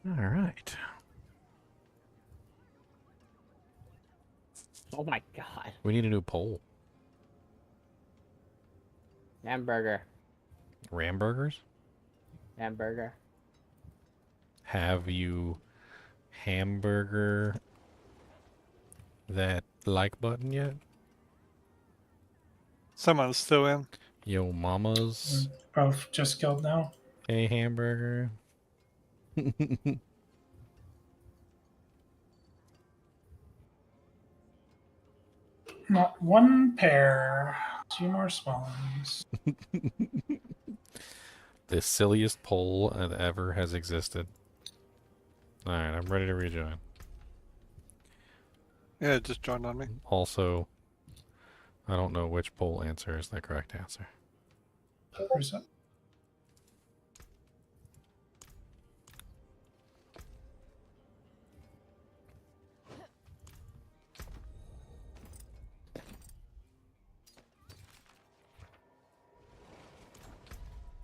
All right. Oh my god. We need a new poll. Hamburger. Ramburgers? Hamburger. Have you hamburger that like button yet? Someone's still in. Yo mama's Both just killed now. a hamburger. Not one pair. 2 more small ones. The silliest poll that ever has existed. Alright, I'm ready to rejoin. Yeah, it just joined on me. Also, I don't know which poll answer is the correct answer. Where's that?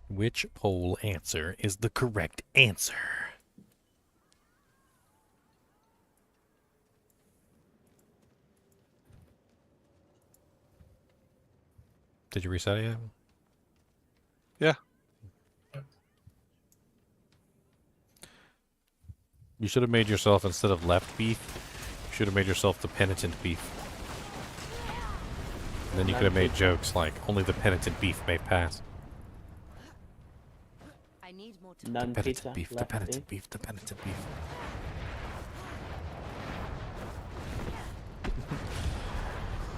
Which poll answer is the correct answer? Did you reset it yet? Yeah. You should have made yourself, instead of left beef, you should have made yourself the penitent beef. And then you could have made jokes like, only the penitent beef may pass. I need more The None penitent pizza. beef, the Left penitent beef, the penitent beef.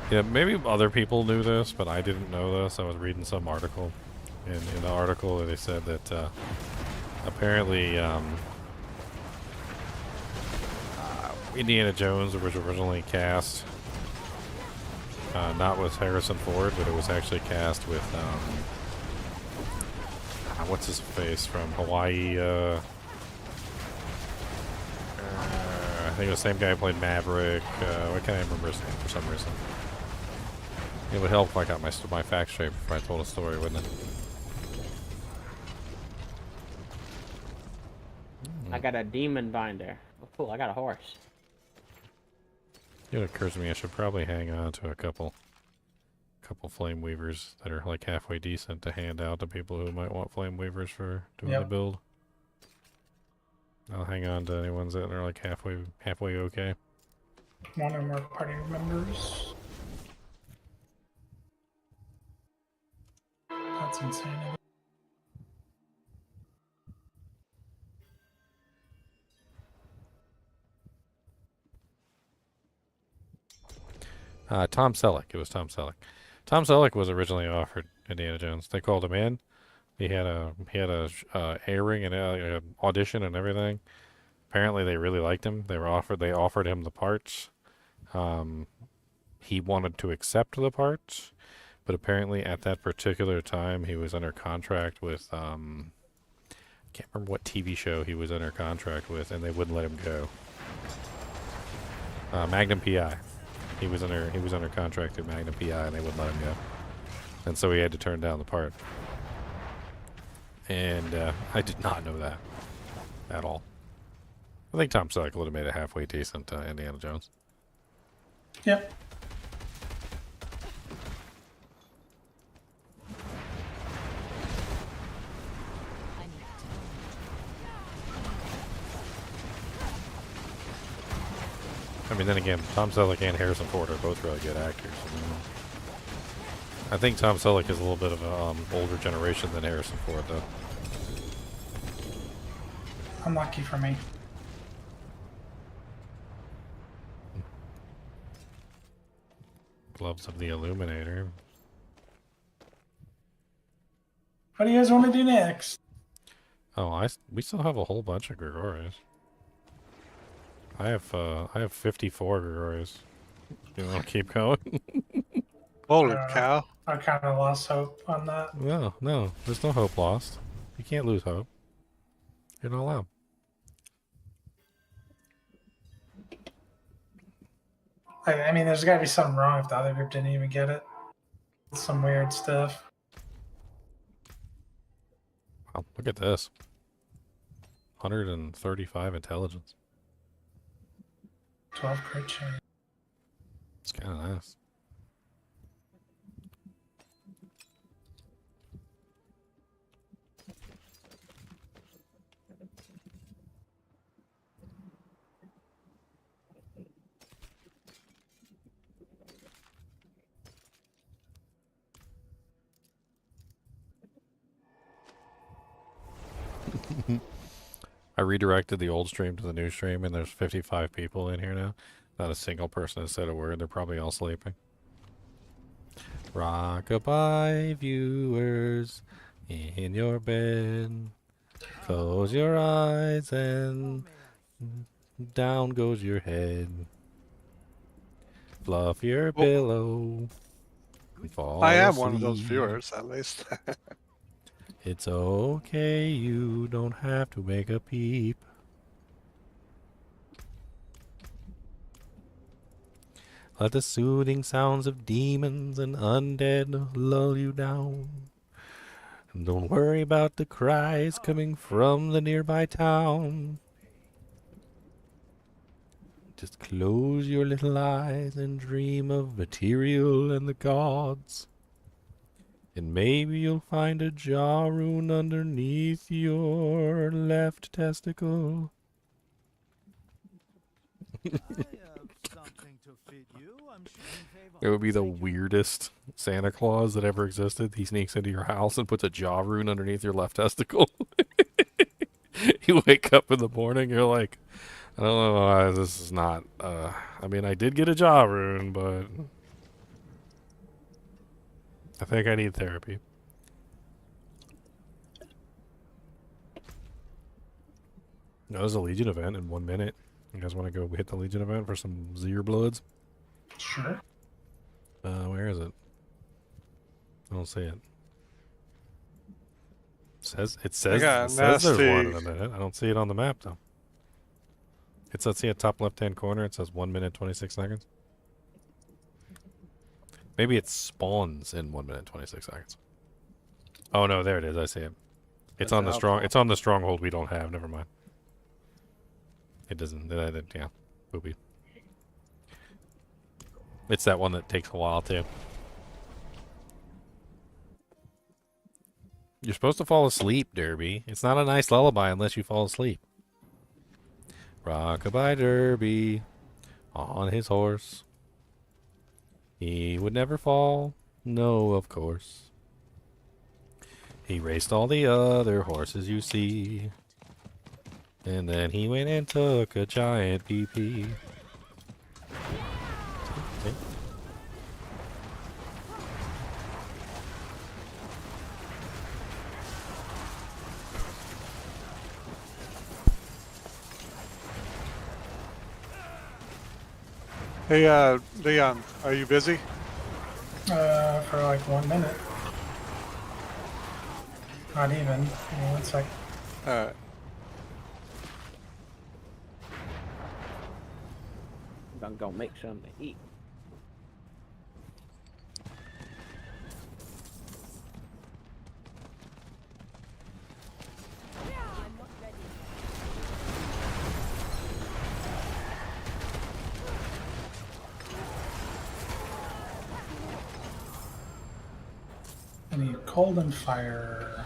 Yeah, maybe other people knew this, but I didn't know this. I was reading some article. And in the article, they said that apparently Indiana Jones was originally cast not with Harrison Ford, but it was actually cast with what's his face from Hawaii? I think it was the same guy who played Maverick. Why can't I remember his name for some reason? It would help if I got my facts straight before I told a story, wouldn't it? I got a demon binder. Oh, cool. I got a horse. It occurs to me I should probably hang on to a couple flame weavers that are like halfway decent to hand out to people who might want flame weavers for doing the build. I'll hang on to any ones that are like halfway okay. One or more party members. That's insanity. Tom Selleck. It was Tom Selleck. Tom Selleck was originally offered Indiana Jones. They called him in. He had a airing and a audition and everything. Apparently, they really liked him. They offered him the parts. He wanted to accept the parts, but apparently at that particular time he was under contract with can't remember what TV show he was under contract with, and they wouldn't let him go. Magnum PI. He was under contract through Magnum PI, and they wouldn't let him go. And so he had to turn down the part. And I did not know that at all. I think Tom Selleck would have made a halfway decent Indiana Jones. Yep. I mean, then again, Tom Selleck and Harrison Ford are both really good actors. I think Tom Selleck is a little bit of an older generation than Harrison Ford, though. Unlucky for me. Gloves of the Illuminator. What do you guys want to do next? Oh, we still have a whole bunch of Gregorius. I have 54 Gregorius. You want to keep going? Holy cow. I kind of lost hope on that. No, there's no hope lost. You can't lose hope. You're not allowed. I mean, there's got to be something wrong if the other group didn't even get it. Some weird stuff. Wow, look at this. 135 intelligence. 12 crit chance. It's kind of nice. I redirected the old stream to the new stream, and there's 55 people in here now. Not a single person has said a word. They're probably all sleeping. Rockabye viewers in your bed. Close your eyes and down goes your head. Fluff your pillow. Fall I am one of those asleep. viewers, at least. It's okay, you don't have to make a peep. Let the soothing sounds of demons and undead lull you down. And don't worry about the cries coming from the nearby town. Just close your little eyes and dream of material and the gods. And maybe you'll find a jaw rune underneath your left testicle. It would be the weirdest Santa Claus that ever existed. He sneaks into your house and puts a jaw rune underneath your left testicle. You wake up in the morning, you're like, I don't know why this is not, I mean, I did get a jaw rune, but I think I need therapy. No, there's a Legion event in 1 minute. You guys want to go hit the Legion event for some Zir Bloods? Sure. Where is it? I don't see it. It says there's one in a minute. I don't see it on the map though. It's, let's see, at top left hand corner it says 1 minute 26 seconds. Maybe it spawns in 1 minute 26 seconds. Oh no, there it is. I see it. It's on the stronghold we don't have. Never mind. It doesn't. Yeah, booby. It's that one that takes a while too. You're supposed to fall asleep, Derby. It's not a nice lullaby unless you fall asleep. Rockabye Derby on his horse. He would never fall. No, of course. He raced all the other horses you see. And then he went and took a giant pee-pee. Okay. Hey, Leon, are you busy? For like 1 minute. Not even. Give me 1 sec. Alright. I'm gonna make something to eat. I need cold and fire.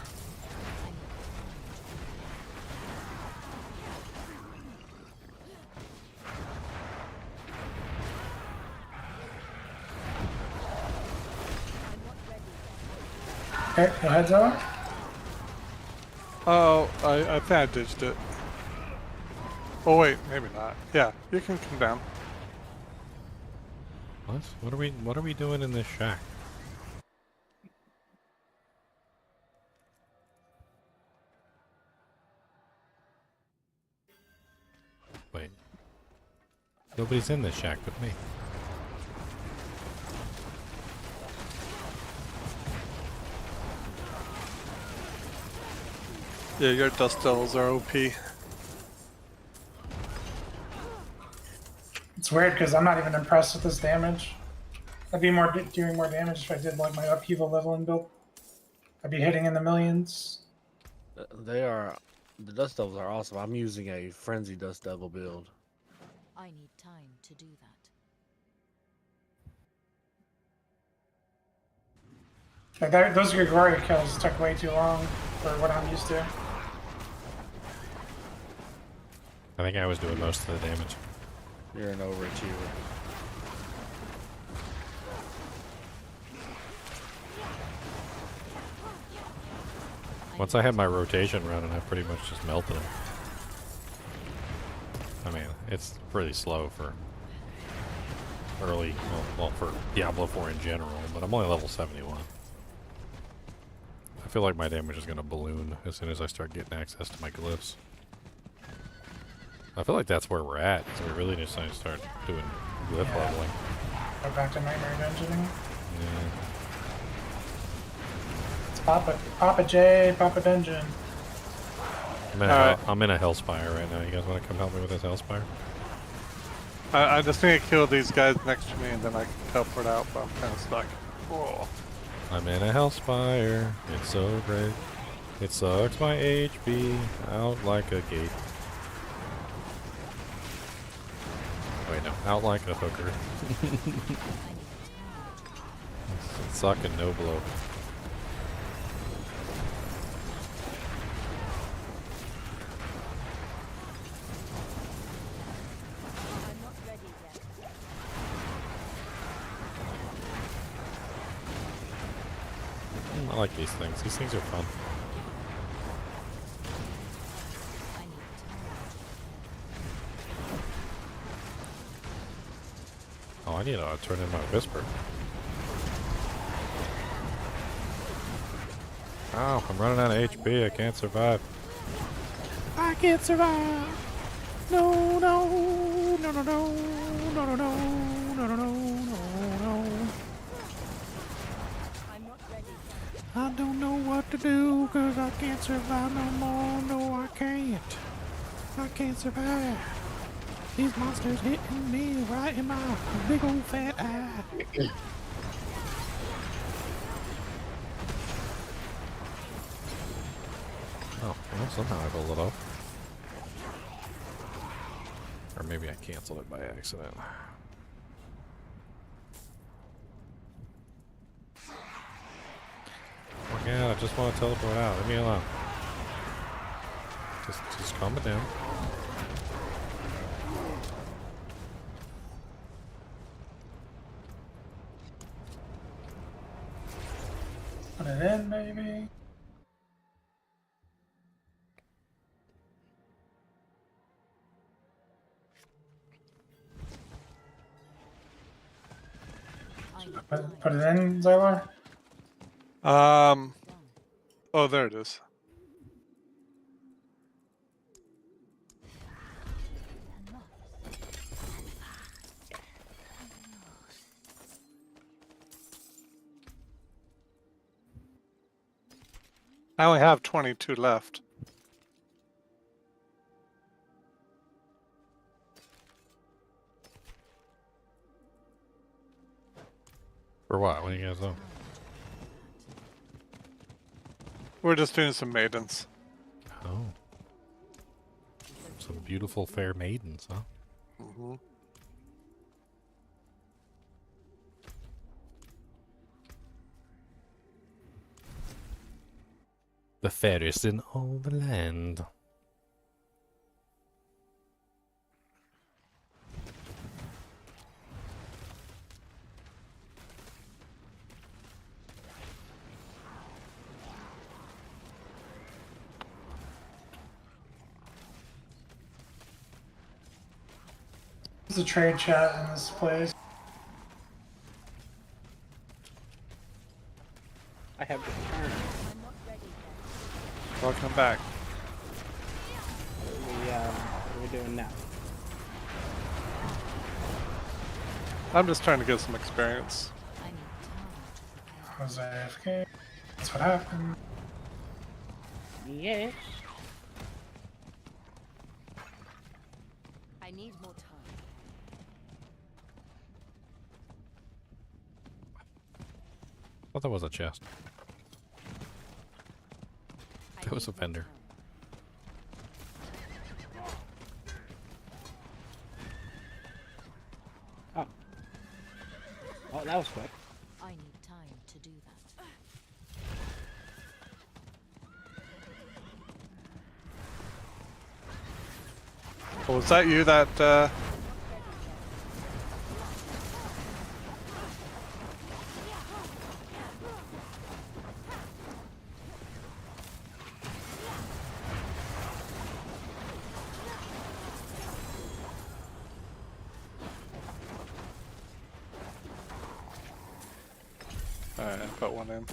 Okay, go ahead, Zoa. Oh, I think I ditched it. Oh wait, maybe not. Yeah, you can come down. What? What are we doing in this shack? Wait. Nobody's in this shack but me. Yeah, your dust devils are OP. It's weird because I'm not even impressed with this damage. I'd be doing more damage if I did like my upheaval leveling build. I'd be hitting in the millions. They are The Dust Devils are awesome. I'm using a Frenzy Dust Devil build. I need time to do that. Like those Gregoria kills took way too long for what I'm used to. I think I was doing most of the damage. You're an overachiever. Once I had my rotation running, I pretty much just melted him. I mean, it's pretty slow for early, well, for Diablo 4 in general, but I'm only level 71. I feel like my damage is going to balloon as soon as I start getting access to my glyphs. I feel like that's where we're at, so we really just need to start doing glyph leveling. Go back to Nightmare Dungeoning. Yeah. It's Papa J, Papa Dungeon. I'm in a Hellspire right now. You guys want to come help me with this Hellspire? I just need to kill these guys next to me and then I can teleport out, but I'm kind of stuck. Oh. I'm in a Hellspire. It's so great. It sucks my HP out like a gate. Wait, no. Out like a hooker. It's sucking no blow. I'm not ready yet. I like these things. These things are fun. I need time. Oh, I need to turn in my Whisper. Ow, I'm running out of HP. I can't survive. I can't survive. No, no, no, no, no, no, no, no, no, no, no, no. I'm not ready yet. I don't know what to do because I can't survive no more. No, I can't. I can't survive. These monsters hitting me right in my big old fat eye. Oh, well, somehow I pulled it off. Or maybe I canceled it by accident. Oh my god, I just want to teleport out. Leave me alone. Just calm it down. Put it in, baby. I need Put it in, Zylar. Oh, done. there it is. I only have 22 left. For what? What do you guys know? We're just doing some maidens. Oh. Some beautiful fair maidens, huh? Mm-hmm. The fairest in all the land. There's a trade chat in this place. I have returned. I'm not ready yet. Welcome back. What are we doing now? I'm just trying to get some experience. I need time. I was AFK. That's what happened. Yes. I need more time. I thought that was a chest. I That was a need more vendor. time. that was quick. I need time to do that. Oh, was that you that, Alright, I put one in.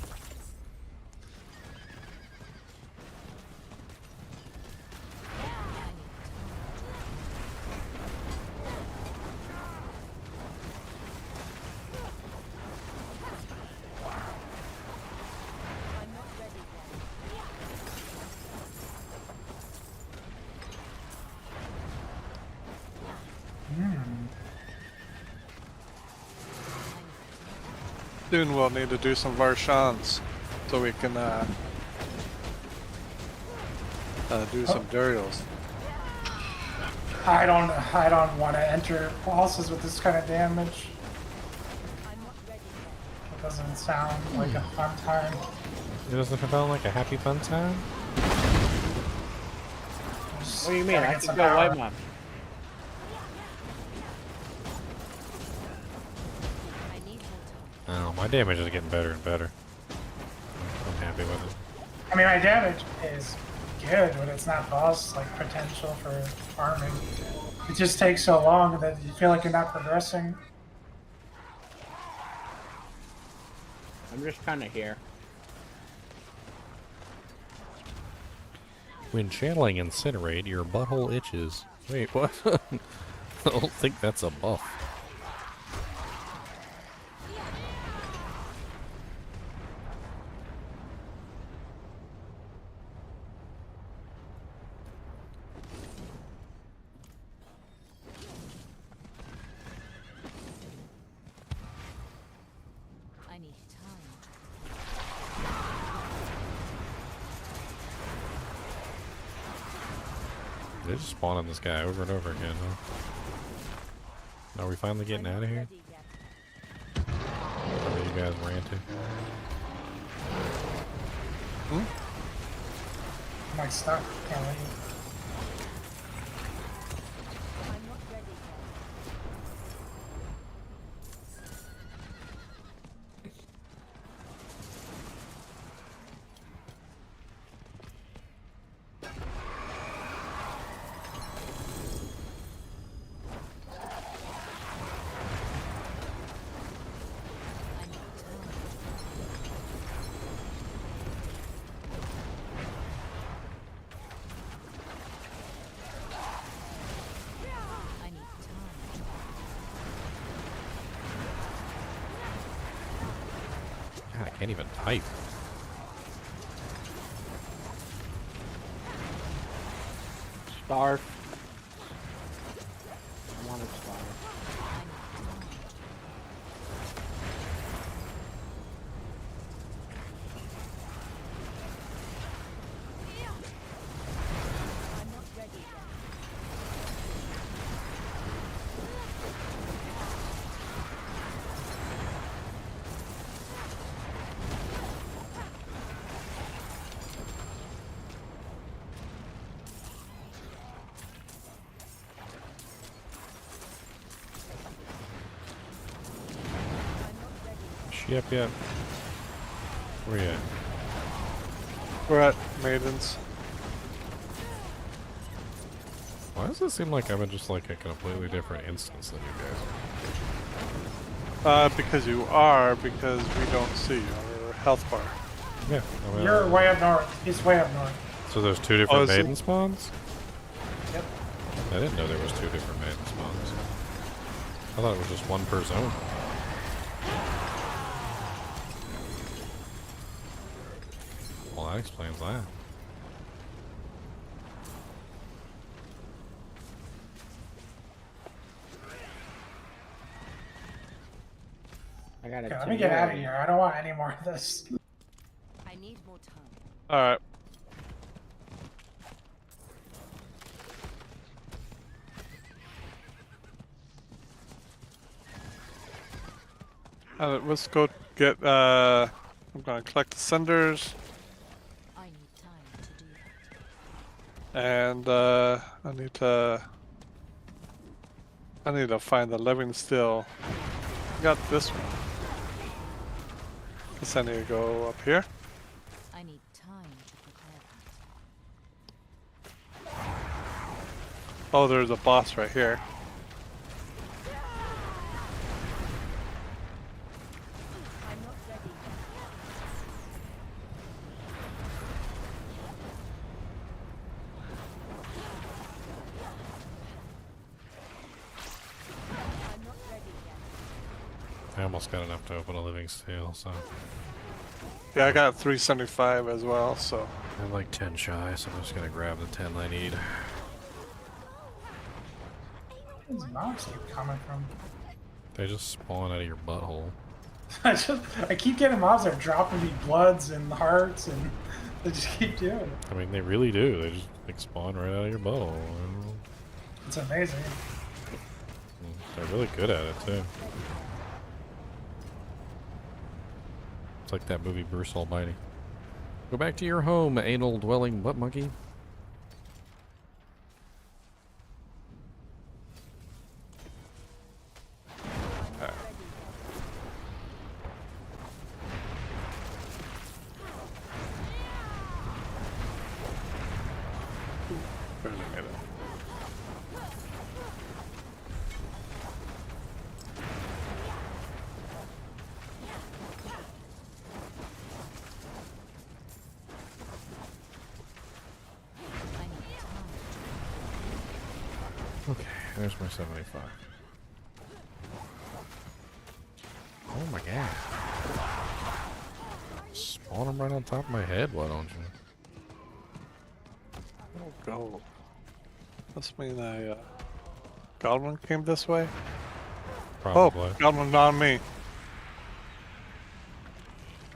I'm not ready yet. Soon we'll need to do some Varshans so we can do some Duriels. I don't want to enter bosses with this kind of damage. I'm not ready yet. It doesn't sound like a fun time. It doesn't sound like a happy fun time? Just What do you mean? gotta I get can some go power. white mom. I need more time. Oh, my damage is getting better and better. I'm happy with it. I mean, my damage is good, but it's not boss like potential for farming. It just takes so long that you feel like you're not progressing. I'm just kind of here. When channeling Incinerate, your butthole itches. Wait, what? I don't think that's a buff. I need time. They just spawn on this guy over and over again, huh? Are we finally getting I'm out not of here? ready yet. Or are you guys ranting? I'm like stuck. Can't leave. I'm not ready yet. I need time. I need time. God, I can't even type. Starve. I want to starve. I need time. I'm not ready yet. Yep, yep. Where you at? We're at Maidens. Why does it seem like I'm in just like a completely different instance than you guys? Because you are, because we don't see your health bar. Yeah. I mean, You're way up north. He's way up north. so there's two different is it? maiden spawns? Yep. I didn't know there was two different maiden spawns. I thought it was just one per zone. Well, that explains that. I got Okay, a let me get out of here. I don't want any more of this. I need more time. Alright. Let's go get. I'm gonna collect the cinders, I need time to do that. and I need to find the living still. Got this one. Guess I need to go up here. I need time to prepare that. Oh, there's a boss right here. I'm not ready yet. I'm not ready yet. I almost got enough to open a living steel, so Yeah, I got 375 as well. So I'm like 10 shy, so I'm just gonna grab the 10 I need. Where's these mobs keep coming from? They just spawn out of your butthole. I keep getting mobs that are dropping me bloods and hearts, and they just keep doing it. I mean, they really do. They just like spawn right out of your butthole. It's amazing. They're really good at it too. It's like that movie Bruce Almighty. Go back to your home, anal dwelling butt monkey. barely made it. I need time. Okay, there's my 75. Oh my god. Spawn them right on top of my head, why don't you? Oh, gold. Must mean I Goblin came this way. Probably. Oh, Goblin on me.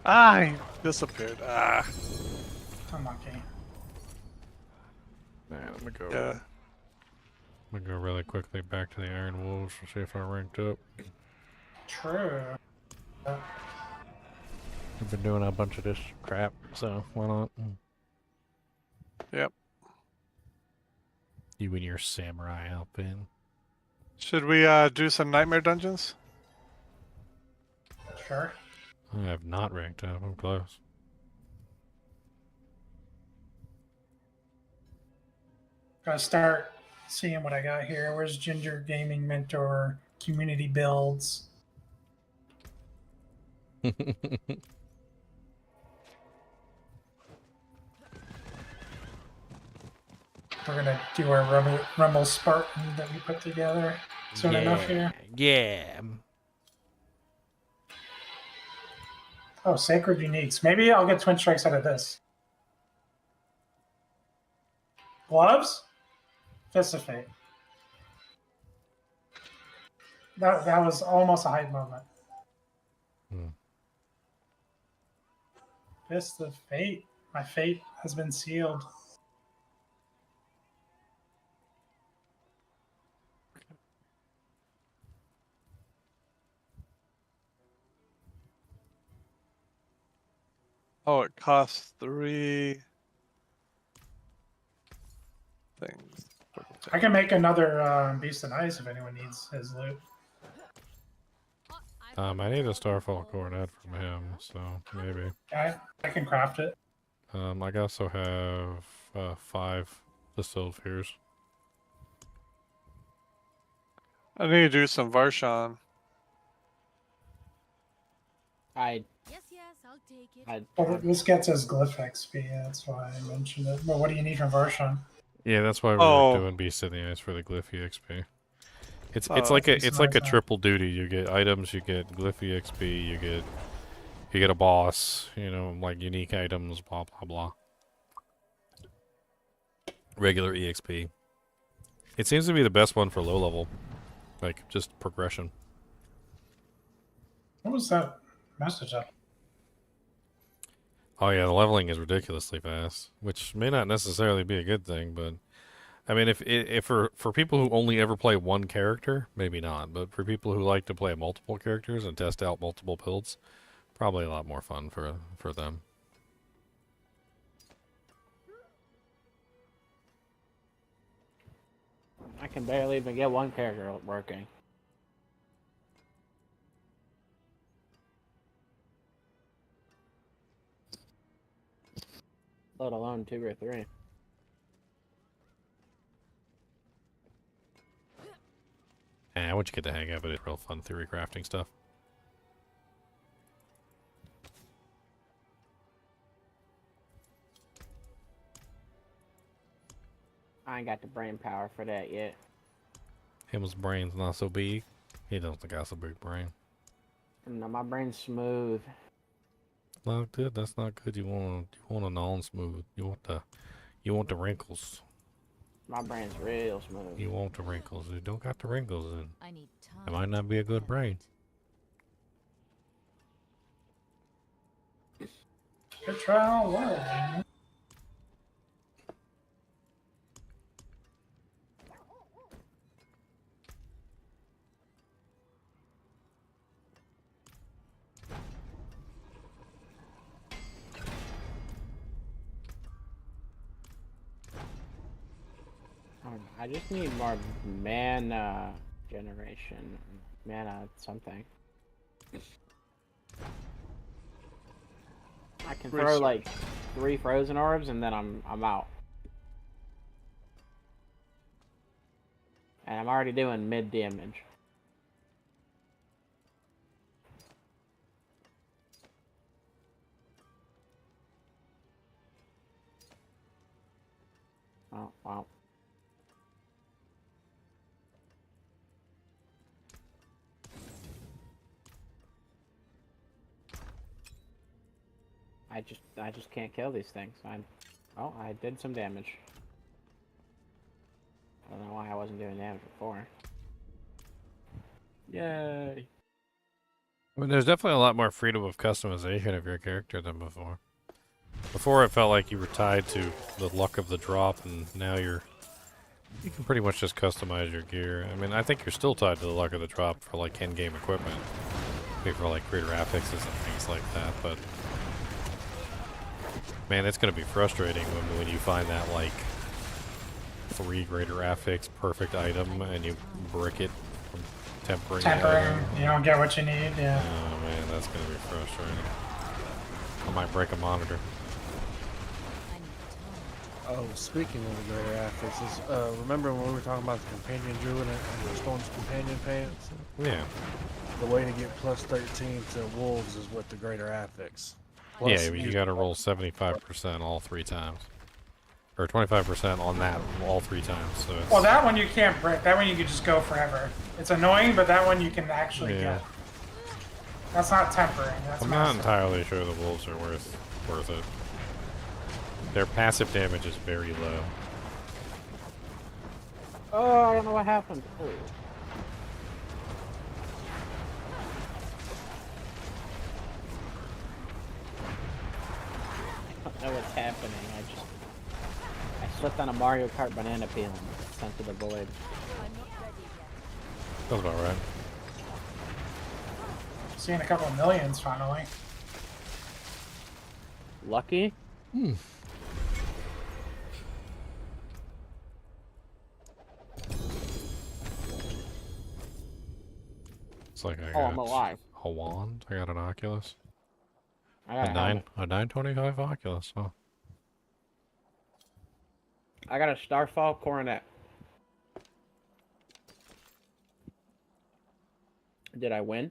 Ah, he disappeared. Ah, Unlucky. Man, I'm gonna go. yeah. I'm gonna go really quickly back to the Iron Wolves to see if I ranked up. True. I've been doing a bunch of this crap, so why not? Yep. You and your samurai outfit. Should we do some nightmare dungeons? Sure. I have not ranked up. I'm close. Gotta start seeing what I got here. Where's Ginger Gaming Mentor community builds? We're gonna do our Rumble Spartan that we put together. Soon enough here. Yeah. Oh, Sacred Uniques. Maybe I'll get Twin Strikes out of this. Gloves? Fist of Fate. That was almost a hype moment. Hmm. Fist of Fate. My fate has been sealed. Oh, it costs 3 things. I can make another Beast of Ice if anyone needs his loot. I need a Starfall Coronet from him, so maybe. I can craft it. I also have 5 Distilled Fears. I need to do some Varshan. Yes, I'll take it. Well, this gets us Glyph XP, that's why I mentioned it. But what do you need from Varshan? Yeah, that's why we're doing Beast in the Ice for the Glyph XP. It's like a triple duty. You get items, you get Glyph XP, you get a boss, you know, like unique items, blah blah blah. Regular EXP. It seems to be the best one for low level, like just progression. What was that message up? Oh yeah, the leveling is ridiculously fast, which may not necessarily be a good thing, but I mean, if for people who only ever play one character, maybe not. But for people who like to play multiple characters and test out multiple builds, probably a lot more fun for them. I can barely even get one character working. Let alone 2 or 3. Once you get the hang of it, it's real fun theory crafting stuff. I ain't got the brain power for that yet. Him's brain's not so big. He doesn't got so big brain. No, my brain's smooth. Not good. That's not good. You want a non-smooth. You want the wrinkles. My brain's real smooth. You want the wrinkles. You don't got the wrinkles, then I need time. it might not be a good brain. Good trial, what? I just need more mana generation. Mana something. I can throw like 3 frozen orbs and then I'm out. And I'm already doing mid damage. Oh, wow. I just can't kill these things. Oh, I did some damage. I don't know why I wasn't doing damage before. Yay! I mean, there's definitely a lot more freedom of customization of your character than before. Before, it felt like you were tied to the luck of the drop, and now you can pretty much just customize your gear. I mean, I think you're still tied to the luck of the drop for like in-game equipment, maybe for like greater affixes and things like that. But man, it's gonna be frustrating when you find that like 3 greater affix perfect item and you brick it from tempering. Tempering, you don't get what you need, yeah. Oh man, that's gonna be frustrating. I might break a monitor. I need time. Oh, speaking of the greater affixes, remember when we were talking about the companion druid and the Storm's companion pants? Yeah. The way to get plus 13 to wolves is with the greater affix. Yeah, but you gotta roll 75% all 3 times. Or 25% on that all 3 times. So it's, Well, that one you can't break. That one you can just go forever. It's annoying, but that one you can actually Yeah. get. That's not tempering. That's I'm not massive. entirely sure the wolves are worth it. Their passive damage is very low. Oh, I don't know what happened. Oh. I don't know what's happening. I slipped on a Mario Kart banana peel and sent to the void. I'm not ready yet. That's about right. Seeing a couple of millions finally. Lucky? It's like I Oh, got I'm alive. a wand. I got an Oculus. I got A a 925 Oculus. Huh. I got a Starfall coronet. Did I win?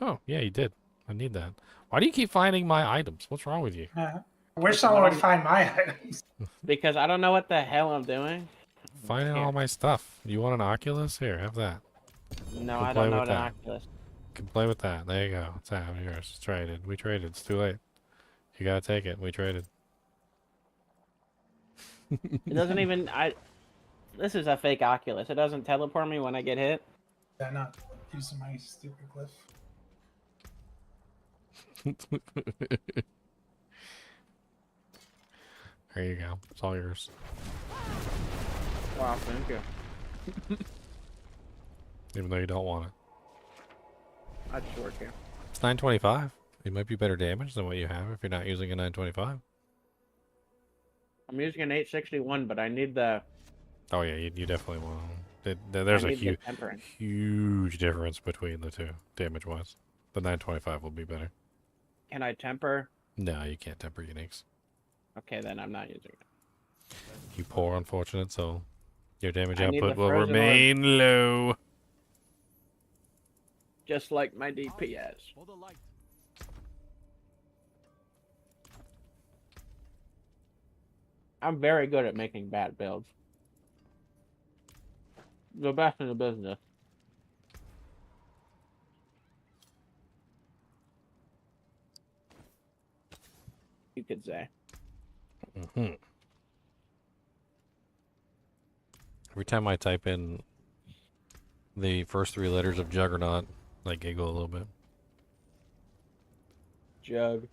Oh yeah, you did. I need that. Why do you keep finding my items? What's wrong with you? I wish someone would find my items. Because I don't know what the hell I'm doing. Finding all my stuff. You want an Oculus? Here, have that. No, Can I play don't know with what an that. Oculus. Can play with that. There you go. It's out yours. It's traded. We traded. It's too late. You gotta take it. We traded. It doesn't even. This is a fake Oculus. It doesn't teleport me when I get hit. Yeah, not using my stupid glyph. There you go. It's all yours. Wow, thank you. Even though you don't want it. I just work here. It's 925. It might be better damage than what you have if you're not using a 925. I'm using an 861, but I need the. Oh yeah, you definitely want. I There's a need the tempering. huge difference between the two, damage-wise. The 925 will be better. Can I temper? No, you can't temper uniques. Okay, then I'm not using it. You poor unfortunate soul. Your damage I need output the will frozen remain low. Just like my DPS. I'm very good at making bad builds. The best in the business. You could say. Mm-hmm. Every time I type in the first 3 letters of Juggernaut, I giggle a little bit. Jug.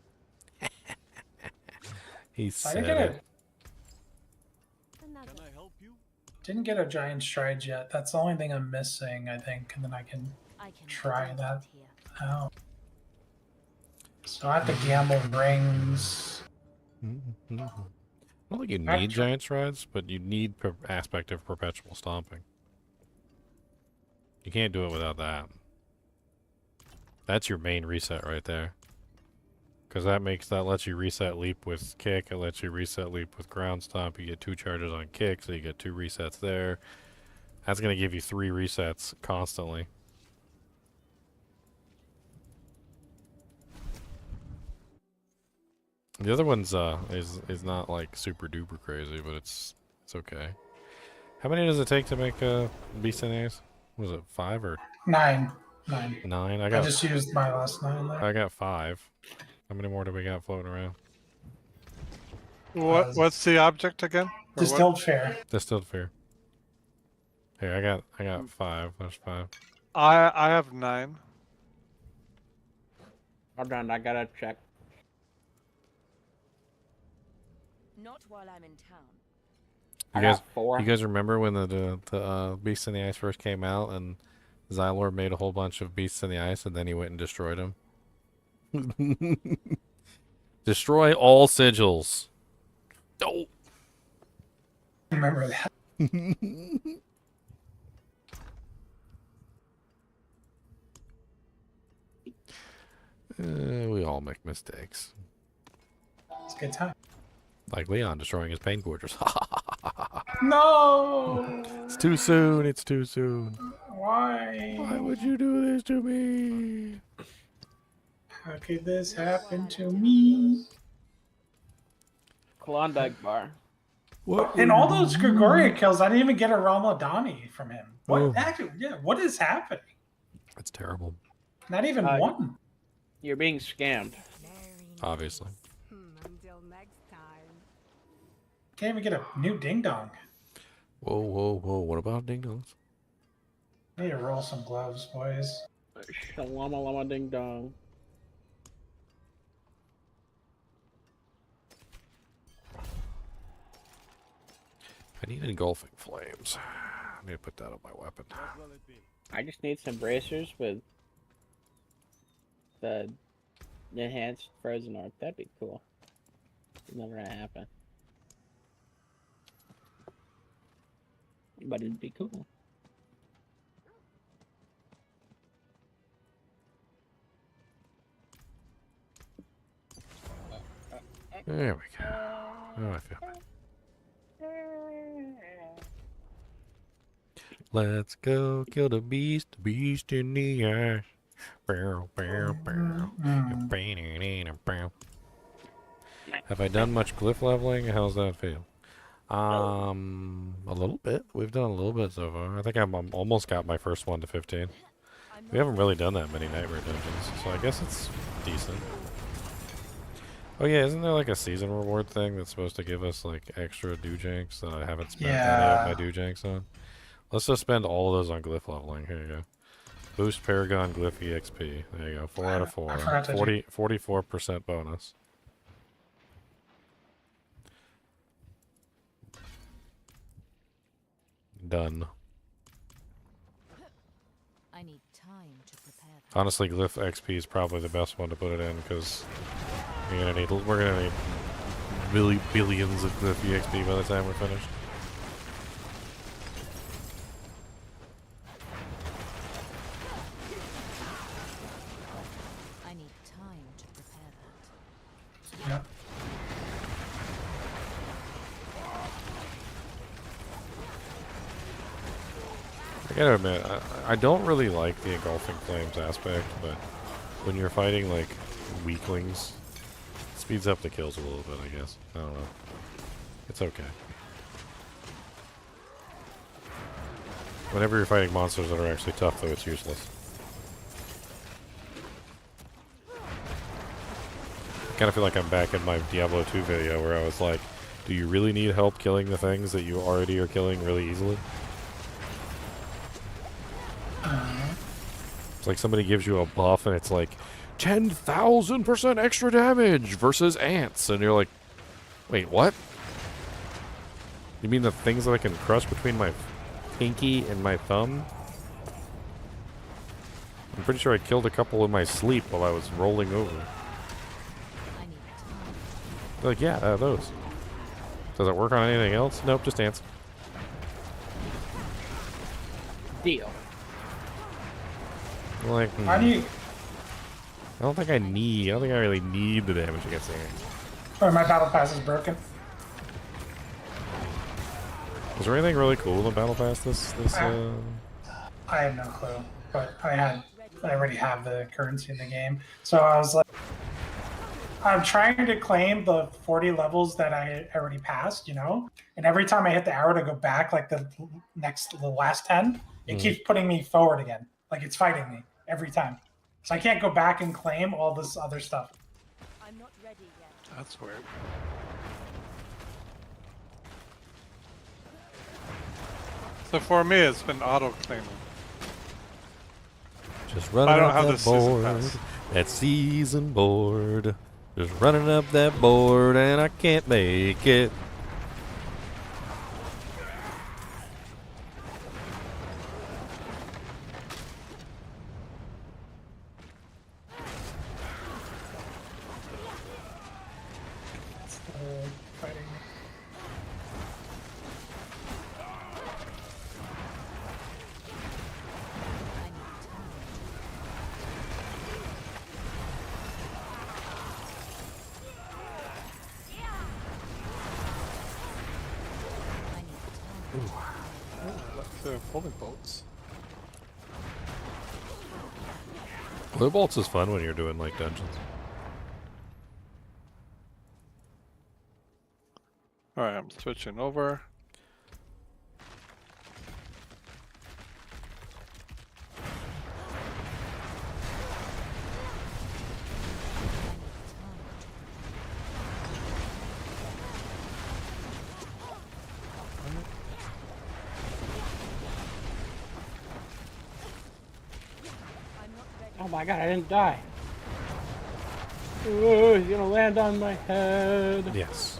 He So I said didn't get it. didn't get a giant stride yet. That's the only thing I'm missing, I think, and then I can try that out. So I have to gamble rings. Mm-hmm. I don't think you I've need tried- giant strides, but you need aspect of perpetual stomping. You can't do it without that. That's your main reset right there. Because that lets you reset leap with kick, it lets you reset leap with ground stomp, you get 2 charges on kick, so you get 2 resets there. That's going to give you 3 resets constantly. The other one's is not like super duper crazy, but it's okay. How many does it take to make a Beast in the Ice? Was it 5 or 9. 9? I just used my last 9 there. I got 5. How many more do we got floating around? What's the object again? Or what? Distilled Fair. Distilled Fear. Here, I got 5. There's 5. I have 9. Hold on, I gotta check. Not while I'm in town. I got 4. You guys remember when the Beasts in the Ice first came out and Xylor made a whole bunch of Beasts in the Ice and then he went and destroyed them? Destroy all sigils. Oh. Remember that. We all make mistakes. It's a good time. Like Leon destroying his pain gorgers. No! It's too soon. It's too soon. Why? Why would you do this to me? How could this happen to me? Klondike bar. What? In all those Gregoria kills, I didn't even get a Ramadani from him. What Oh. actually? Yeah, what is happening? That's terrible. Not even one. You're being scammed. Obviously. Until next time. Can't even get a new ding dong. Whoa, whoa, whoa. What about ding dongs? I need to roll some gloves, boys. Shalama lama ding dong. I need engulfing flames. I need to put that on my weapon. I just need some bracers with the enhanced frozen orb. That'd be cool. It's never gonna happen. But it'd be cool. There we go. Oh, I feel better. Let's go kill the beast in the ash. Bow, bow, bow. Have I done much glyph leveling? How's that feel? A little bit. We've done a little bit so far. I think I'm almost got my first one to 15. We haven't really done that many nightmare dungeons, so I guess it's decent. Oh yeah, isn't there like a season reward thing that's supposed to give us like extra doojanks that I haven't spent any of my doojanks on? Let's just spend all of those on glyph leveling. Here you go. Boost Paragon Glyph XP. There you go. 4 out of 4. 44% bonus. done. I need time to prepare that. Honestly, Glyph XP is probably the best one to put it in because we're gonna need billions of Glyph XP by the time we're finished. I need time to prepare that. Yep. I gotta admit, I don't really like the engulfing flames aspect, but when you're fighting like weaklings, it speeds up the kills a little bit, I guess. I don't know. It's okay. Whenever you're fighting monsters that are actually tough, though, it's useless. I kind of feel like I'm back in my Diablo 2 video where I was like, do you really need help killing the things that you already are killing really easily? It's like somebody gives you a buff and it's like 10,000% extra damage versus ants, and you're like, wait, what? You mean the things that I can crush between my pinky and my thumb? I'm pretty sure I killed a couple in my sleep while I was rolling over. I need time. They're like, yeah, those. Does it work on anything else? Nope, just ants. Deal. Like, How do you? I don't think I really need the damage against the ants. Oh, my battle pass is broken. Was there anything really cool in the battle pass this I have no clue, but I already have the currency in the game, so I was like, I'm trying to claim the 40 levels that I already passed, you know, and every time I hit the arrow to go back, like the last 10, it keeps putting me forward again, like it's fighting me every time, so I can't go back and claim all this other stuff. I'm not ready yet. That's weird. So for me, it's been auto-claiming. Just running I don't up have that the season board. pass. That season board. Just running up that board and I can't make it. It's fighting me. I need time. I need time. The holy bolts. Blue bolts is fun when you're doing like dungeons. Alright, I'm switching over. Oh my god, I didn't die. Ooh, he's gonna land on my head. Yes.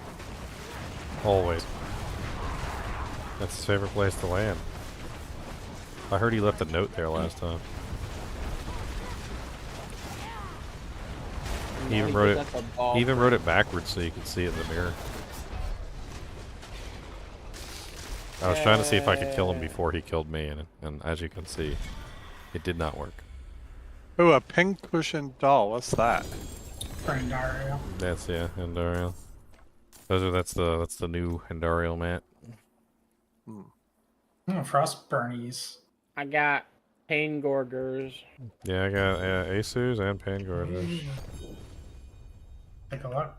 Always. That's his favorite place to land. I heard he left a note there last time. He even wrote it. He even wrote it backwards so you could see it in the mirror. I was trying to see if I could kill him before he killed me, and as you can see, it did not work. Ooh, a pink cushion doll. What's that? Friend Dario. That's Enduriel. That's the new Enduriel mat. Frost Burnies. I got Pain Gorgers. Yeah, I got Asus and Pangorders. Take a look.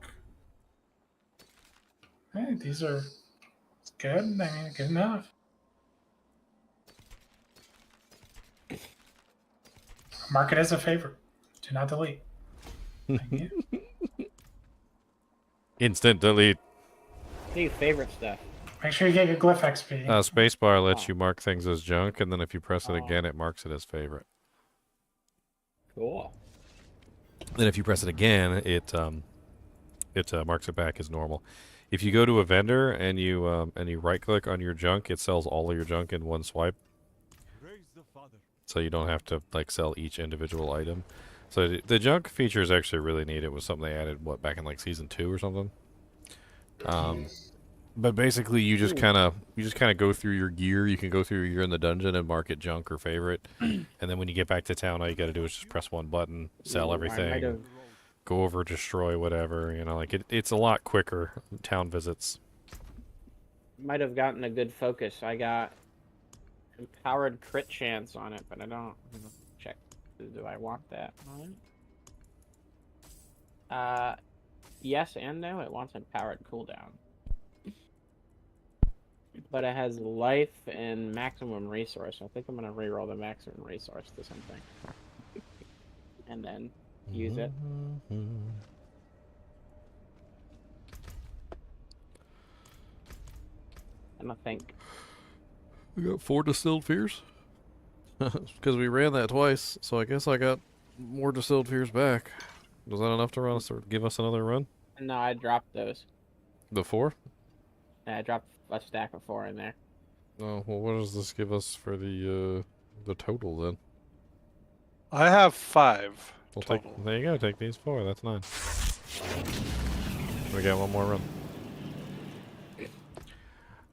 Hey, these are good. I mean, good enough. Mark it as a favorite. Do not delete. Thank you. Instant delete. See favorite stuff. Make sure you get your Glyph XP. Spacebar lets you mark things as junk, and then if you press it again, it marks it as favorite. Cool. Then if you press it again, it marks it back as normal. If you go to a vendor and you right-click on your junk, it sells all of your junk in one swipe. So you don't have to like sell each individual item. So the junk feature is actually really neat. It was something they added back in like season 2 or something. But basically you just kind of go through your gear. You can go through your gear in the dungeon and mark it junk or favorite. And then when you get back to town, all you got to do is just press one button, sell everything, go over, destroy whatever. You know, like it's a lot quicker town visits. Might have gotten a good focus. I got empowered crit chance on it, but I don't check. Do I want that on? Yes and no. It wants empowered cooldown, but it has life and maximum resource. I think I'm gonna reroll the maximum resource to something, and then use it. I don't think. We got 4 distilled fears. Because we ran that twice, so I guess I got more distilled fears back. Was that enough to run us or give us another run? No, I dropped those. The 4? Yeah, I dropped a stack of 4 in there. Oh, well, what does this give us for the total then? I have 5. We'll total. there you go, take these 4, that's 9. We got one more run.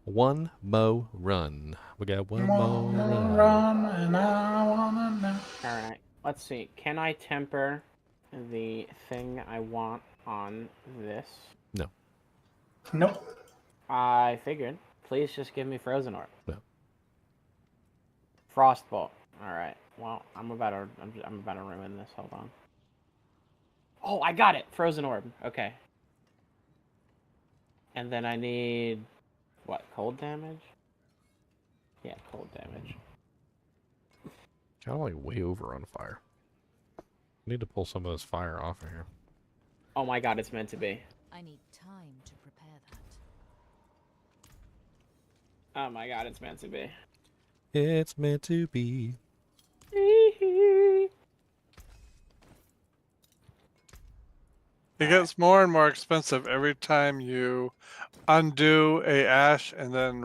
One more run. We got one more run. And I wanna know. Alright, let's see. Can I temper the thing I want on this? No. Nope. I figured. Please just give me Frozen Orb. No. Frostbolt. Alright. Well, I'm about to ruin this. Hold on. Oh, I got it! Frozen Orb. Okay. And then I need... what? Cold damage? Yeah, cold damage. Kind of like way over on fire. Need to pull some of this fire off of here. Oh my god, it's meant to be. I need time to prepare that. Oh my god, it's meant to be. It's meant to be. It gets more and more expensive every time you undo a ash and then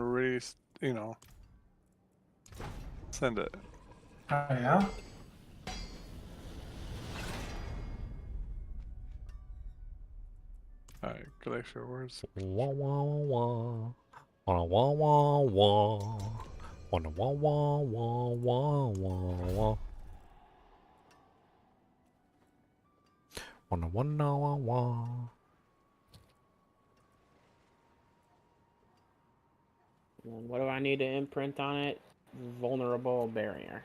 send it. Oh, yeah? Alright, Glacier, where's... Wah wah wah. Wanna wah wah wah. Wanna wah wah wah wah wah wah. Wanna wah wah wah. What do I need to imprint on it? Vulnerable barrier.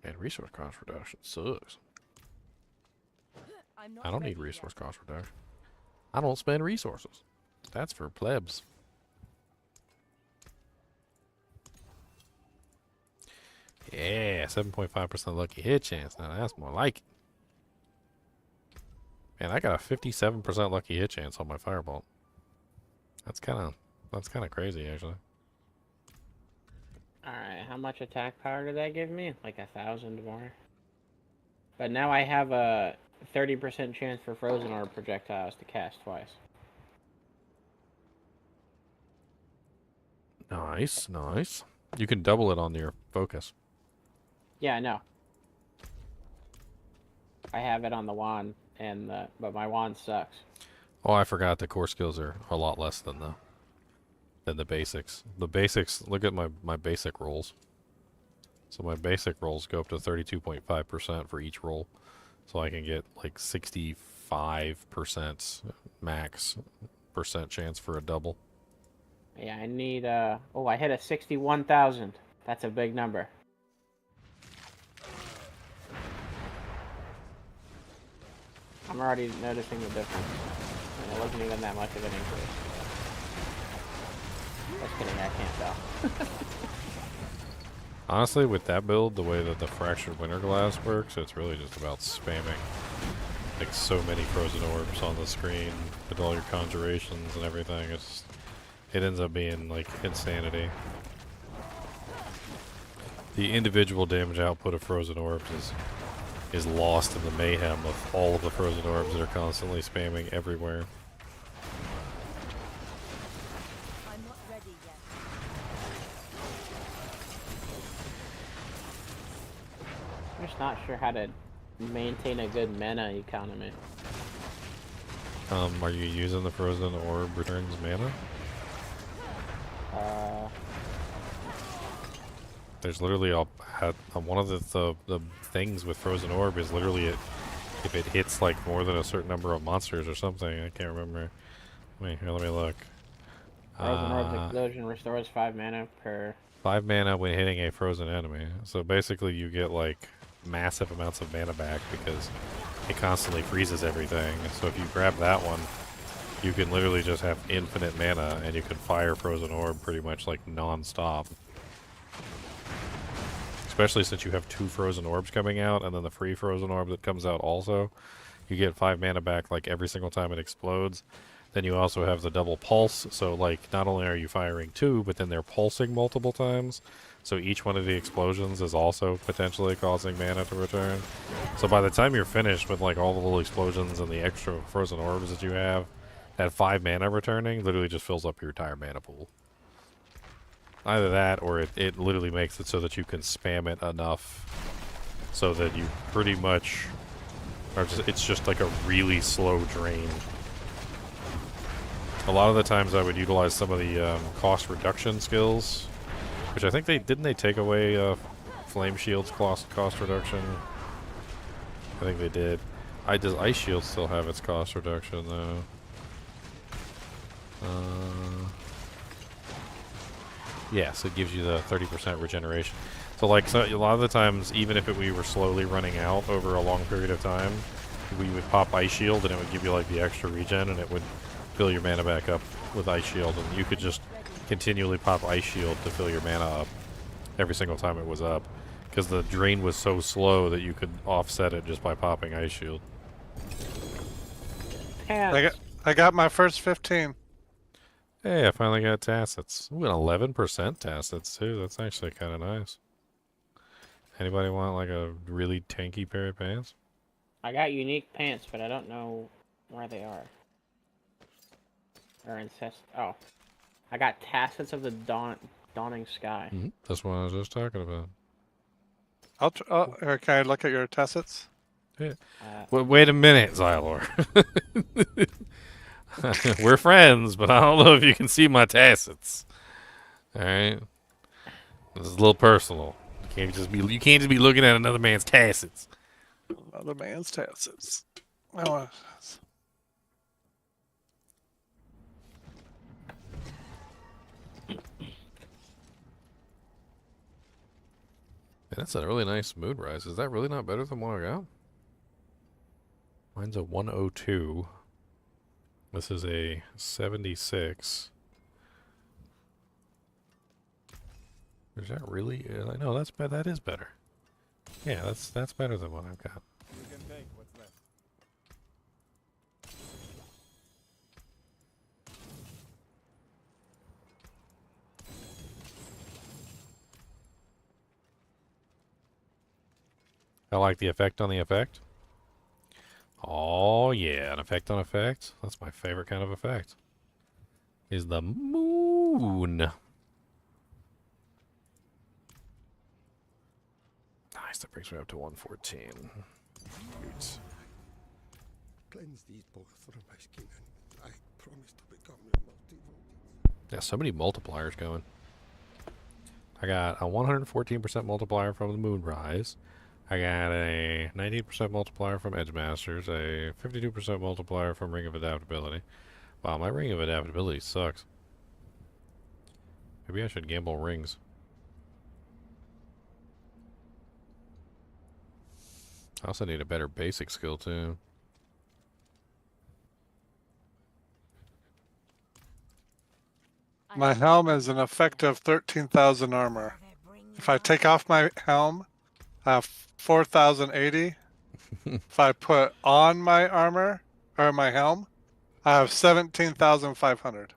Man, resource cost reduction sucks. I don't need resource cost reduction. I don't spend resources. That's for plebs. Yeah, 7.5% lucky hit chance. Now that's more like it. Man, I got a 57% lucky hit chance on my firebolt. That's kind of crazy actually. Alright, how much attack power did that give me? Like 1,000 more. But now I have a 30% chance for Frozen Orb projectiles to cast twice. Nice, nice. You can double it on your focus. Yeah, I know. I have it on the wand, but my wand sucks. Oh, I forgot the core skills are a lot less than the basics. The basics, look at my basic rolls. So my basic rolls go up to 32.5% for each roll. So I can get like 65% max percent chance for a double. Yeah, I need, oh, I hit a 61,000. That's a big number. I'm already noticing the difference. And it wasn't even that much of an increase. Just kidding, I can't tell. Honestly, with that build, the way that the Fractured Winter Glass works, it's really just about spamming like so many frozen orbs on the screen with all your conjurations and everything. It ends up being like insanity. The individual damage output of frozen orbs is is lost in the mayhem of all of the frozen orbs that are constantly spamming everywhere. I'm not ready yet. I'm just not sure how to maintain a good mana economy. Are you using the frozen orb returns mana? There's literally one of the things with frozen orb is literally if it hits like more than a certain number of monsters or something. I can't remember. Wait, here, let me look. Frozen Orb's explosion restores 5 mana per. 5 mana when hitting a frozen enemy. So basically, you get like massive amounts of mana back because it constantly freezes everything. So if you grab that one, you can literally just have infinite mana and you can fire frozen orb pretty much like non-stop. Especially since you have 2 frozen orbs coming out and then the free frozen orb that comes out also. You get 5 mana back like every single time it explodes. Then you also have the double pulse, so like not only are you firing 2, but then they're pulsing multiple times. So each one of the explosions is also potentially causing mana to return. So by the time you're finished with like all the little explosions and the extra frozen orbs that you have, that 5 mana returning literally just fills up your entire mana pool. Either that, or it literally makes it so that you can spam it enough so that you pretty much... it's just like a really slow drain. A lot of the times I would utilize some of the cost reduction skills, which I think didn't they take away Flame Shield's cost reduction? I think they did. Does Ice Shield still have its cost reduction though? Yes, it gives you the 30% regeneration. So like a lot of the times, even if we were slowly running out over a long period of time, we would pop Ice Shield and it would give you like the extra regen and it would fill your mana back up with Ice Shield, and you could just continually pop Ice Shield to fill your mana up every single time it was up, because the drain was so slow that you could offset it just by popping Ice Shield. Yeah. I got my first 15. Hey, I finally got Tacits. Ooh, an 11% Tacits too. That's actually kind of nice. Anybody want like a really tanky pair of pants? I got unique pants, but I don't know where they are. Or incest. Oh, I got Tacits of the Dawning Sky. Mm-hmm. That's what I was just talking about. Can I look at your tacits? Yeah. Wait a minute, Xylor. We're friends, but I don't know if you can see my Tacits. All right, this is a little personal. You can't just be looking at another man's Tacits. Another man's tacits. Oh, That's a really nice mood rise. Is that really not better than what I got? Mine's a 102. This is a 76. Is that really? No, that is better. Yeah, that's better than what I've got. You can take what's left. I like the effect on the effect. Oh yeah, an effect on effect. That's my favorite kind of effect. Is the moon. Nice, that brings me up to 114. Cute. Cleanse these both from my skin, and I promise to become your most devoted. Yeah, so many multipliers going. I got a 114% multiplier from the Moonrise. I got a 98% multiplier from Edge Masters, a 52% multiplier from Ring of Adaptability. Wow, my Ring of Adaptability sucks. Maybe I should gamble rings. I also need a better basic skill, too. my helm is an effective 13,000 armor. If I take off my helm, I have 4,080. If I put on my armor, or my helm, I have 17,500.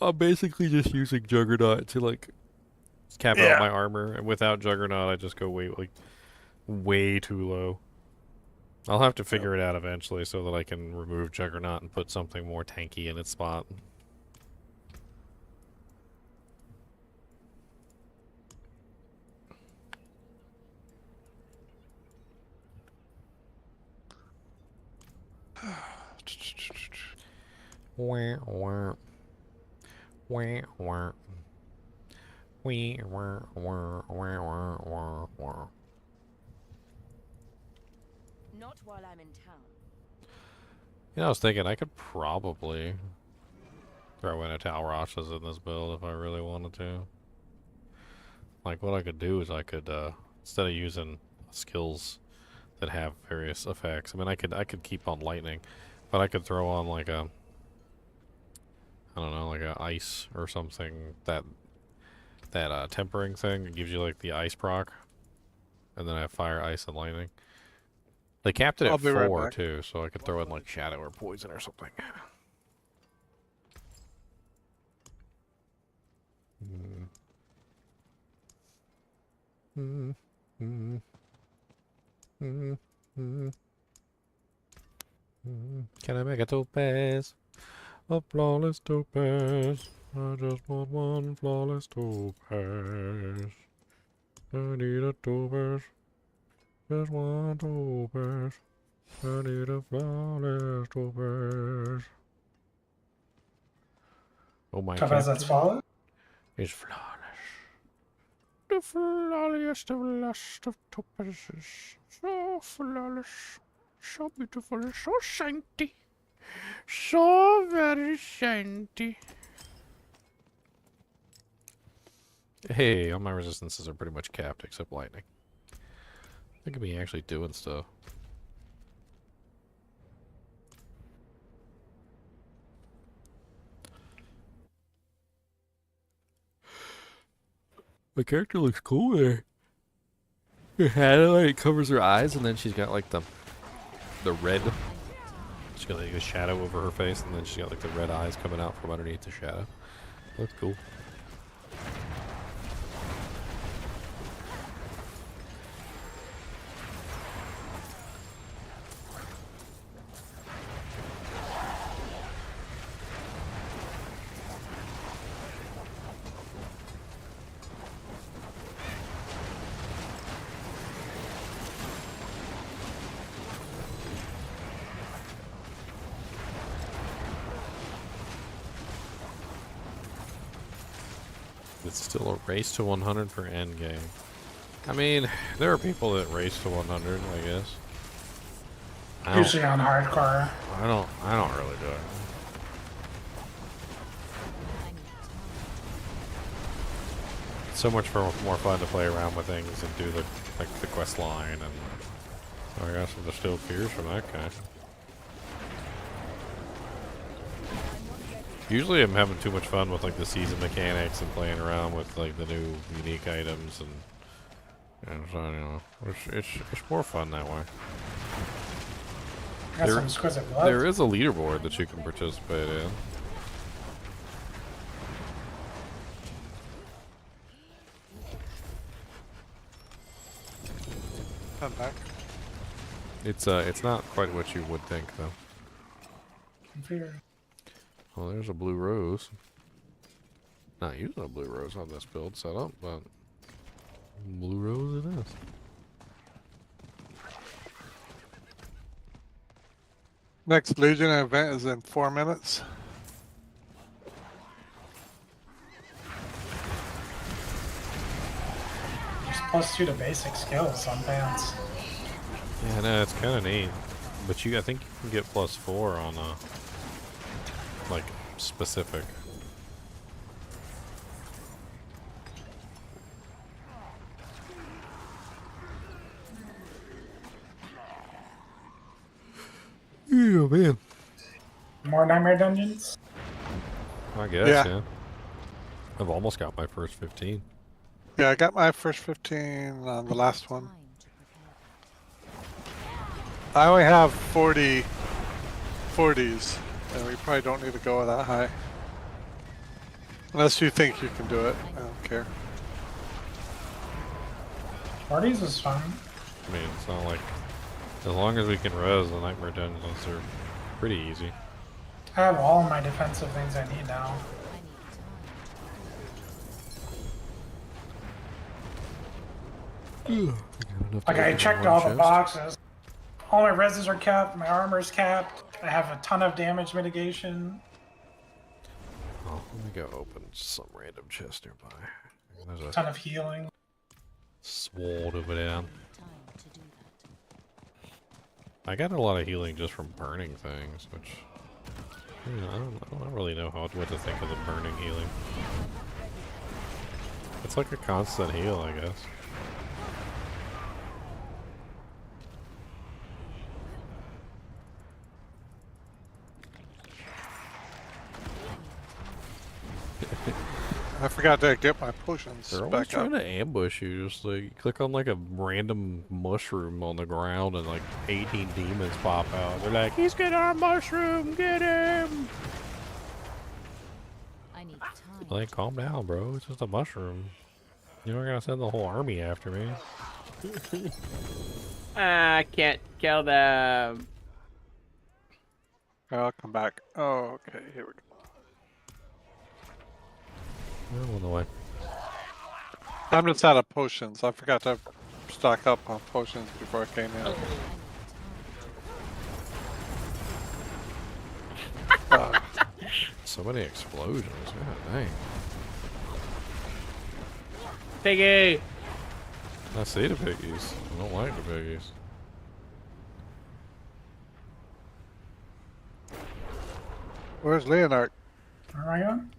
I'm basically just using Juggernaut to, like, cap out my armor. And without Juggernaut, I just go way, like, way too low. I'll have to figure it out eventually so that I can remove Juggernaut and put something more tanky in its spot. Wah, wah. Wah, wah. Wee, wah, wah, wah, wah, wah, wah. Not while I'm in town. You know, I was thinking I could probably throw in a Talrash's in this build if I really wanted to. Like, what I could do is I could, instead of using skills that have various effects, I mean, I could keep on lightning, but I could throw on like a, I don't know, like a ice or something, that tempering thing that gives you like the ice proc, and then I have fire, ice, and lightning. They capped it I'll at be right 4 back. too, so I could throw in like shadow or poison or something. Can I make a topaz? A flawless topaz. I just want one flawless topaz. I need a topaz. Just one topaz. I need a flawless topaz. Oh my god. Topaz that's flawless? Is flawless. The flawless of last of topazes. So flawless. So beautiful. So shiny. So very shiny. Hey, all my resistances are pretty much capped except lightning. Look at me actually doing stuff. My character looks cool there. Her highlight covers her eyes, and then she's got like the red. She's got like a shadow over her face, and then she's got like the red eyes coming out from underneath the shadow. Looks cool. It's still a race to 100 for Endgame. I mean, there are people that race to 100, I guess. Usually on hardcore. I don't really do it. It's so much more fun to play around with things and do the quest line, and oh, I got some distilled fears from that guy. Usually I'm having too much fun with like the season mechanics and playing around with like the new unique items, and so, you know, it's more fun that way. Got some exquisite blood. There is a leaderboard that you can participate in. I'm back. It's not quite what you would think though. Configured. Well, there's a blue rose. Not using a blue rose on this build setup, but blue rose it is. Next Legion event is in 4 minutes. Just +2 to basic skills on bands. Yeah, no, it's kind of neat. But I think you can get +4 on like specific. Yeah, man. More Nightmare Dungeons? I guess, yeah. I've almost got my first 15. Yeah, I got my first 15 on the last one. I only have 40 40s, and we probably don't need to go that high. Unless you think you can do it. I don't care. 40s is fine. I mean, it's not like as long as we can res the nightmare dungeons, they're pretty easy. I have all my defensive things I need now. Like I checked all the boxes. All my reses are capped, my armor's capped, I have a ton of damage mitigation. Oh, let me go open some random chest nearby. There's a Ton of healing. sword over there. Time to do that. I got a lot of healing just from burning things, which yeah, I don't really know what to think of the burning healing. It's like a constant heal, I guess. I forgot to get my potions They're always back trying up. to ambush you. Just like you click on like a random mushroom on the ground, and like 18 demons pop out. They're like, "He's got our mushroom, get him!" I need time. Like, calm down, bro. It's just a mushroom. You're not gonna send the whole army after me. I can't kill them. I'll come back. Oh, okay, here we go. Oh, on the way. I'm just out of potions. I forgot to stock up on potions before I came in. So many explosions. God dang. Piggy! I see the piggies. I don't like the piggies. Where's Leonard? Where am I going?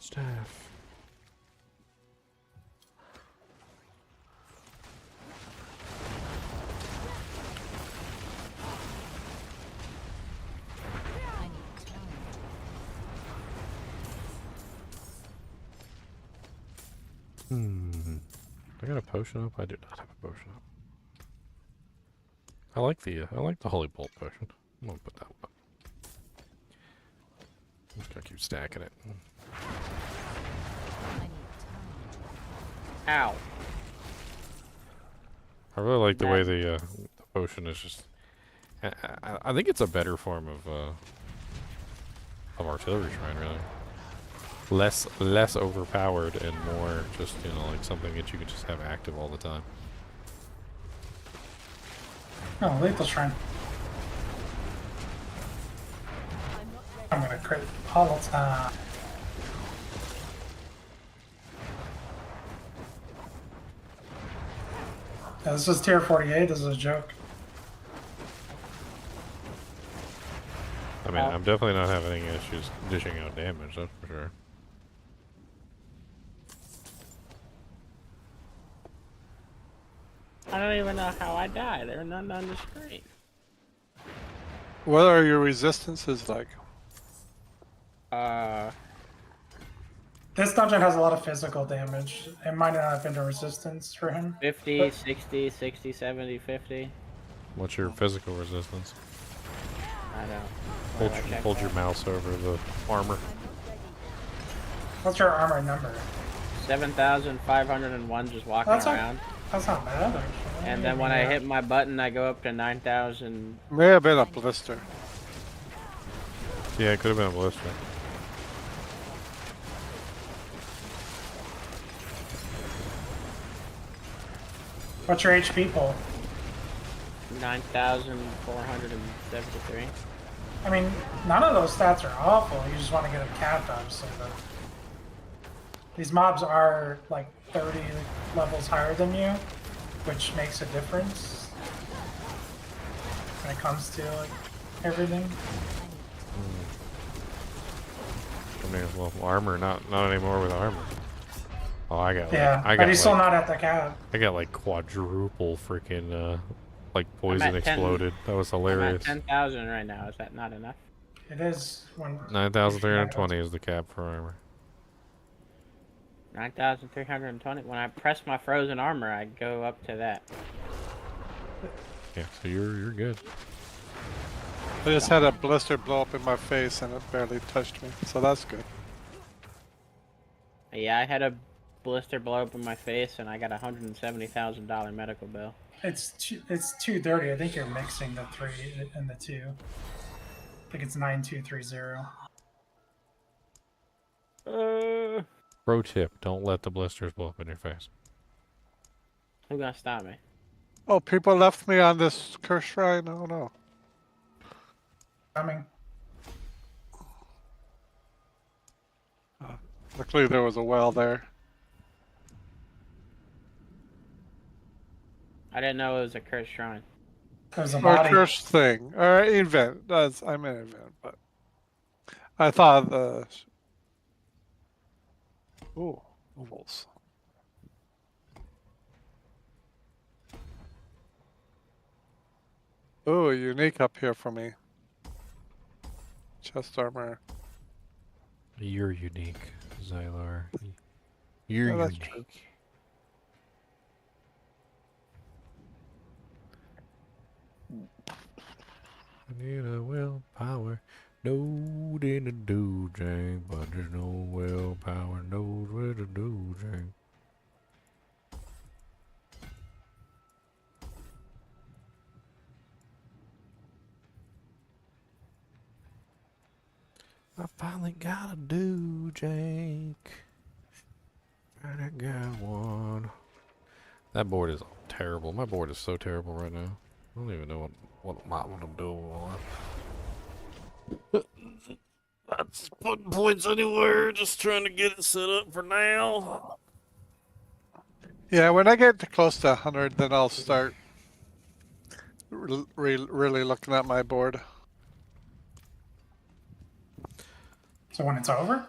Staff. I need time. I got a potion up? I do not have a potion up. I like the holy bolt potion. I'm gonna put that one up. I'm just gonna keep stacking it. I need time. Ow. I really like the way the potion is just. I think it's a better form of artillery shrine, really. Less overpowered and more just, you know, like something that you can just have active all the time. Oh, lethal shrine. I'm gonna crit all the time. Yeah, this is tier 48, this is a joke. I mean, I'm definitely not having any issues dishing out damage, that's for sure. I don't even know how I died. There's none on the screen. What are your resistances like? This dungeon has a lot of physical damage. It might not have been a resistance for him. 50, 60, 60, 70, 50. What's your physical resistance? I don't. Hold your mouse over the armor. What's your armor number? 7,501 just walking That's around. That's not bad, actually. And then when I hit my button, I go up to 9,000. May have been a blister. Yeah, it could have been a blister. What's your HP pull? 9,473. I mean, none of those stats are awful. You just want to get them capped, obviously. But these mobs are like 30 levels higher than you, which makes a difference when it comes to like everything. mean, well, armor, not anymore with armor. Oh, I got like, Yeah, I but got he's still like, not at the cap. I got like quadruple freaking like I'm poison at 10. exploded. That was I'm at hilarious. 10,000 right now. Is that not enough? It is when 9,320 is the cap for armor. 9,320. When I press my frozen armor, I go up to that. Yeah, so you're good. I just had a blister blow up in my face and it barely touched me, so that's good. Yeah, I had a blister blow up in my face, and I got a $170,000 medical bill. it's 230. I think you're mixing the 3 and the 2. I think it's 9230. Pro tip: don't let the blisters blow up in your face. Who's gonna stop me? Oh, people left me on this cursed shrine. Oh no. Coming. Luckily there was a well there. I didn't know it was a cursed shrine. There's a Or body. cursed thing. Or event. I'm an event, but I thought the ooh, ovals. Ooh, unique up here for me. Chest armor. You're unique, Xylar. You're Oh, that's unique. true. I need a willpower. No in the doojang, but there's no willpower. Knows where the doojang. I finally got a doojang. I got one. That board is terrible. My board is so terrible right now. I don't even know what I'm doing. Not putting points anywhere, just trying to get it set up for now. Yeah, when I get to close to 100, then I'll start really looking at my board. So when it's over?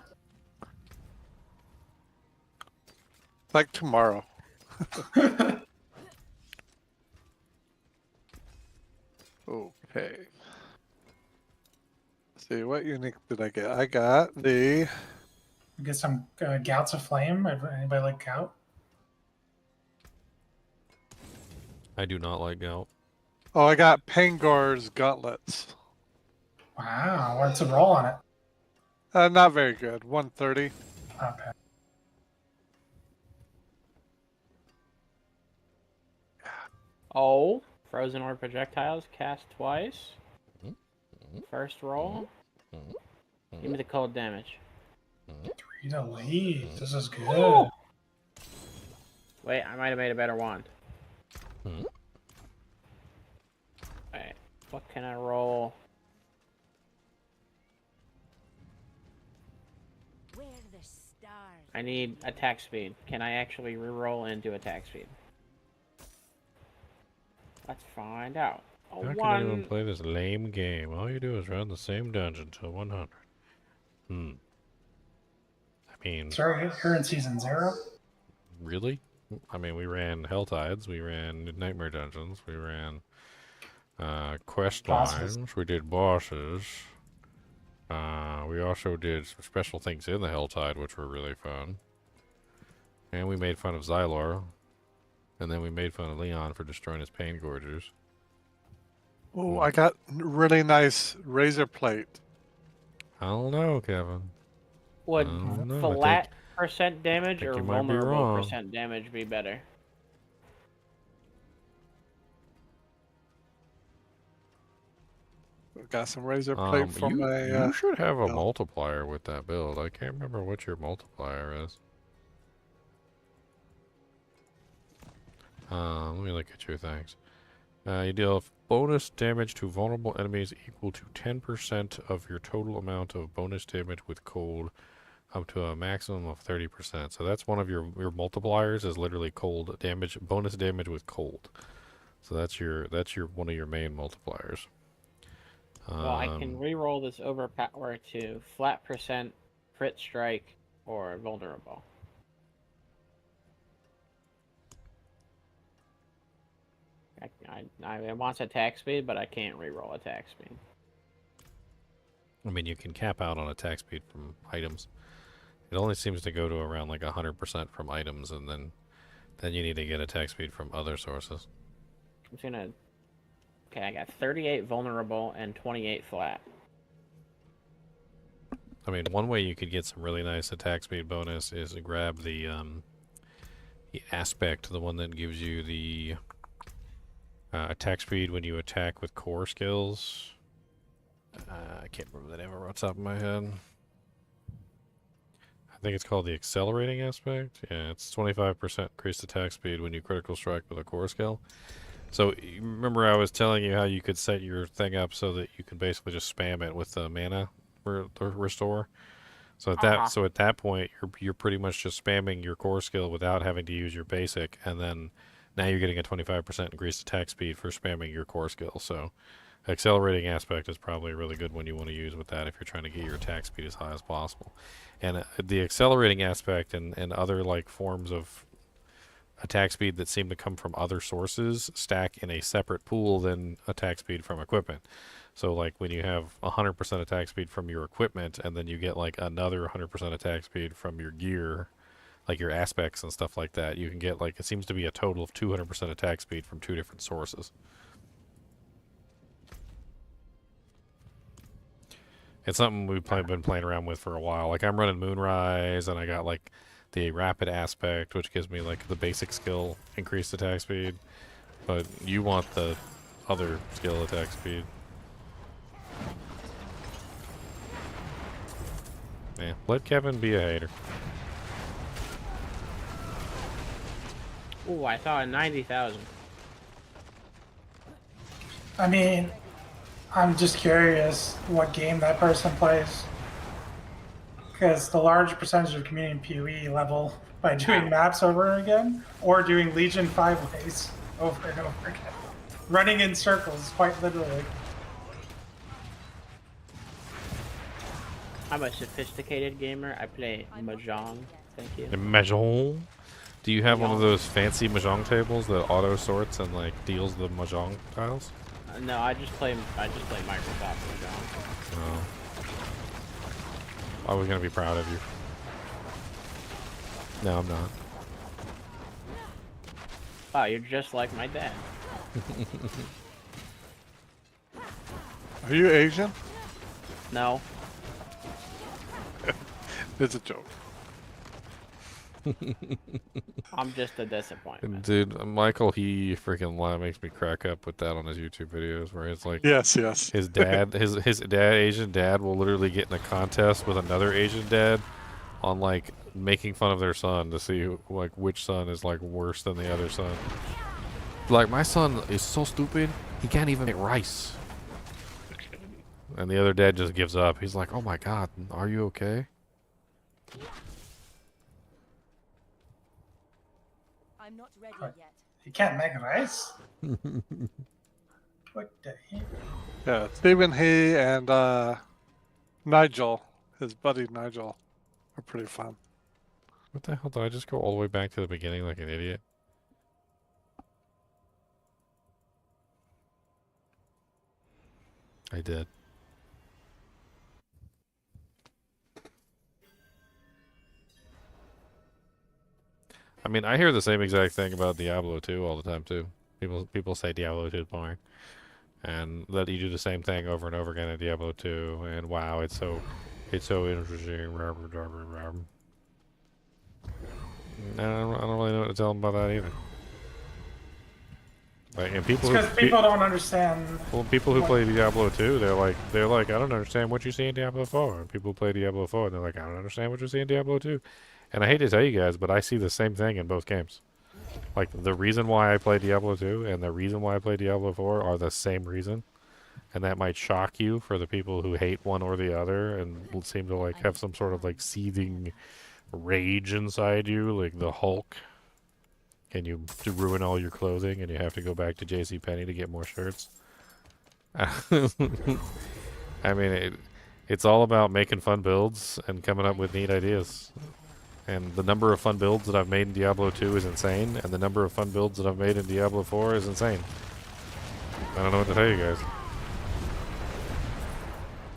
Like tomorrow. Okay. Let's see, what unique did I get? I got the... Get some gouts of flame. Anybody like gout? I do not like gout. Oh, I got Pangor's gauntlets. Wow, what's the roll on it? Not very good. 130. Okay. Oh, frozen orb projectiles cast twice. First roll. Give me the cold damage. 3 to lead. This is good. Oh. Wait, I might have made a better wand. Alright, what can I roll? Where the stars. I need attack speed. Can I actually reroll and do attack speed? Let's find out. How can anyone play this lame game? All you do is run the same dungeon till 100. I mean... Sorry, you're in season 0? Really? I mean, we ran HellTides, we ran Nightmare Dungeons, we ran quest Bosses. lines, we did bosses. We also did some special things in the HellTide, which were really fun. And we made fun of Xylar. And then we made fun of Leon for destroying his pain gorgers. Oh, I got really nice razor plate. I don't know, Kevin. Would I don't know. flat percent damage think or you might be vulnerable wrong. percent damage be better? Got some razor plate for my... you should have a build. multiplier with that build. I can't remember what your multiplier is. Let me look at your things. You deal bonus damage to vulnerable enemies equal to 10% of your total amount of bonus damage with cold, up to a maximum of 30%. So that's one of your multipliers is literally cold damage, bonus damage with cold. So that's your one of your main multipliers. Well, I can re-roll this overpower to flat percent crit strike or vulnerable. It wants attack speed, but I can't reroll attack speed. I mean, you can cap out on attack speed from items. It only seems to go to around like 100% from items, and then you need to get attack speed from other sources. I'm just gonna... Okay, I got 38 vulnerable and 28 flat. I mean, one way you could get some really nice attack speed bonus is to grab the aspect, the one that gives you the attack speed when you attack with core skills. I can't remember the name off the top of my head. I think it's called the accelerating aspect. Yeah, it's 25% increased attack speed when you critical strike with a core skill. So you remember I was telling you how you could set your thing up so that you can basically just spam it with the mana restore. So at that point you're pretty much just spamming your core skill without having to use your basic, and then now you're getting a 25% increased attack speed for spamming your core skill. So accelerating aspect is probably a really good one you want to use with that if you're trying to get your attack speed as high as possible. And the accelerating aspect and other like forms of attack speed that seem to come from other sources stack in a separate pool than attack speed from equipment. So like when you have 100% attack speed from your equipment, and then you get like another 100% attack speed from your gear, like your aspects and stuff like that, you can get like, it seems to be a total of 200% attack speed from 2 different sources. It's something we've been playing around with for a while. Like I'm running Moonrise, and I got like the rapid aspect, which gives me like the basic skill increased attack speed, but you want the other skill attack speed. Yeah, let Kevin be a hater. Ooh, I saw a 90,000. I mean, I'm just curious what game that person plays. Because the large percentage of community PoE level by doing maps over again, or doing Legion 5 ways over and over again. Running in circles, quite literally. I'm a sophisticated gamer. I play Mahjong. Thank you. Mahjong? Do you have one of those fancy Mahjong tables that auto sorts and like deals the Mahjong tiles? No, I just play Microsoft Mahjong. Oh. I was gonna be proud of you. No, I'm not. Wow, you're just like my dad. Are you Asian? No. It's a joke. I'm just a disappointment. Dude, Michael, he freaking makes me crack up with that on his YouTube videos, where it's like, yes, his dad, his dad, Asian dad, will literally get in a contest with another Asian dad on like making fun of their son to see like which son is like worse than the other son. Like, my son is so stupid, he can't even make rice. And the other dad just gives up. He's like, oh my god, are you okay? I'm not ready yet. You can't make rice? What the heck? Yeah, Stephen, he, and Nigel, his buddy Nigel, are pretty fun. What the hell, did I just go all the way back to the beginning like an idiot? I did. I mean, I hear the same exact thing about Diablo 2 all the time too. People say Diablo 2 is boring, and that you do the same thing over and over again in Diablo 2. And wow, it's so interesting. I don't really know what to tell them about that either. Like, and people Because people don't understand. Well, people who play Diablo 2, they're like, I don't understand what you see in Diablo 4. And people who play Diablo 4, and they're like, I don't understand what you see in Diablo 2. And I hate to tell you guys, but I see the same thing in both games. Like, the reason why I play Diablo 2 and the reason why I play Diablo 4 are the same reason. And that might shock you for the people who hate one or the other and seem to, like, have some sort of, like, seething rage inside you, like the Hulk. And you ruin all your clothing and you have to go back to JCPenney to get more shirts. I mean, It's all about making fun builds and coming up with neat ideas. And the number of fun builds that I've made in Diablo 2 is insane, and the number of fun builds that I've made in Diablo 4 is insane. I don't know what to tell you guys.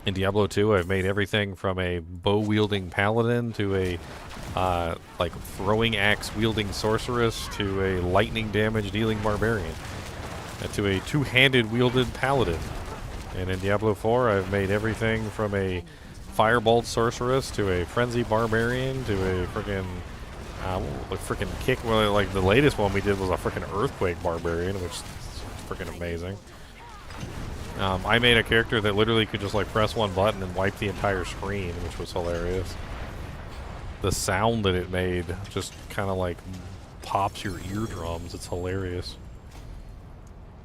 In Diablo 2, I've made everything from a bow-wielding paladin to a like throwing axe-wielding sorceress to a lightning damage-dealing barbarian to a two-handed wielded paladin. And in Diablo 4, I've made everything from a firebolt sorceress to a frenzy barbarian to a freaking kick. Well, like the latest one we did was a freaking earthquake barbarian, which is freaking amazing. I made a character that literally could just like press one button and wipe the entire screen, which was hilarious. The sound that it made just kind of like pops your eardrums. It's hilarious.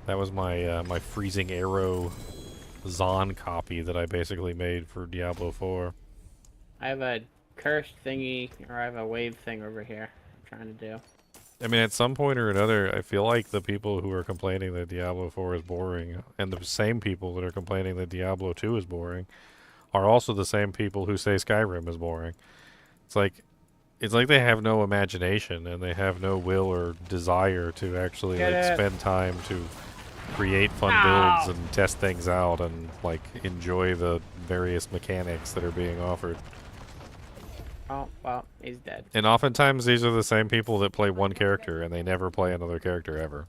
That was my my freezing arrow Zon copy that I basically made for Diablo 4. I have a cursed thingy, or I have a wave thing over here I'm trying to do. I mean, at some point or another, I feel like the people who are complaining that Diablo 4 is boring, and the same people that are complaining that Diablo 2 is boring, are also the same people who say Skyrim is boring. It's like they have no imagination, and they have no will or desire to actually like spend time to create fun builds and test things out and like enjoy the various mechanics that are being offered. Oh, well, he's dead. And oftentimes these are the same people that play one character and they never play another character ever.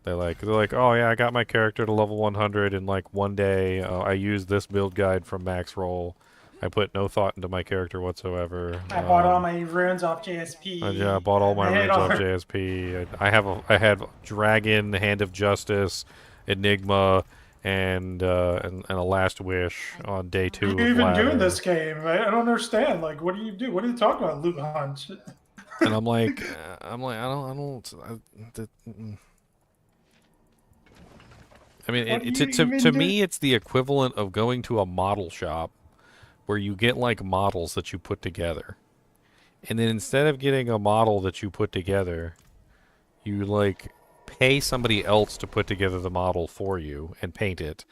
They're like, oh yeah, I got my character to level 100 in like one day. I used this build guide from Max Roll. I put no thought into my character whatsoever. I bought all my runes off JSP. Yeah, I bought all my runes off JSP. I had Dragon, Hand of Justice, Enigma, and a Last Wish on day 2. What are you even doing this game? I don't understand. Like, what do you do? What are you talking about, loot hunt? And I'm like, I mean, to me, it's the equivalent of going to a model shop where you get like models that you put together, and then instead of getting a model that you put together, you like pay somebody else to put together the model for you and paint it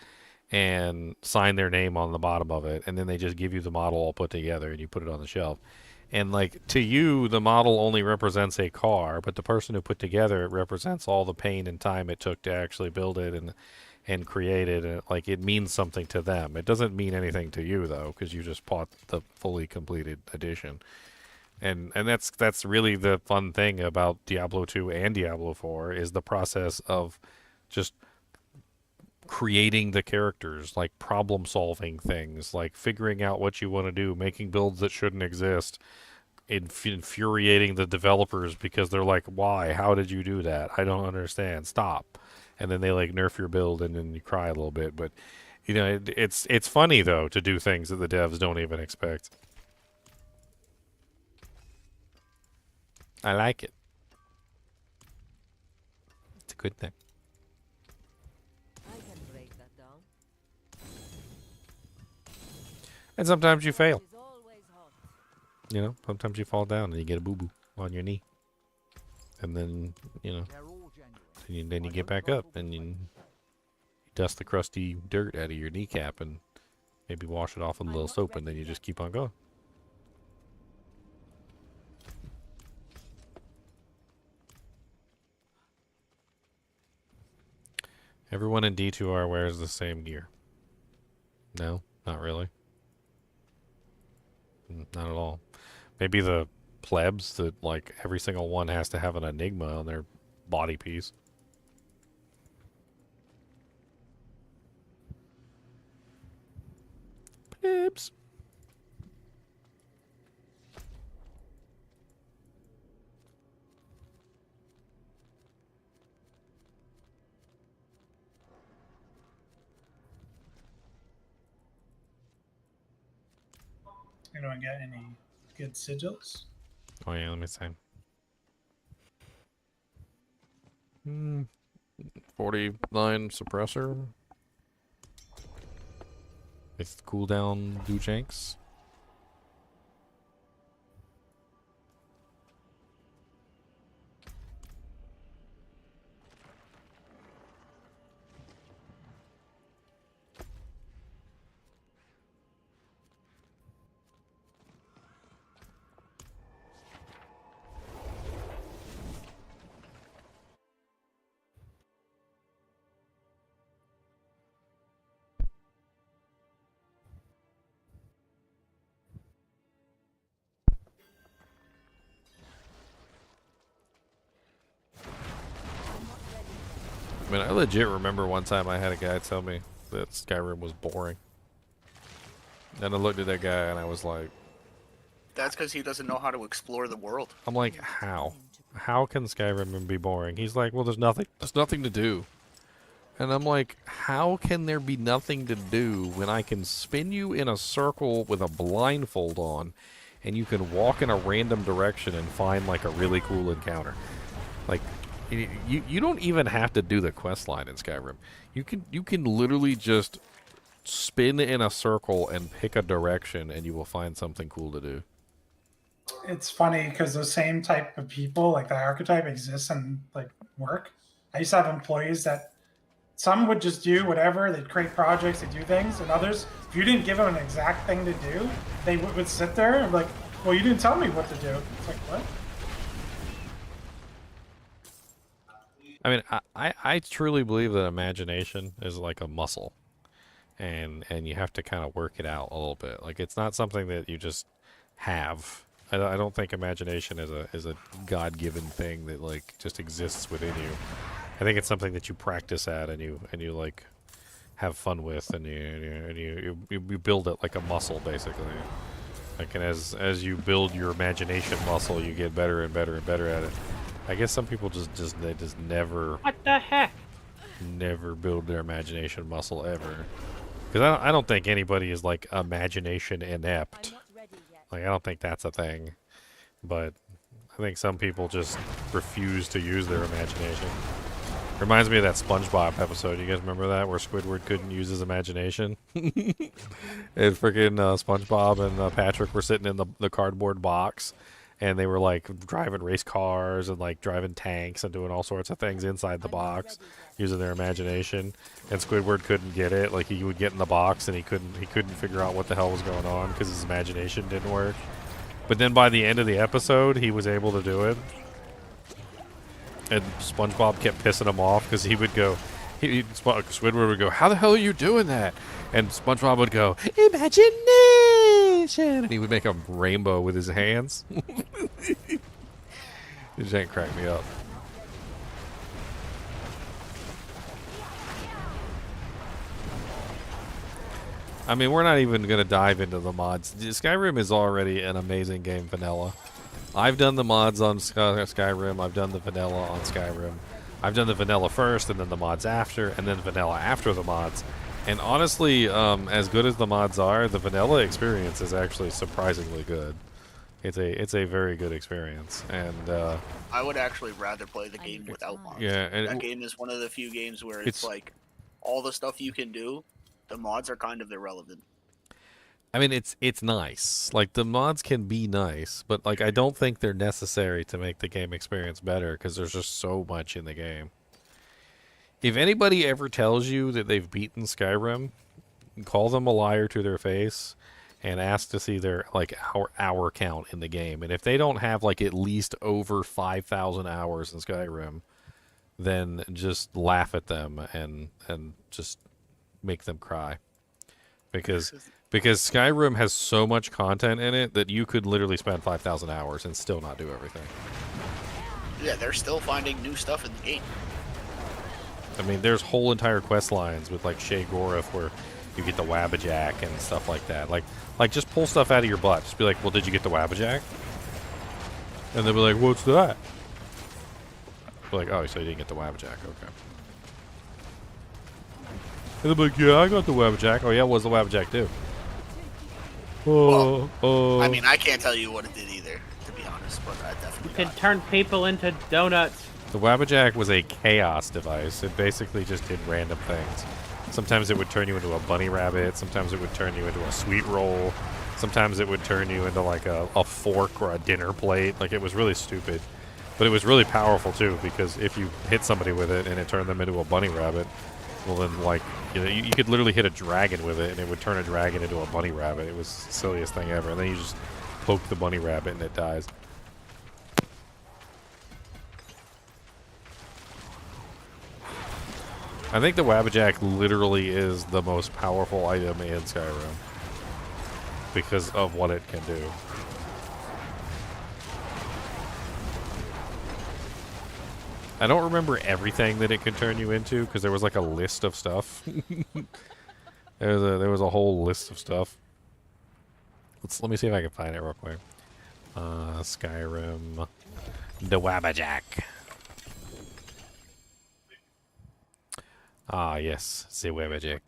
and sign their name on the bottom of it, and then they just give you the model all put together and you put it on the shelf. And like to you, the model only represents a car, but the person who put together it represents all the pain and time it took to actually build it and create it, and like it means something to them. It doesn't mean anything to you though, because you just bought the fully completed edition. And that's really the fun thing about Diablo 2 and Diablo 4 is the process of just creating the characters, like problem solving things, like figuring out what you want to do, making builds that shouldn't exist, infuriating the developers because they're like, why? How did you do that? I don't understand. Stop. And then they like nerf your build and then you cry a little bit. But you know, it's funny though to do things that the devs don't even expect. I like it. It's a good thing. I can break that down. And sometimes you fail. It's always hot. You know, sometimes you fall down and you get a boo-boo on your knee. And then, you know, then you get back up and you dust the crusty dirt out of your kneecap and maybe wash it off with a little soap, and then you just keep on going. Everyone in D2R wears the same gear. No, not really. Not at all. Maybe the plebs that, like, every single one has to have an enigma on their body piece. Plebs. Anyone got any good sigils? Oh yeah, let me see. 49 suppressor. With cooldown Dujanks. I mean, I legit remember one time I had a guy tell me that Skyrim was boring. And I looked at that guy and I was like, That's because he doesn't know how to explore the world. I'm like, how? How can Skyrim be boring? He's like, well, there's nothing to do. And I'm like, how can there be nothing to do when I can spin you in a circle with a blindfold on and you can walk in a random direction and find like a really cool encounter? Like, you don't even have to do the quest line in Skyrim. You can literally just spin in a circle and pick a direction and you will find something cool to do. It's funny because the same type of people, like the archetype, exists in like work. I used to have employees that some would just do whatever. They'd create projects, they do things, and others, if you didn't give them an exact thing to do, they would sit there and be like, "Well, you didn't tell me what to do." It's like, what? I mean, I truly believe that imagination is like a muscle, and you have to kind of work it out a little bit. Like, it's not something that you just have. I don't think imagination is a God-given thing that like just exists within you. I think it's something that you practice at and you like have fun with, and you build it like a muscle basically. Like, and as you build your imagination muscle, you get better and better and better at it. I guess some people just never. What the heck? Never build their imagination muscle ever. Because I don't think anybody is like imagination inept. Like, I don't think that's a thing. But I think some people just refuse to use their imagination. Reminds me of that SpongeBob episode. You guys remember that? Where Squidward couldn't use his imagination? And freaking SpongeBob and Patrick were sitting in the cardboard box. And they were like driving race cars and like driving tanks and doing all sorts of things inside the box using their imagination. And Squidward couldn't get it. Like, he would get in the box and he couldn't figure out what the hell was going on because his imagination didn't work. But then by the end of the episode, he was able to do it. And SpongeBob kept pissing him off because he would go, Squidward would go, "How the hell are you doing that?" And SpongeBob would go, "Imagination!" And he would make a rainbow with his hands. It just ain't crack me up. I mean, we're not even going to dive into the mods. Skyrim is already an amazing game vanilla. I've done the mods on Skyrim. I've done the vanilla on Skyrim. I've done the vanilla first, and then the mods after, and then vanilla after the mods. And honestly, as good as the mods are, the vanilla experience is actually surprisingly good. It's a very good experience, and I would actually rather play the game without mods. Yeah, and that game is one of the few games where it's like all the stuff you can do, the mods are kind of irrelevant. I mean, it's nice. Like, the mods can be nice, but like, I don't think they're necessary to make the game experience better because there's just so much in the game. If anybody ever tells you that they've beaten Skyrim, call them a liar to their face and ask to see their like hour count in the game. And if they don't have like at least over 5,000 hours in Skyrim, then just laugh at them and just make them cry. Because Skyrim has so much content in it that you could literally spend 5,000 hours and still not do everything. Yeah, they're still finding new stuff in the game. I mean, there's whole entire quest lines with like Shea Gorath where you get the Wabbajack and stuff like that. Like just pull stuff out of your butt. Just be like, "Well, did you get the Wabbajack?" And they'll be like, "What's that?" Be like, "Oh, so you didn't get the Wabbajack? Okay." And they'll be like, "Yeah, I got the Wabbajack." "Oh yeah, what does the Wabbajack do?" I mean, I can't tell you what it did either, to be honest, but I definitely You can turn people into donuts. The Wabbajack was a chaos device. It basically just did random things. Sometimes it would turn you into a bunny rabbit. Sometimes it would turn you into a sweet roll. Sometimes it would turn you into like a fork or a dinner plate. Like, it was really stupid. But it was really powerful too, because if you hit somebody with it and it turned them into a bunny rabbit, well then, like, you know, you could literally hit a dragon with it and it would turn a dragon into a bunny rabbit. It was the silliest thing ever. And then you just poke the bunny rabbit and it dies. I think the Wabbajack literally is the most powerful item in Skyrim because of what it can do. I don't remember everything that it could turn you into because there was like a list of stuff. there was a whole list of stuff. Let me see if I can find it real quick. Skyrim, the Wabbajack. Ah, yes, the Wabbajack.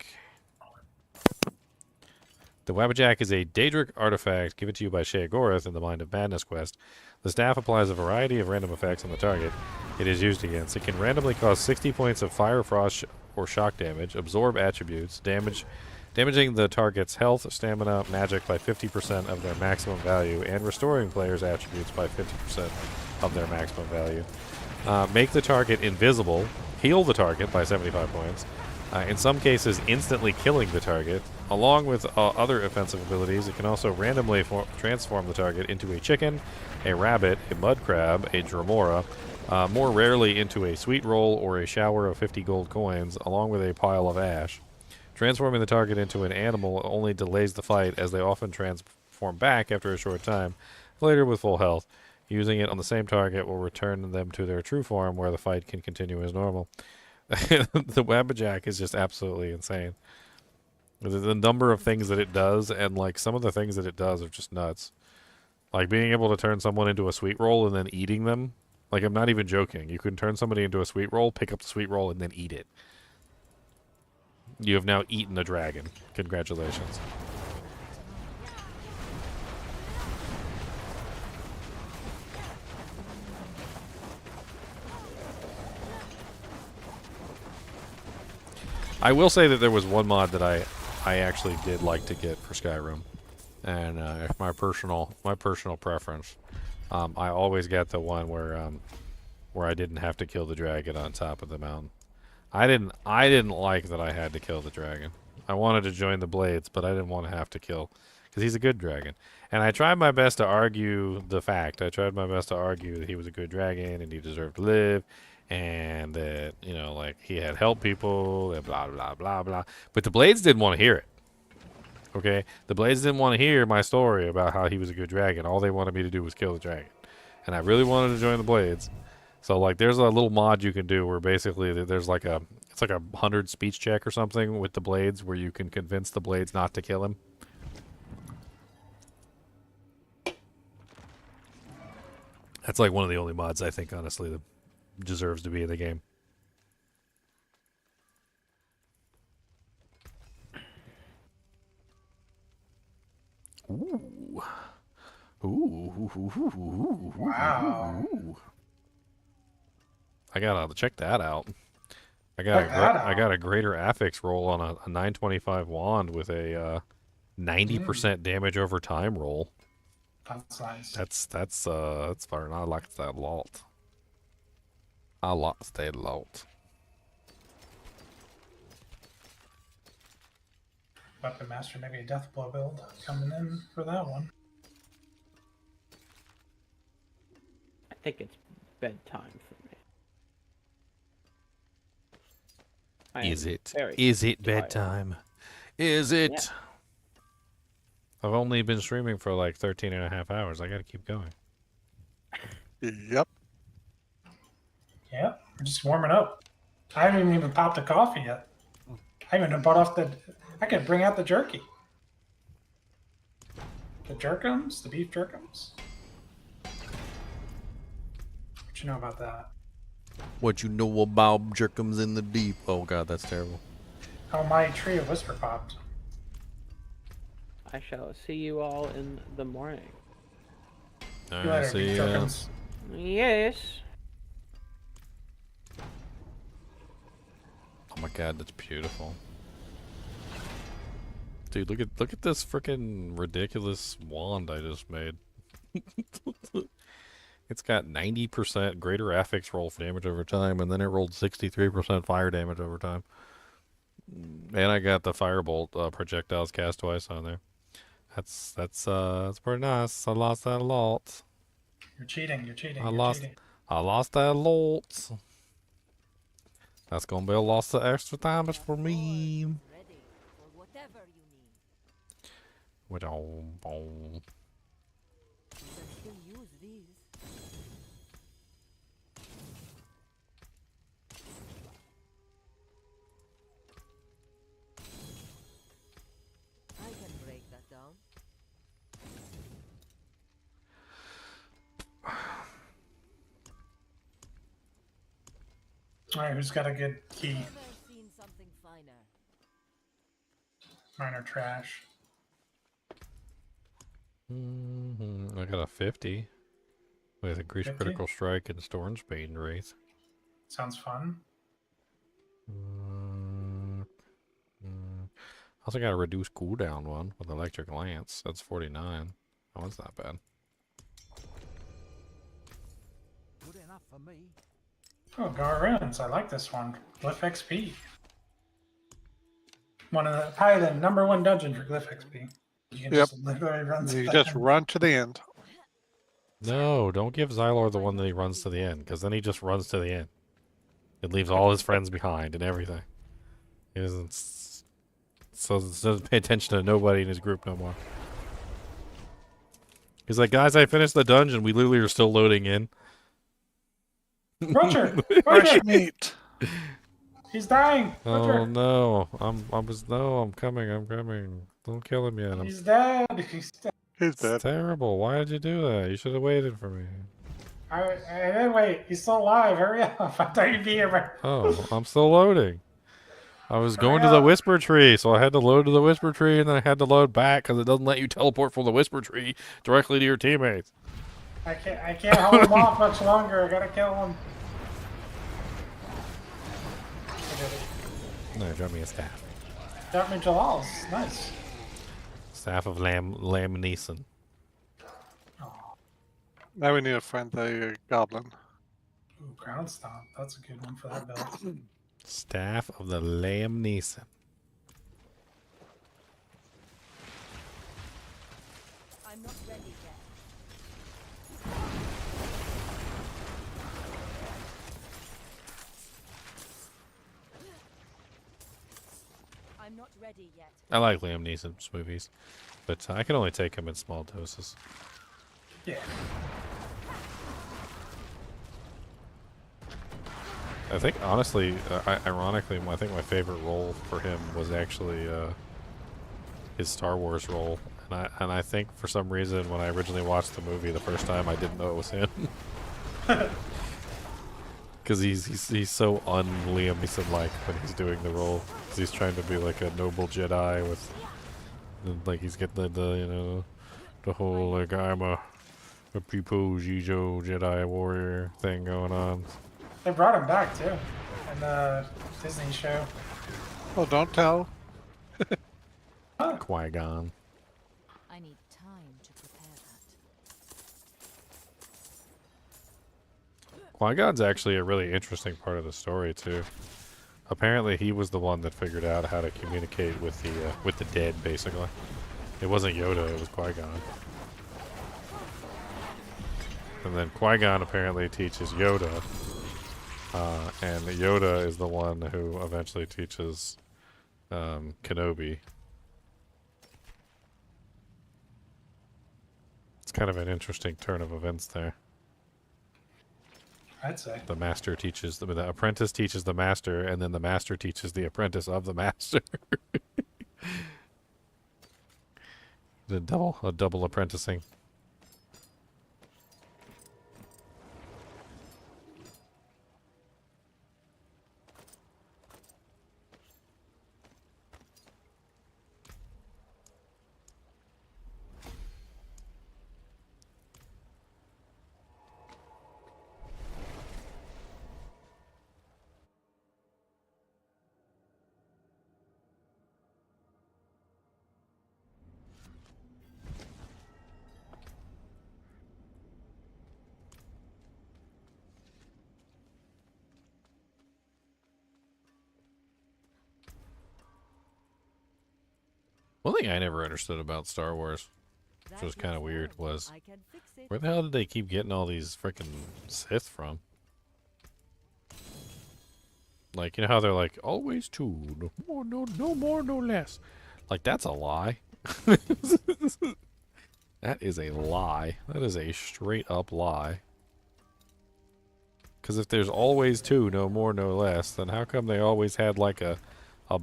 The Wabbajack is a Daedric artifact given to you by Sheogorath in the Mind of Madness quest. The staff applies a variety of random effects on the target it is used against. It can randomly cause 60 points of fire, frost, or shock damage, absorb attributes, damaging the target's health, stamina, magic by 50% of their maximum value, and restoring players' attributes by 50% of their maximum value. Make the target invisible, heal the target by 75 points, in some cases instantly killing the target. Along with other offensive abilities, it can also randomly transform the target into a chicken, a rabbit, a mud crab, a dramora, more rarely into a sweet roll or a shower of 50 gold coins, along with a pile of ash. Transforming the target into an animal only delays the fight, as they often transform back after a short time, later with full health. Using it on the same target will return them to their true form, where the fight can continue as normal. The Wabbajack is just absolutely insane. The number of things that it does, and like some of the things that it does are just nuts. Like being able to turn someone into a sweet roll and then eating them. Like, I'm not even joking. You can turn somebody into a sweet roll, pick up the sweet roll, and then eat it. You have now eaten a dragon. Congratulations. I will say that there was one mod that I actually did like to get for Skyrim, and if my personal preference, I always got the one where I didn't have to kill the dragon on top of the mountain. I didn't like that I had to kill the dragon. I wanted to join the Blades, but I didn't want to have to kill, because he's a good dragon. And I tried my best to argue the fact. I tried my best to argue that he was a good dragon and he deserved to live, and that, you know, like, he had helped people and blah blah blah blah. But the Blades didn't want to hear it. Okay, the Blades didn't want to hear my story about how he was a good dragon. All they wanted me to do was kill the dragon, and I really wanted to join the Blades. So, like, there's a little mod you can do where basically there's like it's like a 100 speech check or something with the Blades, where you can convince the Blades not to kill him. That's like one of the only mods I think, honestly, that deserves to be in the game. Ooh. Ooh. Wow. Ooh. I gotta check that out. I got a greater affix roll on a 925 wand with a 90% damage over time roll. That's nice. That's fine. I like that a lot. I like that a lot. Weapon Master, maybe a Deathblow build coming in for that one. I think it's bedtime for me. Is it tired. bedtime? Is it? Yeah. I've only been streaming for like 13 and a half hours. I gotta keep going. Yep. Yep, we're just warming up. I haven't even popped a coffee yet. I haven't bought off the... I could bring out the jerky. The jerkums? The beef jerkums? What you know about that? What you know about jerkums in the deep? Oh god, that's terrible. Oh, my tree of whisper popped. I shall see you all in the morning. All You right, later, see beef ya. jerkums. Yes. Oh my god, that's beautiful. Dude, look at this freaking ridiculous wand I just made. It's got 90% greater affix roll for damage over time, and then it rolled 63% fire damage over time. And I got the firebolt projectiles cast twice on there. That's pretty nice. I lost that a lot. You're cheating, you're cheating, I you're lost cheating. I lost that a lot. That's gonna be a loss of extra damage for me. Ready for whatever you need. Which You can still use these. Alright, who's got a good key? Never seen something finer. Mine are trash. I got a 50 with increased 50? critical strike and Stormsbane Wraith. Sounds fun. Also got a reduced cooldown one with Electric Lance. That's 49. Oh, that's not bad. Good enough for me. Oh, Garruns. I like this one. Glyph XP. One of the probably the #1 dungeon for Glyph XP. You can Yep. just literally run to You the just end. run to the end. No, don't give Xylor the one that he runs to the end, because then he just runs to the end. It leaves all his friends behind and everything. He doesn't, doesn't pay attention to nobody in his group no more. He's like, guys, I finished the dungeon. We literally are still loading in. Roger! Fresh Roger! meat. He's dying! Oh Roger! no, I'm coming. Don't kill him yet. He's dead! He's dead. He's It's dead. terrible. Why did you do that? You should have waited for me. I didn't wait. He's still alive. Hurry up. I thought you'd be here. But... Oh, I'm still loading. I was going to Hurry the up. Whisper Tree, so I had to load to the Whisper Tree, and then I had to load back because it doesn't let you teleport from the Whisper Tree directly to your teammates. I can't hold him off much longer. I gotta kill him. I did it. No, drop me a staff. Got me Jalal's. Nice. Staff of Lam Neeson. Now we need to find the goblin. Ooh, ground stomp. That's a good one for that build. Staff of the Lam Neeson. I'm not ready yet. I'm not ready yet. I like Liam Neeson's movies, but I can only take him in small doses. Yeah. I think, honestly, ironically, I think my favorite role for him was actually his Star Wars role. And I think for some reason when I originally watched the movie the first time, I didn't know it was him. Because he's so un-Liam Neeson-like when he's doing the role. 'Cause he's trying to be like a noble Jedi with, like, he's getting the you know, the whole, like, I'm a People's Jijo Jedi warrior thing going on. They brought him back too in the Disney show. Oh, don't tell. Qui-Gon. I need time to prepare that. Qui-Gon's actually a really interesting part of the story too. Apparently, he was the one that figured out how to communicate with the dead. Basically, it wasn't Yoda; it was Qui-Gon. And then Qui-Gon apparently teaches Yoda, and Yoda is the one who eventually teaches Kenobi. It's kind of an interesting turn of events there. I'd say. The master teaches, the apprentice teaches the master, and then the master teaches the apprentice of the master. A double apprenticing. One thing I never understood about Star Wars, which was kind of weird, was where the hell did they keep getting all these freaking Sith from? Like, you know how they're like, always two, no more, no less. Like, that's a lie. That is a lie. That is a straight up lie. Because if there's always two, no more, no less, then how come they always had like a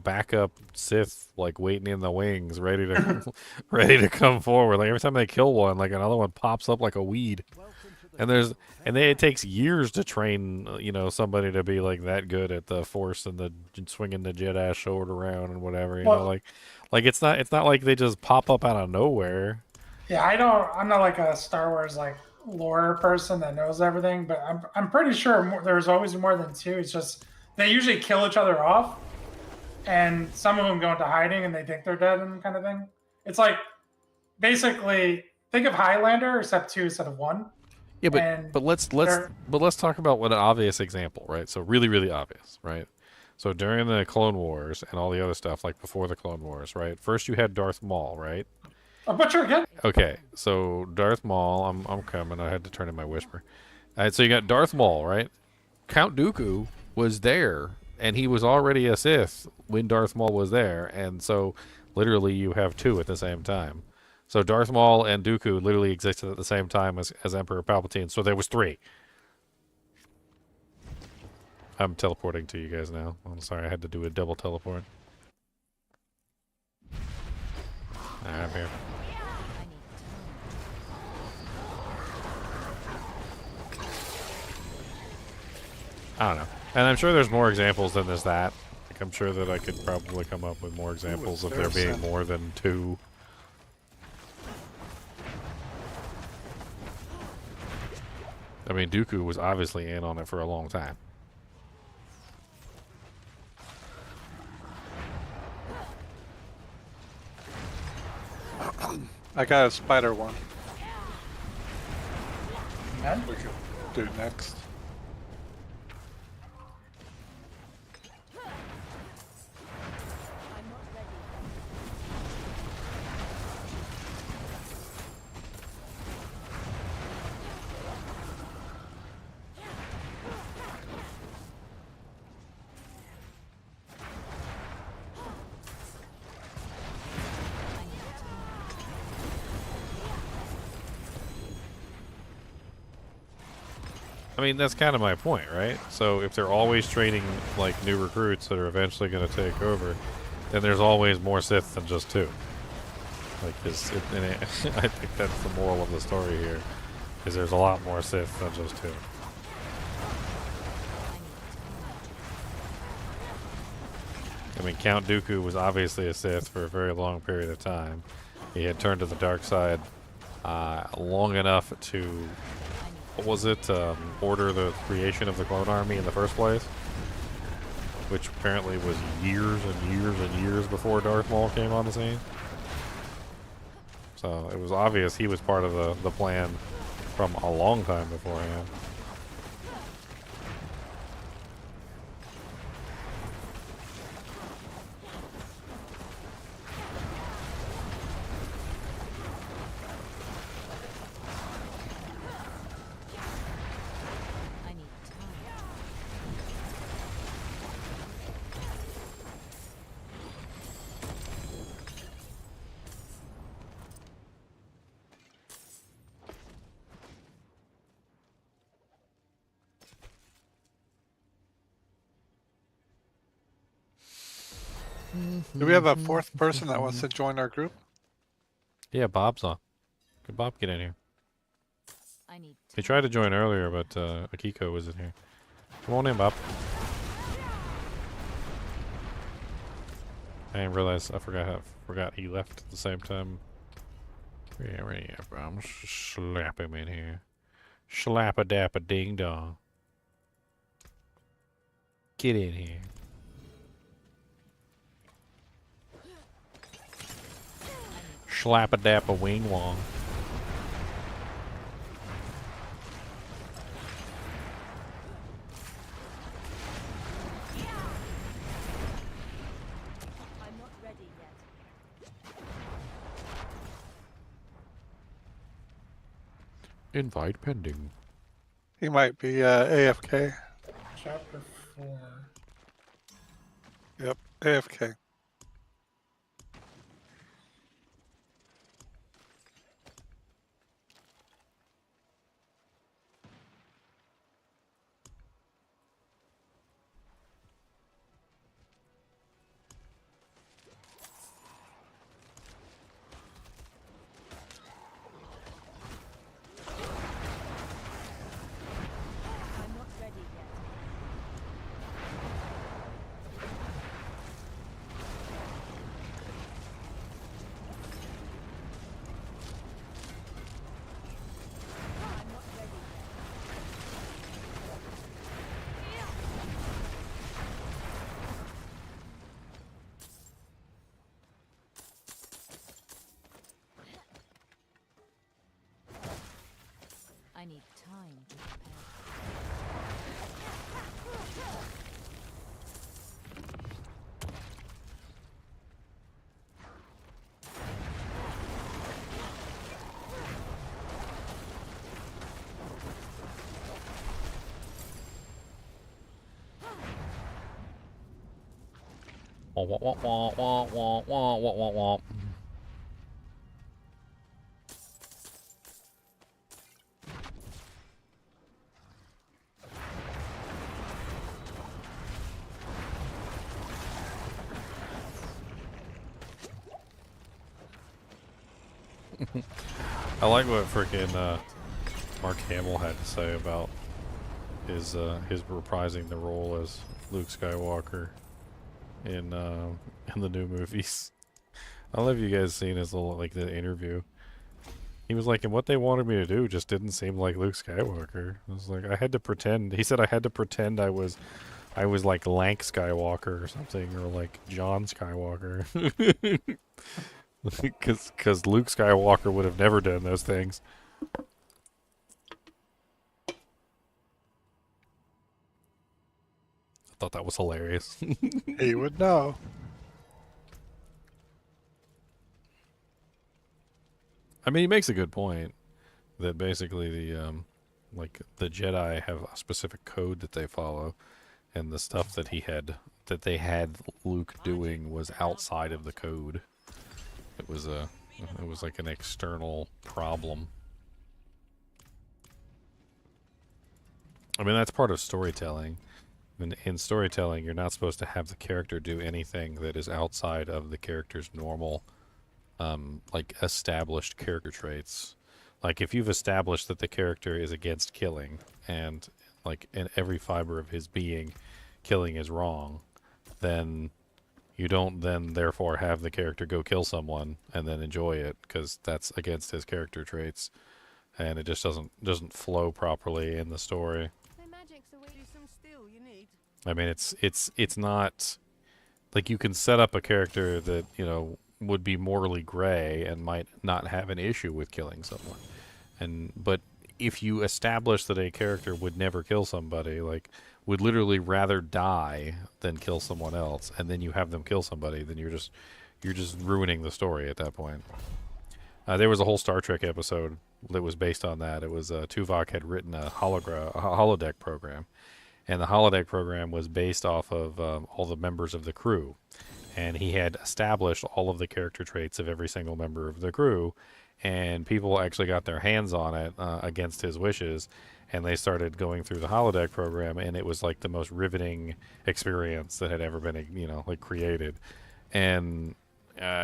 backup Sith like waiting in the wings, ready to ready to come forward? Like every time they kill one, like another one pops up like a weed. It takes years to train, somebody to be like that good at the Force and the swinging the Jedi sword around and whatever. Like it's not like they just pop up out of nowhere. Yeah, I'm not like a Star Wars like lore person that knows everything, but I'm pretty sure there's always more than two. It's just they usually kill each other off, and some of them go into hiding and they think they're dead and kind of thing. It's like basically think of Highlander except two instead of one. Yeah, but let's talk about what an obvious example, right? So really, really obvious, right? So during the Clone Wars and all the other stuff, like before the Clone Wars, right? First you had Darth Maul, right? A butcher again? Okay, so Darth Maul, I'm coming. I had to turn in my whisper. All right, so you got Darth Maul, right? Count Dooku was there, and he was already a Sith when Darth Maul was there, and so literally you have two at the same time. So Darth Maul and Dooku literally existed at the same time as Emperor Palpatine, so there was three. I'm teleporting to you guys now. I'm sorry, I had to do a double teleport. Alright, I'm here. I don't know. And I'm sure there's more examples than there's that. Like, I'm sure that I could probably come up with more examples of there being more than two. I mean, Dooku was obviously in on it for a long time. I got a spider one. Yeah. We can do it next. I mean, that's kind of my point, right? So if they're always training, like, new recruits that are eventually going to take over, then there's always more Sith than just two. Like, I think that's the moral of the story here, is there's a lot more Sith than just two. I mean, Count Dooku was obviously a Sith for a very long period of time. He had turned to the dark side long enough to... What was it? Order the creation of the clone army in the first place, which apparently was years and years and years before Darth Maul came on the scene. So it was obvious he was part of the plan from a long time beforehand. Do we have a fourth person that wants to join our group? Yeah, Bob's on. Could Bob get in here? He tried to join earlier, but Akiko was in here. Come on in, Bob. I didn't realize. I forgot he left at the same time. Yeah, right. Yeah, I'm slap him in here. Slap a dap a ding dong. Get in here. Slap a dap a wing wong. I'm not ready yet. Invite pending. He might be AFK. Chapter 4. Yep, AFK. need time to prepare. Wah, wah, wah, wah, wah, wah, wah, wah, wah, wah. I like what freaking Mark Hamill had to say about his reprising the role as Luke Skywalker in the new movies. I love you guys seeing his little like the interview. He was like, and what they wanted me to do just didn't seem like Luke Skywalker. I was like, I had to pretend. He said I had to pretend I was like Lank Skywalker or something, or like John Skywalker. Because Luke Skywalker would have never done those things. I thought that was hilarious. He would know. I mean, he makes a good point that basically the like the Jedi have a specific code that they follow, and the stuff that they had Luke doing was outside of the code. It was like an external problem. I mean, that's part of storytelling. In storytelling, you're not supposed to have the character do anything that is outside of the character's normal, like, established character traits. Like, if you've established that the character is against killing, and, like, in every fiber of his being, killing is wrong, then you don't then therefore have the character go kill someone and then enjoy it, because that's against his character traits, and it just doesn't flow properly in the story. I mean, it's not like you can set up a character that, you know, would be morally gray and might not have an issue with killing someone, but if you establish that a character would never kill somebody, like would literally rather die than kill someone else, and then you have them kill somebody, then you're just ruining the story at that point. There was a whole Star Trek episode that was based on that. It was Tuvok had written a holodeck program, and the holodeck program was based off of all the members of the crew, and he had established all of the character traits of every single member of the crew, and people actually got their hands on it against his wishes, and they started going through the holodeck program, and it was like the most riveting experience that had ever been, you know, like created. And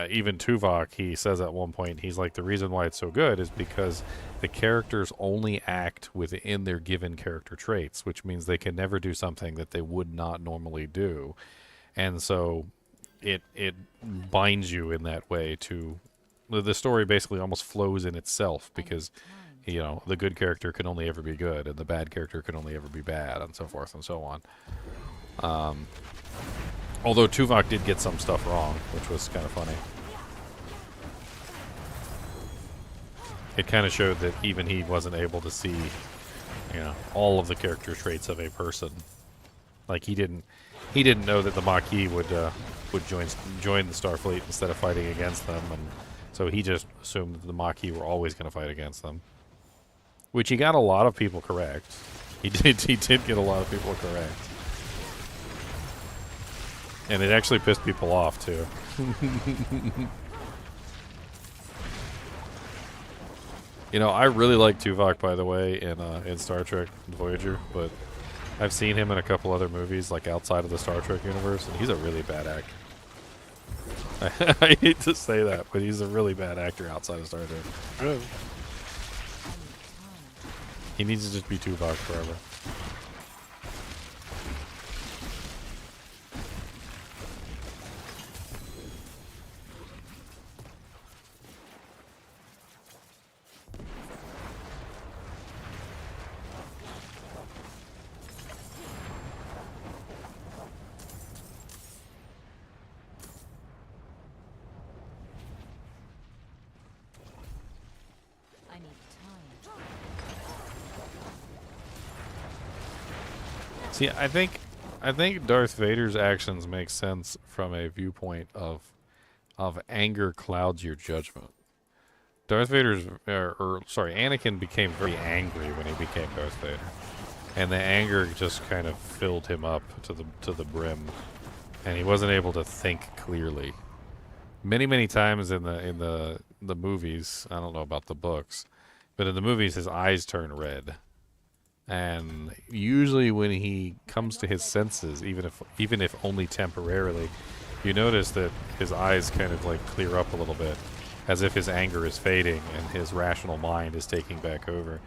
even Tuvok, he says at one point, he's like, the reason why it's so good is because the characters only act within their given character traits, which means they can never do something that they would not normally do. And so it binds you in that way to the story. Basically almost flows in itself, because, you know, the good character can only ever be good, and the bad character can only ever be bad, and so forth and so on. Although Tuvok did get some stuff wrong, which was kind of funny. It kind of showed that even he wasn't able to see, you know, all of the character traits of a person. Like he didn't know that the Maquis would join the Starfleet instead of fighting against them, and so he just assumed that the Maquis were always going to fight against them. Which he got a lot of people correct. He did get a lot of people correct. And it actually pissed people off, too. You know, I really like Tuvok, by the way, in Star Trek Voyager, but I've seen him in a couple other movies, like outside of the Star Trek universe, and he's a really bad actor. I hate to say that, but he's a really bad actor outside of Star Trek. Really? He needs to just be Tuvok forever. See, I think Darth Vader's actions make sense from a viewpoint of anger clouds your judgment. Darth Vader's, Anakin became very angry when he became Darth Vader, and the anger just kind of filled him up to the brim, and he wasn't able to think clearly. Many times in the movies, I don't know about the books, but in the movies his eyes turn red. And usually when he comes to his senses, even if only temporarily, you notice that his eyes kind of like clear up a little bit, as if his anger is fading and his rational mind is taking back over.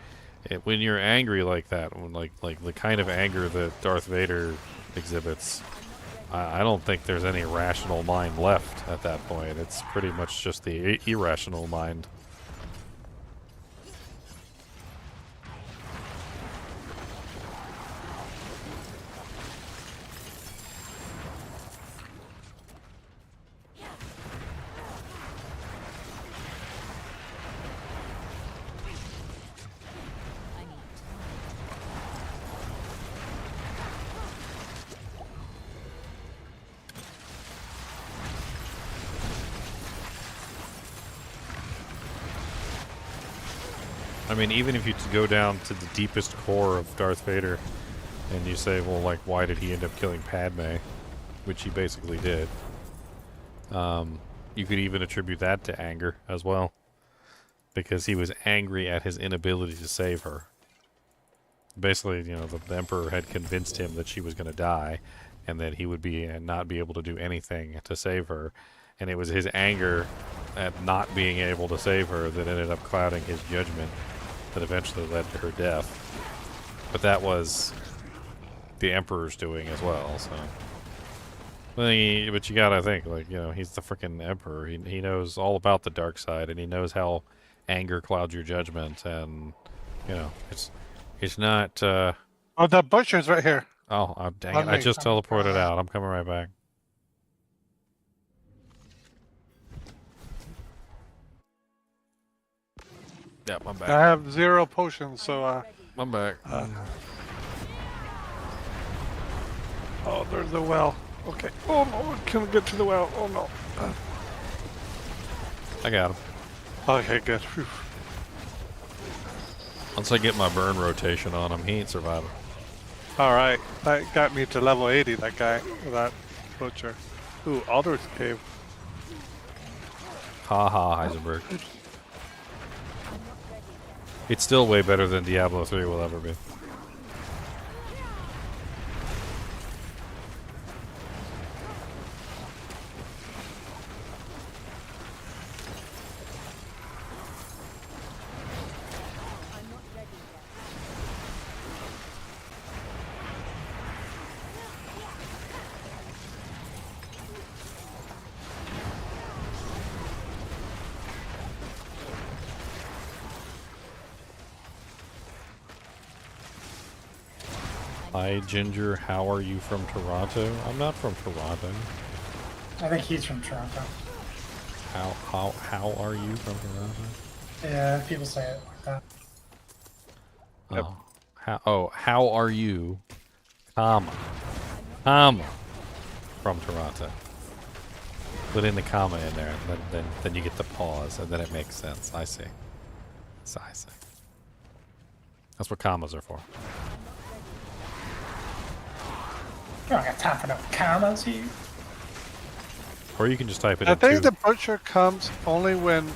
When you're angry like that, when like the kind of anger that Darth Vader exhibits, I don't think there's any rational mind left at that point. It's pretty much just the irrational mind. I mean, even if you go down to the deepest core of Darth Vader, and you say, well, like, why did he end up killing Padme? Which he basically did. You could even attribute that to anger as well. Because he was angry at his inability to save her. Basically, you know, the Emperor had convinced him that she was going to die, and that he would not be able to do anything to save her. And it was his anger at not being able to save her that ended up clouding his judgment, that eventually led to her death. But that was the Emperor's doing as well, so. But you gotta think, like, you know, he's the freaking Emperor. He knows all about the dark side, and he knows how anger clouds your judgment, and, you know, it's not, Oh, the butcher's right here. Oh, dang it. I just teleported out. I'm coming right back. Yep, I'm back. I have 0 potions, so I'm back. Oh, there's a well. Okay. Oh no, I can't get to the well. Oh no. I got him. Okay, good. Whew. Once I get my burn rotation on him, he ain't surviving. Alright, that got me to level 80, that guy, that butcher. Ooh, Alder's Cave. Ha ha, Heisenberg. It's still way better than Diablo 3 will ever be. Hi, Ginger. How are you from Toronto? I'm not from Toronto. I think he's from Toronto. How are you from Toronto? Yeah, people say it like that. How are you, comma, from Toronto? Put in the comma in there, and then you get the pause, and then it makes sense. I see. I see. That's what commas are for. You don't got time for no commas here. Or you can just type it I in think the butcher comes only when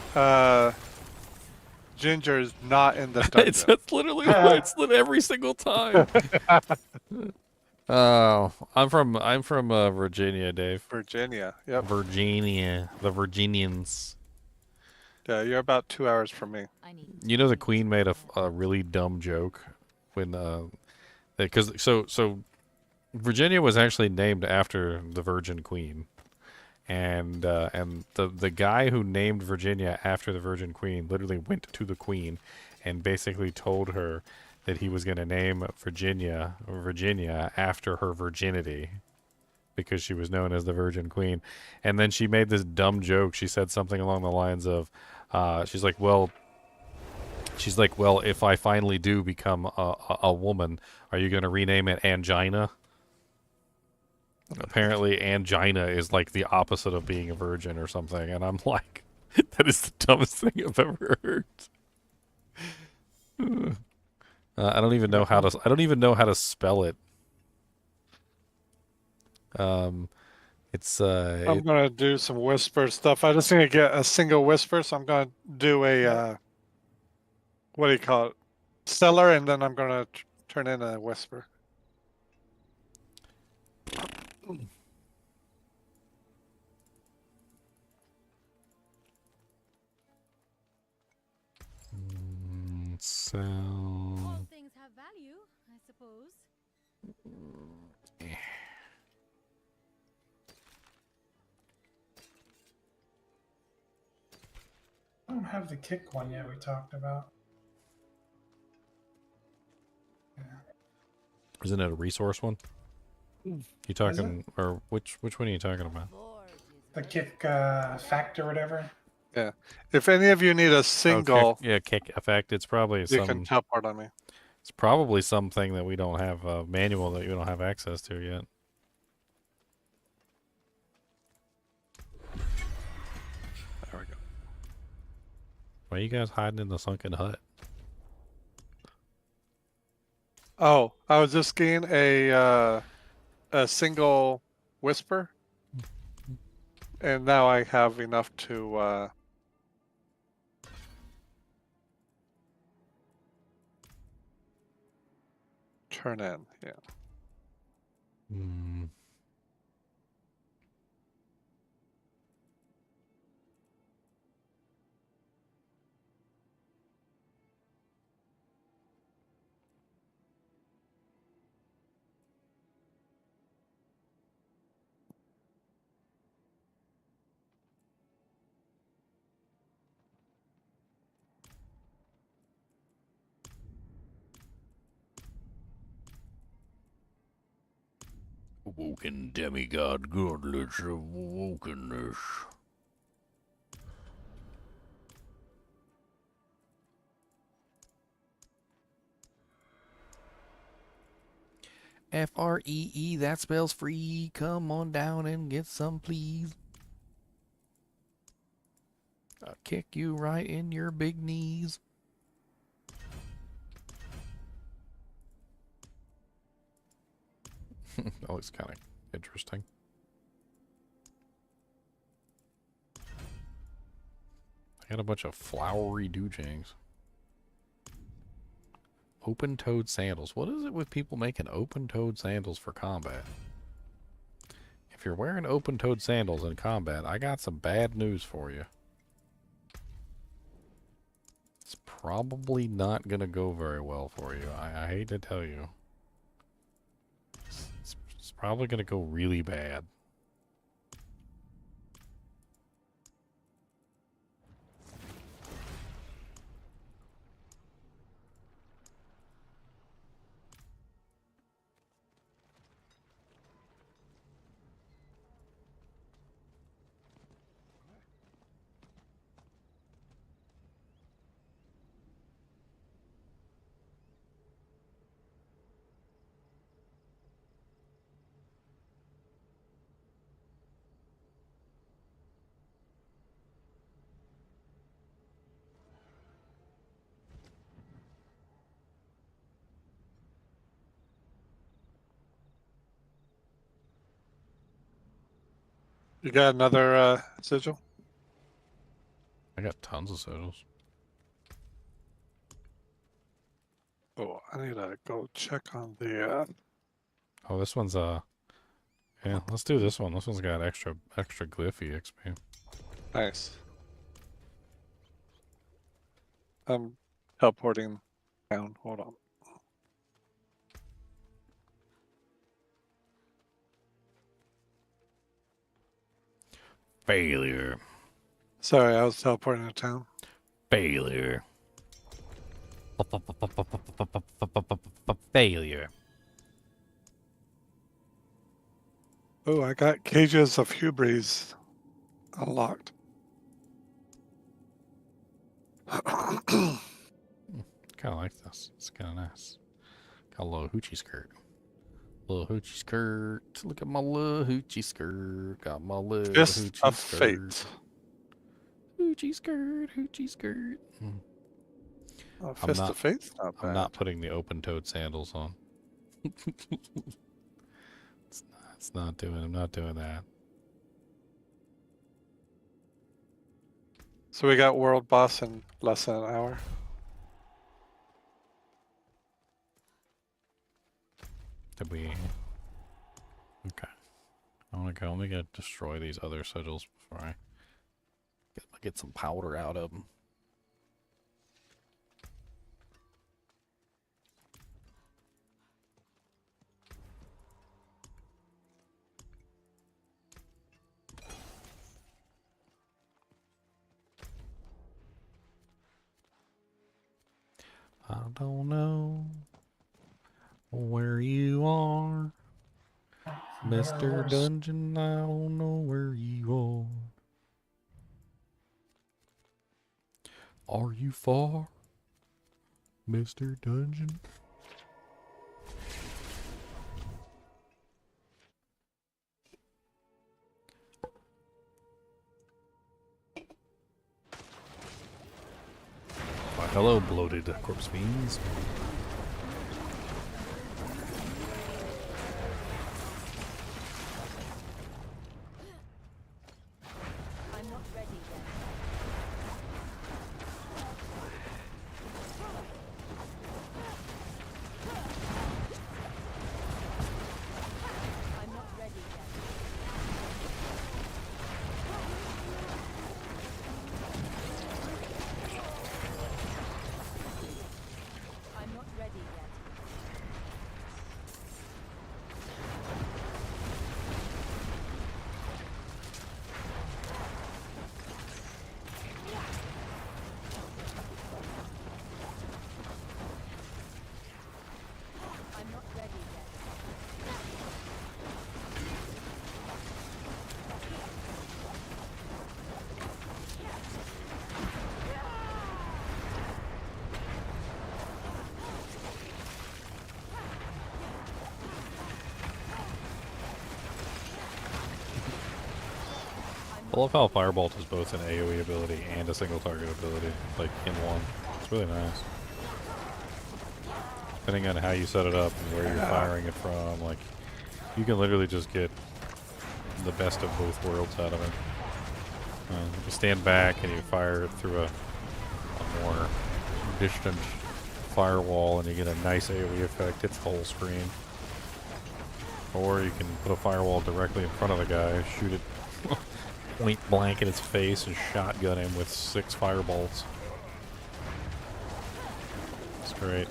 Ginger is not in the dungeon. It's literally it's every single time. Oh, I'm from Virginia, Dave. Virginia, yep. Virginia, the Virginians. Yeah, you're about 2 hours from me. You know, the Queen made a really dumb joke when because so Virginia was actually named after the Virgin Queen, and the guy who named Virginia after the Virgin Queen literally went to the Queen and basically told her that he was going to name Virginia after her virginity, because she was known as the Virgin Queen. And then she made this dumb joke. She said something along the lines of, she's like, well, She's like, well, if I finally do become a woman, are you going to rename it Angina? Apparently, angina is like the opposite of being a virgin or something, and I'm like, that is the dumbest thing I've ever heard. I don't even know how to. I don't even know how to spell it. It's I'm gonna do some whisper stuff. I just need to get a single whisper, so I'm gonna do a what do you call it? Stellar, and then I'm gonna turn in a whisper. So All things have value, I suppose. I don't have the kick one yet we talked about. Isn't it a resource one? You talking, or which one are you talking about? The kick fact or whatever. Yeah. If any of you need a single, kick effect. It's probably you can teleport on me. It's probably something that we don't have a manual that you don't have access to yet. There we go. Why are you guys hiding in the sunken hut? Oh, I was just getting a single whisper, and now I have enough to turn in. Yeah. Hmm. Awoken demigod, godless of awokenness. Free, that spells free. Come on down and get some, please. I'll kick you right in your big knees. That looks kind of interesting. I got a bunch of flowery doojangs. Open-toed sandals. What is it with people making open-toed sandals for combat? If you're wearing open-toed sandals in combat, I got some bad news for you. It's probably not going to go very well for you. I hate to tell you. It's probably going to go really bad. You got another sigil? I got tons of sigils. Oh, I need to go check on the. Oh, this one's yeah. Let's do this one. This one's got extra Glyph XP. Nice. I'm teleporting down. Hold on. Failure. Sorry, I was teleporting to town. Failure. Failure. Oh, I got cages of hubris unlocked. kind of like this. It's kind of nice. Got a little hoochie skirt. Little hoochie skirt. Look at my little hoochie skirt. Got my little Fist hoochie of skirt. Fate. Hoochie skirt. Hoochie skirt. Oh, Fist of Fate's not bad. I'm not putting the open-toed sandals on. It's not doing. I'm not doing that. So we got world boss in less than an hour. Did we? Okay. I want to go. Let me get destroy these other sigils before I get some powder out of them. I don't know where you are, Mr. Dungeon. I don't know where you are. Are you far, Mr. Dungeon? Why, hello, bloated corpse fiends. I'm not ready yet. I'm not ready yet. I'm not ready yet. I'm not ready yet. I love how Firebolt is both an AoE ability and a single target ability, like in one. It's really nice. Depending on how you set it up and where you're firing it from, like you can literally just get the best of both worlds out of it. You stand back and you fire it through a more distant firewall, and you get a nice AoE effect. Hits the whole screen. Or you can put a firewall directly in front of the guy, shoot it point blank in its face, and shotgun him with 6 firebolts. It's great.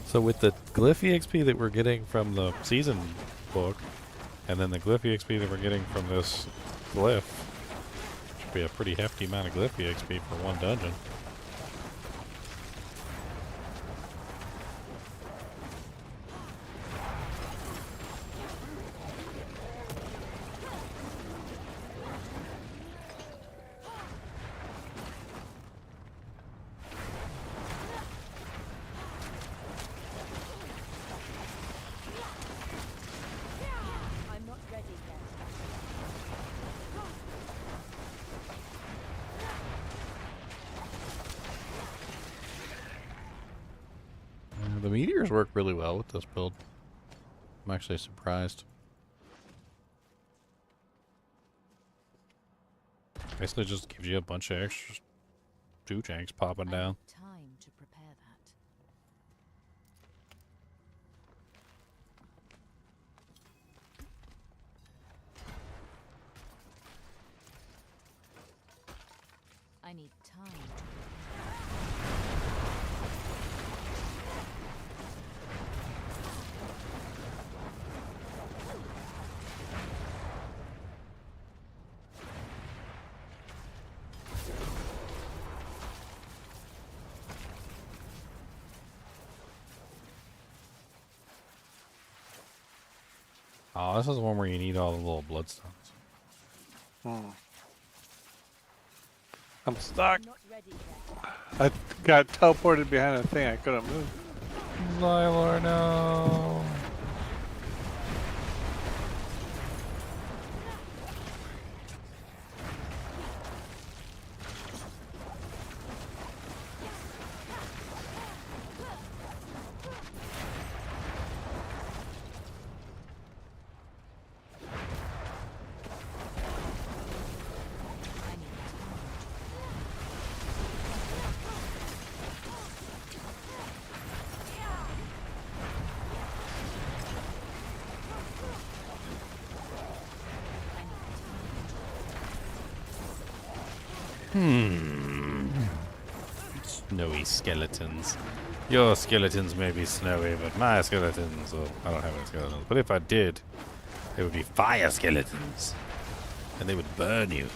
So with the Glyph XP that we're getting from the season book, and then the Glyph XP that we're getting from this glyph, should be a pretty hefty amount of Glyph XP for one dungeon. I'm not ready yet. The meteors work really well with this build. I'm actually surprised. Basically just gives you a bunch of extra two tanks popping down. Time to prepare that. I need time to Oh, this is the one where you need all the little bloodstones. I'm stuck. Not ready yet. I got teleported behind a thing I couldn't move. Lylor, no. Snowy skeletons. Your skeletons may be snowy, but my skeletons, well, I don't have any skeletons. But if I did, they would be fire skeletons. And they would burn you.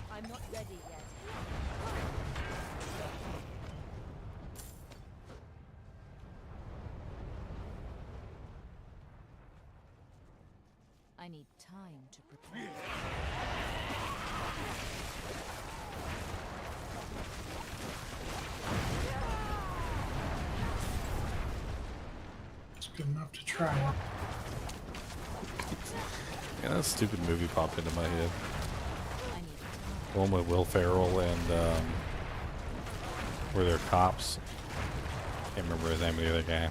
I'm not ready yet. I need time to prepare. It's good enough to try. Yeah, that stupid movie popped into my head. I need time. The one with Will Ferrell and where they're cops. Can't remember his name, the other guy.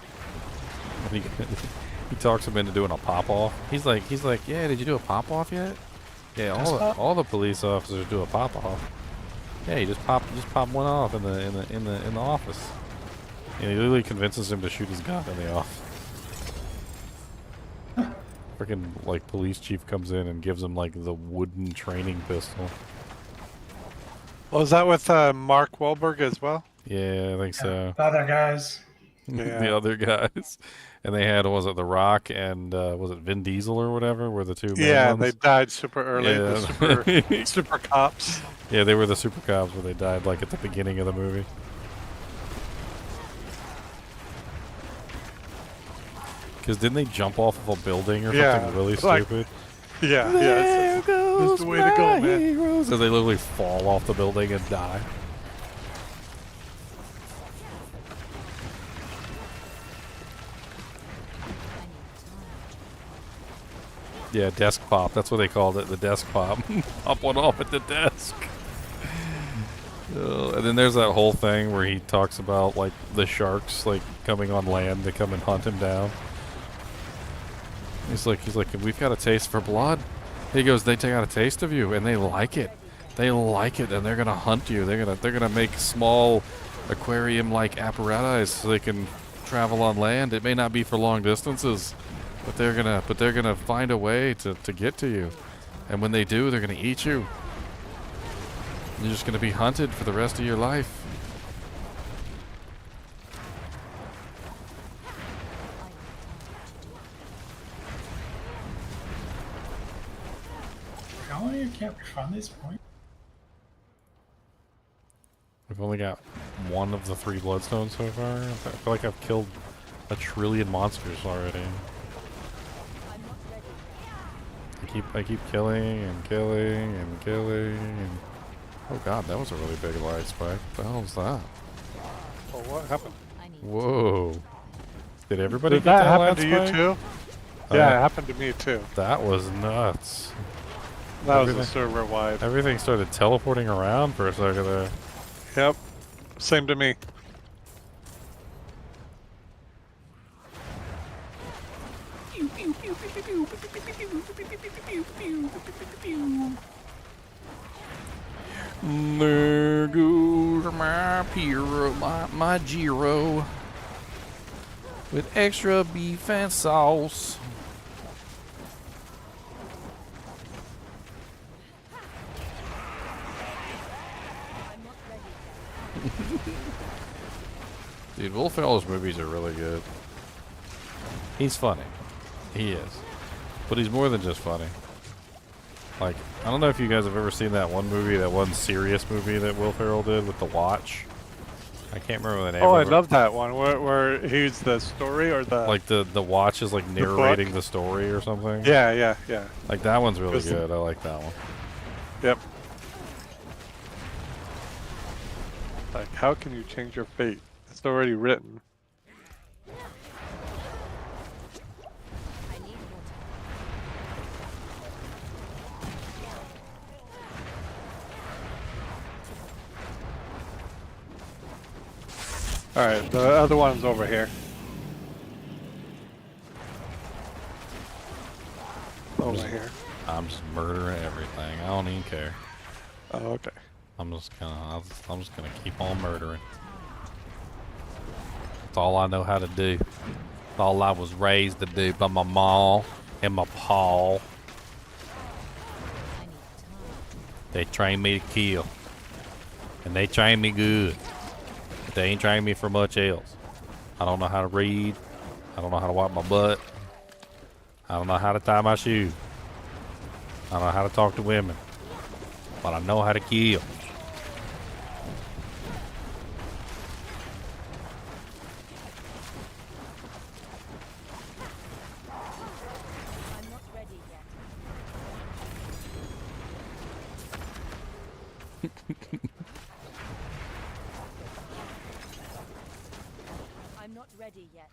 He talks him into doing a pop off. He's like, yeah, did you do a pop off yet? Yeah, all the police officers do a pop off. Yeah, you just pop one off in the office. And he literally convinces him to shoot his gun in the office. Freaking like police chief comes in and gives him like the wooden training pistol. Was that with Mark Wahlberg as well? Yeah, I think so. The other guys. Yeah. The other guys, and they had, was it The Rock and was it Vin Diesel or whatever? Were the two main Yeah, ones? they died super early. Yeah. The super cops. Yeah, they were the super cops, where they died like at the beginning of the movie. Because didn't they jump off of a building or something really stupid? Yeah, There it's goes the way to go, my man. heroes. So they literally fall off the building and die. Yeah, desk pop. That's what they called it, the desk pop. Pop one off at the desk. And then there's that whole thing where he talks about like the sharks like coming on land to come and hunt him down. He's like, we've got a taste for blood. He goes, they take out a taste of you, and they like it. They like it, and they're gonna hunt you. They're gonna make small aquarium-like apparatus so they can travel on land. It may not be for long distances, but they're gonna find a way to get to you. And when they do, they're gonna eat you. You're just gonna be hunted for the rest of your life. How long you can't refund these points? We've only got one of the 3 bloodstones so far. I feel like I've killed 1 trillion monsters already. I keep killing and killing and killing and... Oh god, that was a really big light spike. What the hell was that? Oh, what happened? Whoa. Did everybody Did get that that happen light to you spike? too? Yeah, it happened to me too. That was nuts. That was a server wide. Everything started teleporting around for a second there. Yep. Same to me. There goes my Piro, my Giro. With extra beef and sauce. Dude, Will Ferrell's movies are really good. He's funny. He is. But he's more than just funny. Like, I don't know if you guys have ever seen that one movie, that one serious movie that Will Ferrell did with The Watch. I can't remember the name Oh, of I it. love that one. Where he's the story or the Like the Watch is like narrating the story or something. Yeah. Like that one's really Listen. good. I like that one. Yep. Like, how can you change your fate? It's already written. Alright, the other one's over here. Over here. I'm just murdering everything. I don't even care. Oh, okay. I'm just gonna keep on murdering. That's all I know how to do. That's all I was raised to do by my mom and my pa. They trained me to kill. And they trained me good. But they ain't trained me for much else. I don't know how to read. I don't know how to wipe my butt. I don't know how to tie my shoe. I don't know how to talk to women. But I know how to kill. I'm not ready yet. I'm not ready yet.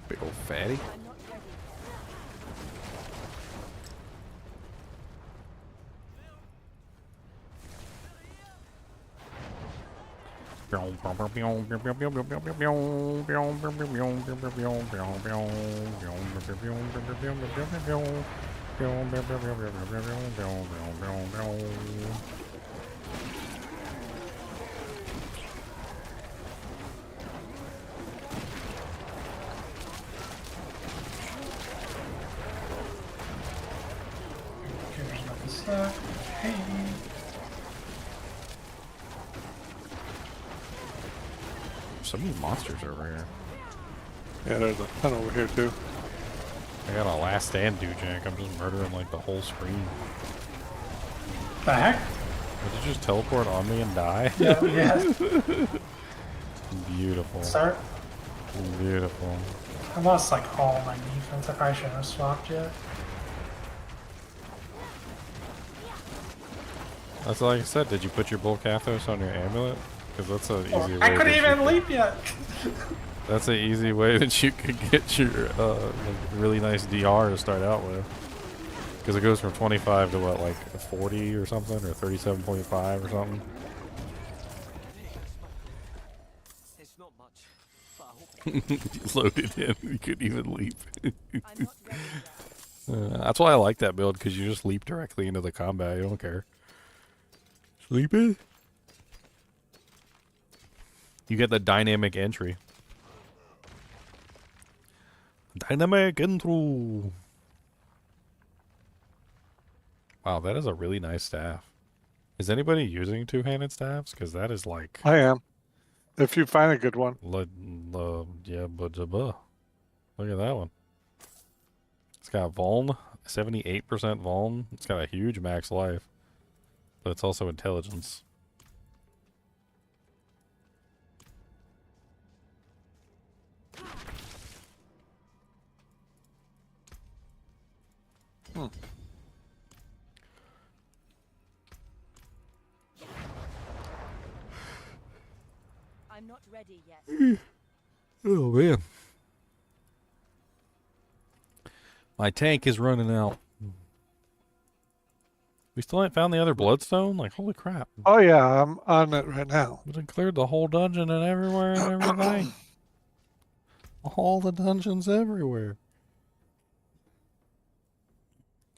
Big old fatty. I'm not ready yet. Here's another slug. Hey. So many monsters over here. Yeah, there's a ton over here too. I got a last stand dujak. I'm just murdering like the whole screen. The heck? Did you just teleport on me and die? Yeah. Beautiful. Start. Beautiful. I lost like all my defense. I probably shouldn't have swapped yet. That's like I said. Did you put your bull cathos on your amulet? Because that's an easy way. I couldn't that even you leap yet. That's an easy way that you could get your like, really nice DR to start out with. Because it goes from 25 to what, like 40 or something, or 37.5 or something. It's not much, but I hope You loaded in. You couldn't even leap. I'm not ready yet. That's why I like that build, because you just leap directly into the combat. You don't care. Sleep it. You get the dynamic entry. Dynamic intro. Wow, that is a really nice staff. Is anybody using two-handed staffs? Because that is like... I am. If you find a good one. Yeah, but look at that one. It's got Vuln, 78% Vuln. It's got a huge max life. But it's also intelligence. I'm not ready yet. Oh, man. My tank is running out. We still ain't found the other bloodstone? Like, holy crap. Oh yeah, I'm on it right now. We done cleared the whole dungeon and everywhere and everything. All the dungeons everywhere.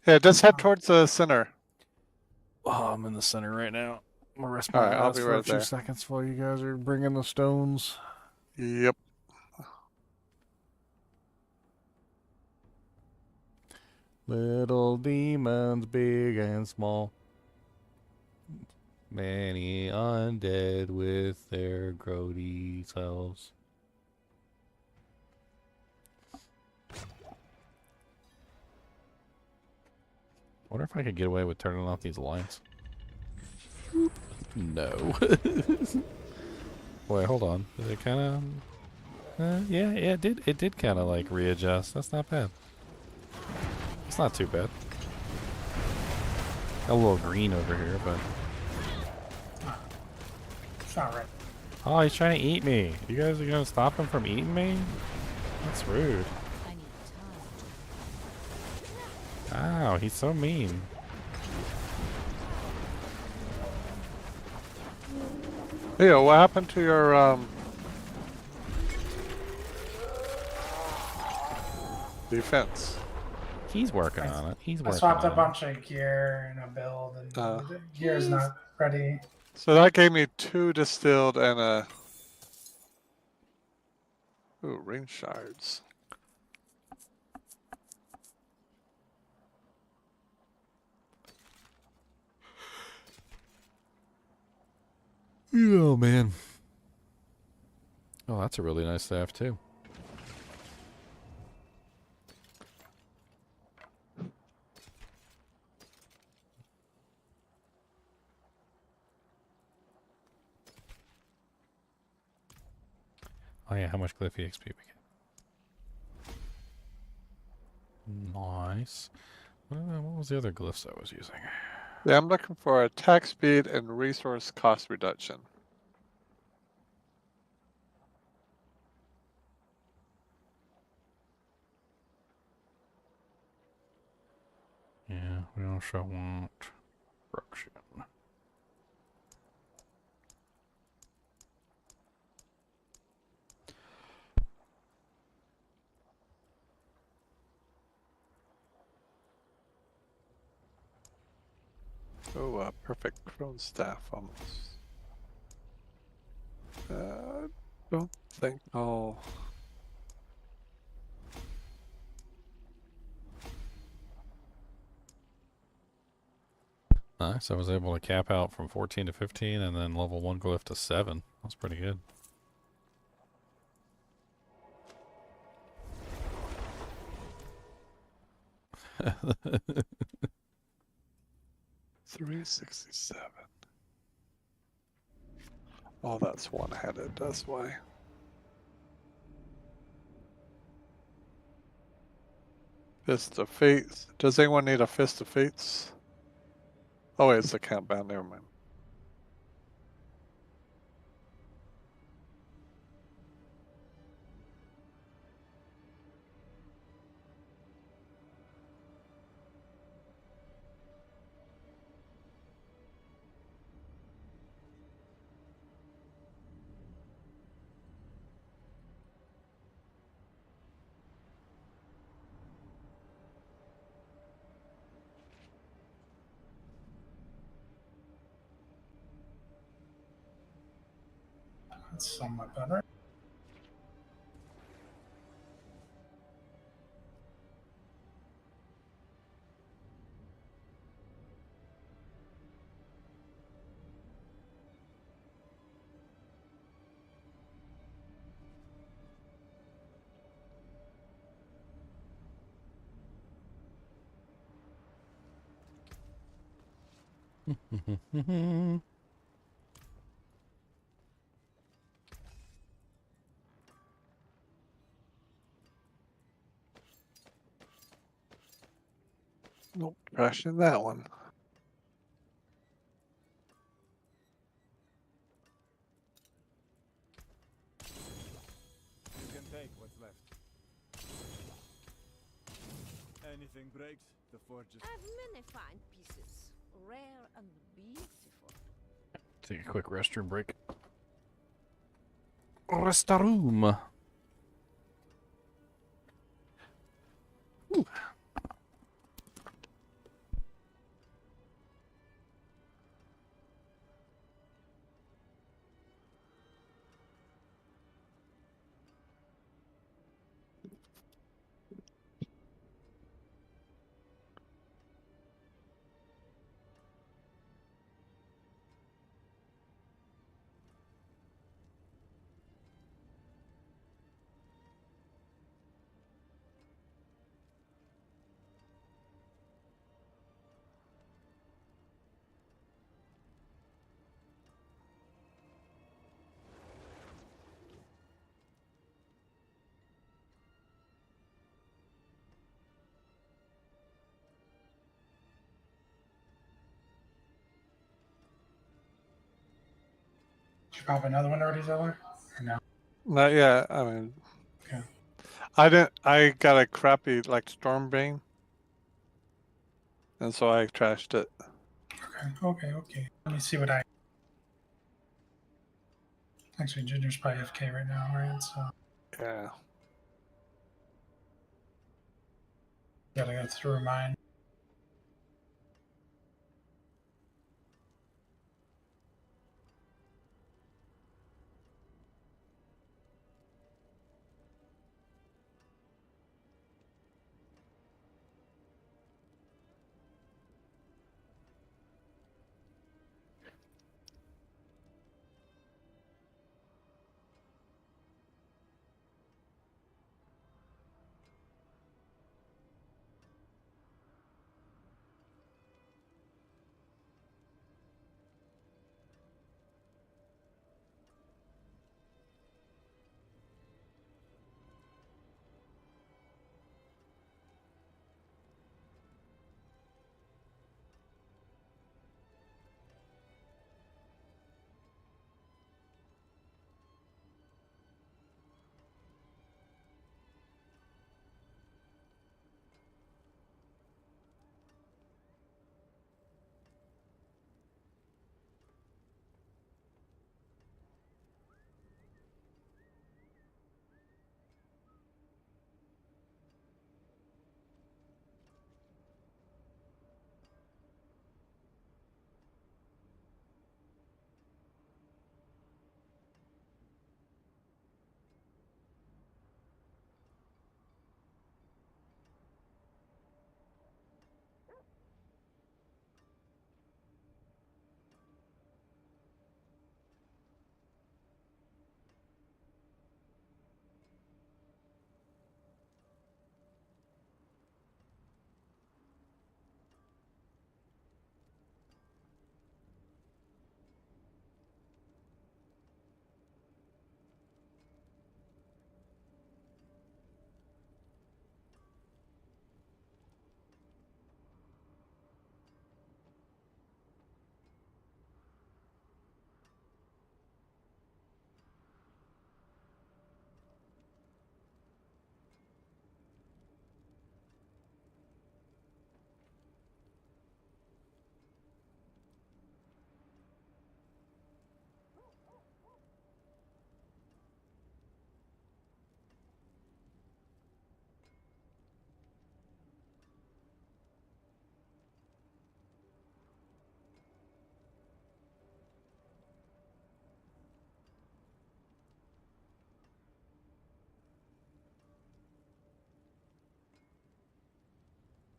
Yeah, just head towards the center. Oh, I'm in the center right now. I'm gonna rest my Alright, I'll ass be for a right few there. seconds while you guys are bringing the stones. Yep. Little demons, big and small. Many undead with their grody selves. I wonder if I could get away with turning off these lights. No. Wait, hold on. Did it kind of... yeah, it did. It did kind of like readjust. That's not bad. It's not too bad. Got a little green over here, but... It's not right. Oh, he's trying to eat me. You guys are gonna stop him from eating me? That's rude. Ow, he's so mean. Leo, what happened to your defense? He's working on it. He's I working swapped a on it. bunch of gear and a build, and the gear's not ready. So that gave me 2 distilled and a... Ooh, ring shards. Oh, man. Oh, that's a really nice staff, too. Oh, yeah, how much Glyph XP we get? Nice. What was the other glyphs I was using? Yeah, I'm looking for attack speed and resource cost reduction. Yeah, we also want corruption. Oh, perfect crone staff almost. Don't think I'll... Nice, I was able to cap out from 14 to 15 and then level 1 glyph to 7. That's pretty good. $367. Oh, that's one-headed, that's why. Fist of Fates. Does anyone need a Fist of Fates? Oh wait, it's the countdown, never mind. That's somewhat better. Nope, crashing that one. You can take what's left. Anything breaks, the forge is... I've many fine pieces, rare and beautiful. Take a quick restroom break. Restroom. Ooh. Did you pop another one already, Zeller? Or no? Not yet. I mean, Okay. I didn't. I got a crappy like Stormbane, and so I trashed it. Okay. Let me see what I. Actually, Ginger's probably FK right now, right? So Yeah. gotta go through mine.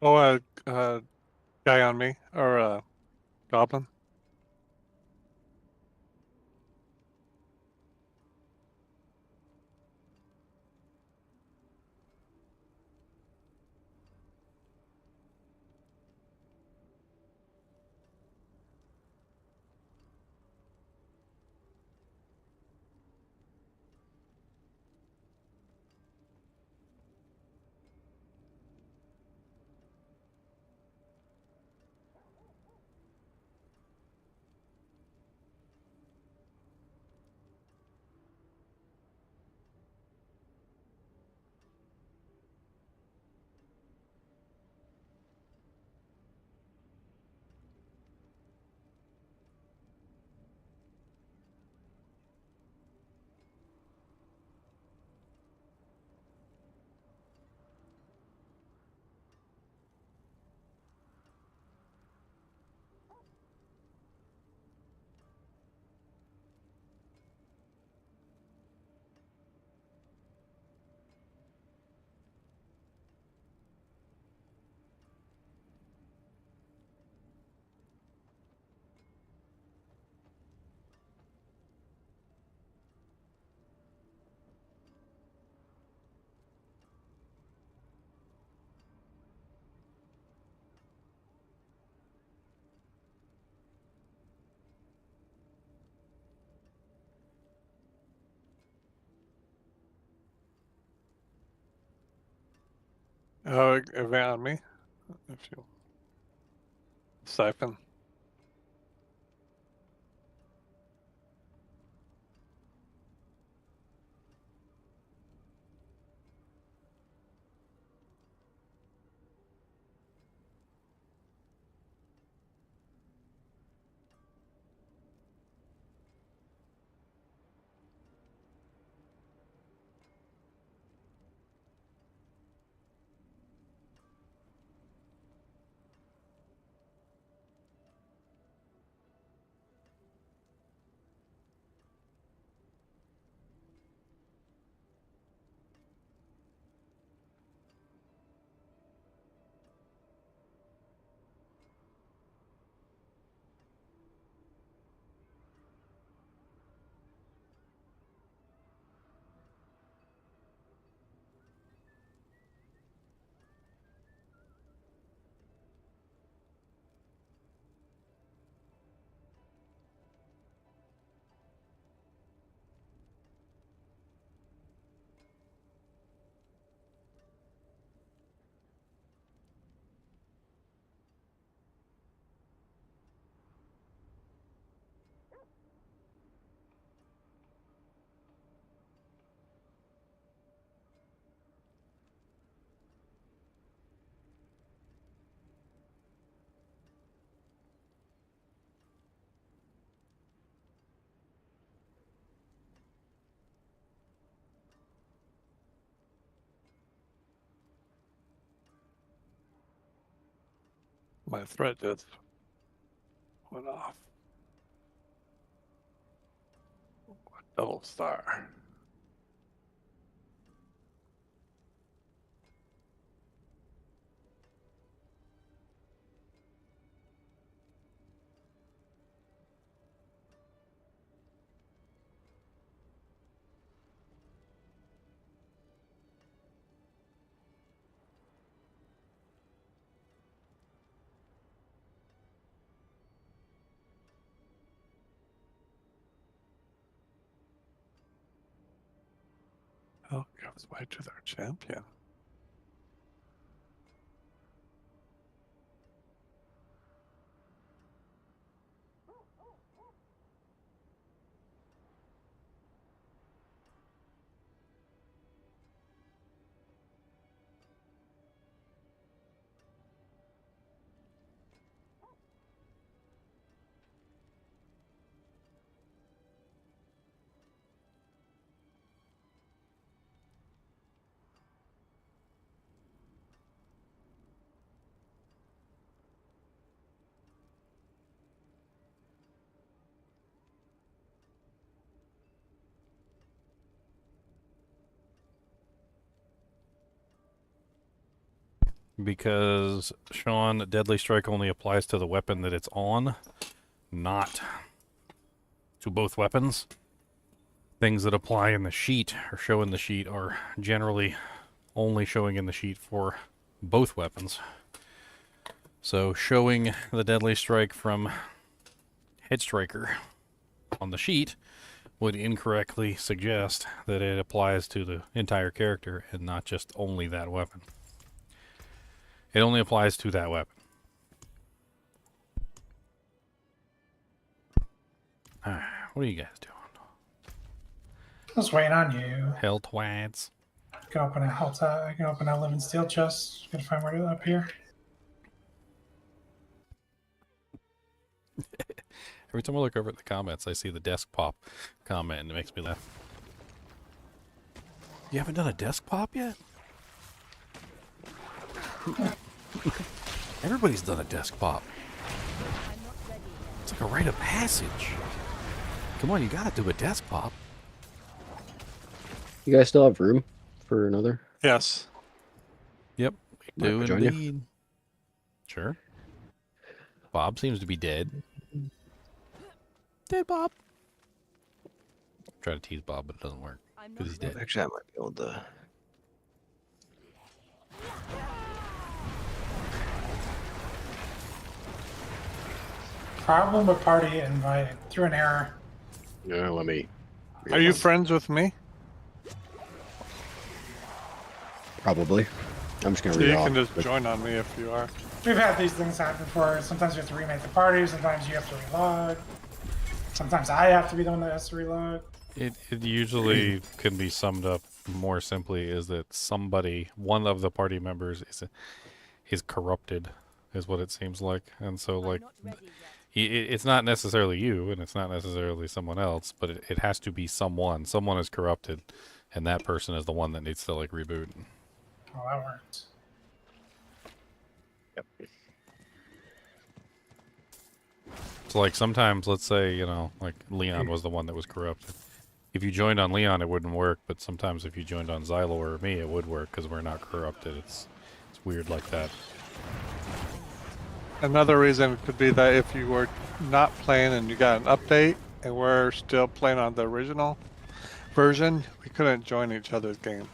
Oh, guy on me or goblin. Oh, event on me. If you siphon. My thread just went off. Double star. Oh, goes way to their champion. Because, Sean, Deadly Strike only applies to the weapon that it's on, not to both weapons. Things that apply in the sheet or show in the sheet are generally only showing in the sheet for both weapons. So showing the Deadly Strike from Head Striker on the sheet would incorrectly suggest that it applies to the entire character and not just only that weapon. It only applies to that weapon. Alright, what are you guys doing? I was waiting on you. HellTides. I can open a HellTide. I can open a living steel chest. Gotta find where to up here. Every time I look over at the comments, I see the desk pop comment and it makes me laugh. You haven't done a desk pop yet? Everybody's done a desk pop. It's like a rite of passage. Come on, you gotta do a desk pop. You guys still have room for another? Yes. Yep, we do join you? indeed. Sure. Bob seems to be dead. Dead Bob. Try to tease Bob, but it doesn't work because he's dead. Actually, I might be able to. Problem with party invite through an error. No, let me. Are you friends with me? Probably. I'm just gonna So read you it off. can just join on me if you are. We've had these things happen before. Sometimes you have to remake the party. Sometimes you have to relog. Sometimes I have to be the one that has to relog. It usually can be summed up more simply is that somebody, one of the party members, is corrupted, is what it seems like, and so like it's not necessarily you, and it's not necessarily someone else, but it has to be someone. Someone is corrupted, and that person is the one that needs to like reboot. Oh, that worked. Yep. So like sometimes, let's say, you know, like Leon was the one that was corrupted. If you joined on Leon, it wouldn't work, but sometimes if you joined on Xylo or me, it would work because we're not corrupted. It's weird like that. Another reason could be that if you were not playing and you got an update and we're still playing on the original version, we couldn't join each other's game.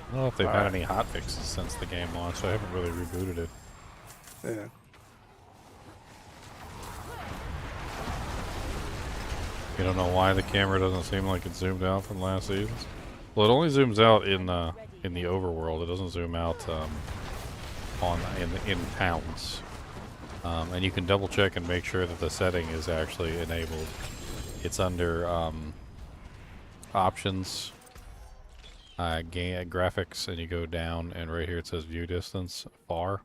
I don't know if they've had any hotfixes since the game launched. I haven't really rebooted it. Yeah. You don't know why the camera doesn't seem like it zoomed out from last season? Well, it only zooms out in the overworld. It doesn't zoom out in towns. And you can double check and make sure that the setting is actually enabled. It's under options, graphics, and you go down, and right here it says view distance far.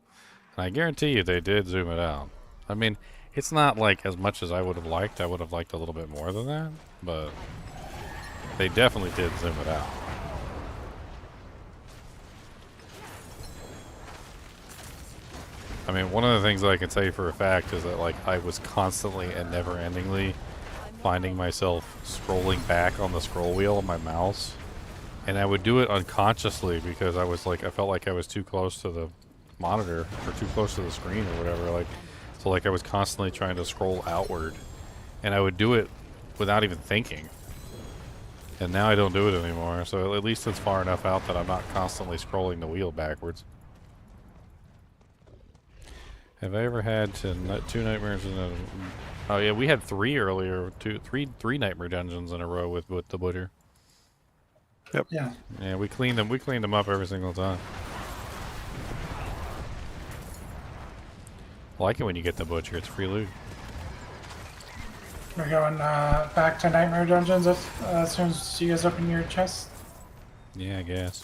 And I guarantee you they did zoom it out. I mean, it's not like as much as I would have liked. I would have liked a little bit more than that, but they definitely did zoom it out. I mean, one of the things that I can say for a fact is that, like, I was constantly and never-endingly finding myself scrolling back on the scroll wheel of my mouse. And I would do it unconsciously because I was like, I felt like I was too close to the monitor or too close to the screen or whatever. Like, so like I was constantly trying to scroll outward, and I would do it without even thinking. And now I don't do it anymore. So at least it's far enough out that I'm not constantly scrolling the wheel backwards. Have I ever had two nightmares in a... Oh yeah, we had three earlier. Three nightmare dungeons in a row with the Butcher. Yep. Yeah. Yeah, we cleaned them up every single time. I like it when you get the Butcher. It's free loot. We're going back to Nightmare Dungeons as soon as you guys open your chest. Yeah, I guess.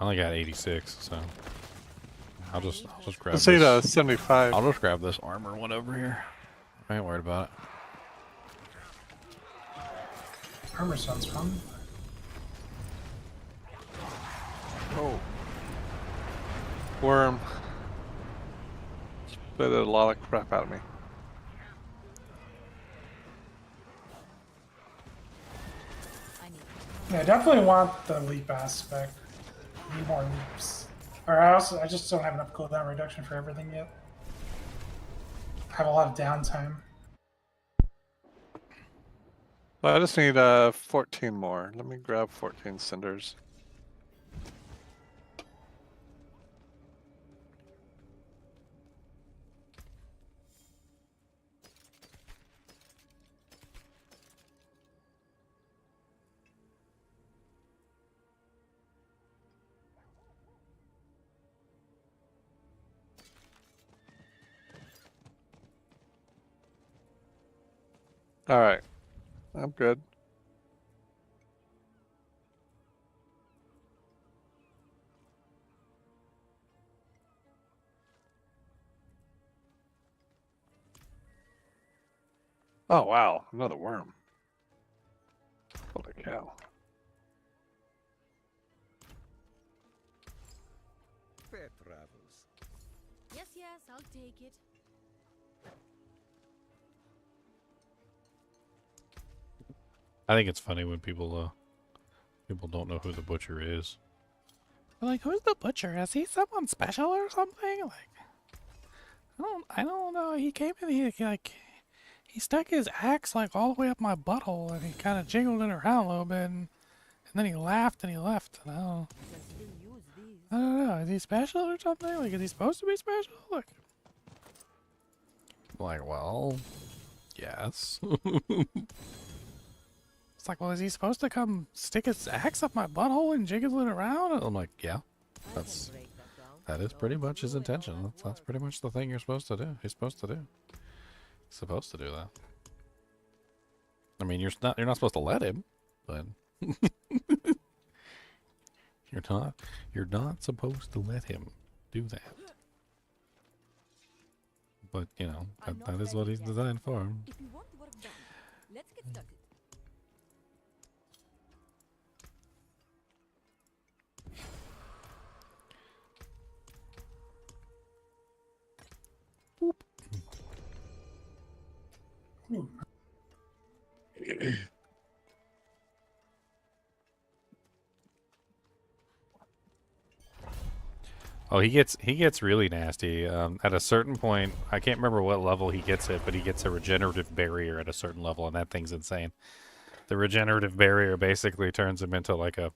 I only got 86, so I'll just grab Let's this. see 75. I'll just grab this armor one over here. I ain't worried about it. Armor sounds fun. Oh. Worm. Spit a lot of crap out of me. Yeah, I definitely want the leap aspect. Need more leaps. Or I just don't have enough cooldown reduction for everything yet. I have a lot of downtime. Well, I just need 14 more. Let me grab 14 cinders. All right, I'm good. Oh wow, another worm. Holy cow. Fair travels. Yes, I'll take it. I think it's funny when people don't know who the Butcher is. They're like, who's the Butcher? Is he someone special or something? Like, I don't know. He came in here he stuck his axe like all the way up my butthole and he kind of jiggled it around a little bit and then he laughed and he left. And I don't know. Is he special or something? Like, is he supposed to be special? Like, well, yes. It's like, well, is he supposed to come stick his axe up my butthole and jiggle it around? And I'm like, yeah, that is pretty much his intention. That's pretty much the thing you're supposed to do. He's supposed to do. He's supposed to do that. I mean, you're not supposed to let him, but you're not supposed to let him do that. But you know, that is what he's designed for. If you want work done, let's get started. Oh, he gets really nasty. At a certain point, I can't remember what level he gets it, but he gets a regenerative barrier at a certain level, and that thing's insane. The regenerative barrier basically turns him into like a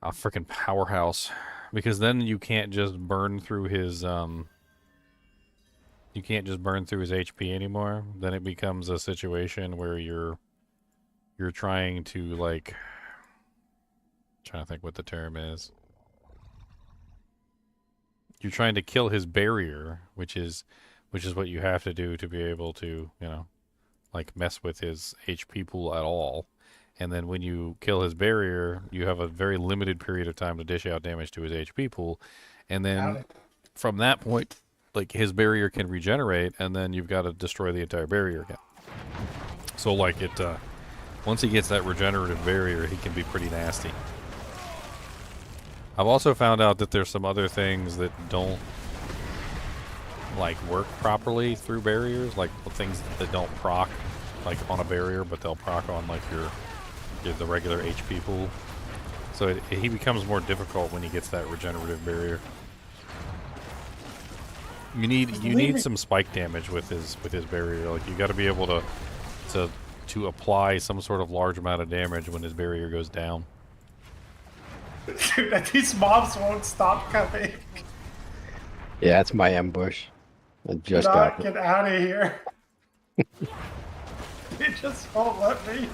freaking powerhouse, because then you can't just burn through his HP anymore. Then it becomes a situation where you're trying to trying to think what the term is. You're trying to kill his barrier, which is what you have to do to be able to, mess with his HP pool at all. And then when you kill his barrier, you have a very limited period of time to dish out damage to his HP pool. And then from that point, his barrier can regenerate, and then you've got to destroy the entire barrier again. So once he gets that regenerative barrier, he can be pretty nasty. I've also found out that there's some other things that don't like work properly through barriers, like things that don't proc like on a barrier, but they'll proc on like the regular HP pool. So he becomes more difficult when he gets that regenerative barrier. You need some spike damage with his barrier. Like you got to be able to apply some sort of large amount of damage when his barrier goes down. Dude, these mobs won't stop coming. Yeah, it's my ambush. I just got it. Get out of here. They just won't let me.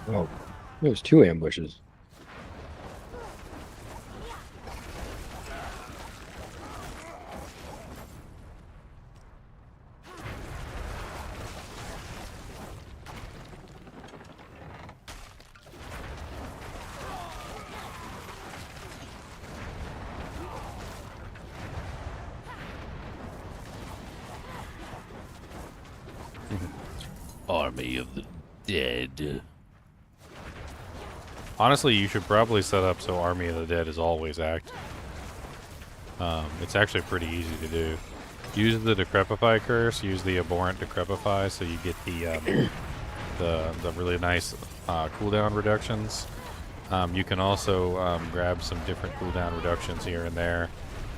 Oh, there's 2 ambushes. Army of the Dead. Honestly, you should probably set up so Army of the Dead is always active. It's actually pretty easy to do. Use the Decrepify curse, use the Abhorrent Decrepify so you get the really nice cooldown reductions. You can also grab some different cooldown reductions here and there,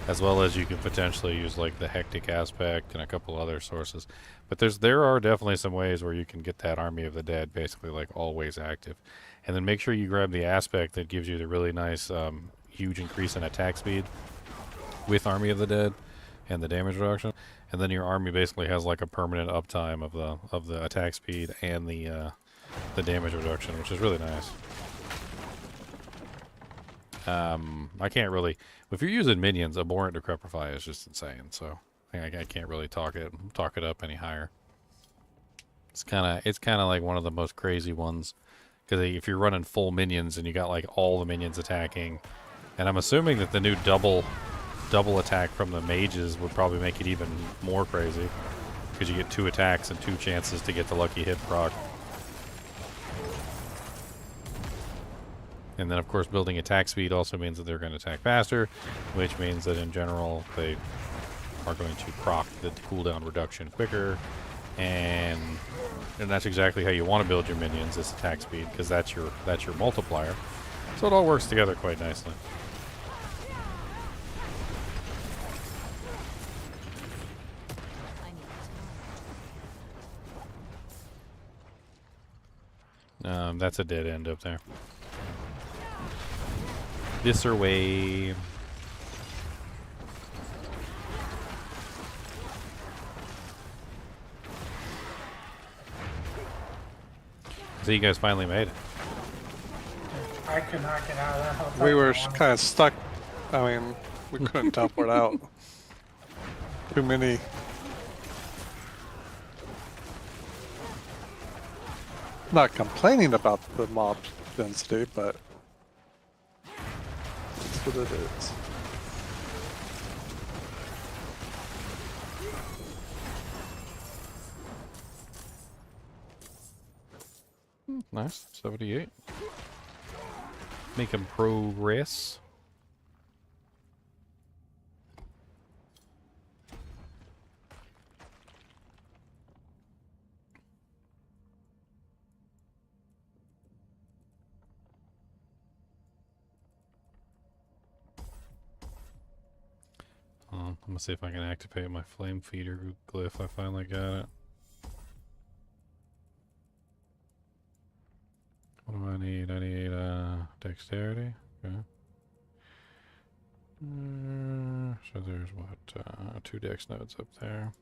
as well as you can potentially use like the Hectic Aspect and a couple other sources. But there are definitely some ways where you can get that Army of the Dead basically like always active. And then make sure you grab the aspect that gives you the really nice huge increase in attack speed with Army of the Dead and the damage reduction. And then your army basically has like a permanent uptime of the attack speed and the damage reduction, which is really nice. I can't really, if you're using minions, Abhorrent Decrepify is just insane. So I can't really talk it up any higher. It's kind of like one of the most crazy ones. Because if you're running full minions and you got like all the minions attacking, and I'm assuming that the new double attack from the mages would probably make it even more crazy, because you get 2 attacks and 2 chances to get the lucky hit proc. And then of course building attack speed also means that they're going to attack faster, which means that in general they are going to proc the cooldown reduction quicker. And that's exactly how you want to build your minions, is attack speed, because that's your multiplier. So it all works together quite nicely. That's a dead end up there. This way. So you guys finally made it. I could not get out of that hotel. We were kind of stuck. I mean, we couldn't teleport out. Too many. Not complaining about the mob density, but that's what it is. Nice, 78. Making progress. I'm gonna see if I can activate my flame feeder glyph. I finally got it. What do I need? I need dexterity. Okay. So there's what 2 dex nodes up there.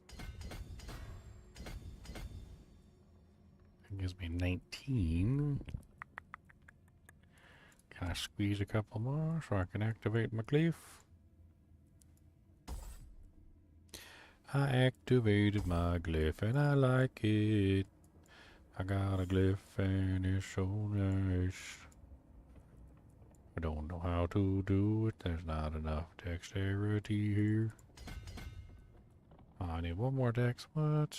It gives me 19. Can I squeeze a couple more so I can activate my glyph? I activated my glyph and I like it. I got a glyph and it's so nice. I don't know how to do it. There's not enough dexterity here. Oh, I need one more dex. What?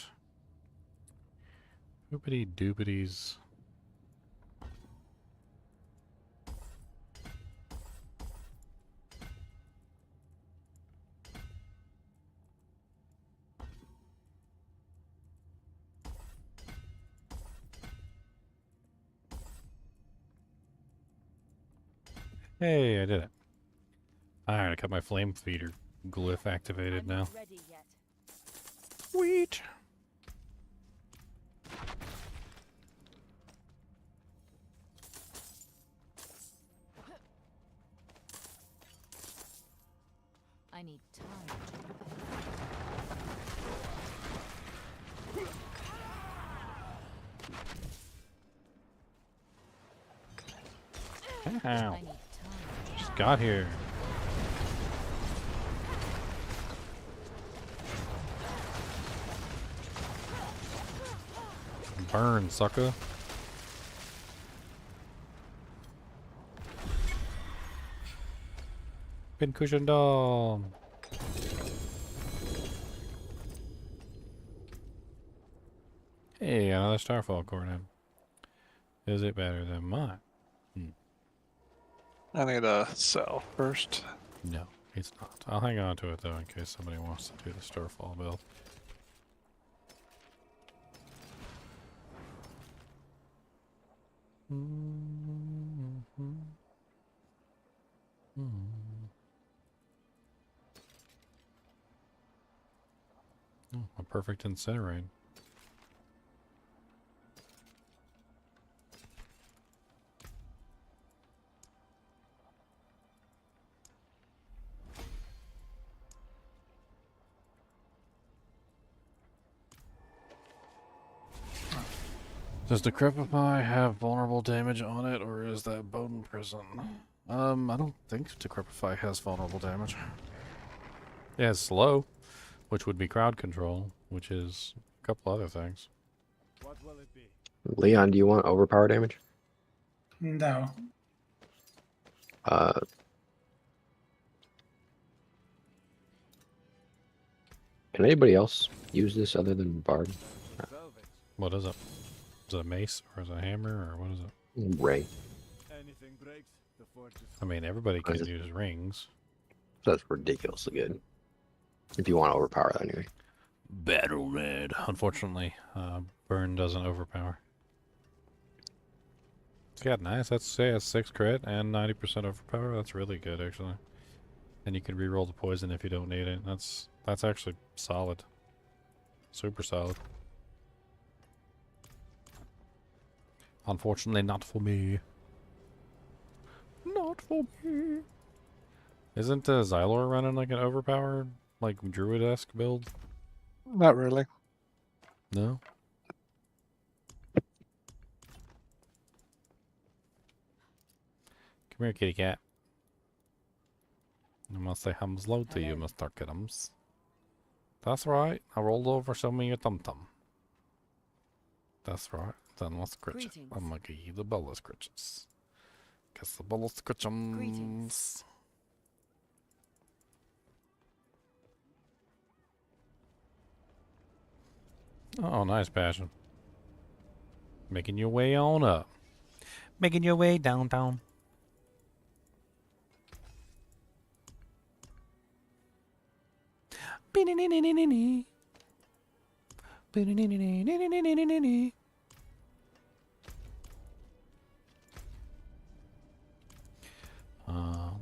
Doopity doopities. Hey, I did it. Alright, I got my flame feeder glyph activated now. Ready yet. Sweet. I need time to Ow. I need time. Just got here. Burn, sucker. Pincushion doll. Hey, another Starfall coordinate. Is it better than mine? I need a cell first. No, it's not. I'll hang on to it though in case somebody wants to do the Starfall build. Oh, a perfect incinerate. Does Decrepify have vulnerable damage on it, or is that Bone Prison? I don't think Decrepify has vulnerable damage. It has slow, which would be crowd control, which is a couple other things. What will it be? Leon, do you want overpower damage? No. Can anybody else use this other than Bard? Velvet. What is it? Is it a mace, or is it a hammer, or what is it? Ring. Anything breaks, the forge is I mean, everybody can use rings. That's ridiculously good. If you want to overpower that anyway. Battle Red. Unfortunately, Burn doesn't overpower. Yeah, nice. That's say a 6 crit and 90% overpower. That's really good, actually. And you can reroll the poison if you don't need it. That's actually solid. Super solid. Unfortunately, not for me. Not for me. Isn't Xylor running like an overpowered, like druid-esque build? Not really. No? Come here, kitty cat. I must say hums low to you, Mr. Kittums. That's right. I rolled over, show me your tum-tum. That's right. Then let's scritch it. I'm gonna give you the bullet scritches. Guess the bullet scritchums. Oh, nice passion. Making your way on up. Making your way downtown.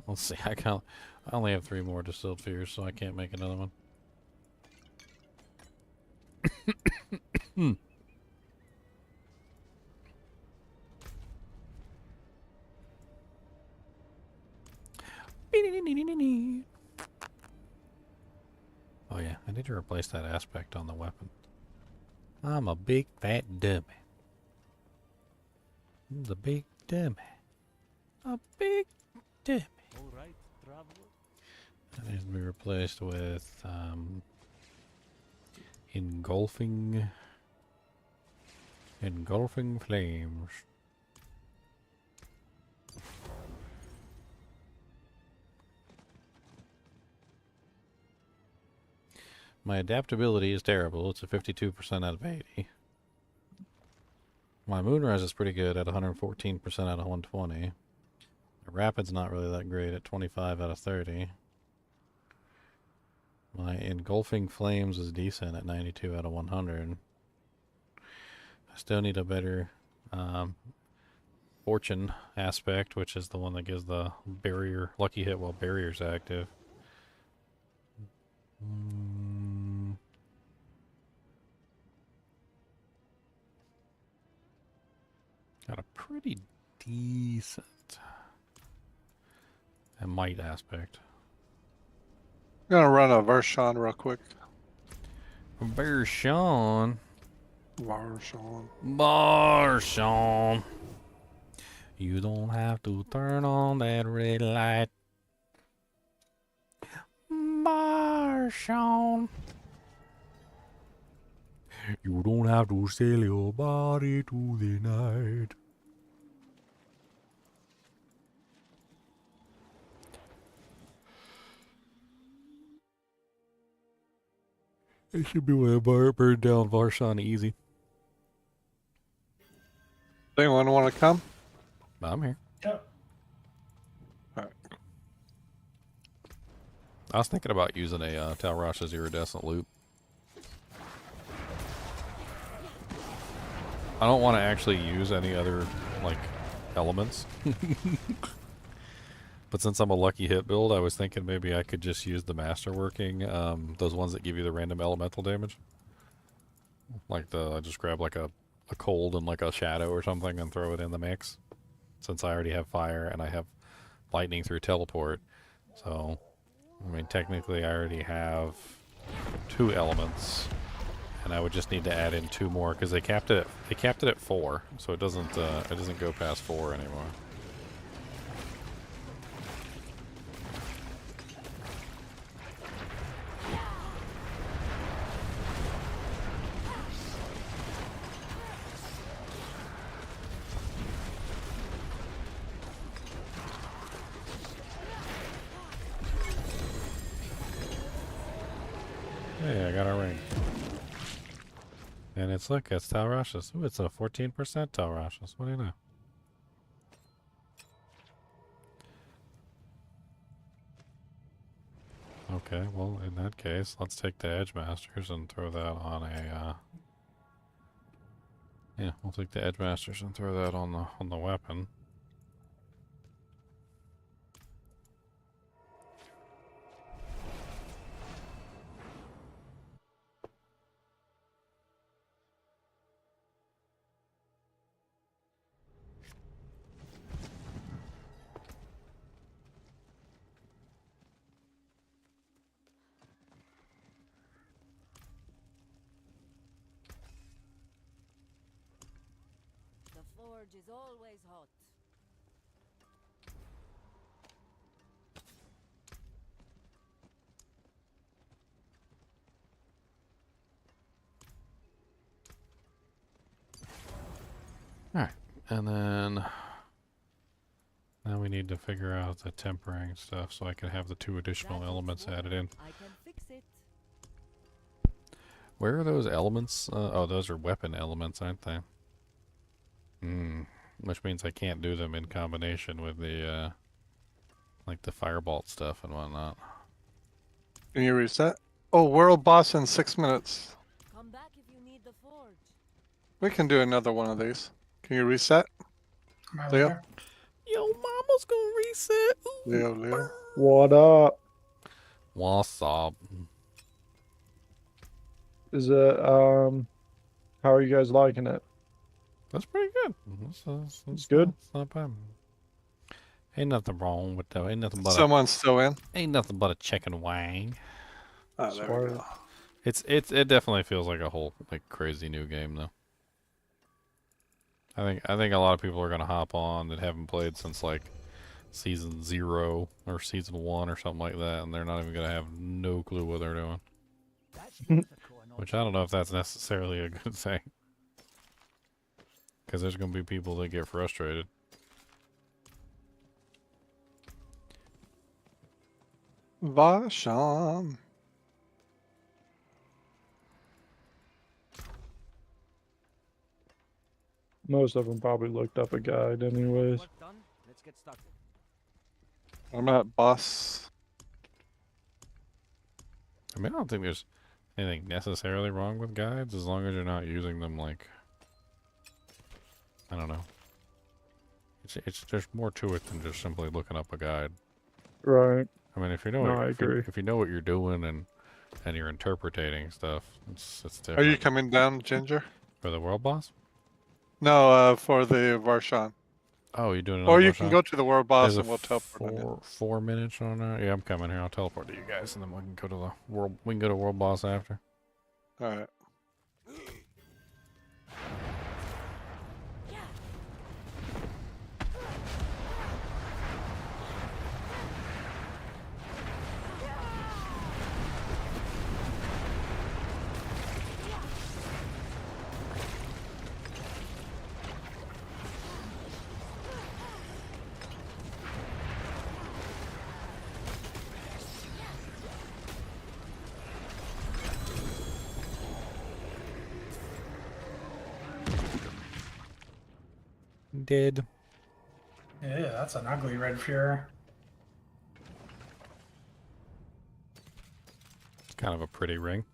Let's see. I only have 3 more distilled fears, so I can't make another one. Oh yeah, I need to replace that aspect on the weapon. I'm a big fat dummy. I'm the big dummy. A big dummy. All right, traveler. That needs to be replaced with Engulfing flames. My adaptability is terrible. It's a 52% out of 80. My Moonrise is pretty good at 114% out of 120. The Rapid's not really that great at 25 out of 30. My Engulfing Flames is decent at 92 out of 100. I still need a better Fortune aspect, which is the one that gives the barrier lucky hit while barrier's active. Got a pretty decent might aspect. I'm gonna run a Vershon real quick. Vershon. Vershon. You don't have to turn on that red light. Vershon. You don't have to sell your body to the night. It should be way burn down Varshon easy. Anyone want to come? I'm here. Yeah. Alright. I was thinking about using a Talrash's iridescent loop. I don't want to actually use any other, like, elements. But since I'm a lucky hit build, I was thinking maybe I could just use the masterworking, those ones that give you the random elemental damage. Like I just grab like a cold and like a shadow or something and throw it in the mix. Since I already have fire and I have lightning through teleport. So, I mean, technically I already have 2 elements. And I would just need to add in 2 more because they capped it at 4, so it doesn't go past 4 anymore. Hey, I got a ring. And it's, look, it's Talrash's. Ooh, it's a 14% Talrash's. What do you know? Okay, well, in that case, let's take the Edge Masters and throw that on a, yeah, we'll take the Edge Masters and throw that on the weapon. The forge is always hot. Alright, and then now we need to figure out the tempering stuff so I can have the 2 additional elements added in. I can fix it. Where are those elements? Oh, those are weapon elements, aren't they? Which means I can't do them in combination with the, like the firebolt stuff and whatnot. Can you reset? Oh, world boss in 6 minutes. Come back if you need the forge. We can do another one of these. Can you reset? Am I Leo? there? Yo, mama's gonna reset. Ooh, Leo. What up? What's up? Is it, how are you guys liking it? That's pretty good. It's good? It's not bad. Ain't nothing wrong with that. Ain't nothing but Someone's still in. ain't nothing but a chicken wang. Oh, there we go. It definitely feels like a whole like crazy new game though. I think a lot of people are gonna hop on that haven't played since like season 0 or season 1 or something like that, and they're not even gonna have no clue what they're doing. Which I don't know if that's necessarily a good thing. Because there's going to be people that get frustrated. Vasham. Most of them probably looked up a guide anyways. Work done. Let's get started. I'm at boss. I mean, I don't think there's anything necessarily wrong with guides as long as you're not using them like, I don't know. It's there's more to it than just simply looking up a guide. Right. I mean, if you know, No, I agree. if you know what you're doing and you're interpreting stuff, it's different. Are you coming down, Ginger? For the world boss? No, for the Varshan. Oh, you're doing it. Or you can go to the world boss There's and we'll teleport on you. 4 minutes on that. Yeah, I'm coming here. I'll teleport to you guys, and then we can go to the world. We can go to world boss after. All right. Dead. Yeah, that's an ugly red Fuhrer. It's kind of a pretty ring.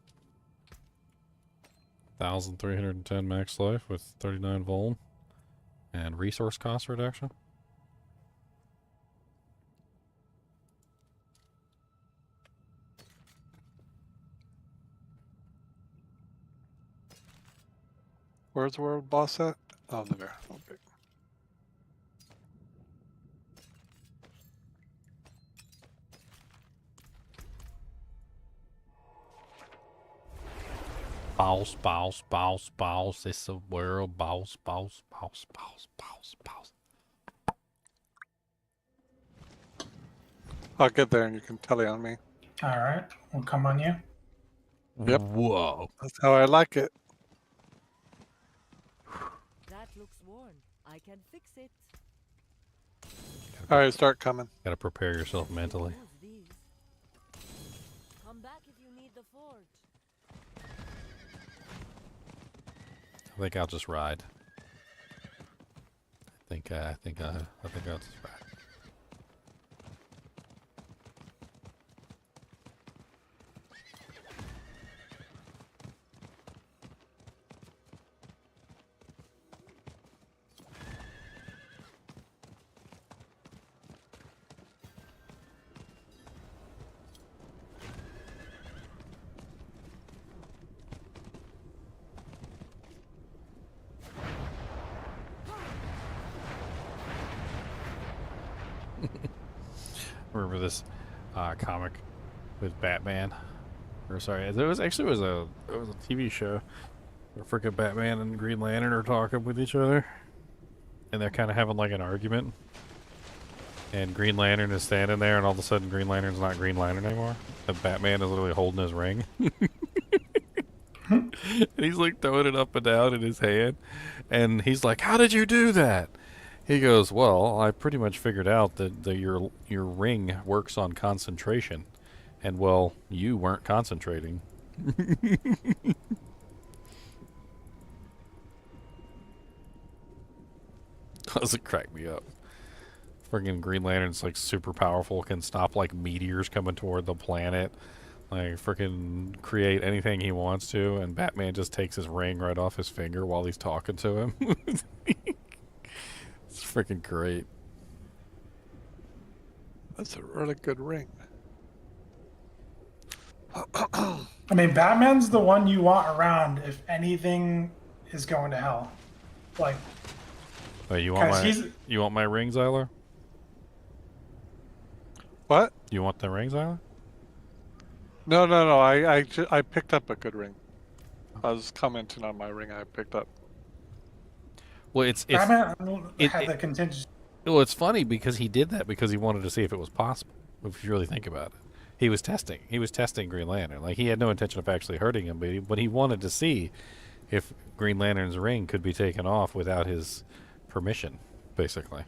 1,310 max life with 39 vol and resource cost reduction. Where's the world boss at? Oh, there. Okay. Boss, boss, boss, boss. It's a world boss, boss, boss, boss, boss, boss. I'll get there and you can tele on me. All right, we'll come on you. Yep. Whoa. That's how I like it. That looks worn. I can fix it. All right, start coming. Gotta prepare yourself mentally. Use these. Come back if you need the forge. I think I'll just ride. I think I'll just ride. Remember this comic with Batman? Or sorry, it was a TV show where freaking Batman and Green Lantern are talking with each other, and they're kind of having like an argument. And Green Lantern is standing there, and all of a sudden Green Lantern's not Green Lantern anymore. And Batman is literally holding his ring. And he's like throwing it up and down in his hand. And he's like, "How did you do that?" He goes, "Well, I pretty much figured out that your ring works on concentration. And well, you weren't concentrating." Doesn't crack me up. Friggin' Green Lantern's like super powerful, can stop like meteors coming toward the planet, like freaking create anything he wants to, and Batman just takes his ring right off his finger while he's talking to him. It's freaking great. That's a really good ring. I mean, Batman's the one you want around if anything is going to hell. Like, Wait, you 'cause want my ring, Zyler? What? You want the ring, Zyler? No. I picked up a good ring. I was commenting on my ring I picked up. Well, it's Batman had the contingency. well, it's funny because he did that because he wanted to see if it was possible. If you really think about it, He was testing. He was testing Green Lantern. Like, he had no intention of actually hurting him, but he wanted to see if Green Lantern's ring could be taken off without his permission, basically.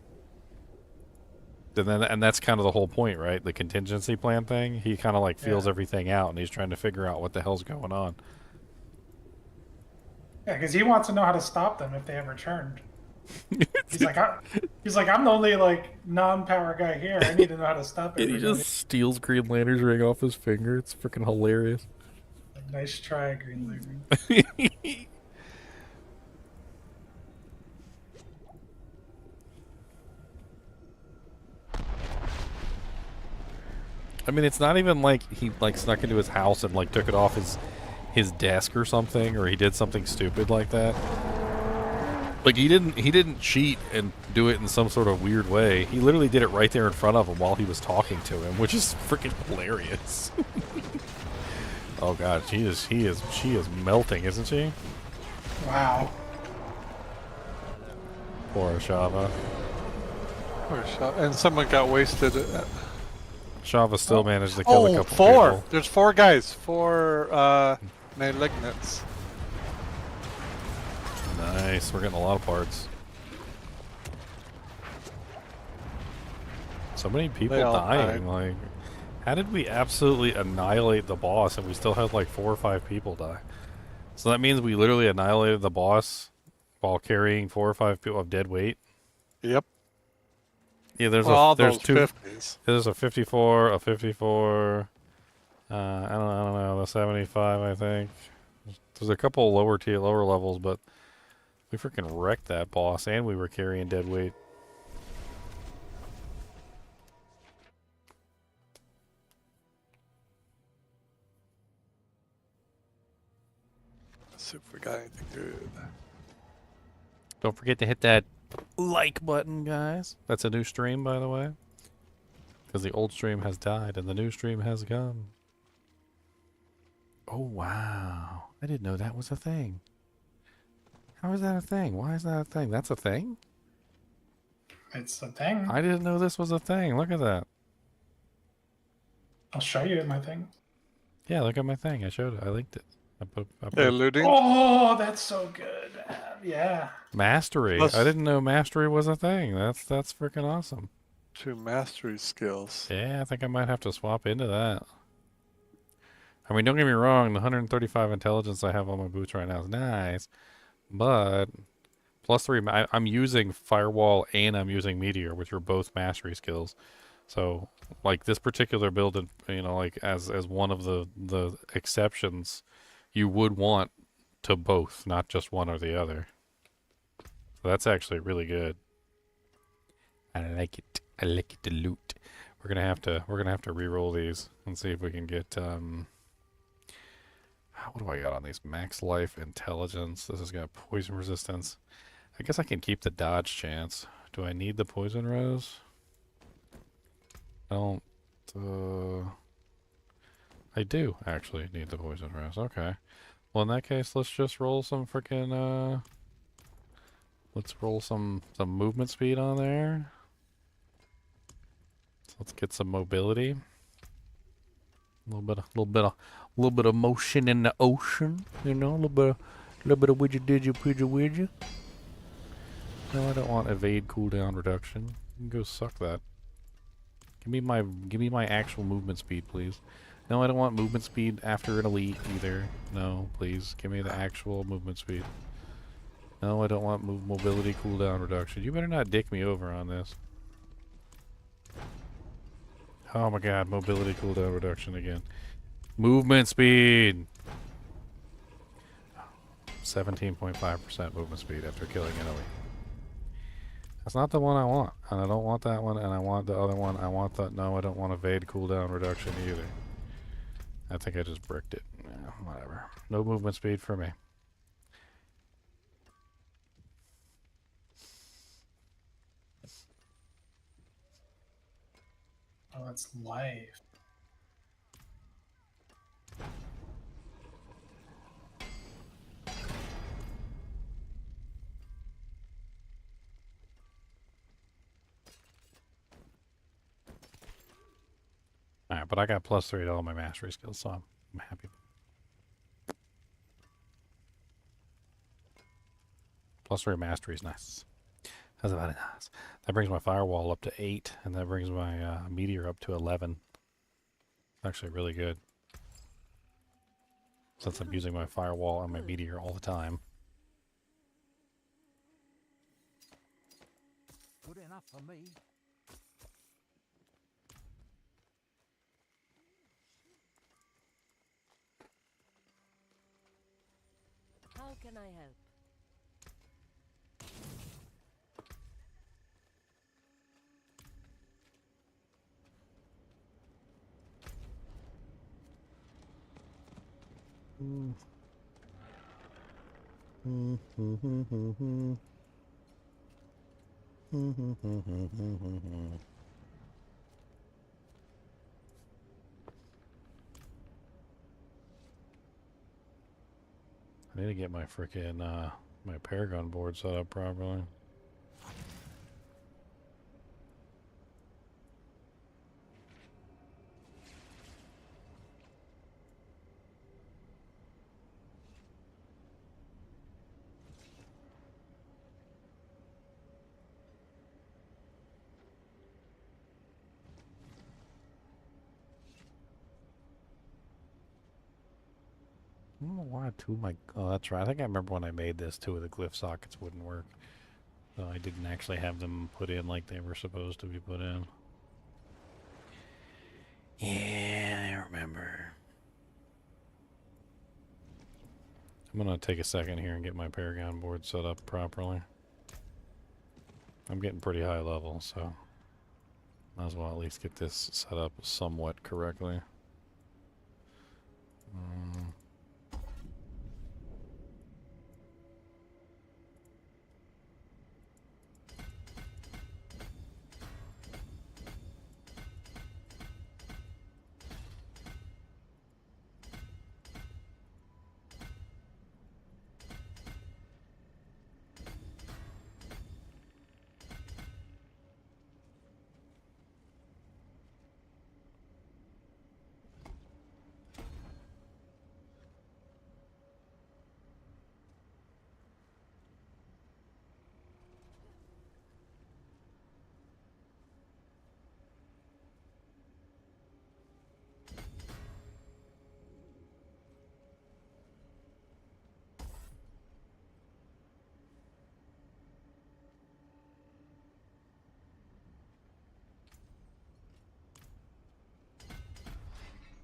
And that's kind of the whole point, right? The contingency plan thing. He kind of like feels everything out, and he's trying to figure out what the hell's going on. Yeah, because he wants to know how to stop them if they ever turned. He's like, I'm the only like non-power guy here. I need to know how to stop it. And he just steals Green Lantern's ring off his finger. It's freaking hilarious. Nice try, Green Lantern. I mean, it's not even like he like snuck into his house and like took it off his desk or something, or he did something stupid like that. Like, he didn't cheat and do it in some sort of weird way. He literally did it right there in front of him while he was talking to him, which is freaking hilarious. Oh god, she is melting, isn't she? Wow. Poor Shava. Poor Shava. And someone got wasted. Shava still managed to kill a couple four. people. There's 4 guys. 4 malignants. Nice, we're getting a lot of parts. So many people dying. Like, how did we absolutely annihilate the boss and we still had like 4 or 5 people die? So that means we literally annihilated the boss while carrying 4 or 5 people of dead weight. Yep. Yeah, there's there's 2. 50s. There's a 54, a 54. I don't know, the 75, I think. There's a couple lower levels, but we freaking wrecked that boss, and we were carrying dead weight. Let's see if we got anything good. Don't forget to hit that like button, guys. That's a new stream, by the way. Because the old stream has died, and the new stream has come. Oh, wow. I didn't know that was a thing. How is that a thing? Why is that a thing? That's a thing? It's a thing. I didn't know this was a thing. Look at that. I'll show you my thing. Yeah, look at my thing. I showed it. I linked it. Hey, looting. Oh, that's so good. Yeah. Mastery. Plus, I didn't know mastery was a thing. That's freaking awesome. 2 mastery skills. Yeah, I think I might have to swap into that. I mean, don't get me wrong. The 135 intelligence I have on my boots right now is nice. But +3, I'm using Firewall and I'm using Meteor, which are both mastery skills. So, like, this particular build, you know, like, as one of the exceptions, you would want to both, not just one or the other. So that's actually really good. I like it. I like it to loot. We're gonna have to re-roll these and see if we can get what do I got on these? Max life, intelligence. This is got poison resistance. I guess I can keep the dodge chance. Do I need the poison rose? I don't. I do actually need the poison rose. Okay. Well, in that case, let's just roll some freaking. Let's roll some movement speed on there. So let's get some mobility. A little bit of motion in the ocean, you know, a little bit of widget didget widget. No, I don't want evade cooldown reduction. You can go suck that. Give me my actual movement speed, please. No, I don't want movement speed after an elite either. No, please give me the actual movement speed. No, I don't want mobility cooldown reduction. You better not dick me over on this. Oh my god, mobility cooldown reduction again. Movement speed! 17.5% movement speed after killing an elite. That's not the one I want. And I don't want that one, and I want the other one. I want the... No, I don't want evade cooldown reduction either. I think I just bricked it. Yeah, whatever. No movement speed for me. Oh, that's life. Alright, but I got +3 to all my mastery skills, so I'm happy. +3 mastery is nice. That's about it. Nice. That brings my firewall up to 8, and that brings my meteor up to 11. Actually really good. Since I'm using my firewall and my meteor all the time. Good enough for me. How can I help? I need to get my frickin' my Paragon board set up properly. I don't know why two of my... Oh, that's right. I think I remember when I made this, 2 of the glyph sockets wouldn't work. So I didn't actually have them put in like they were supposed to be put in. Yeah, I remember. I'm gonna take a second here and get my Paragon board set up properly. I'm getting pretty high level, so might as well at least get this set up somewhat correctly.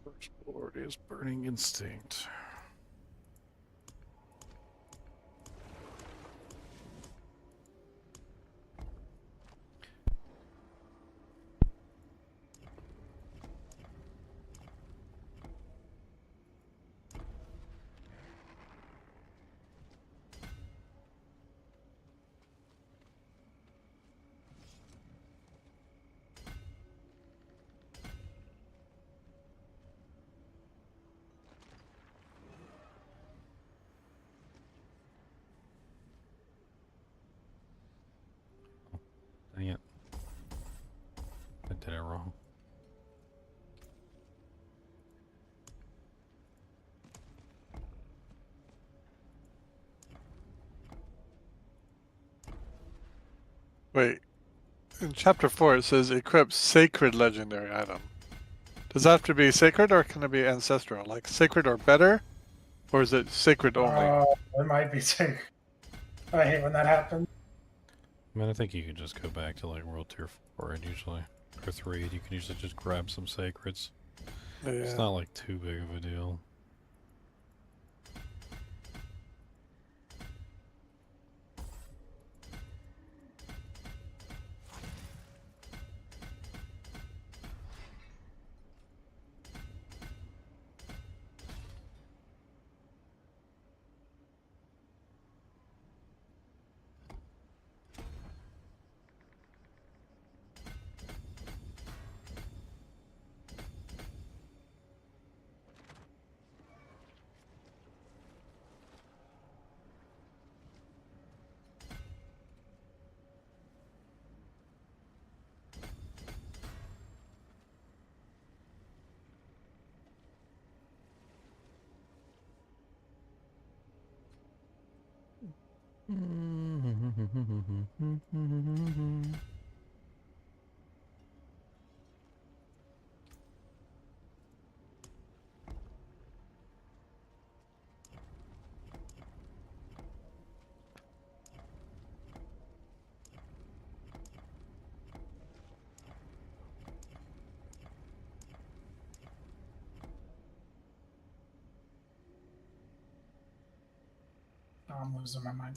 First board is Burning Instinct. Dang it. I did it wrong. Wait. In chapter 4 it says equip sacred legendary item. Does that have to be sacred or can it be ancestral? Like sacred or better? Or is it sacred only? It might be sacred. I hate when that happens. I mean, I think you can just go back to like World Tier 4 and usually, or 3, and you can usually just grab some sacreds. Yeah. It's not like too big of a deal. Oh, I'm losing my mind.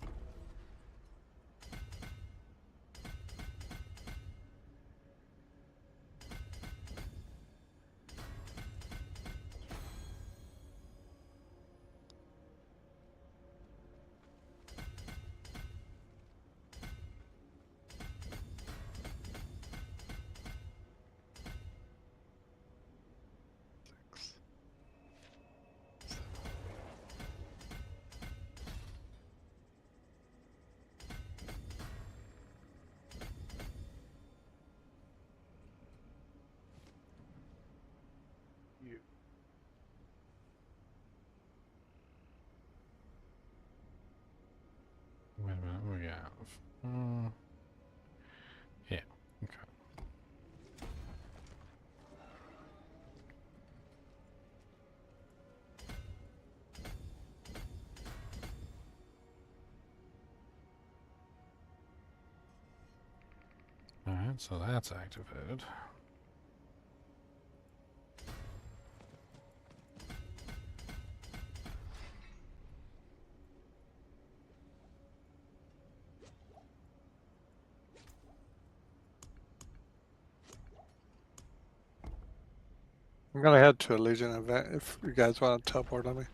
Wait a minute, what we have? Yeah, okay. Alright, so that's activated. I'm gonna head to a Legion event if you guys want to teleport on me.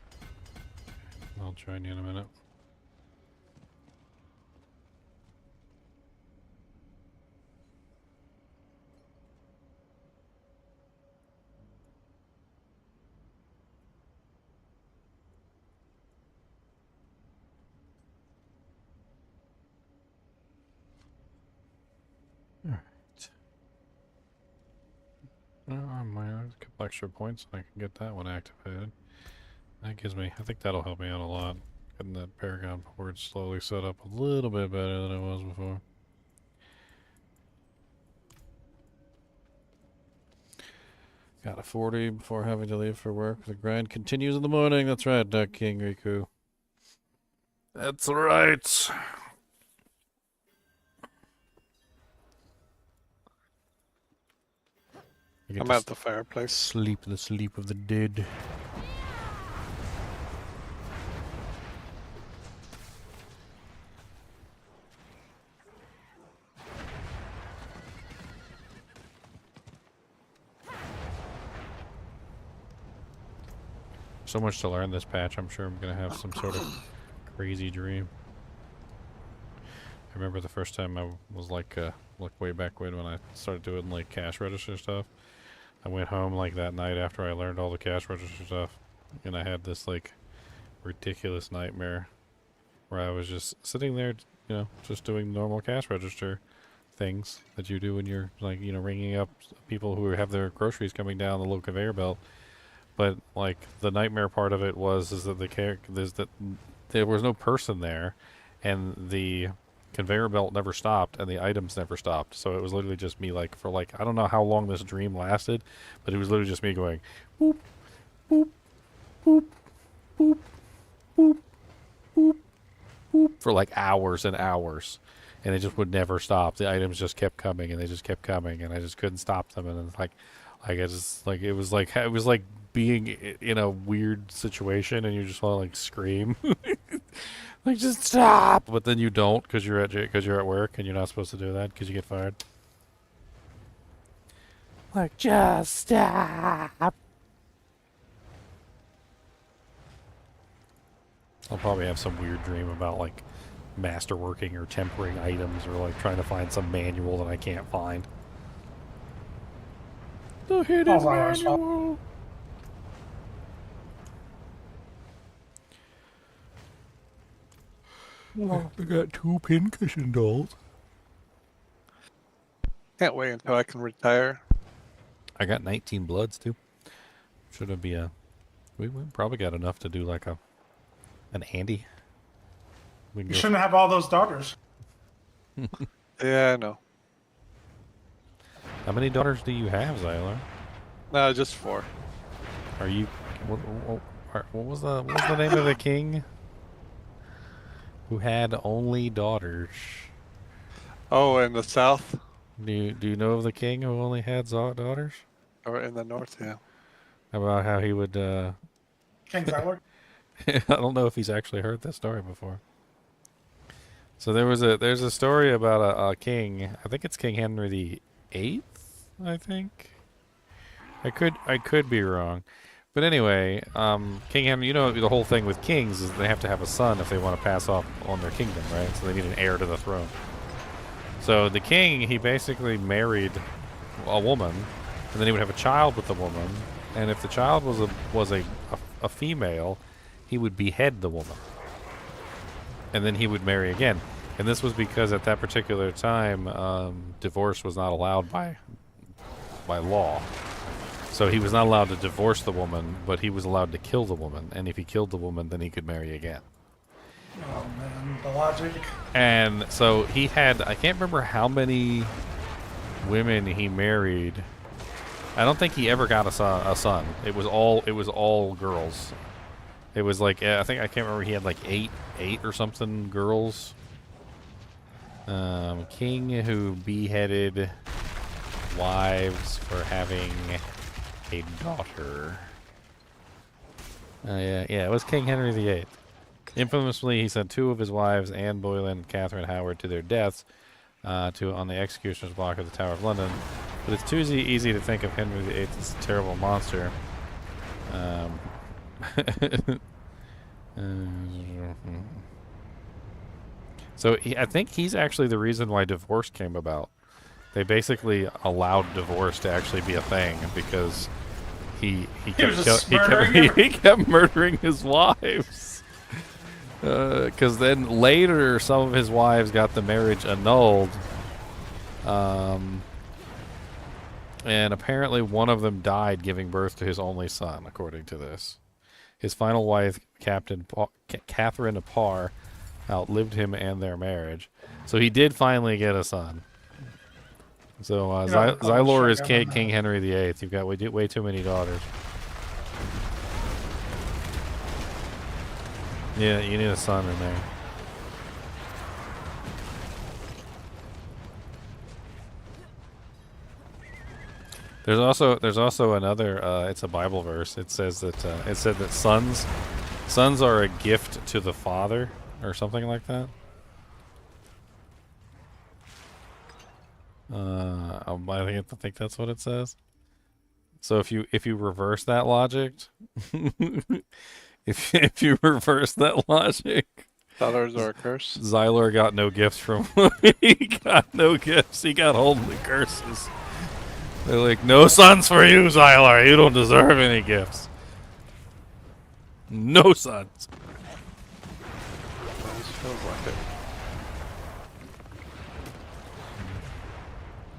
I'll join you in a minute. Alright. I might have a couple extra points and I can get that one activated. That gives me, I think that'll help me out a lot. Getting that Paragon board slowly set up a little bit better than it was before. Got a 40 before having to leave for work. The grind continues in the morning. That's right, Duck King Riku. That's right. I'm at the fireplace. Sleep the sleep of the dead. So much to learn this patch. I'm sure I'm gonna have some sort of crazy dream. I remember the first time I was like way back when I started doing like cash register stuff. I went home like that night after I learned all the cash register stuff, and I had this like ridiculous nightmare where I was just sitting there, you know, just doing normal cash register things that you do when you're like, you know, ringing up people who have their groceries coming down the little conveyor belt. But like the nightmare part of it was that there was no person there, and the conveyor belt never stopped, and the items never stopped. So it was literally just me, like for like I don't know how long this dream lasted, but it was literally just me going, boop, boop, boop, boop, boop, boop, boop for like hours and hours, and it just would never stop. The items just kept coming, and they just kept coming, and I just couldn't stop them. And it's like I just like it was like being in a weird situation, and you just want to like scream, like just stop. But then you don't because you're at work, and you're not supposed to do that because you get fired. Like just stop. I'll probably have some weird dream about like masterworking or tempering items, or like trying to find some manual that I can't find. The hidden manual. Oh, I got 2 pincushion dolls. Can't wait until I can retire. I got 19 bloods too. Shouldn't be. We probably got enough to do like an Andy. We can You go shouldn't have all those daughters. Yeah, I know. How many daughters do you have, Zyler? No, just 4. Are you? What was the name of the king who had only daughters? Oh, in the south Do you know of the king who only had daughters? or in the north? Yeah. About how he would. King Zyler. I don't know if he's actually heard this story before. So there's a story about a king. I think it's King Henry the Eighth. I think. I could be wrong, but anyway, King Henry. You know the whole thing with kings is they have to have a son if they want to pass off on their kingdom, right? So they need an heir to the throne. So the king, he basically married a woman, and then he would have a child with the woman, and if the child was a female, he would behead the woman, and then he would marry again. And this was because at that particular time, divorce was not allowed by law. So he was not allowed to divorce the woman, but he was allowed to kill the woman. And if he killed the woman, then he could marry again. Oh man, the logic. And so he had, I can't remember how many women he married. I don't think he ever got a son. It was all girls. It was like, I can't remember, he had like eight or something girls. King who beheaded wives for having a daughter. Yeah, it was King Henry VIII. Infamously, he sent 2 of his wives, Anne Boleyn and Catherine Howard, to their deaths on the executioner's block of the Tower of London. But it's too easy to think of Henry VIII as a terrible monster. So I think he's actually the reason why divorce came about. They basically allowed divorce to actually be a thing because he kept murdering his wives. Because then later some of his wives got the marriage annulled. And apparently one of them died giving birth to his only son, according to this. His final wife, Catherine of Parr, outlived him and their marriage. So he did finally get a son. So Xylor is King Henry VIII. You've got way too many daughters. Yeah, you need a son in there. There's also another. It's a Bible verse. It says that it said that sons are a gift to the Father, or something like that. I think that's what it says. So if you reverse that logic, if you reverse that logic, daughters are a curse. Xylor got no gifts from. He got no gifts. He got only curses. They're like, no sons for you, Xylor. You don't deserve any gifts. No sons. Feels like it.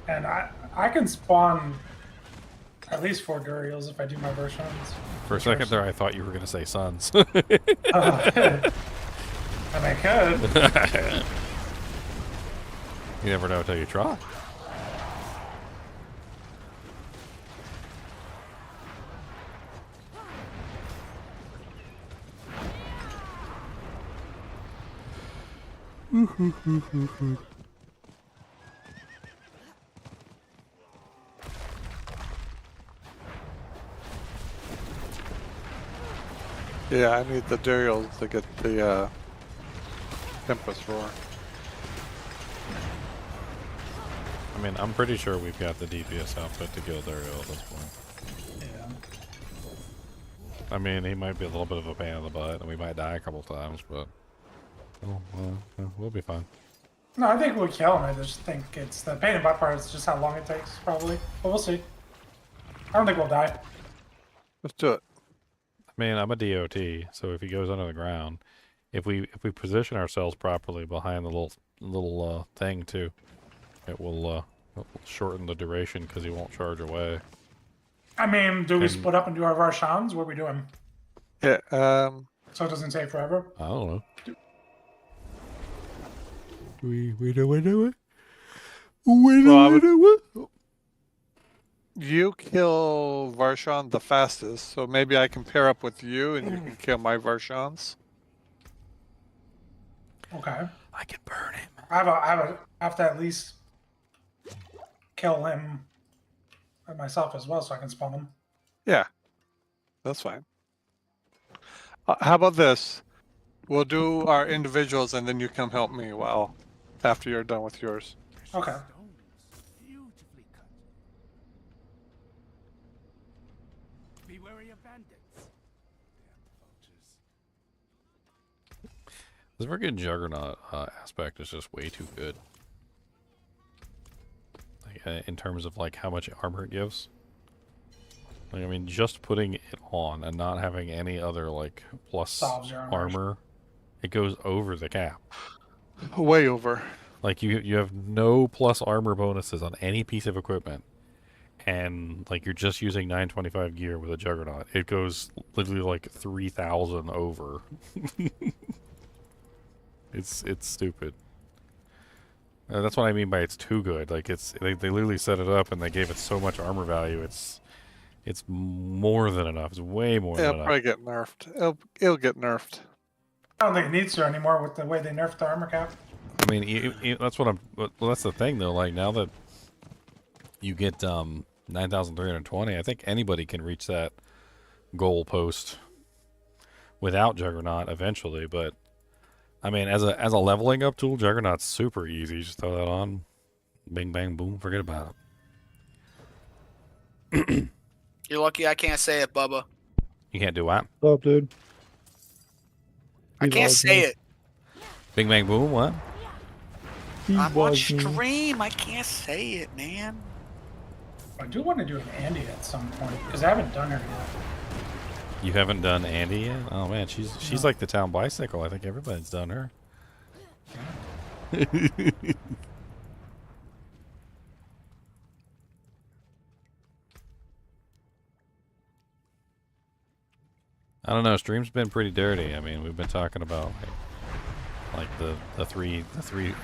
And I can spawn at least 4 Duriels if I do my versions. For a second there, I thought you were going to say sons. And I could. You never know until you try. Yeah, I need the Duriel to get the Tempest Roar. I mean, I'm pretty sure we've got the DPS outfit to kill Duriel at this point. Yeah. I mean, he might be a little bit of a pain in the butt, and we might die a couple times, but we'll be fine. No, I think we'll kill him. I just think it's the pain in the butt part. It's just how long it takes, probably. But we'll see. I don't think we'll die. Let's do it. I mean, I'm a DOT, so if he goes under the ground, if we position ourselves properly behind the little thing too, it will shorten the duration because he won't charge away. I mean, do we split up and do our Varshans? What are we doing? Yeah. So it doesn't take forever. I don't know. You kill Varshan the fastest, so maybe I can pair up with you and you can kill my Varshans. Okay. I can burn him. I have to at least kill him myself as well, so I can spawn him. Yeah, that's fine. How about this? We'll do our individuals, and then you come help me after you're done with yours. Okay. Beautifully cut. Be wary of bandits. This freaking Juggernaut aspect is just way too good. Like, in terms of like how much armor it gives. Like, I mean, just putting it on and not having any other like plus armor, it goes over the cap. Way over. Like you have no plus armor bonuses on any piece of equipment, and like you're just using 925 gear with a Juggernaut. It goes literally like 3,000 over. It's stupid. That's what I mean by it's too good. Like they literally set it up and they gave it so much armor value. It's more than enough. It's way more than enough. It'll probably get nerfed. It'll get nerfed. I don't think it needs to anymore with the way they nerfed the armor cap. I mean, that's what I'm. Well, that's the thing though. Like now that you get 9,320, I think anybody can reach that goal post without Juggernaut eventually. But I mean, as a leveling up tool, Juggernaut's super easy. You just throw that on, bing bang boom, forget about it. You're lucky I can't say it, Bubba. You can't do what? What's up, dude? I can't say it. Bing bang boom, what? I'm on stream. I can't say it, man. I do want to do an Andy at some point because I haven't done her yet. You haven't done Andy yet? Oh man, she's like the town bicycle. I think everybody's done her. I don't know. Stream's been pretty dirty. I mean, we've been talking about like the three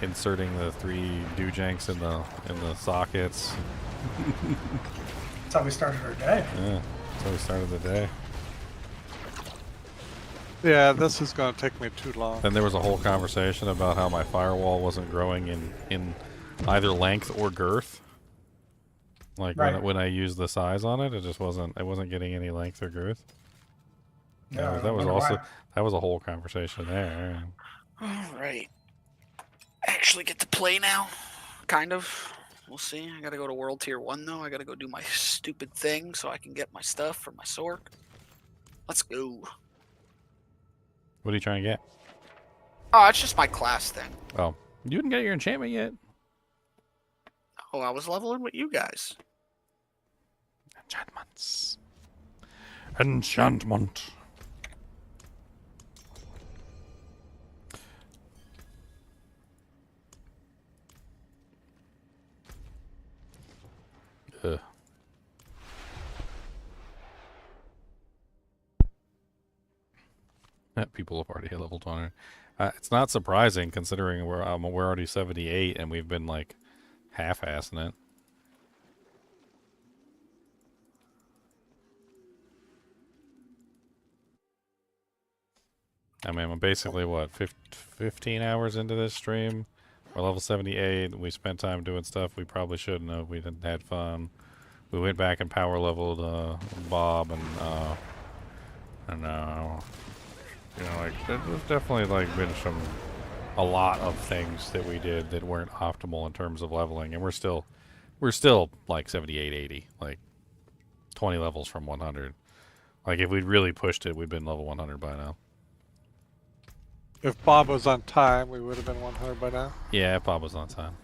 inserting the 3 doojanks in the sockets. That's how we started our day. Yeah, that's how we started the day. Yeah, this is going to take me too long. Then there was a whole conversation about how my firewall wasn't growing in either length or girth. Like when I used the size on it, it wasn't getting any length or girth. Yeah, that was a whole conversation there. All right. I actually get to play now, kind of. We'll see. I gotta go to World Tier 1 though. I gotta go do my stupid thing so I can get my stuff for my sword. Let's go. What are you trying to get? Oh, it's just my class thing. Oh, you didn't get your enchantment yet? Oh, I was leveling with you guys. Enchantments. Enchantment. People have already leveled on it. It's not surprising considering we're already 78 and we've been like half-assing it. I mean, I'm basically what 15 hours into this stream. We're level 78. We spent time doing stuff we probably shouldn't have. We didn't had fun. We went back and power leveled Bob and you know, like there's definitely like been a lot of things that we did that weren't optimal in terms of leveling, and we're still like 78, 80, like 20 levels from 100. Like if we'd really pushed it, we'd been level 100 by now. If Bob was on time, we would have been 100 by now. Yeah, if Bob was on time.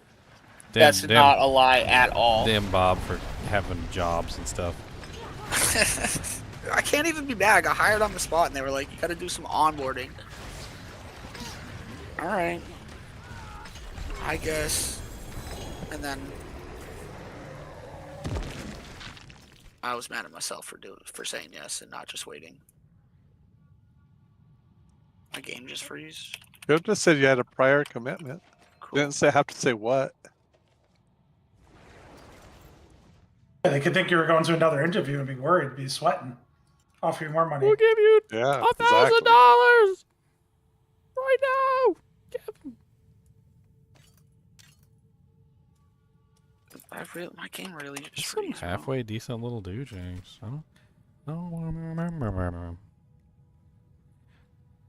That's not a lie at all. Damn Bob for having jobs and stuff. I can't even be mad. I got hired on the spot, and they were like, "You got to do some onboarding." All right, I guess. And then I was mad at myself for saying yes and not just waiting. My game just freeze. You just said you had a prior commitment. Didn't say have to say what. Yeah, they could think you were going to another interview and be worried, be sweating, offer you more money. We'll give you Yeah, $1,000 right now. My game really just Some freezes. halfway decent little dujings. I don't remember.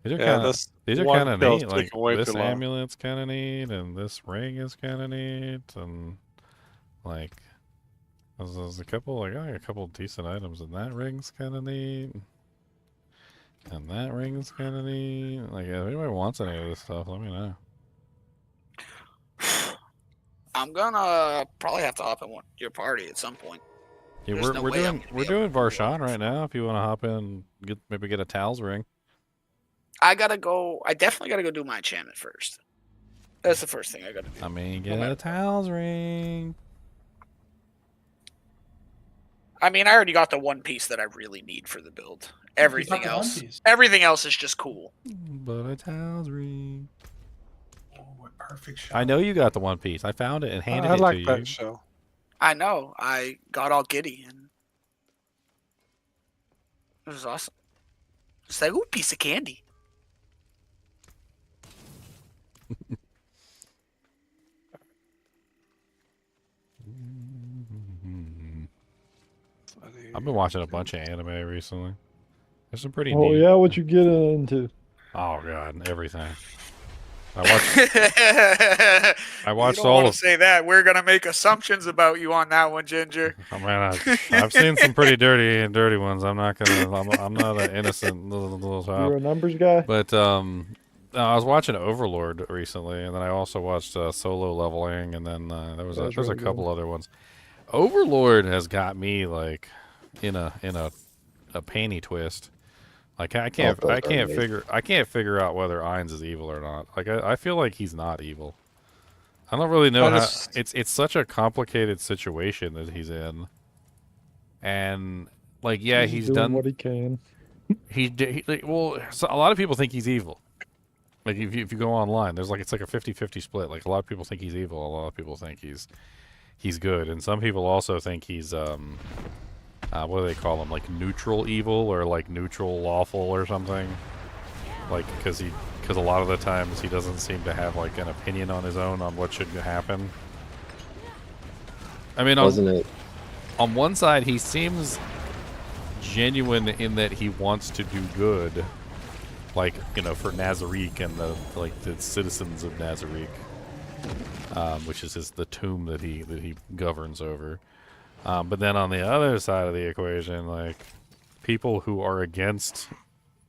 These are Yeah, kind of this these are one kind of kill's neat. Like taking way this too long. amulet's kind of neat, and this ring is kind of neat, and like there's a couple. I got a couple decent items, and that ring's kind of neat, and that ring's kind of neat. Like if anybody wants any of this stuff, let me know. I'm gonna probably have to hop in your party at some point. Yeah, There's no we're way I'm doing gonna we're be able doing Varshan right now. If you want to hop in, and maybe get a Tal's ring. I definitely gotta go do my enchantment first. That's the first thing I gotta do. I mean, get a Tal's ring. I mean, I already got the one piece that I really need for the build. Everything else is just cool. But a Tal's ring. Oh, what perfect shot. I know you got the one piece. I found it and handed I it like to that you. show. I know. I got all giddy and it was awesome. It's like, ooh, piece of candy. I've been watching a bunch of anime recently. There's some pretty Oh neat. yeah, what you get into? Oh god, everything. I I watched you don't all want of. to say that. We're gonna make assumptions about you on that one, Ginger. I mean, I've seen some pretty dirty ones. I'm not gonna. I'm not an innocent little child. You're a numbers guy. But I was watching Overlord recently, and then I also watched Solo Leveling, and then there's really a couple other ones. Overlord has got me like in a panty twist. Like I can't figure out whether Ainz is evil or not. Like I feel like he's not evil. I don't really know how. It's such a complicated situation that he's in, and like he's doing done what he can. Well, so a lot of people think he's evil. Like if you go online, it's like a 50-50 split. Like a lot of people think he's evil, a lot of people think he's good, and some people also think he's what do they call him? Like neutral evil or like neutral lawful or something. Like because a lot of the times he doesn't seem to have like an opinion on his own on what should happen. I mean, on one side he seems genuine in that he wants to do good, like for Nazarick and the citizens of Nazarick, which is the tomb that he governs over. But then on the other side of the equation, like people who are against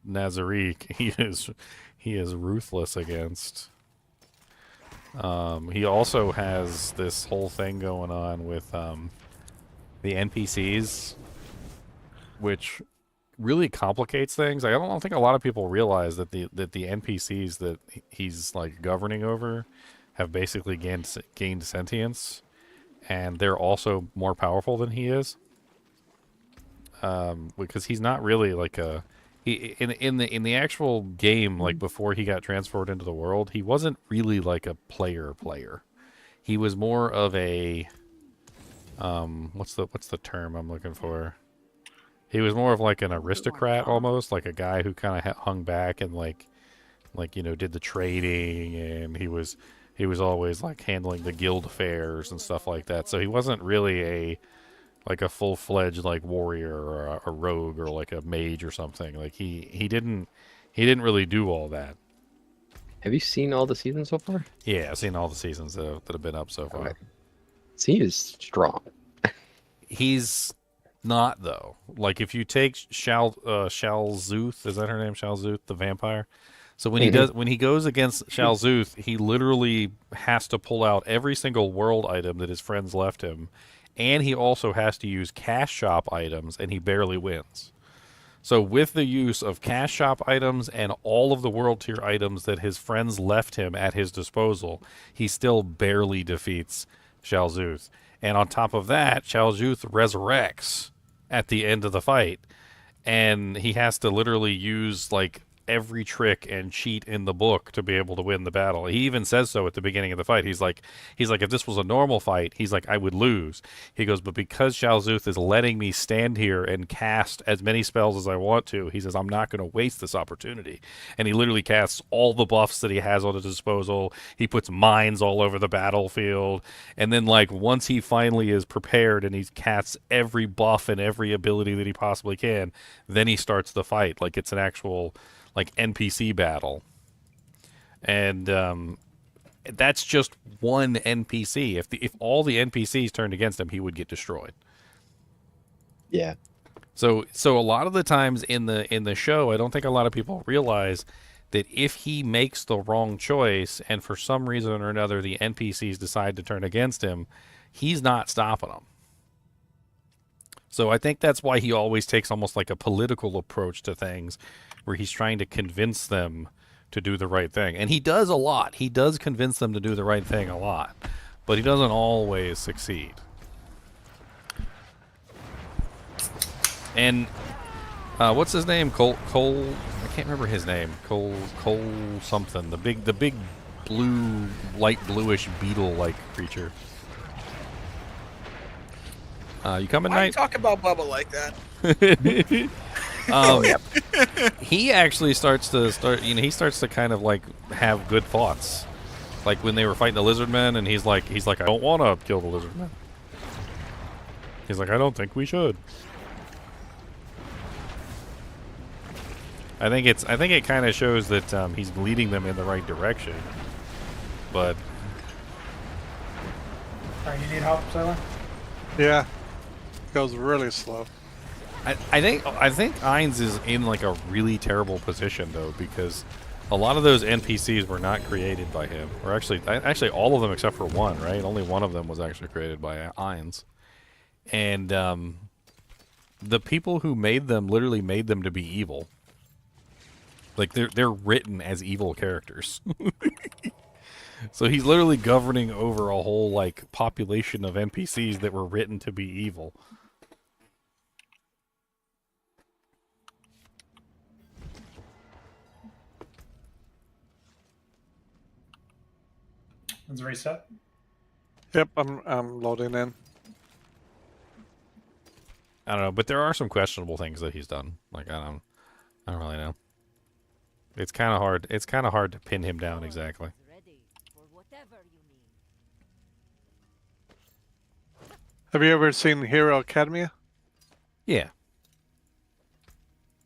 Nazarick, he is ruthless against. He also has this whole thing going on with the NPCs, which really complicates things. I don't think a lot of people realize that the NPCs that he's like governing over have basically gained sentience, and they're also more powerful than he is. Because he's not really like in the actual game, like before he got transferred into the world, he wasn't really like a player. He was more of a what's the term I'm looking for? He was more of like an aristocrat almost, like a guy who kind of hung back and like did the trading, and he was always like handling the guild affairs and stuff like that. So he wasn't really a full-fledged like warrior or a rogue or like a mage or something. Like he didn't really do all that. Have you seen all the seasons so far? Yeah, I've seen all the seasons that have been up so far. Okay. So he is strong. He's not though. Like if you take Shalzuth, is that her name? Shalzuth, the vampire. So when he goes against Shalzuth, he literally has to pull out every single world item that his friends left him, and he also has to use cash shop items, and he barely wins. So with the use of cash shop items and all of the world tier items that his friends left him at his disposal, he still barely defeats Shalzuth. And on top of that, Shalzuth resurrects at the end of the fight, and he has to literally use like every trick and cheat in the book to be able to win the battle. He even says so at the beginning of the fight. He's like, if this was a normal fight, he's like, I would lose. He goes, but because Shalzuth is letting me stand here and cast as many spells as I want to, he says, I'm not going to waste this opportunity. And he literally casts all the buffs that he has at his disposal. He puts mines all over the battlefield. And then, like, once he finally is prepared and he casts every buff and every ability that he possibly can, then he starts the fight. Like, it's an actual, like, NPC battle. And that's just one NPC. If all the NPCs turned against him, he would get destroyed. Yeah. So a lot of the times in the show, I don't think a lot of people realize that if he makes the wrong choice and for some reason or another the NPCs decide to turn against him, he's not stopping them. So I think that's why he always takes almost like a political approach to things, where he's trying to convince them to do the right thing. And he does a lot. He does convince them to do the right thing a lot. But he doesn't always succeed. And what's his name? Cole, I can't remember his name. Cole something. The big blue, light bluish beetle-like creature. You coming, Why you Knight? talk about Bubba like that? He actually starts to kind of like have good thoughts. Like when they were fighting the lizard men, and he's like, I don't want to kill the lizard men. He's like, I don't think we should. I think it kind of shows that he's leading them in the right direction. But Alright, you need help, Sailor? Yeah. It goes really slow. I think Ainz is in like a really terrible position though, because a lot of those NPCs were not created by him, or actually all of them except for one, right? Only one of them was actually created by Ainz, and the people who made them literally made them to be evil. Like they're written as evil characters. So he's literally governing over a whole like population of NPCs that were written to be evil. Let's reset. Yep, I'm loading in. I don't know, but there are some questionable things that he's done. Like I don't really know. It's kind of hard. It's kind of hard to pin him down exactly. Have you ever seen Hero Academia? Yeah.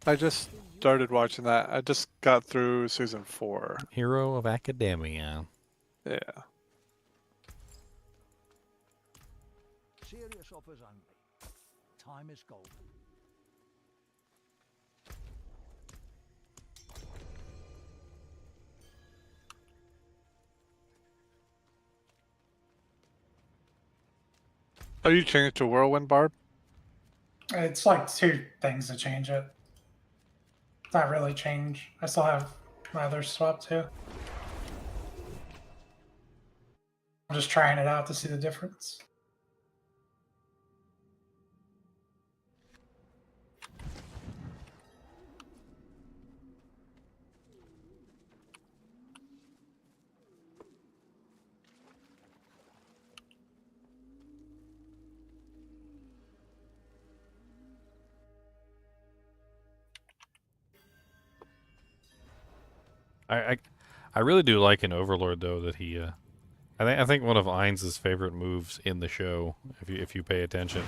I just started watching that. I just got through season 4. Hero of Academia. Yeah. Serious offers only. Time is gold. Oh, you changed to Whirlwind, Barb? It's like 2 things to change it. Not really change. I still have my other swap too. I'm just trying it out to see the difference. I really do like in Overlord though that he I think one of Ainz's favorite moves in the show, if you pay attention,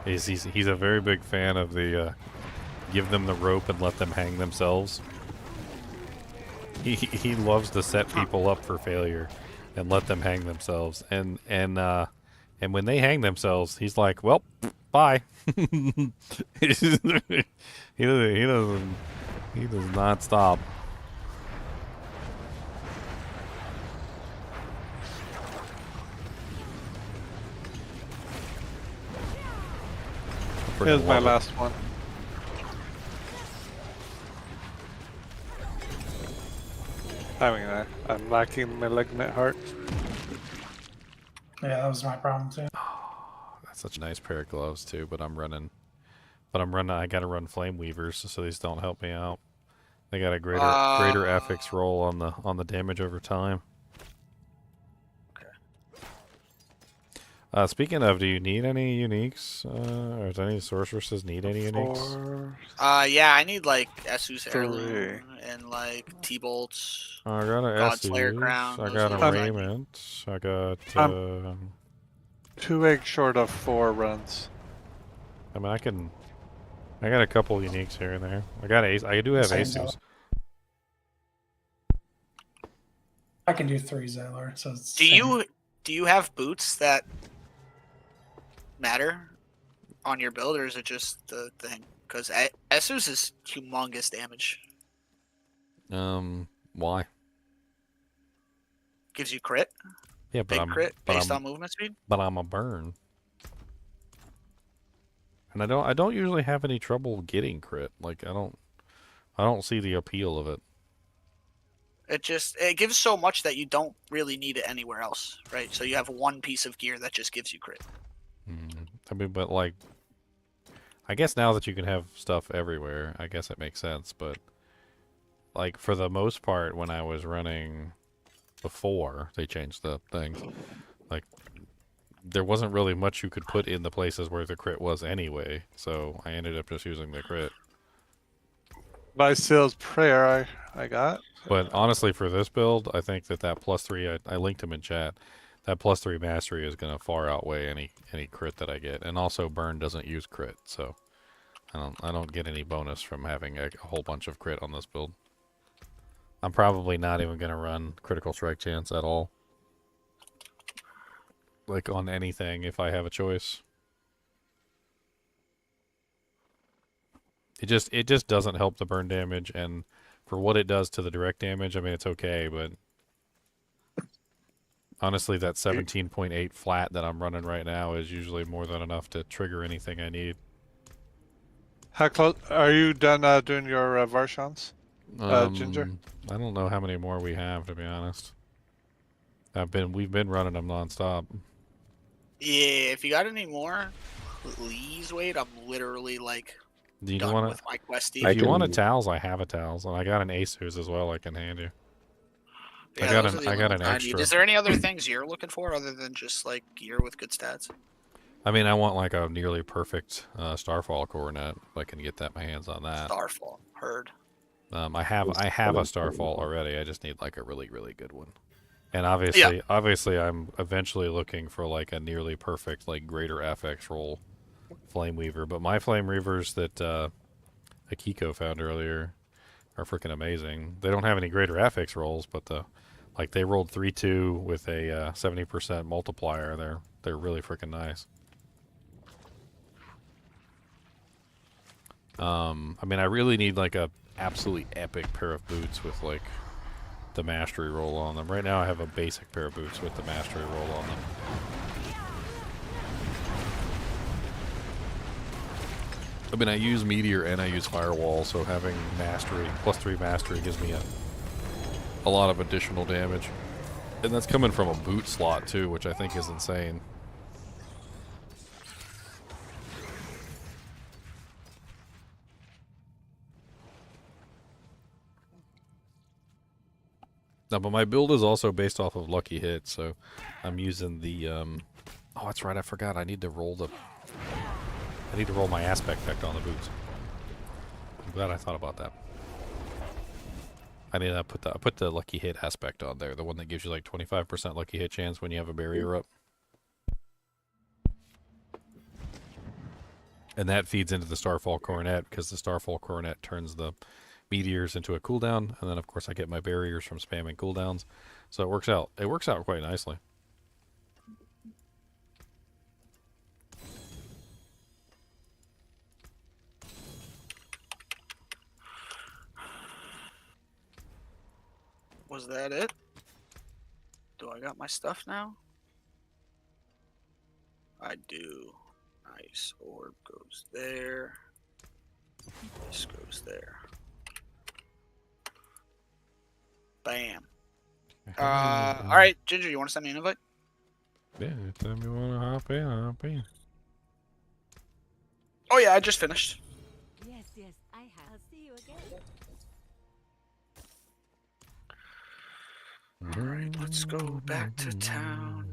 is he's a very big fan of the give them the rope and let them hang themselves. He loves to set people up for failure and let them hang themselves. And when they hang themselves, he's like, well, bye. He does not stop. Here's my last one. I mean, I'm lacking malignant heart. Yeah, that was my problem too. That's such a nice pair of gloves too, but I gotta run Flame Weavers, so these don't help me out. They got a greater affix roll on the damage over time. Speaking of, do you need any uniques? Or does any sorceresses need any uniques? Yeah, I need like Esu's 3. heirloom and like T-bolts. I got a Godslayer Essus, crown. I Those got are a the ones I need. raiment. I got. 2 eggs short of 4 runs. I mean, I got a couple uniques here and there. I got Ace. I do have Same Asus. I can do 3 Zaylor, so it's Do you have boots that matter on your build, or is it just the thing? Because Esus is humongous damage. Why? Gives you crit. Yeah, but Big crit based on movement speed. But I'm a burn. And I don't usually have any trouble getting crit. Like I don't see the appeal of it. It gives so much that you don't really need it anywhere else, right? So you have one piece of gear that just gives you crit. I mean, but like, I guess now that you can have stuff everywhere, I guess it makes sense. But like for the most part, when I was running before they changed the things, like there wasn't really much you could put in the places where the crit was anyway. So I ended up just using the crit. By Seal's Prayer, I got. But honestly, for this build, I think that +3, I linked him in chat, that +3 mastery is going to far outweigh any crit that I get. And also, burn doesn't use crit, so I don't get any bonus from having a whole bunch of crit on this build. I'm probably not even going to run critical strike chance at all. Like on anything, if I have a choice. It just doesn't help the burn damage, and for what it does to the direct damage, I mean, it's okay, but honestly, that 17.8 flat that I'm running right now is usually more than enough to trigger anything I need. How close are you done doing your Varshans, Ginger? I don't know how many more we have, to be honest. We've been running them nonstop. Yeah, if you got any more, please wait. I'm literally like Do you done want with my questy. If you want a towels, I have a towels, and I got an Asus as well. I can hand you. Yeah, I got an extra. Is there any other things you're looking for other than just like gear with good stats? I mean, I want like a nearly perfect Starfall coronet. If I can get my hands on that. Starfall, heard. I have a Starfall already. I just need like a really good one. And obviously, I'm eventually looking for like a nearly perfect like greater FX roll Flame Weaver. But my Flame Weavers that Akiko found earlier are freaking amazing. They don't have any greater FX rolls, but they rolled 3-2 with a 70% multiplier. They're really freaking nice. I mean, I really need like a absolutely epic pair of boots with like the mastery roll on them. Right now I have a basic pair of boots with the mastery roll on them. I mean, I use Meteor and I use Firewall, so having mastery, +3 mastery gives me a lot of additional damage. And that's coming from a boot slot too, which I think is insane. No, but my build is also based off of lucky hits, so I'm using the oh, that's right, I forgot. I need to roll my aspect effect on the boots. I'm glad I thought about that. I need to put the lucky hit aspect on there, the one that gives you like 25% lucky hit chance when you have a barrier up. And that feeds into the Starfall Coronet, because the Starfall Coronet turns the meteors into a cooldown, and then of course I get my barriers from spamming cooldowns. So it works out quite nicely. Was that it? Do I got my stuff now? I do. Nice. Orb goes there. This goes there. Bam. Alright, Ginger, you want to send me an invite? Yeah, anytime you want to hop in. Oh yeah, I just finished. Yes, I have. I'll see you again. Alright, let's go back to town.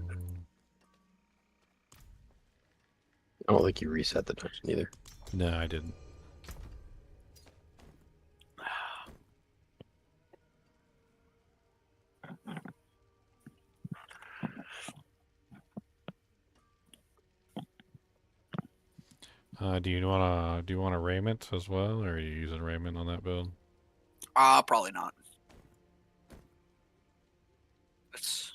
I don't think you reset the dungeon either. No, I didn't. Do you want a raiment as well, or are you using raiment on that build? Probably not. It's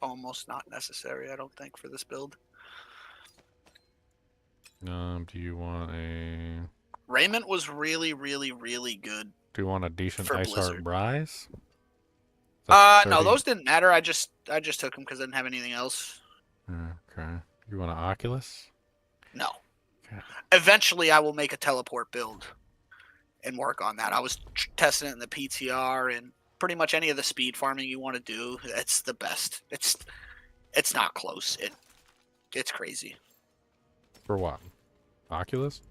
almost not necessary, I don't think, for this build. Do you want a? Raiment was really, really, really good. Do you want a decent for Ice Heart Blizzard. Bryce? No, those didn't matter. I just took them because I didn't have anything else. Okay. You want an Oculus? No. Okay. Eventually, I will make a teleport build and work on that. I was testing it in the PTR and pretty much any of the speed farming you want to do. It's the best. It's not close. It's crazy. For what? Oculus?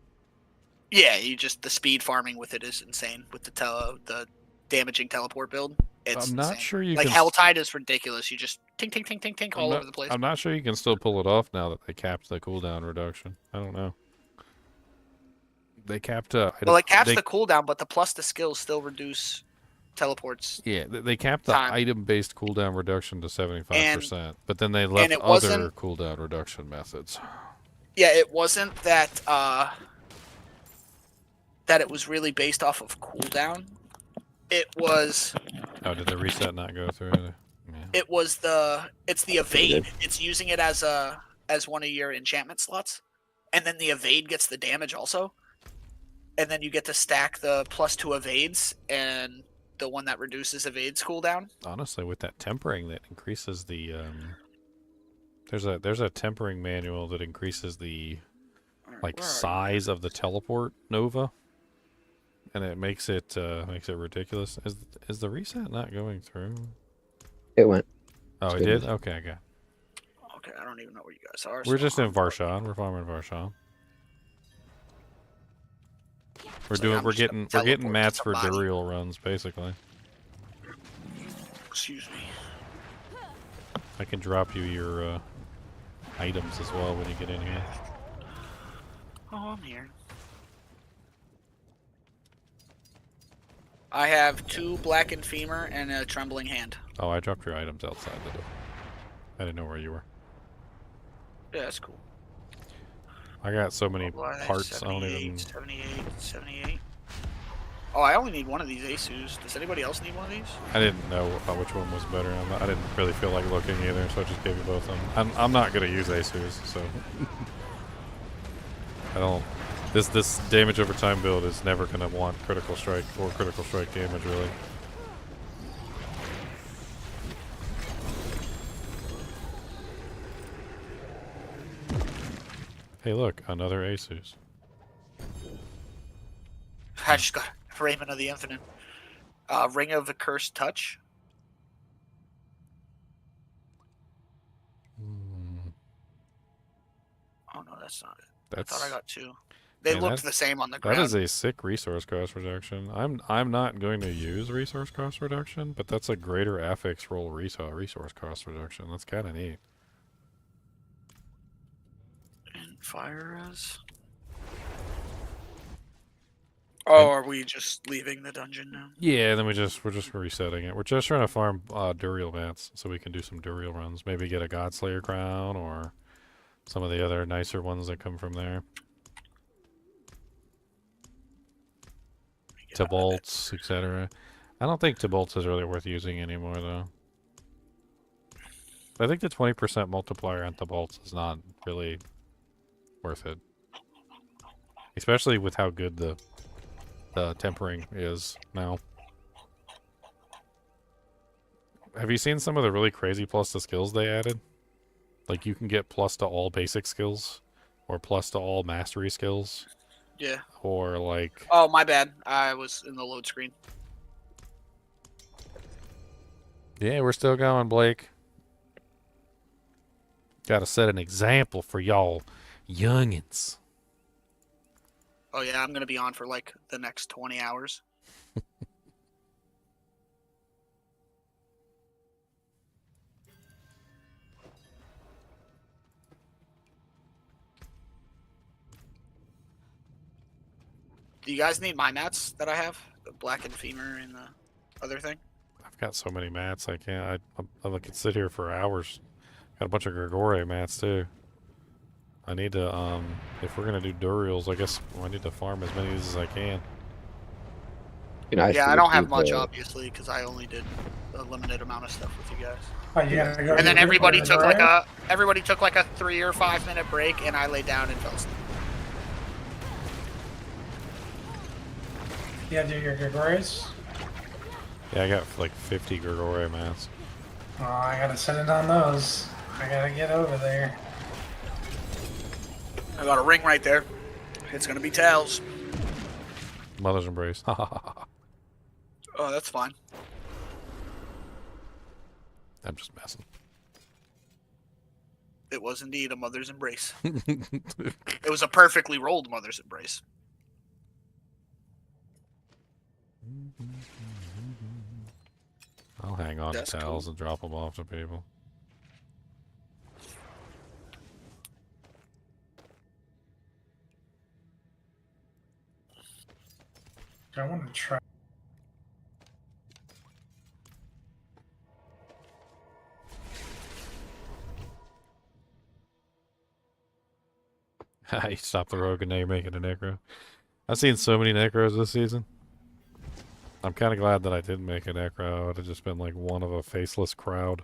Yeah, the speed farming with it is insane. With the damaging teleport build, it's I'm not insane. sure you like can. HellTide is ridiculous. You just tink tink tink tink tink all over the place. I'm not sure you can still pull it off now that they capped the cooldown reduction. I don't know. They capped. Well, it caps the cooldown, but the plus the skills still reduce teleports. Yeah, they capped the item-based cooldown reduction to 75%, but then they and left it other wasn't- cooldown reduction methods. Yeah, it wasn't that that it was really based off of cooldown. It was. Oh, did the reset not go through? Yeah. It was it's the evade. It's using it as one of your enchantment slots, and then the evade gets the damage also, and then you get to stack the +2 evades and the one that reduces evades cooldown. Honestly, with that tempering, that increases the there's a tempering manual that increases the size of the teleport nova, and it makes it ridiculous. Is the reset not going through? It went. Oh, it did? Okay, okay. Okay, I don't even know where you guys are. We're so just in I'm- Varshan. We're farming Varshan. We're So I'm just gonna getting teleport to mats for somebody. Duriel runs, basically. Excuse me. I can drop you your items as well when you get in here. Oh, I'm here. I have 2 blackened femur and a trembling hand. Oh, I dropped your items outside the door. I didn't know where you were. Yeah, that's cool. I got so many Well, parts, I don't 78, even... 78. Oh, I only need one of these Asus. Does anybody else need one of these? I didn't know which one was better. I didn't really feel like looking either, so I just gave you both of them. I'm not going to use Asus, so... I don't... This damage over time build is never going to want critical strike or critical strike damage, really. Hey, look, another Asus. I just got Raymond of the Infinite. Ring of the Cursed Touch. Oh no, that's not it. I thought I got 2. They Man, looked the same on the ground. That is a sick resource cost reduction. I'm not going to use resource cost reduction, but that's a greater affix roll resource cost reduction. That's kind of neat. And fire us. Oh, are we just leaving the dungeon now? Yeah, then we're just resetting it. We're just trying to farm Duriel mats so we can do some Duriel runs. Maybe get a Godslayer crown or some of the other nicer ones that come from there. Tibolts, etc. I don't think Tibolts is really worth using anymore, though. I think the 20% multiplier on Tibolts is not really worth it. Especially with how good the tempering is now. Have you seen some of the really crazy plus to skills they added? Like you can get plus to all basic skills, or plus to all mastery skills. Yeah. Or like... Oh, my bad. I was in the load screen. Yeah, we're still going, Blake. Gotta set an example for y'all youngins. Oh yeah, I'm gonna be on for like the next 20 hours. Do you guys need my mats that I have? The blackened femur and the other thing? I've got so many mats, I can't. I could sit here for hours. Got a bunch of Grigore mats too. I need to, if we're gonna do Duriels, I guess I need to farm as many as I can. Nice Yeah, to I don't get have you much, the- obviously, because I only did a limited amount of stuff with you guys. Oh, you gotta go And then to everybody the took like Duriel? a 3 or 5 minute break, and I laid down and fell asleep. You gotta do your Gregorius? Yeah, I got like 50 Grigore mats. Oh, I gotta set it on those. I gotta get over there. I got a ring right there. It's gonna be tails. Mother's embrace. Oh, that's fine. I'm just messing. It was indeed a mother's embrace. It was a perfectly rolled mother's embrace. I'll hang on That's to towels cool. and drop them off to people. I want to try. You stopped the rogue and now you're making a necro. I've seen so many necros this season. I'm kind of glad that I didn't make a necro. I would have just been like one of a faceless crowd.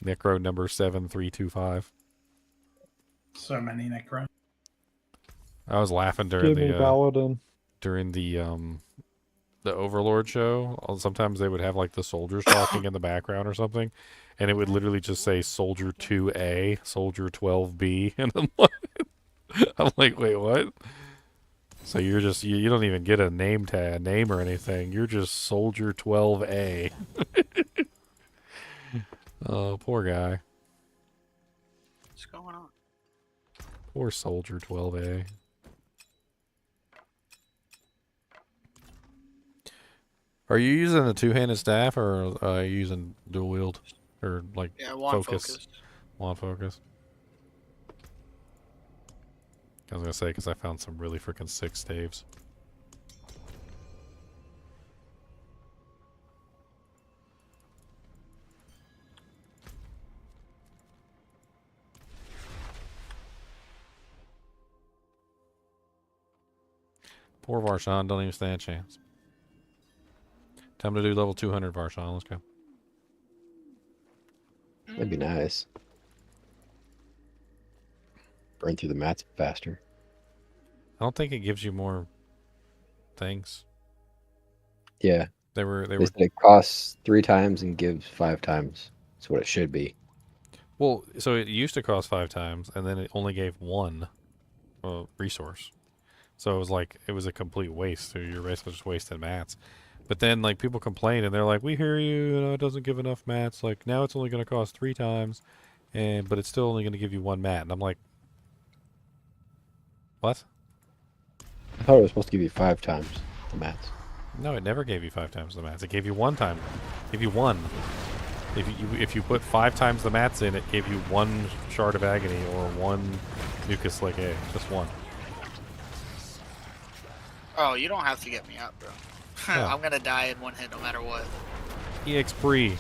Necro number 7325. So many Necro. I was laughing during Give me the Paladin. during the Overlord show. Sometimes they would have like the soldiers talking in the background or something, and it would literally just say Soldier 2A, Soldier 12B, and I'm like, wait, what? So you're just you don't even get a name tag, name or anything. You're just Soldier 12A. Oh, poor guy. What's going on? Poor Soldier 12A. Are you using a two-handed staff or are you using dual wield or like Yeah, wand focus. Wand focus. I was gonna say because I found some really freaking sick staves. Poor Varshan, don't even stand a chance. Time to do level 200 Varshan, let's go. That'd be nice. Burn through the mats faster. I don't think it gives you more things. Yeah. They were They said it costs 3 times and gives 5 times. That's what it should be. well, so it used to cost 5 times and then it only gave 1 resource. So it was like it was a complete waste. So you're basically just wasting mats. But then like people complain and they're like, "We hear you, you know, it doesn't give enough mats. Like now it's only going to cost 3 times but it's still only going to give you 1 mat." And I'm like, "What?" I thought it was supposed to give you 5 times the mats. No, it never gave you 5 times the mats. It gave you 1 time. It gave you 1. If you put 5 times the mats in, it gave you 1 shard of agony or 1 mucus like A. Just 1. Oh, you don't have to get me up, bro. Yeah. I'm gonna die in 1 hit no matter what. EX Bree.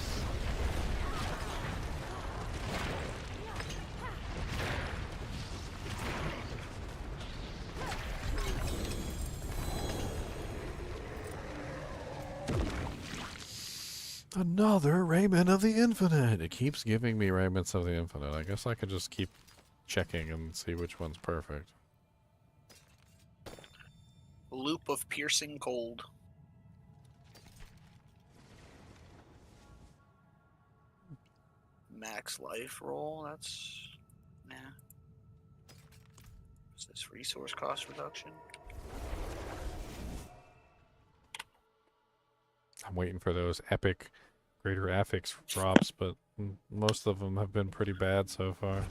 Another Raiment of the Infinite. It keeps giving me Raiments of the Infinite. I guess I could just keep checking and see which one's perfect. Loop of piercing cold. Max life roll. That's nah. Is this resource cost reduction? I'm waiting for those epic greater affix drops, but most of them have been pretty bad so far.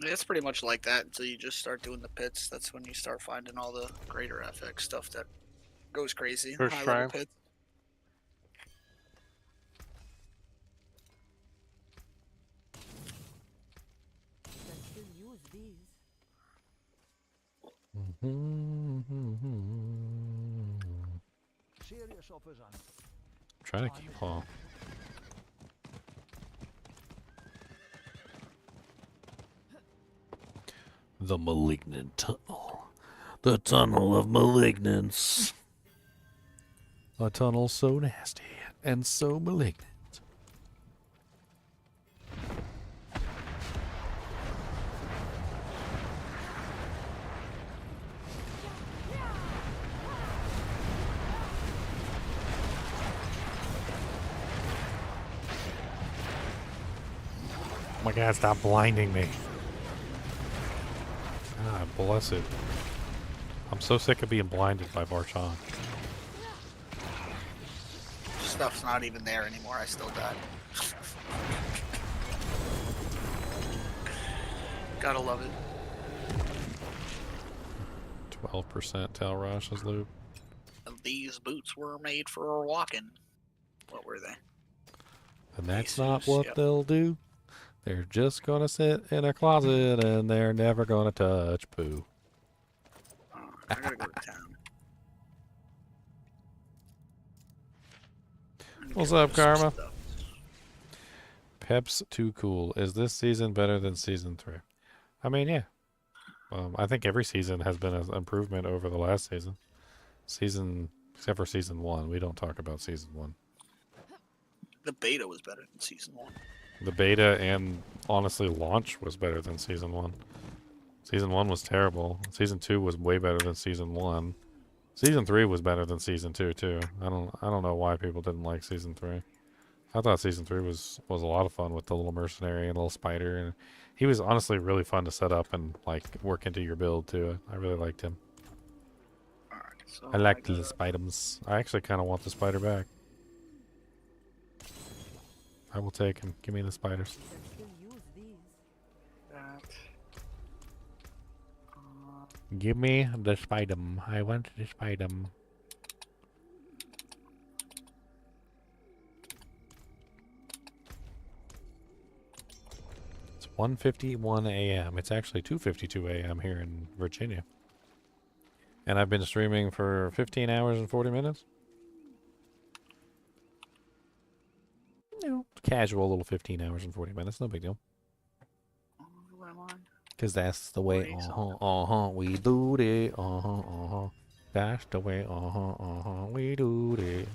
It's pretty much like that until you just start doing the pits. That's when you start finding all the greater FX stuff that goes crazy. First High level try. pits. these. Trying to keep all. The malignant tunnel. The tunnel of malignance. A tunnel so nasty and so malignant. Oh my god, stop blinding me. God bless it. I'm so sick of being blinded by Barchan. Stuff's not even there anymore. I still died. Gotta love it. 12% Tal Rosh's loot. These boots were made for walking. What were they? And that's These not shoes, what yep. they'll do. They're just gonna sit in a closet and they're never gonna touch poo. I gotta go to town. What's up, Karma? Pep's too cool. Is this season better than season 3? I mean, yeah. I think every season has been an improvement over the last season. Except for season 1. We don't talk about season 1. The beta was better than season 1. The beta and, honestly, launch was better than season 1. Season 1 was terrible. Season 2 was way better than season 1. Season 3 was better than season 2 too. I don't know why people didn't like season 3. I thought season 3 was a lot of fun with the little mercenary and little spider, and he was honestly really fun to set up and like work into your build too. I really liked him. Alright, so I like the spiders. I actually kind of want the spider back. I will take him. Give me the spiders. Give me the spidum. I want the spidum. It's 1:51 a.m. It's actually 2:52 a.m. here in Virginia. And I've been streaming for 15 hours and 40 minutes. Casual little 15 hours and 40 minutes. No big deal. What am I? Because that's the way, we do it, That's the way, we do it.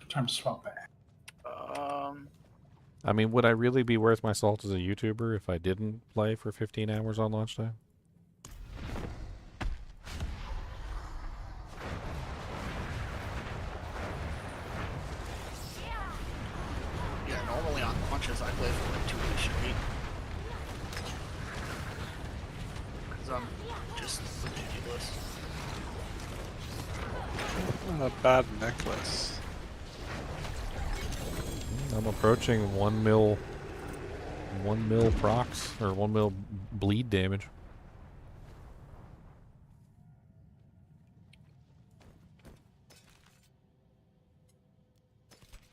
Time to swap back. I mean, would I really be worth my salt as a YouTuber if I didn't play for 15 hours on launch time? Yeah, normally on launches I play for like 2 weeks straight. Because I'm just ridiculous. A bad necklace. I'm approaching 1 mil procs, or 1 mil bleed damage.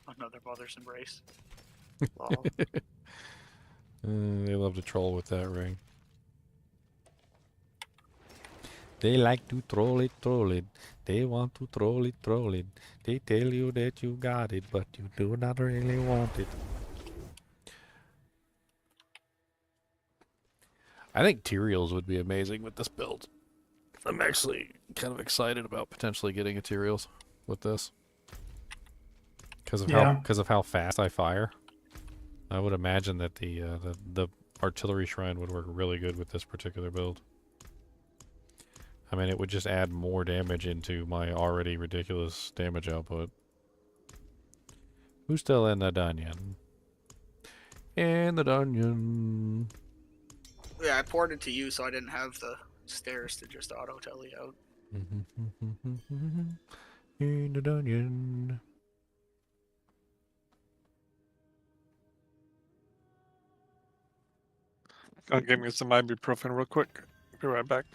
Another mother's embrace. They love to troll with that ring. They like to troll it, troll it. They want to troll it, troll it. They tell you that you got it, but you do not really want it. I think Duriels would be amazing with this build. I'm actually kind of excited about potentially getting a Duriels with this. Because of how fast I fire. I would imagine that the artillery shrine would work really good with this particular build. I mean, it would just add more damage into my already ridiculous damage output. Who's still in the dungeon? In the dungeon. Yeah, I ported to you so I didn't have the stairs to just auto tele out. In the dungeon. Gonna give me some ibuprofen real quick. Be right back.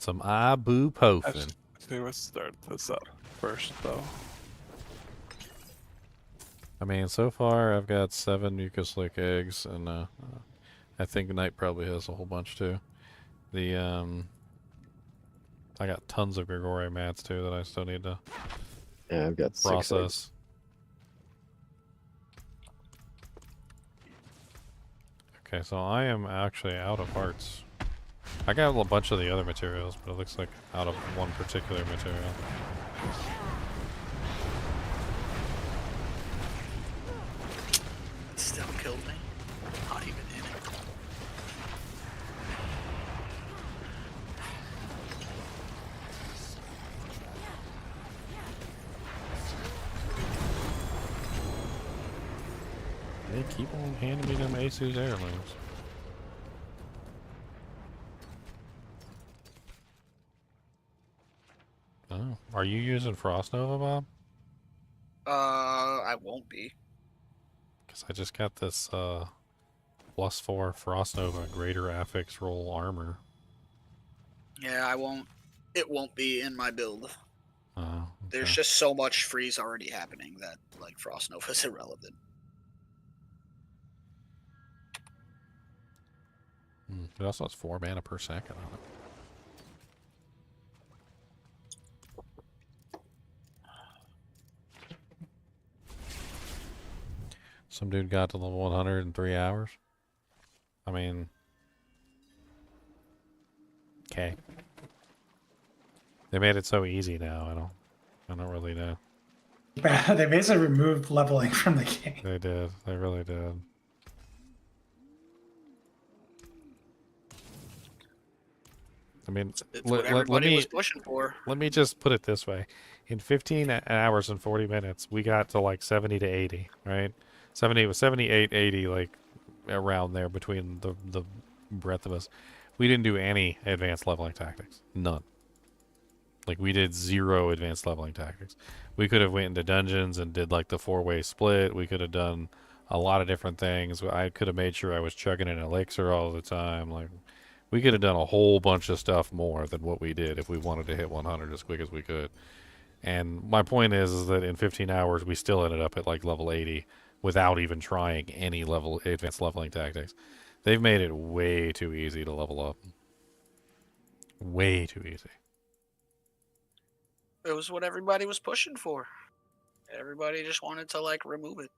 Some ibuprofen. Let's start this up first, though. I mean, so far I've got 7 Mucus-Lick eggs, and I think Knight probably has a whole bunch too. I got tons of Grigori mats too that I still need to I've got 6 eggs. process. Okay, so I am actually out of hearts. I got a bunch of the other materials, but it looks like out of one particular material. It still killed me. Not even in it. They keep on handing me them Asus heirlooms. Oh, are you using Frost Nova, Bob? I won't be. Because I just got this +4 Frost Nova greater affix roll armor. Yeah, I won't. It won't be in my build. Oh, okay. There's just so much freeze already happening that like Frost Nova is irrelevant. It also has 4 mana per second on it. Some dude got to level 100 in 3 hours. I mean, okay. They made it so easy now. I don't really know. They basically removed leveling from the game. They did. They really did. I mean, It's what everybody was pushing for. Let me just put it this way. In 15 hours and 40 minutes, we got to like 70 to 80, right? 78, 80, like around there between the breadth of us. We didn't do any advanced leveling tactics. None. Like, we did 0 advanced leveling tactics. We could have went into dungeons and did like the 4-way split. We could have done a lot of different things. I could have made sure I was chugging an elixir all the time. Like, we could have done a whole bunch of stuff more than what we did if we wanted to hit 100 as quick as we could. And my point is that in 15 hours, we still ended up at like level 80 without even trying any advanced leveling tactics. They've made it way too easy to level up. Way too easy. It was what everybody was pushing for. Everybody just wanted to like remove it.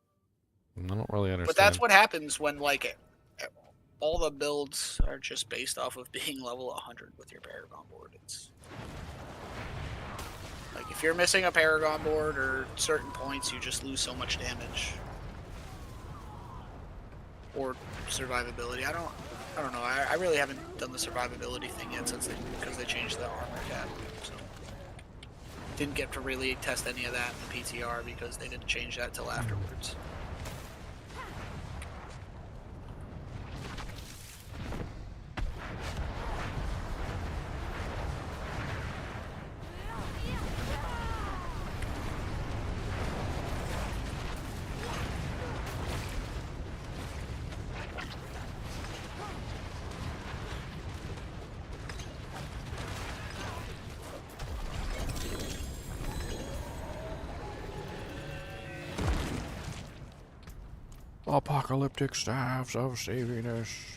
I don't really understand. But that's what happens when like all the builds are just based off of being level 100 with your Paragon board. It's like if you're missing a Paragon board or certain points, you just lose so much damage. Or survivability. I don't know. I really haven't done the survivability thing yet because they changed the armor cap. So didn't get to really test any of that in the PTR because they didn't change that till afterwards. Apocalyptic staffs of saviness.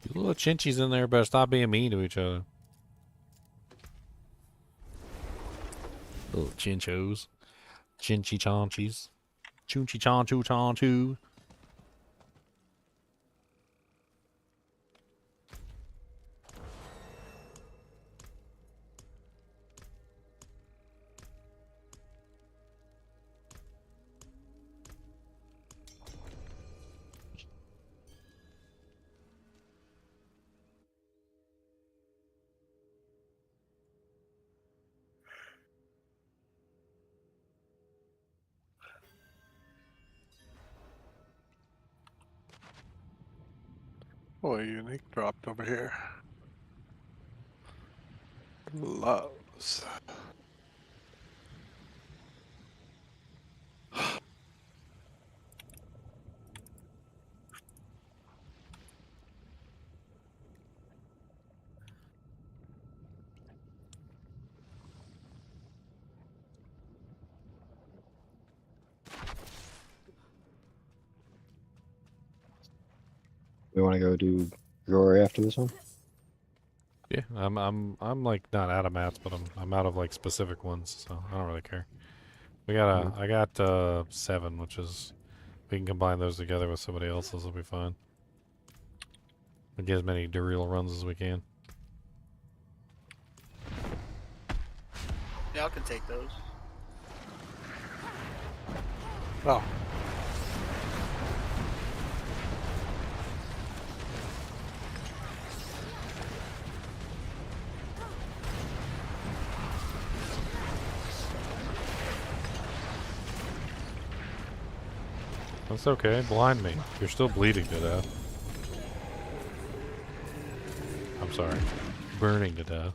You little chinchies in there better stop being mean to each other. Little chinchos. Chinchy chonchies. Chunchy chonchu chonchu. Boy, unique dropped over here. Loves. We want to go do Rory after this one? Yeah, I'm like not out of mats, but I'm out of like specific ones, so I don't really care. We got I got 7, which is we can combine those together with somebody else's. Will be fine. We get as many Duriel runs as we can. Yeah, I can take those. Oh. That's okay. Blind me. You're still bleeding to death. I'm sorry. Burning to death.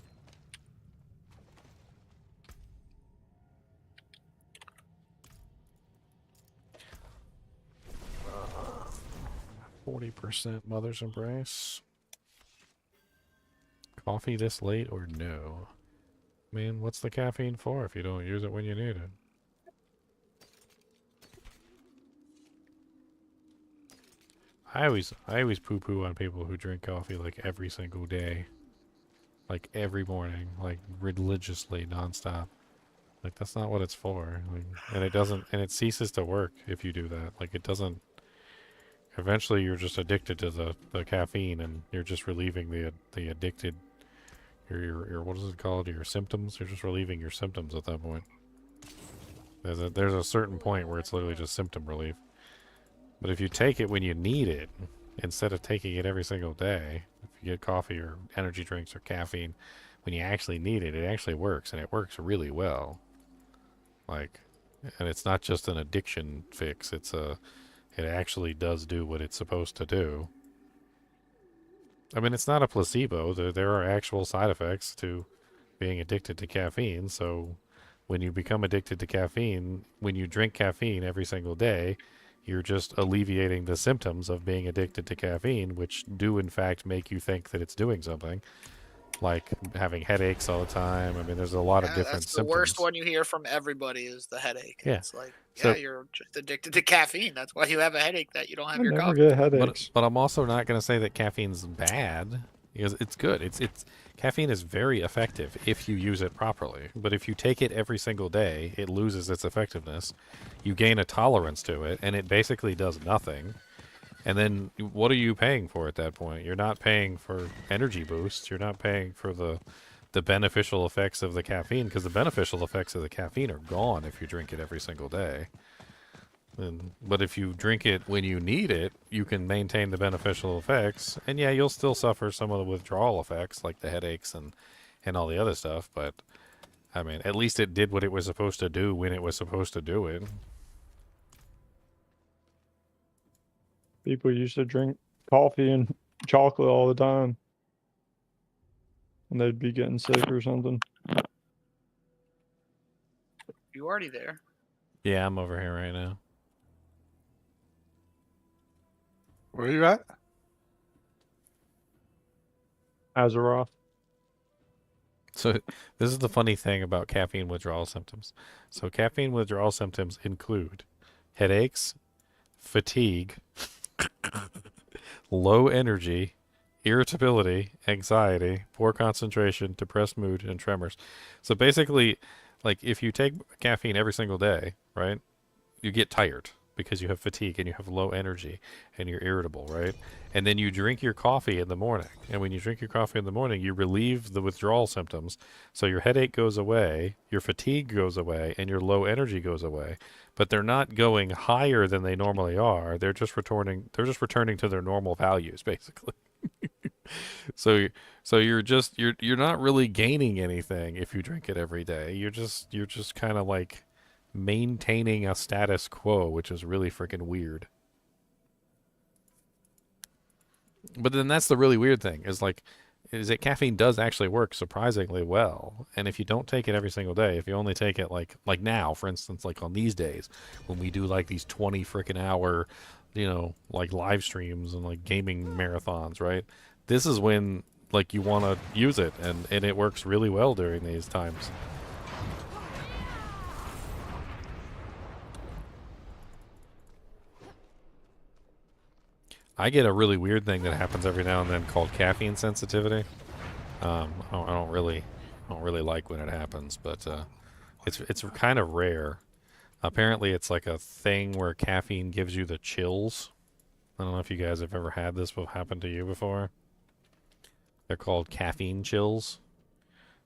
40% Mother's Embrace. Coffee this late or no? Man, what's the caffeine for if you don't use it when you need it? I always poo-poo on people who drink coffee like every single day. Like every morning, like religiously, nonstop. Like that's not what it's for. Like, and it ceases to work if you do that. Like it doesn't. Eventually, you're just addicted to the caffeine, and you're just relieving the addicted. Your what is it called? Your symptoms. You're just relieving your symptoms at that point. There's a certain point where it's literally just symptom relief. But if you take it when you need it, instead of taking it every single day, if you get coffee or energy drinks or caffeine, when you actually need it, it actually works, and it works really well. Like, and it's not just an addiction fix. It actually does do what it's supposed to do. I mean, it's not a placebo. There are actual side effects to being addicted to caffeine. So when you become addicted to caffeine, when you drink caffeine every single day, you're just alleviating the symptoms of being addicted to caffeine, which do in fact make you think that it's doing something. Like having headaches all the time. I mean, there's a lot of different That's symptoms. the worst one you hear from everybody is the headache. Yeah. It's like, So, you're just addicted to caffeine. That's why you have a headache that you don't have I your never coffee. get headaches. But I'm also not going to say that caffeine's bad, because it's good. Caffeine is very effective if you use it properly. But if you take it every single day, it loses its effectiveness. You gain a tolerance to it, and it basically does nothing. And then what are you paying for at that point? You're not paying for energy boosts. You're not paying for the beneficial effects of the caffeine, because the beneficial effects of the caffeine are gone if you drink it every single day. But if you drink it when you need it, you can maintain the beneficial effects. And yeah, you'll still suffer some of the withdrawal effects, like the headaches and all the other stuff. But, I mean, at least it did what it was supposed to do when it was supposed to do it. People used to drink coffee and chocolate all the time. And they'd be getting sick or something. You already there. Yeah, I'm over here right now. Where are you at? Azeroth. So this is the funny thing about caffeine withdrawal symptoms. So caffeine withdrawal symptoms include headaches, fatigue, low energy, irritability, anxiety, poor concentration, depressed mood, and tremors. So basically, like if you take caffeine every single day, right, you get tired because you have fatigue and you have low energy and you're irritable, right? And then you drink your coffee in the morning. And when you drink your coffee in the morning, you relieve the withdrawal symptoms. So your headache goes away, your fatigue goes away, and your low energy goes away. But they're not going higher than they normally are. They're just returning to their normal values, basically. So you're not really gaining anything if you drink it every day. You're just kind of like maintaining a status quo, which is really freaking weird. But then that's the really weird thing is that caffeine does actually work surprisingly well. And if you don't take it every single day, if you only take it like now, for instance, like on these days when we do like these 20 freaking hour, like live streams and like gaming marathons, right? This is when like you want to use it, and it works really well during these times. I get a really weird thing that happens every now and then called caffeine sensitivity. I don't really like when it happens, but it's kind of rare. Apparently, it's like a thing where caffeine gives you the chills. I don't know if you guys have ever had this happen to you before. They're called caffeine chills.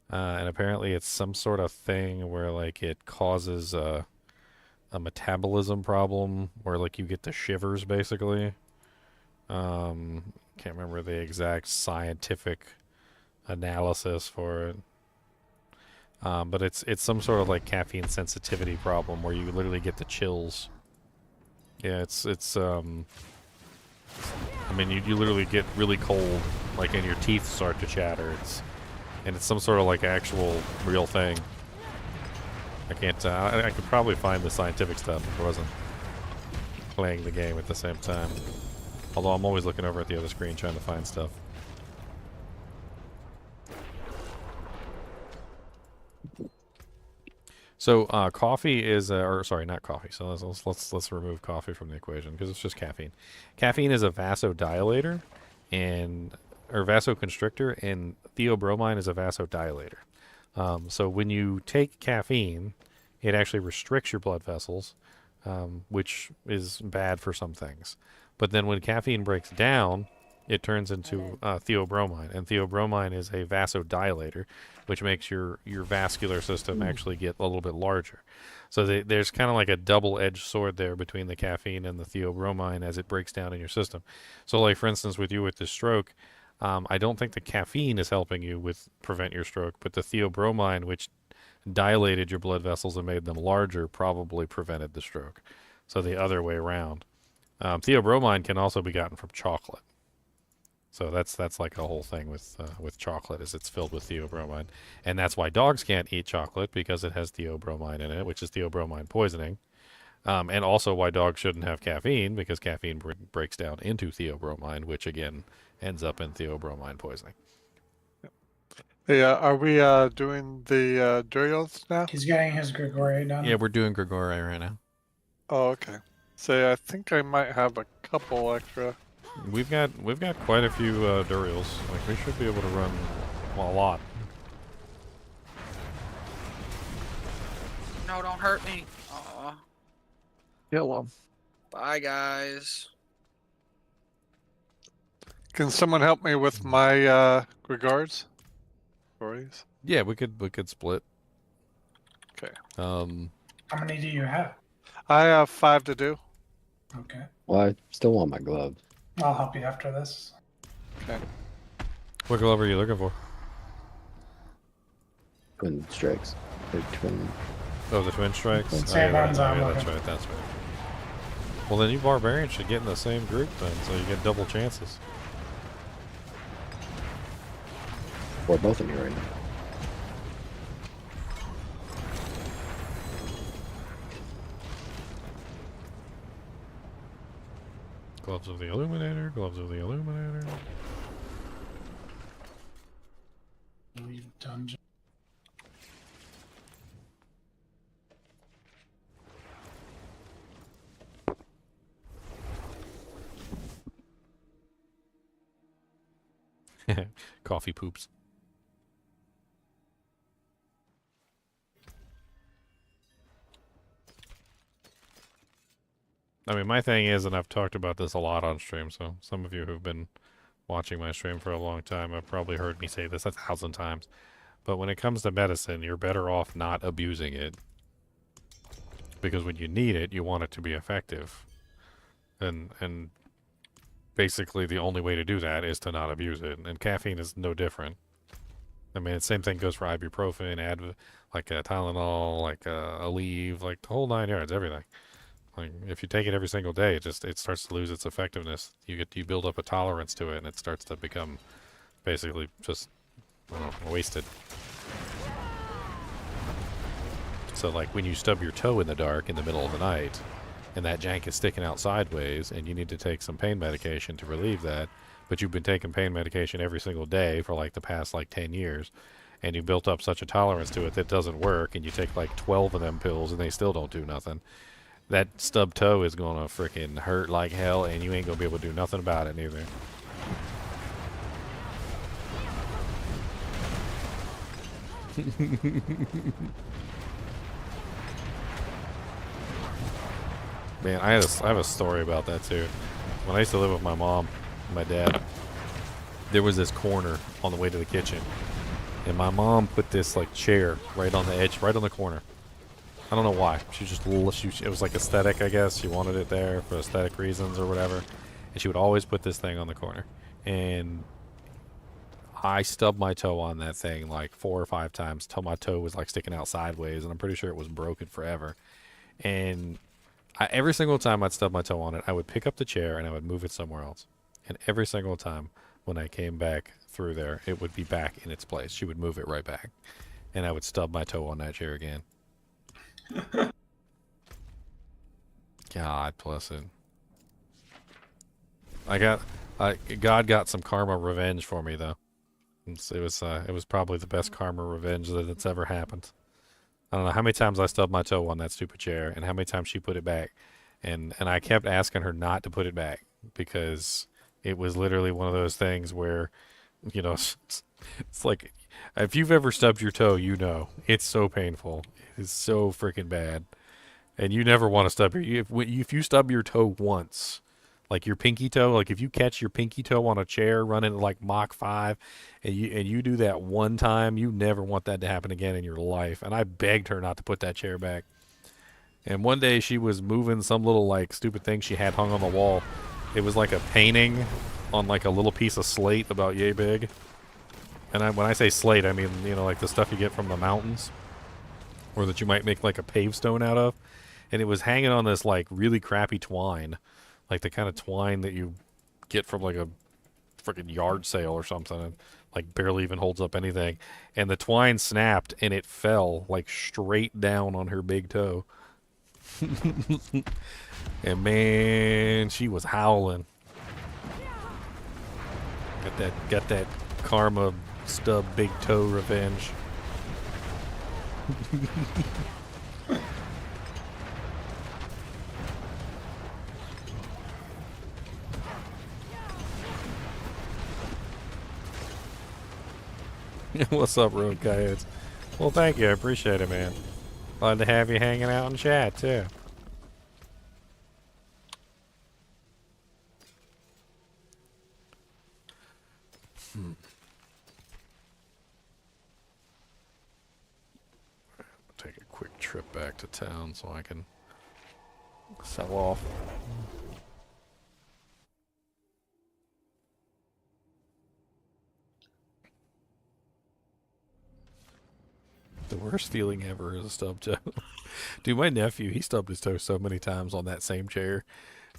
And apparently it's some sort of thing where like it causes a metabolism problem where like you get the shivers basically. Can't remember the exact scientific analysis for it. But it's some sort of like caffeine sensitivity problem where you literally get the chills. Yeah, I mean, you literally get really cold, like, and your teeth start to chatter. And it's some sort of like actual real thing. I can't. I could probably find the scientific stuff if I wasn't playing the game at the same time. Although I'm always looking over at the other screen trying to find stuff. So coffee is, or sorry, not coffee. So let's remove coffee from the equation because it's just caffeine. Caffeine is a vasodilator, or vasoconstrictor, and theobromine is a vasodilator. So when you take caffeine, it actually restricts your blood vessels, which is bad for some things. But then when caffeine breaks down, it turns into theobromine, and theobromine is a vasodilator, which makes your vascular system actually get a little bit larger. So there's kind of like a double-edged sword there between the caffeine and the theobromine as it breaks down in your system. So like, for instance, with you with the stroke, I don't think the caffeine is helping you prevent your stroke, but the theobromine, which dilated your blood vessels and made them larger, probably prevented the stroke. So the other way around. Theobromine can also be gotten from chocolate. So that's like a whole thing with chocolate, is it's filled with theobromine. And that's why dogs can't eat chocolate, because it has theobromine in it, which is theobromine poisoning. And also why dogs shouldn't have caffeine, because caffeine breaks down into theobromine, which again ends up in theobromine poisoning. Hey, are we doing the Duriels now? He's getting his Grigori done. Yeah, we're doing Grigori right now. Oh, okay. So I think I might have a couple extra. We've got quite a few Duriels. Like, we should be able to run a lot. No, don't hurt me. Aw. Kill him. Bye, guys. Can someone help me with my Grigards? Stories? Yeah, we could split. Okay. How many do you have? I have 5 to do. Okay. Well, I still want my gloves. I'll help you after this. Okay. What glove are you looking for? Twin strikes. Or twin. Oh, the twin strikes? Same ones I'm that's looking. right, that's right. Well, then you barbarians should get in the same group then, so you get double chances. Or both of you right now. Gloves of the Illuminator, gloves of the Illuminator. Leave dungeon. Coffee poops. I mean, my thing is, and I've talked about this a lot on stream, so some of you who've been watching my stream for a long time have probably heard me say this 1,000 times. But when it comes to medicine, you're better off not abusing it. Because when you need it, you want it to be effective. And basically the only way to do that is to not abuse it. And caffeine is no different. I mean, the same thing goes for ibuprofen, like Tylenol, like Aleve, like the whole 9 yards, everything. Like, if you take it every single day, it starts to lose its effectiveness. You build up a tolerance to it, and it starts to become basically just, I don't know, wasted. So, like, when you stub your toe in the dark in the middle of the night, and that jank is sticking out sideways, and you need to take some pain medication to relieve that, but you've been taking pain medication every single day for like the past 10 years, and you built up such a tolerance to it that doesn't work, and you take like 12 of them pills and they still don't do nothing. that stub toe is gonna freaking hurt like hell, and you ain't gonna be able to do nothing about it neither. Man, I have a story about that too. When I used to live with my mom and my dad, there was this corner on the way to the kitchen, and my mom put this like chair right on the edge, right on the corner. I don't know why. She just it was like aesthetic, I guess. She wanted it there for aesthetic reasons or whatever, and she would always put this thing on the corner. And I stubbed my toe on that thing like 4 or 5 times till my toe was like sticking out sideways, and I'm pretty sure it was broken forever. And every single time I'd stub my toe on it, I would pick up the chair and I would move it somewhere else. And every single time when I came back through there, it would be back in its place. She would move it right back, and I would stub my toe on that chair again. God bless it. God got some karma revenge for me though. It was probably the best karma revenge that's ever happened. I don't know how many times I stubbed my toe on that stupid chair, and how many times she put it back, and I kept asking her not to put it back because it was literally one of those things where, you know, it's like if you've ever stubbed your toe, you know it's so painful. It's so freaking bad, and you never want to stub if you stub your toe once. Like your pinky toe, like if you catch your pinky toe on a chair running at like Mach 5 and you do that one time, you never want that to happen again in your life. And I begged her not to put that chair back. And one day she was moving some little like stupid thing she had hung on the wall. It was like a painting on like a little piece of slate about yay big. And when I say slate, I mean, you know, like the stuff you get from the mountains or that you might make like a pavestone out of. And it was hanging on this like really crappy twine. Like the kind of twine that you get from like a freaking yard sale or something, and like barely even holds up anything. And the twine snapped and it fell like straight down on her big toe. And man, she was howling. Got that karma stub big toe revenge. What's up, Road Coyotes? Well, thank you. I appreciate it, man. Glad to have you hanging out in chat, too. Take a quick trip back to town so I can sell off. The worst feeling ever is a stub toe. Dude, my nephew, he stubbed his toe so many times on that same chair.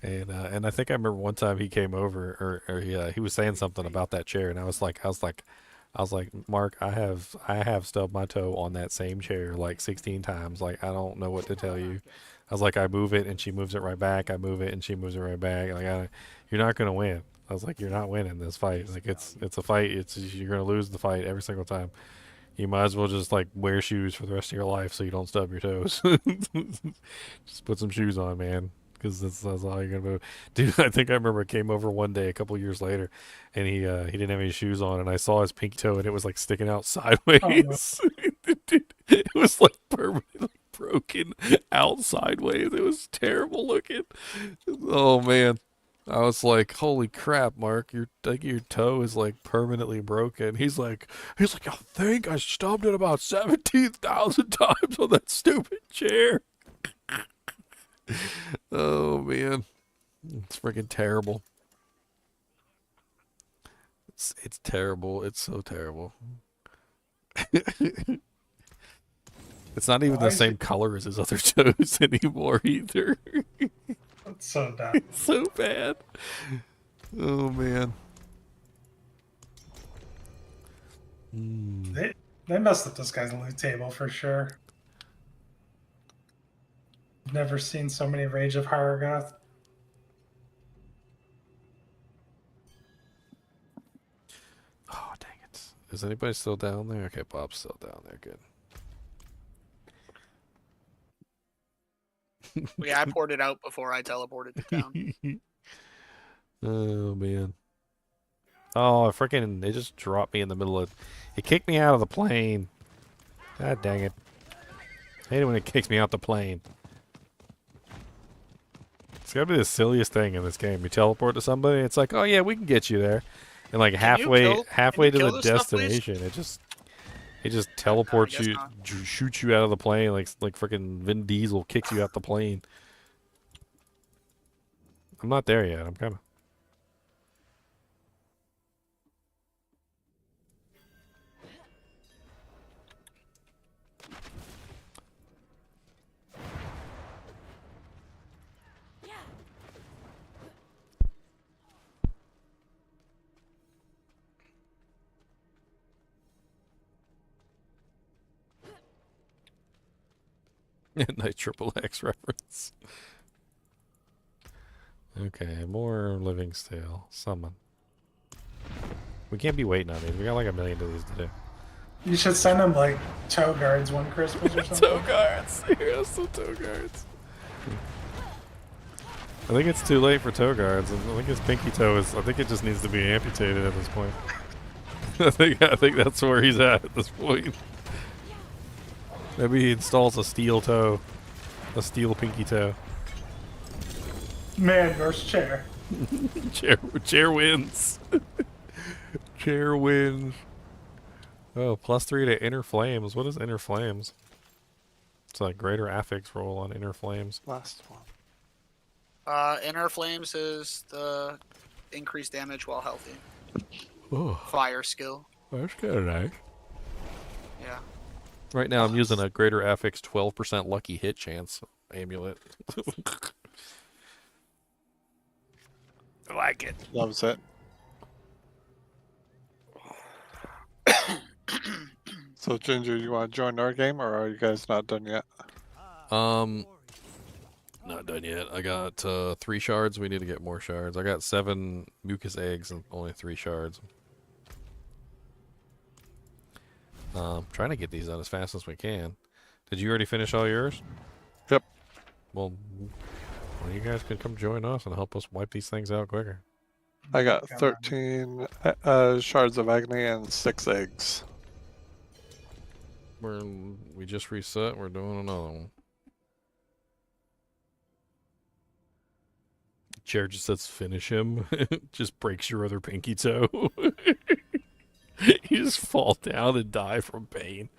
And I think I remember one time he came over or he was saying something about that chair, and I was like, Mark, I have stubbed my toe on that same chair like 16 times. Like, I don't know what to tell you. I was like, I move it and she moves it right back. I move it and she moves it right back. Like, you're not gonna win. I was like, you're not winning this fight. Like, it's a fight. You're gonna lose the fight every single time. You might as well just like wear shoes for the rest of your life so you don't stub your toes. Just put some shoes on, man, because that's all you're gonna move. Dude, I think I remember I came over one day a couple years later, and he didn't have any shoes on, and I saw his pinky toe, and it was like sticking out sideways. Dude, it was like permanently broken out sideways. It was terrible looking. Oh man. I was like, holy crap, Mark, your toe is like permanently broken. He's like, I think I stubbed it about 17,000 times on that stupid chair. Oh man, it's freaking terrible. It's terrible. It's so terrible. It's not even the same color as his other toes anymore either. That's so bad. It's so bad. Oh man. They messed up this guy's loot table for sure. Never seen so many Rage of Hiergoth. Oh dang it. Is anybody still down there? Okay, Bob's still down there. Good. Yeah, I poured it out before I teleported to town. Oh man. Oh, freaking! They just dropped me in the middle of. It kicked me out of the plane. God dang it! I hate it when it kicks me out the plane. It's gotta be the silliest thing in this game. You teleport to somebody, it's like, oh yeah, we can get you there, and like halfway to the destination, it just teleports you, shoots you out of the plane, like freaking Vin Diesel kicks you out the plane. I'm not there yet. I'm coming. Nice triple X reference. Okay, more living stale. Summon. We can't be waiting on these. We got like 1 million of these to do. You should send them like toe guards one Christmas or something. Toe guards. Yes, the toe guards. I think it's too late for toe guards. I think his pinky toe is. I think it just needs to be amputated at this point. I think that's where he's at this point. Maybe he installs a steel toe, a steel pinky toe. Man versus chair. Chair wins. Chair wins. Oh, +3 to Inner Flames. What is Inner Flames? It's a greater affix roll on Inner Flames. Last one. Inner Flames is the increased damage while healthy. Oh, Fire skill. that's kind of nice. Yeah. Right now I'm using a greater affix 12% lucky hit chance amulet. I like it. Loves it. So Ginger, you want to join our game, or are you guys not done yet? Not done yet. I got 3 shards. We need to get more shards. I got 7 mucus eggs and only 3 shards. Trying to get these done as fast as we can. Did you already finish all yours? Yep. Well, you guys can come join us and help us wipe these things out quicker. I got 13 shards of agony and 6 eggs. We just reset. We're doing another one. Chair just says finish him. Just breaks your other pinky toe. You just fall down and die from pain.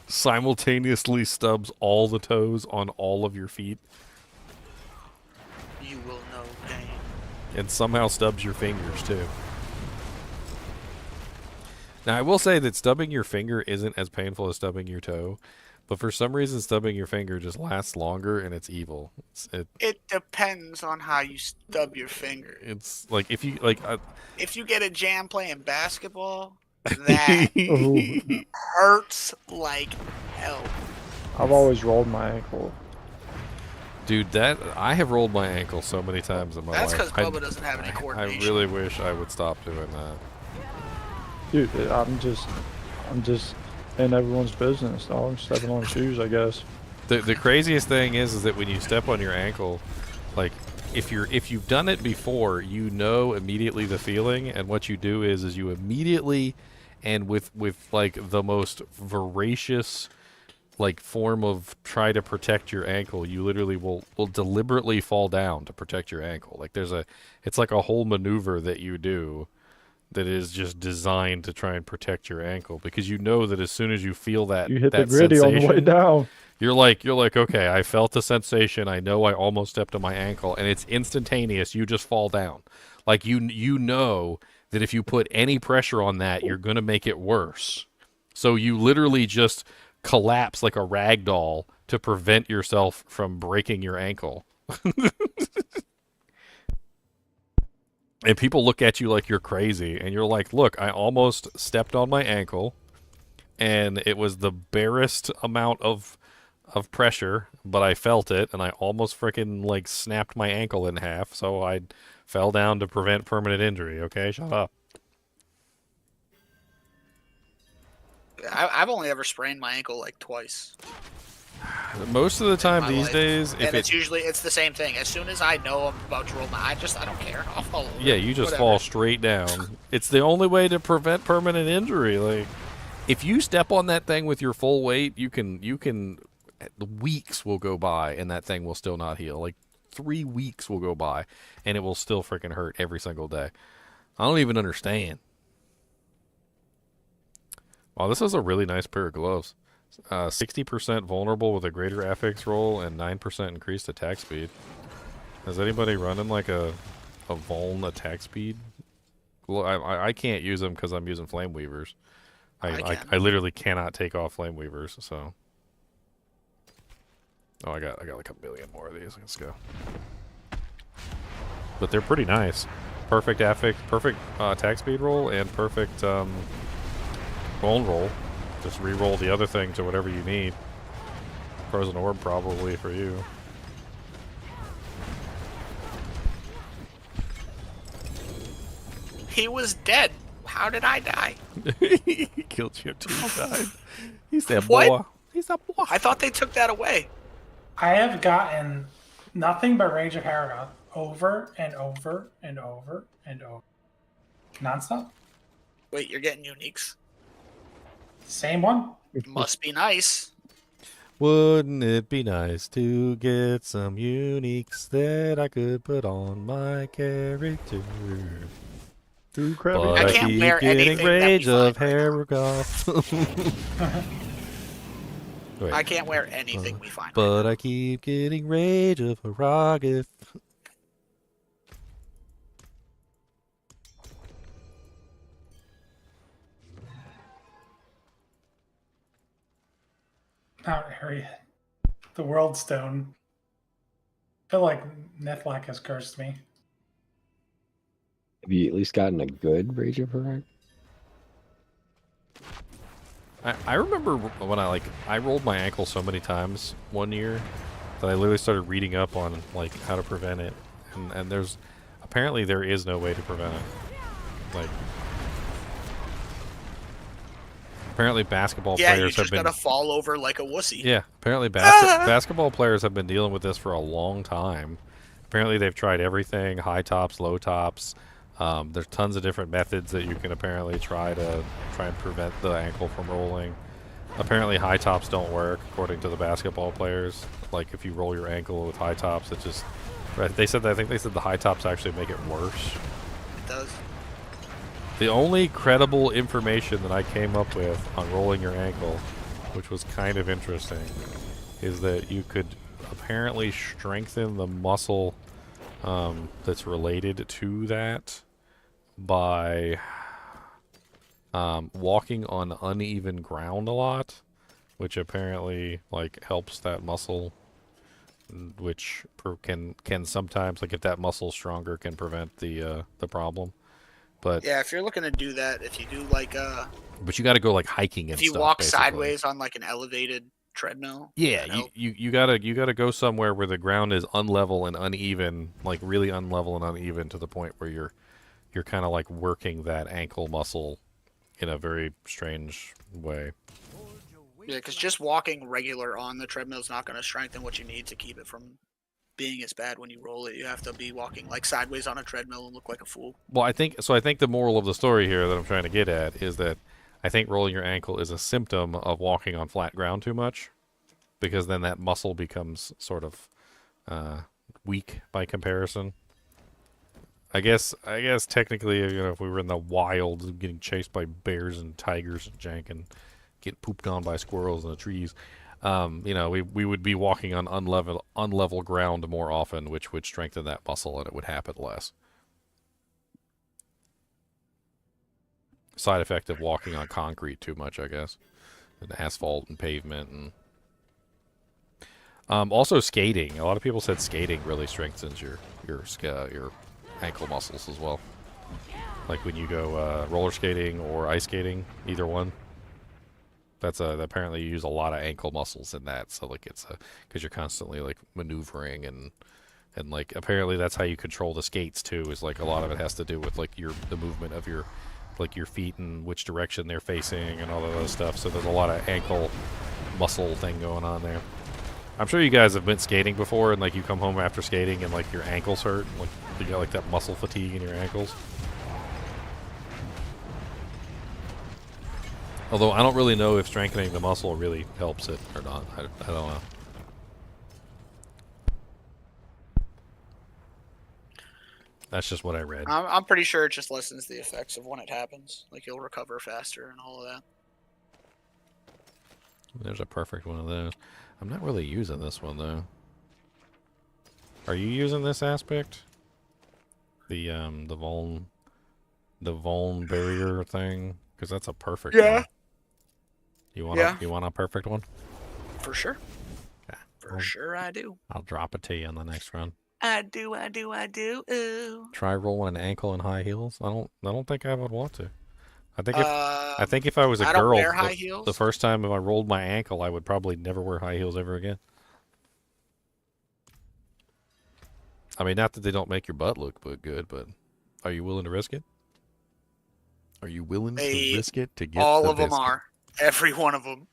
Simultaneously stubs all the toes on all of your feet. You will know pain. And somehow stubs your fingers too. Now I will say that stubbing your finger isn't as painful as stubbing your toe, but for some reason stubbing your finger just lasts longer and it's evil. It depends on how you stub your finger. It's like if you if you get a jam playing basketball, that hurts like hell. I've always rolled my ankle. Dude, I have rolled my ankle so many times in my That's life. because Bubba doesn't have any coordination. I really wish I would stop doing that. Dude, I'm just in everyone's business. I'm stepping on shoes, I guess. The craziest thing is that when you step on your ankle, like if you've done it before, you know immediately the feeling, and what you do is you immediately, and with like the most voracious like form of try to protect your ankle, you literally will deliberately fall down to protect your ankle. Like it's like a whole maneuver that you do that is just designed to try and protect your ankle, because you know that as soon as you feel that you hit the gritty on the way down, you're like, okay, I felt the sensation. I know I almost stepped on my ankle, and it's instantaneous. You just fall down. Like you know that if you put any pressure on that, you're gonna make it worse. So you literally just collapse like a rag doll to prevent yourself from breaking your ankle. And people look at you like you're crazy, and you're like, look, I almost stepped on my ankle, and it was the barest amount of pressure, but I felt it, and I almost freaking like snapped my ankle in half, so I fell down to prevent permanent injury. Okay, shut up. I've only ever sprained my ankle like twice. Most of the time my these life. days, And it's usually the same thing. As soon as I know I'm about to roll my, I don't care. I'll follow. yeah, you just fall straight down. It's the only way to prevent permanent injury. Like, if you step on that thing with your full weight, you can weeks will go by and that thing will still not heal. Like 3 weeks will go by and it will still freaking hurt every single day. I don't even understand. Wow, this is a really nice pair of gloves. 60% vulnerable with a greater affix roll and 9% increased attack speed. Is anybody running like a vuln attack speed? Well, I can't use them because I'm using flame weavers. I literally cannot take off flame weavers. So, I got like a million more of these. Let's go. But they're pretty nice. Perfect affix, perfect attack speed roll, and perfect vuln roll. Just re-roll the other thing to whatever you need. Frozen orb probably for you. He was dead. How did I die? He killed you too. Died. He's that What? boy. He's that boy. I thought they took that away. I have gotten nothing but Rage of Paragon over and over and over and over. Nonstop? Wait, you're getting uniques. Same one? Must be nice. Wouldn't it be nice to get some uniques that I could put on my character? Too crabby. But I I can't keep wear getting anything that we Rage of find right Paragon. Wait. I can't wear anything we find. But I keep getting Rage of Paragon. Mount Harriet. The World Stone. I feel like Nethlock has cursed me. Have you at least gotten a good Rage of Paragon? I remember when I rolled my ankle so many times one year that I literally started reading up on like how to prevent it, and there's apparently there is no way to prevent it. Like apparently basketball Yeah, you players have just been gotta fall over like a wussy. yeah apparently basketball players have been dealing with this for a long time. Apparently they've tried everything, high tops, low tops. There's tons of different methods that you can apparently try and prevent the ankle from rolling. Apparently high tops don't work according to the basketball players. Like if you roll your ankle with high tops, it just I think they said the high tops actually make it worse. It does. The only credible information that I came up with on rolling your ankle, which was kind of interesting, is that you could apparently strengthen the muscle that's related to that by walking on uneven ground a lot, which apparently like helps that muscle, which can sometimes, like if that muscle's stronger, can prevent the problem. But yeah, if you're looking to do that, if you do like but you got to go like hiking and if you stuff, walk basically. sideways on like an elevated treadmill. Yeah, you gotta go somewhere where the ground is unlevel and uneven, like really unlevel and uneven to the point where you're kind of like working that ankle muscle in a very strange way. Yeah, because just walking regular on the treadmill is not going to strengthen what you need to keep it from being as bad when you roll it. You have to be walking like sideways on a treadmill and look like a fool. Well, I think the moral of the story here that I'm trying to get at is that I think rolling your ankle is a symptom of walking on flat ground too much, because then that muscle becomes sort of weak by comparison. I guess technically, if we were in the wild, getting chased by bears and tigers and jank and getting pooped on by squirrels in the trees, we would be walking on unlevel ground more often, which would strengthen that muscle and it would happen less. Side effect of walking on concrete too much, I guess, and asphalt and pavement, and also skating. A lot of people said skating really strengthens your ankle muscles as well. Like when you go roller skating or ice skating, either one. That's apparently you use a lot of ankle muscles in that. So like it's because you're constantly like maneuvering and like apparently that's how you control the skates too. Is like a lot of it has to do with like the movement of your feet and which direction they're facing and all of those stuff. So there's a lot of ankle muscle thing going on there. I'm sure you guys have been skating before, and like you come home after skating, and like your ankles hurt, like you got like that muscle fatigue in your ankles. Although I don't really know if strengthening the muscle really helps it or not. I don't know. That's just what I read. I'm pretty sure it just lessens the effects of when it happens. Like you'll recover faster and all of that. There's a perfect one of those. I'm not really using this one though. Are you using this aspect? The vuln barrier thing? Because that's a perfect one. You want a perfect one? For sure. Yeah. For sure I do. I'll drop it to you on the next run. I do. Ooh. Try rolling an ankle in high heels. I don't think I would want to. I think if I was a I don't girl, wear high heels. the first time if I rolled my ankle, I would probably never wear high heels ever again. I mean, not that they don't make your butt look good, but are you willing to risk it? Are you willing to risk it to get all the of them biscuit? are. Every one of them.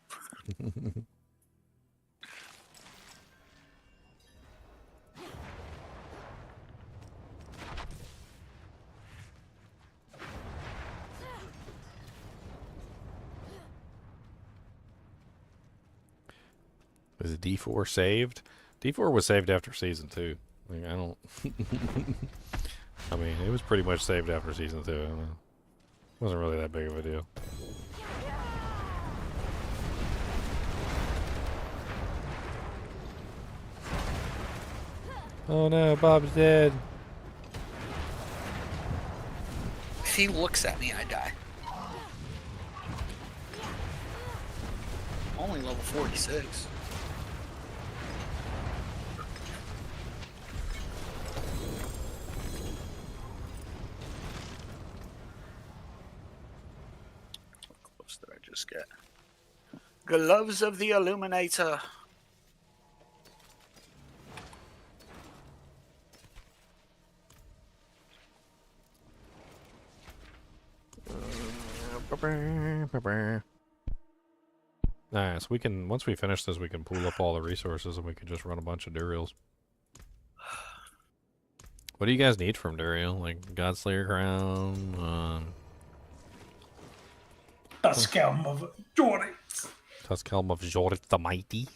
Is it D4 saved? D4 was saved after season 2. Like, I don't. I mean, it was pretty much saved after season 2. I don't know. It wasn't really that big of a deal. Oh no, Bob's dead. If he looks at me, I die. Only level 46. What close did I just get? Gloves of the Illuminator. Nice. We can once we finish this, we can pool up all the resources and we can just run a bunch of Duriels. What do you guys need from Duriel? Like Godslayer crown, Tuskhelm of Jorith. Tuskhelm of Jorith the Mighty.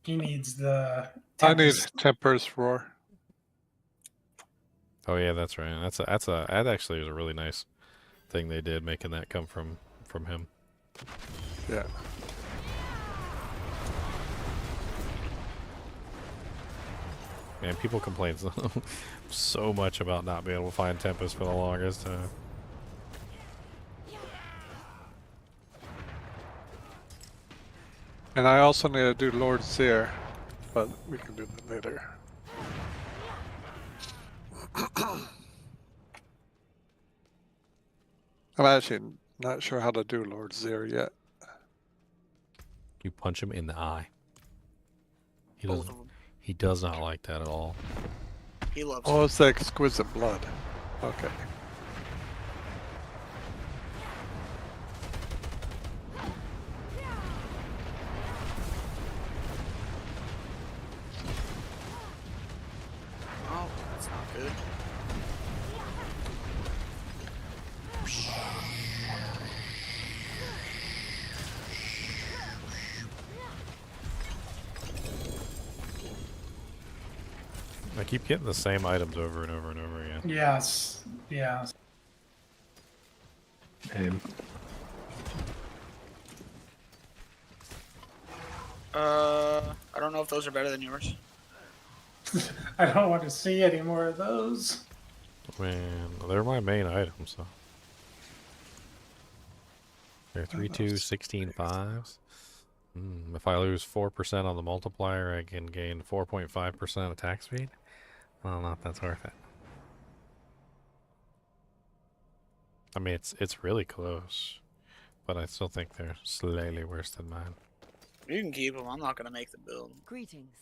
He needs the. I need Temper's Roar. Oh yeah, that's right. That actually is a really nice thing they did, making that come from him. Yeah. Man, people complain so much about not being able to find Tempest for the longest time. And I also need to do Lord Seer, but we can do that later. I'm actually not sure how to do Lord Seer yet. You punch him in the eye. He does not like that at all. He loves Oh, it's the exquisite blood. Okay. Oh, that's not good. I keep getting the same items over and over and over again. Yes. Yes. I don't know if those are better than yours. I don't want to see any more of those. Man, they're my main items, so. They're 3, 2, 16, 5s. If I lose 4% on the multiplier, I can gain 4.5% attack speed. I don't know if that's worth it. I mean, it's really close, but I still think they're slightly worse than mine. You can keep them. I'm not gonna make the build. Greetings.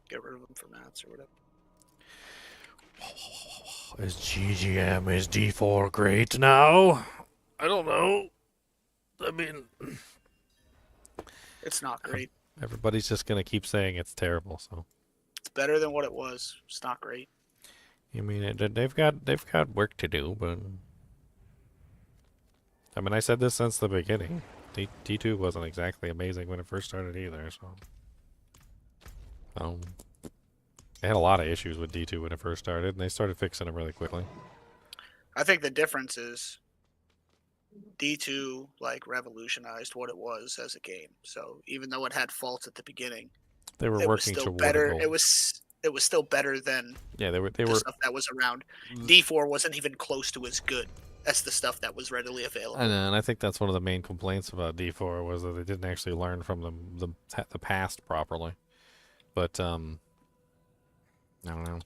Get rid of them for mats or whatever. Is GGM, is D4 great now? I don't know. I mean, It's not great. Everybody's just gonna keep saying it's terrible. So It's better than what it was. It's not great. I mean, they've got work to do, but I mean, I said this since the beginning. D2 wasn't exactly amazing when it first started either. So they had a lot of issues with D2 when it first started, and they started fixing them really quickly. I think the difference is D2 like revolutionized what it was as a game. So even though it had faults at the beginning, They were it was working still toward better. a goal. It was still better than Yeah, they the were. stuff that was around. D4 wasn't even close to as good as the stuff that was readily available. I know, and I think that's one of the main complaints about D4 was that they didn't actually learn from the past properly. But I don't know.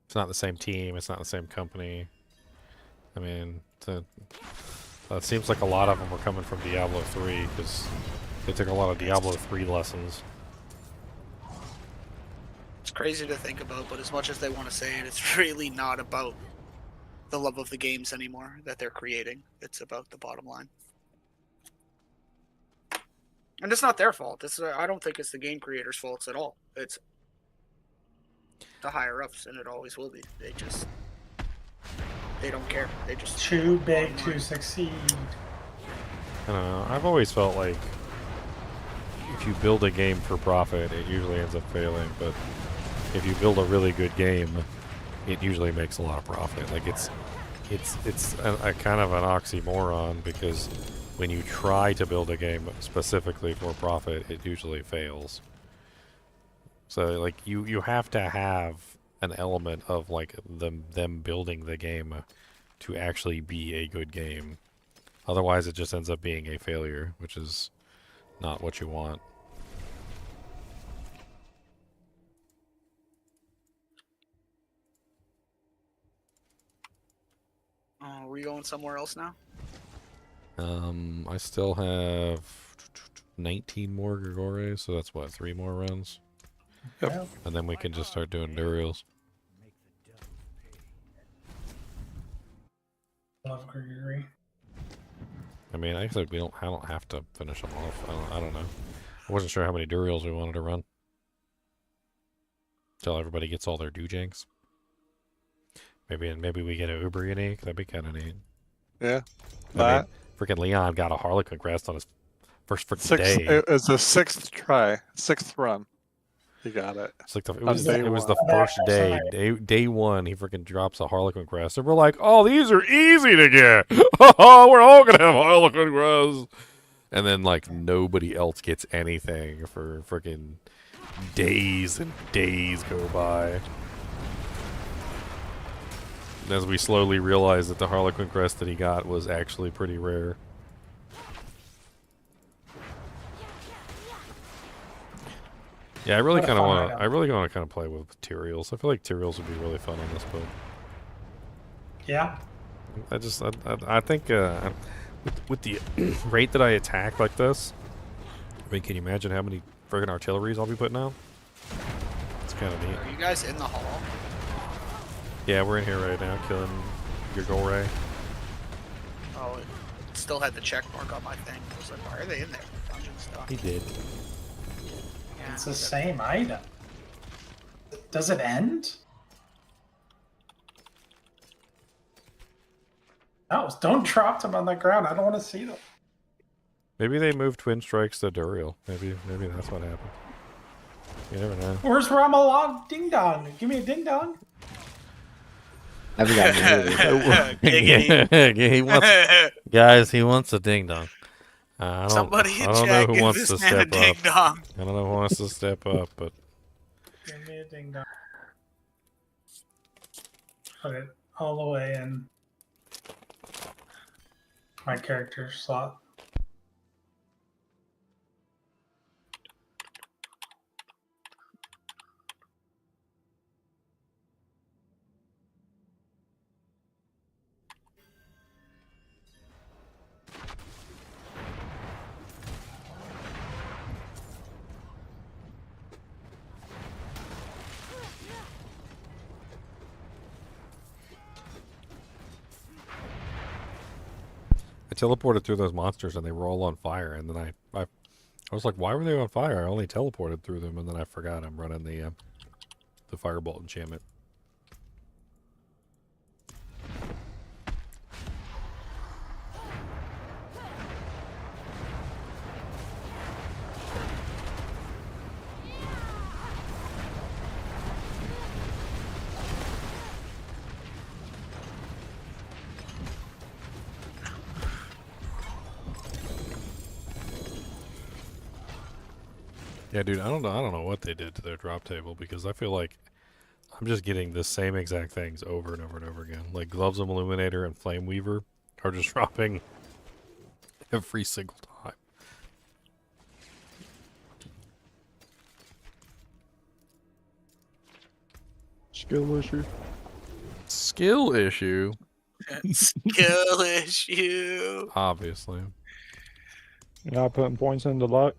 It's not the same team. It's not the same company. I mean, it seems like a lot of them were coming from Diablo 3 because they took a lot of Diablo 3 lessons. It's crazy to think about, but as much as they want to say it, it's really not about the love of the games anymore that they're creating. It's about the bottom line. And it's not their fault. I don't think it's the game creators' faults at all. It's the higher ups, and it always will be. They don't care. They just Too big to succeed. I don't know. I've always felt like if you build a game for profit, it usually ends up failing. But if you build a really good game, it usually makes a lot of profit. Like it's a kind of an oxymoron because when you try to build a game specifically for profit, it usually fails. So like you have to have an element of like them building the game to actually be a good game. Otherwise, it just ends up being a failure, which is not what you want. Are we going somewhere else now? I still have 19 more Grigores, so that's what, 3 more runs? Yep. And then we can just start doing Duriels. Love Gregory. I mean, actually, I don't have to finish them off. I don't know. I wasn't sure how many Duriels we wanted to run. Till everybody gets all their Dujanks. Maybe we get an Uber unique. That'd be kind of neat. Yeah. I mean, freaking Leon got a Harlequin crest on his first freaking day. It was the 6th try, 6th run. He got it. It's like it On was day the one. first day. Day 1, he freaking drops a Harlequin crest, and we're like, "Oh, these are easy to get. Oh, we're all gonna have Harlequin crest." And then like nobody else gets anything for freaking days and days go by. As we slowly realize that the Harlequin crest that he got was actually pretty rare. Yeah, I really kind of want to. I really want to kind of play with materials. I feel like materials would be really fun on this build. Yeah. I think with the rate that I attack like this, I mean, can you imagine how many friggin' artilleries I'll be putting out? It's kind of neat. Are you guys in the hall? Yeah, we're in here right now, killing Grigore. Oh, it still had the check mark on my thing. I was like, why are they in there? Dungeon stuff. He did. Yeah, It's the same item. Does it end? No, don't drop them on the ground. I don't want to see them. Maybe they moved Twin Strikes to Duriel. Maybe that's what happened. You never know. Where's Ramallah Ding Dong? Give me a ding dong. I haven't gotten Yeah, he wants, guys, he wants a ding dong. I don't know who wants to step up. I don't know who wants to step up, but Give me a ding dong. Put it all the way in my character slot. I teleported through those monsters and they were all on fire, and then I I was like, why were they on fire? I only teleported through them, and then I forgot I'm running the firebolt enchantment. Yeah, dude, I don't know what they did to their drop table, because I feel like I'm just getting the same exact things over and over and over again. Like Gloves of Illuminator and Flame Weaver are just dropping every single time. Skill issue. Skill issue. Skill issue. Obviously. You're not putting points into luck.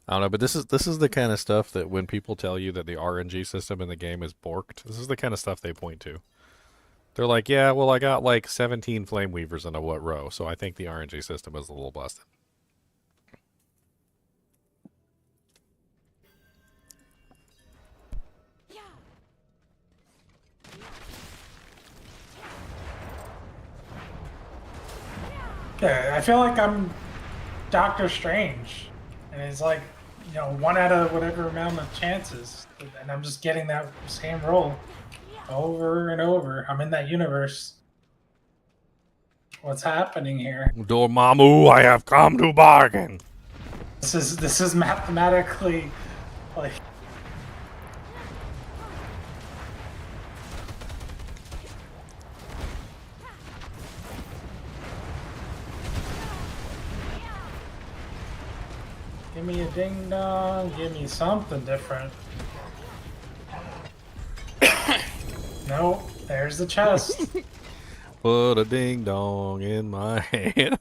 I don't know, but this is the kind of stuff that when people tell you that the RNG system in the game is borked, this is the kind of stuff they point to. They're like, yeah, well, I got like 17 Flame Weavers in a what row, so I think the RNG system is a little busted. Yeah, I feel like I'm Doctor Strange, and it's like, you know, 1 out of whatever amount of chances, and I'm just getting that same roll over and over. I'm in that universe. What's happening here? Dormammu, I have come to bargain. This is mathematically like. Give me a ding dong, give me something different. No, there's the chest. Put a ding dong in my hand.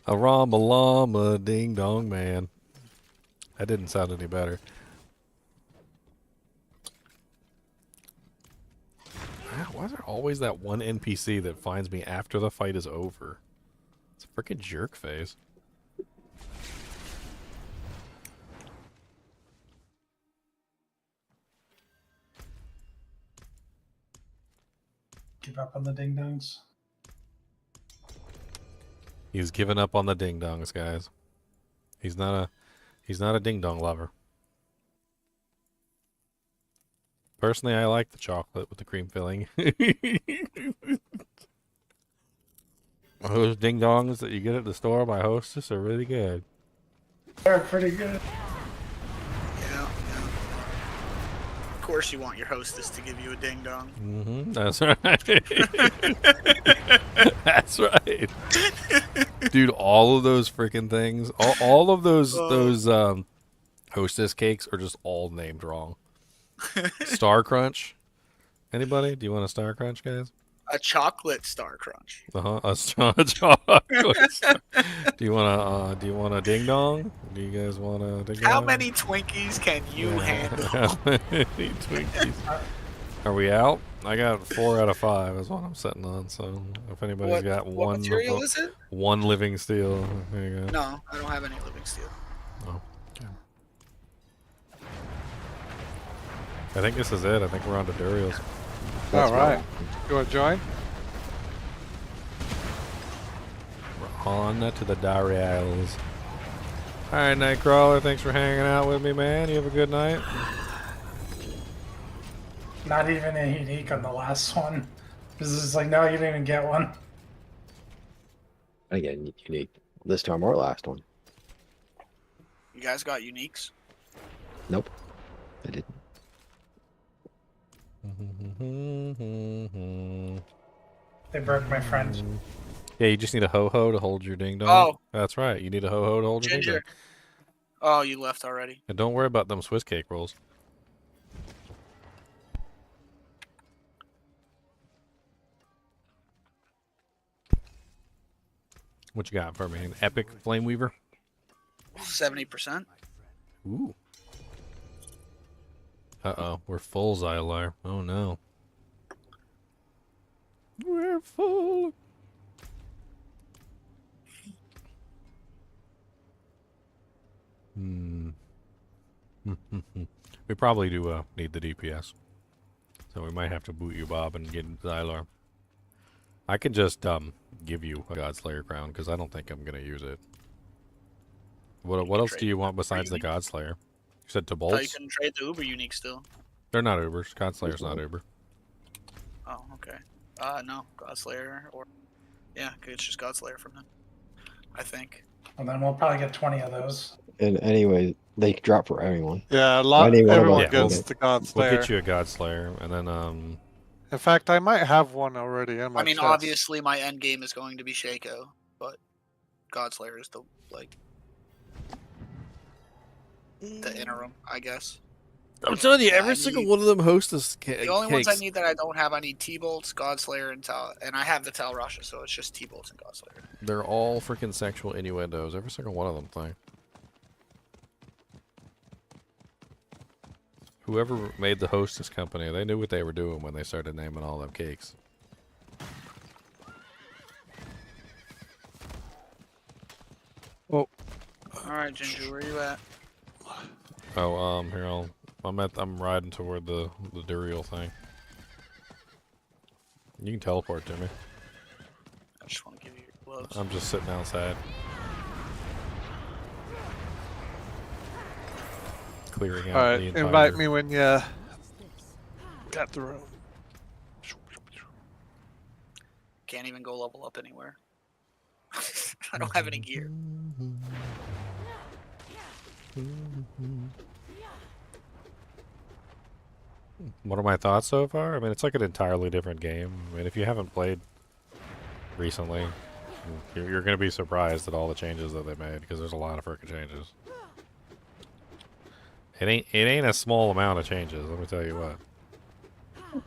A ramba llama ding dong man. That didn't sound any better. Why is there always that one NPC that finds me after the fight is over? It's a freaking jerk face. Give up on the ding dongs. He's given up on the ding dongs, guys. He's not a ding dong lover. Personally, I like the chocolate with the cream filling. Those ding dongs that you get at the store by Hostess are really good. They're pretty good. Yeah. Of course you want your hostess to give you a ding dong. Mm-hmm. That's right. That's right. Dude, all of those freaking things, all of those Hostess cakes are just all named wrong. Star Crunch. Anybody? Do you want a Star Crunch, guys? A chocolate Star Crunch. A chocolate. Do you want a ding dong? Do you guys want a ding dong? How many Twinkies can you handle? How many Twinkies? Are we out? I got 4 out of 5 is what I'm sitting on. So if anybody's got what one material is it? One living steel, there you go. No, I don't have any living steel. Oh, okay. I think this is it. I think we're on to Duriel's. All right. You want to join? We're on to the Duriels. All right, Nightcrawler. Thanks for hanging out with me, man. You have a good night. Not even a unique on the last one. This is like, no, you didn't even get one. Again, unique. This time or last one. You guys got uniques? Nope. I didn't. They broke my friend. Yeah, you just need a ho-ho to hold your ding-dong. Oh. That's right. You need a ho-ho to hold your Ginger. ding-dong. Oh, you left already. And don't worry about them Swiss cake rolls. What you got for me? An epic flame weaver? 70%. Ooh. Uh-oh. We're full, Xylar. Oh, no. We're full. We probably do need the DPS. So we might have to boot you, Bob, and get Xylar. I can just give you a Godslayer crown, because I don't think I'm going to use it. What else do you want besides the Godslayer? You said to I thought you bolts? couldn't trade the Uber unique still. They're not Ubers. Godslayer's not Uber. Oh, okay. No, Godslayer or yeah, it's just Godslayer from him. I think. And then we'll probably get 20 of those. And anyway, they drop for everyone. Yeah, a lot. Any one of Everyone us gets will the Godslayer. We'll get you a Godslayer, and then In fact, I might have one already in my I mean, chest. obviously my end game is going to be Shaco, but Godslayer is the interim, I guess. I'm telling you, Yeah, every I single need- one of them hostess The only ones I need that I don't have, I need T-Bolts, Godslayer, and Tal, and I have the Tal Rasha, so it's just T-Bolts and Godslayer. they're all freaking sexual innuendos. Every single one of them thing. Whoever made the hostess company, they knew what they were doing when they started naming all them cakes. Oh. Alright, Ginger, where you at? Oh, here I'm riding toward the Duriel thing. You can teleport to me. I just want to give you your gloves. I'm just sitting outside. Clearing out Alright, the entire... invite me when you got the room. Can't even go level up anywhere. I don't have any gear. What are my thoughts so far? I mean, it's like an entirely different game. I mean, if you haven't played recently, you're going to be surprised at all the changes that they made, because there's a lot of freaking changes. It ain't a small amount of changes, let me tell you what.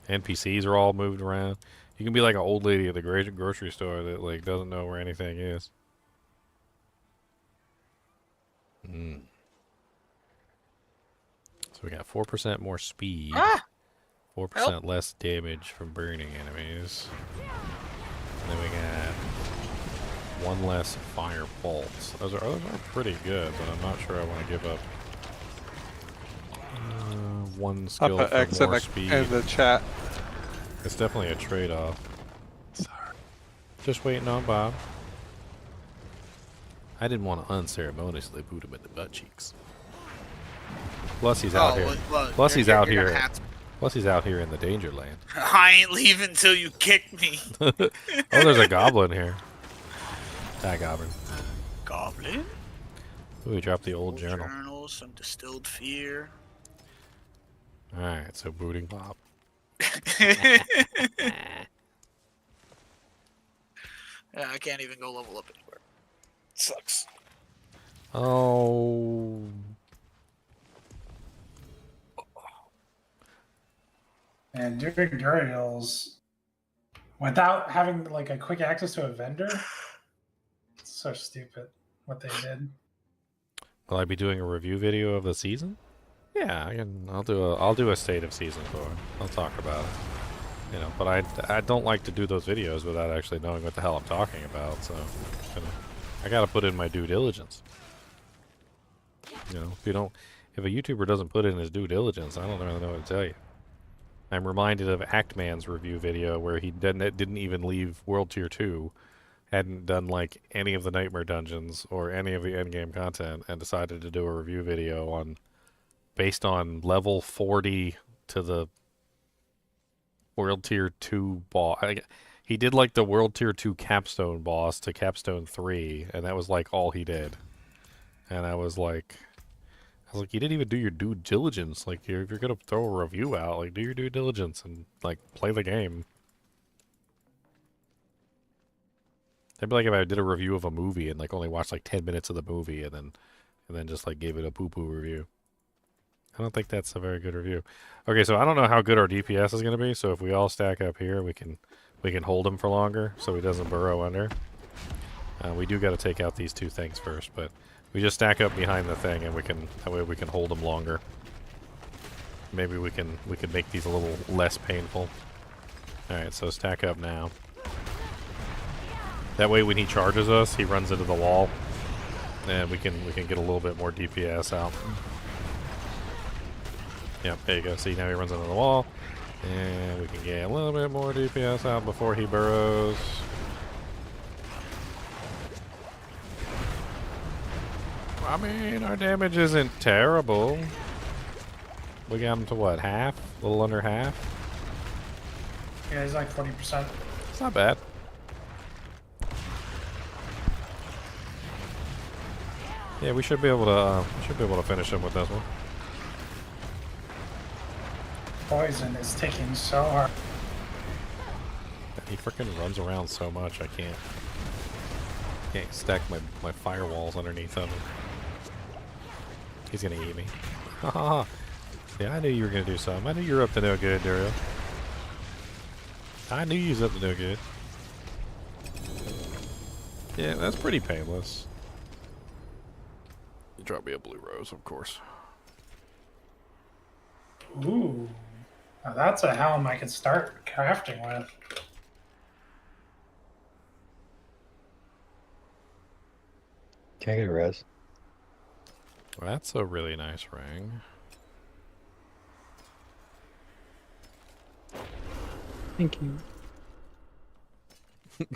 NPCs are all moved around. You can be like an old lady at the grocery store that like doesn't know where anything is. So we got 4% more speed, 4% less damage from burning enemies. And then we got one less fire bolts. Those are pretty good, but I'm not sure I want to give up one skill I'll put for X more in speed. the chat. It's definitely a trade-off. Just waiting on Bob. I didn't want to unceremoniously boot him in the butt cheeks. Plus he's out here. Look, Plus he's you're out gonna here. have to- Plus he's out here in the danger land. I ain't leaving till you kick me. Oh, there's a goblin here. That goblin. Goblin? Ooh, we dropped the old journal. Journal, some distilled fear. Alright, so booting Bob. Yeah, I can't even go level up anywhere. Sucks. Oh. And doing Duriels without having like a quick access to a vendor, it's so stupid what they did. Will I be doing a review video of the season? Yeah, I'll do a state of season 4. I'll talk about it. You know, but I don't like to do those videos without actually knowing what the hell I'm talking about, so I gotta put in my due diligence. You know, if a YouTuber doesn't put in his due diligence, I don't really know what to tell you. I'm reminded of Actman's review video where he didn't even leave World Tier 2, hadn't done like any of the Nightmare Dungeons or any of the endgame content, and decided to do a review video based on level 40 to the World Tier 2 boss. He did like the World Tier 2 capstone boss to capstone 3, and that was like all he did. And I was like, you didn't even do your due diligence. Like, if you're gonna throw a review out, like, do your due diligence and like play the game. That'd be like if I did a review of a movie and like only watched like 10 minutes of the movie and then just like gave it a poo-poo review. I don't think that's a very good review. Okay, so I don't know how good our DPS is going to be, so if we all stack up here, we can hold him for longer so he doesn't burrow under. We do got to take out these two things first, but we just stack up behind the thing and that way we can hold him longer. Maybe we can make these a little less painful. Alright, so stack up now. That way when he charges us, he runs into the wall. and we can get a little bit more DPS out. Yep, there you go. See, now he runs into the wall, and we can get a little bit more DPS out before he burrows. I mean, our damage isn't terrible. We got him to what, half? A little under half? Yeah, he's like 40%. It's not bad. Yeah, we should be able to finish him with this one. Poison is ticking so hard. He freaking runs around so much, I can't stack my firewalls underneath him. He's gonna eat me. Haha. Yeah, I knew you were gonna do something. I knew you were up to no good, Duriel. I knew you was up to no good. Yeah, that's pretty painless. You drop me a blue rose, of course. Ooh. Now that's a helm I could start crafting with. Can I get a res? Well, that's a really nice ring. Thank you.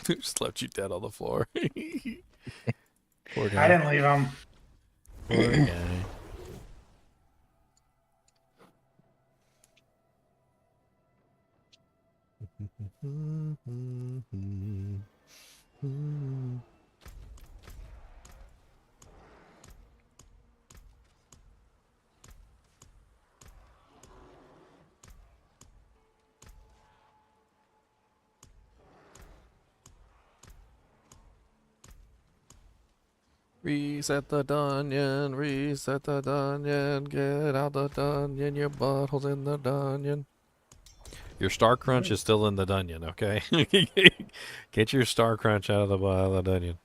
Just left you dead on the floor. Poor guy. I didn't leave him. Poor guy. Reset the dungeon, reset the dungeon, get out the dungeon, your butthole's in the dungeon. Your star crunch is still in the dungeon, okay? Get your star crunch out of the dungeon.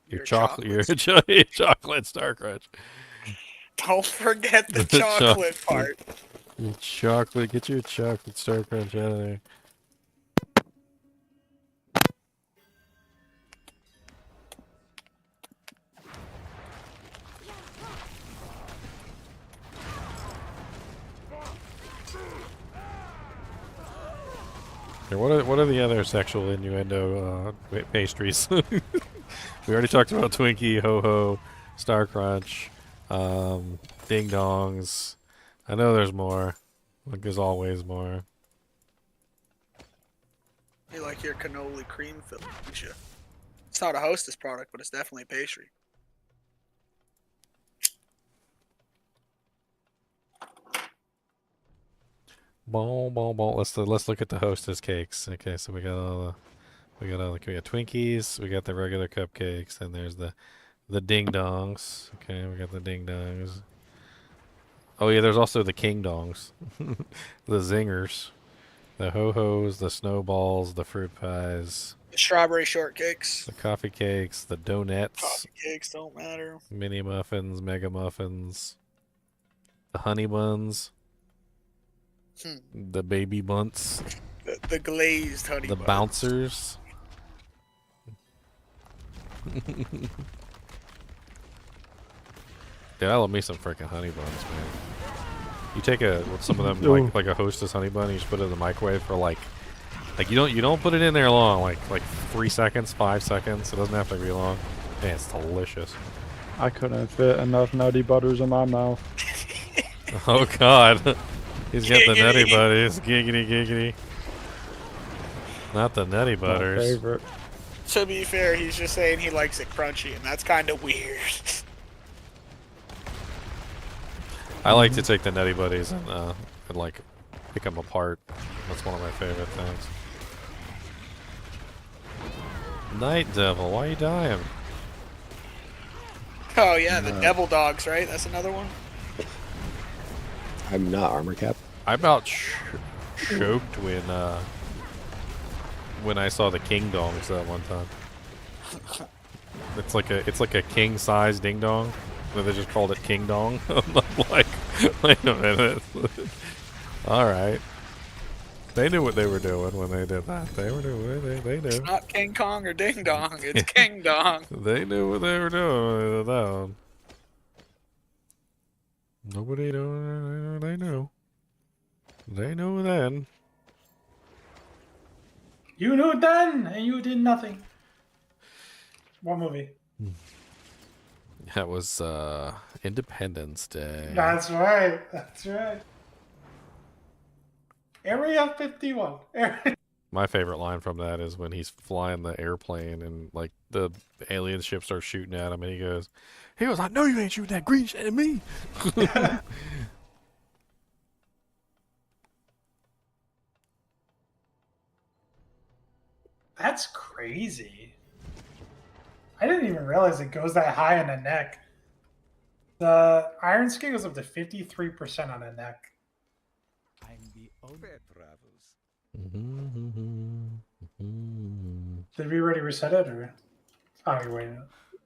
Your chocolate star crunch. Don't forget the chocolate part. Your chocolate, get your chocolate star crunch out of there. Okay, what are the other sexual innuendo pastries? We already talked about Twinkie, Ho Ho, Star Crunch, Ding Dongs. I know there's more. Like there's always more. You like your cannoli cream Felicia. It's not a Hostess product, but it's definitely a pastry. Bon, bon, bon. Let's look at the Hostess cakes. Okay, so we got Twinkies, we got the regular cupcakes, and there's the Ding Dongs. Okay, we got the Ding Dongs. Oh yeah, there's also the King Dongs, the Zingers, the Ho Hos, the Snowballs, the fruit pies, The strawberry shortcakes. the coffee cakes, the donuts, Coffee cakes don't matter. mini muffins, mega muffins, the honey buns, the baby bunts, The glazed honey the bun. bouncers. Dude, I love me some freaking honey buns, man. You take some of them like a Hostess honey bun, and you just put it in the microwave for like you don't put it in there long, like 3 seconds, 5 seconds. It doesn't have to be long. Man, it's delicious. I couldn't fit enough nutty butters in my mouth. Oh God, he's got the nutty buddies. Giggity giggity. Not the nutty My butters. favorite. To be fair, he's just saying he likes it crunchy, and that's kind of weird. I like to take the nutty buddies and like pick them apart. That's one of my favorite things. Night Devil, why you dying? Oh yeah, the devil dogs, right? That's another one. I'm not armor cap. I about choked when I saw the King Dongs that one time. It's like a king size ding dong, but they just called it King Dong. I'm like, wait a minute. All right. They knew what they were doing when they did that. They were doing they knew. It's not King Kong or Ding Dong. It's King Dong. They knew what they were doing when they did that one. Nobody knew. They knew. They knew then. You knew then, and you did nothing. What movie? That was Independence Day. That's right. That's right. Area 51. My favorite line from that is when he's flying the airplane and like the alien ship starts shooting at him and he goes, I know you ain't shooting that green shit at me. That's crazy. I didn't even realize it goes that high on the neck. The iron skin goes up to 53% on the neck. I'm the only Fair travels. Did we already reset it or? Oh, you're waiting.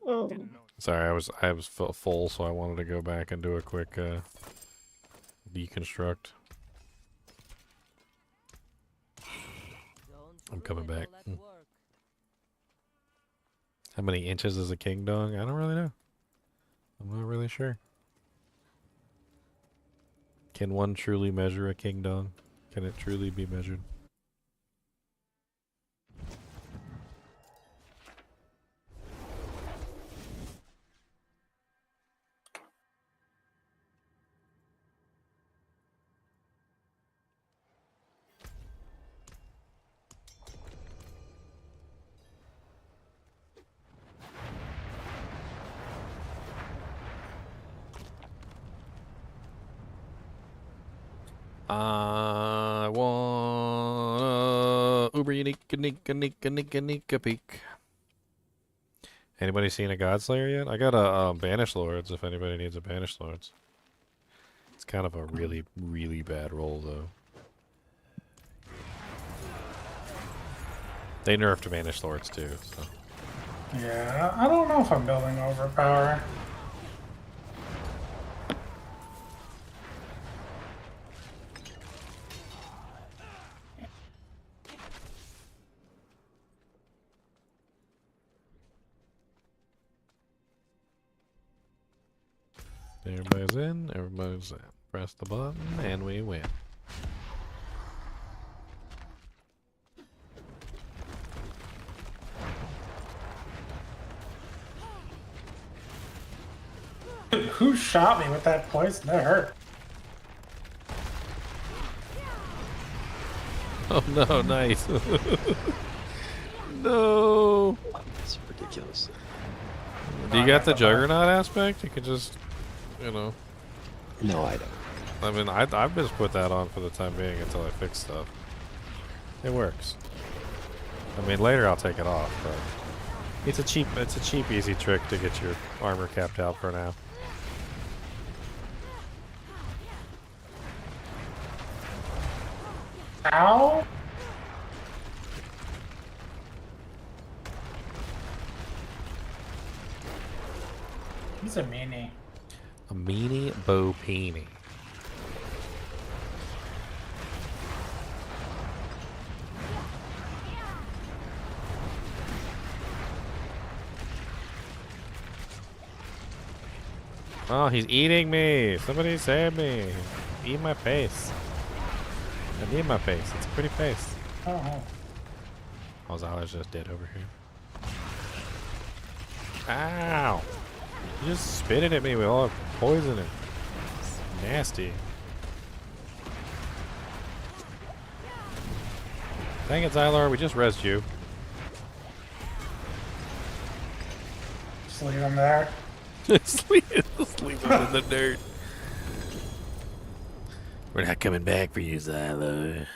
Oh. Sorry, I was full, so I wanted to go back and do a quick deconstruct. I'm coming back. How many inches is a king dong? I don't really know. I'm not really sure. Can one truly measure a king dong? Can it truly be measured? I want uber unique peek. Anybody seen a Godslayer yet? I got a Banish Lords if anybody needs a Banish Lords. It's kind of a really, really bad roll though. They nerfed Banish Lords too, so. Yeah, I don't know if I'm building overpower. Everybody's in, everybody's in. Press the button, and we win. Who shot me with that poison? That hurt. Oh no, nice. No. That's ridiculous. Do you got the Juggernaut aspect? You could just, you know. No, I don't. I mean, I've just put that on for the time being until I fix stuff. It works. I mean, later I'll take it off, but it's a cheap, easy trick to get your armor capped out for now. Ow! He's a meanie. A meanie Bo Peenie. Oh, he's eating me! Somebody save me! Eat my face. I need my face. It's a pretty face. Oh. Ozala's just dead over here. Ow! You just spit it at me with all the poison. It's nasty. Dang it, Xylar, we just rezzed you. Just leave him there. Just leave him in the dirt. We're not coming back for you, Xylar.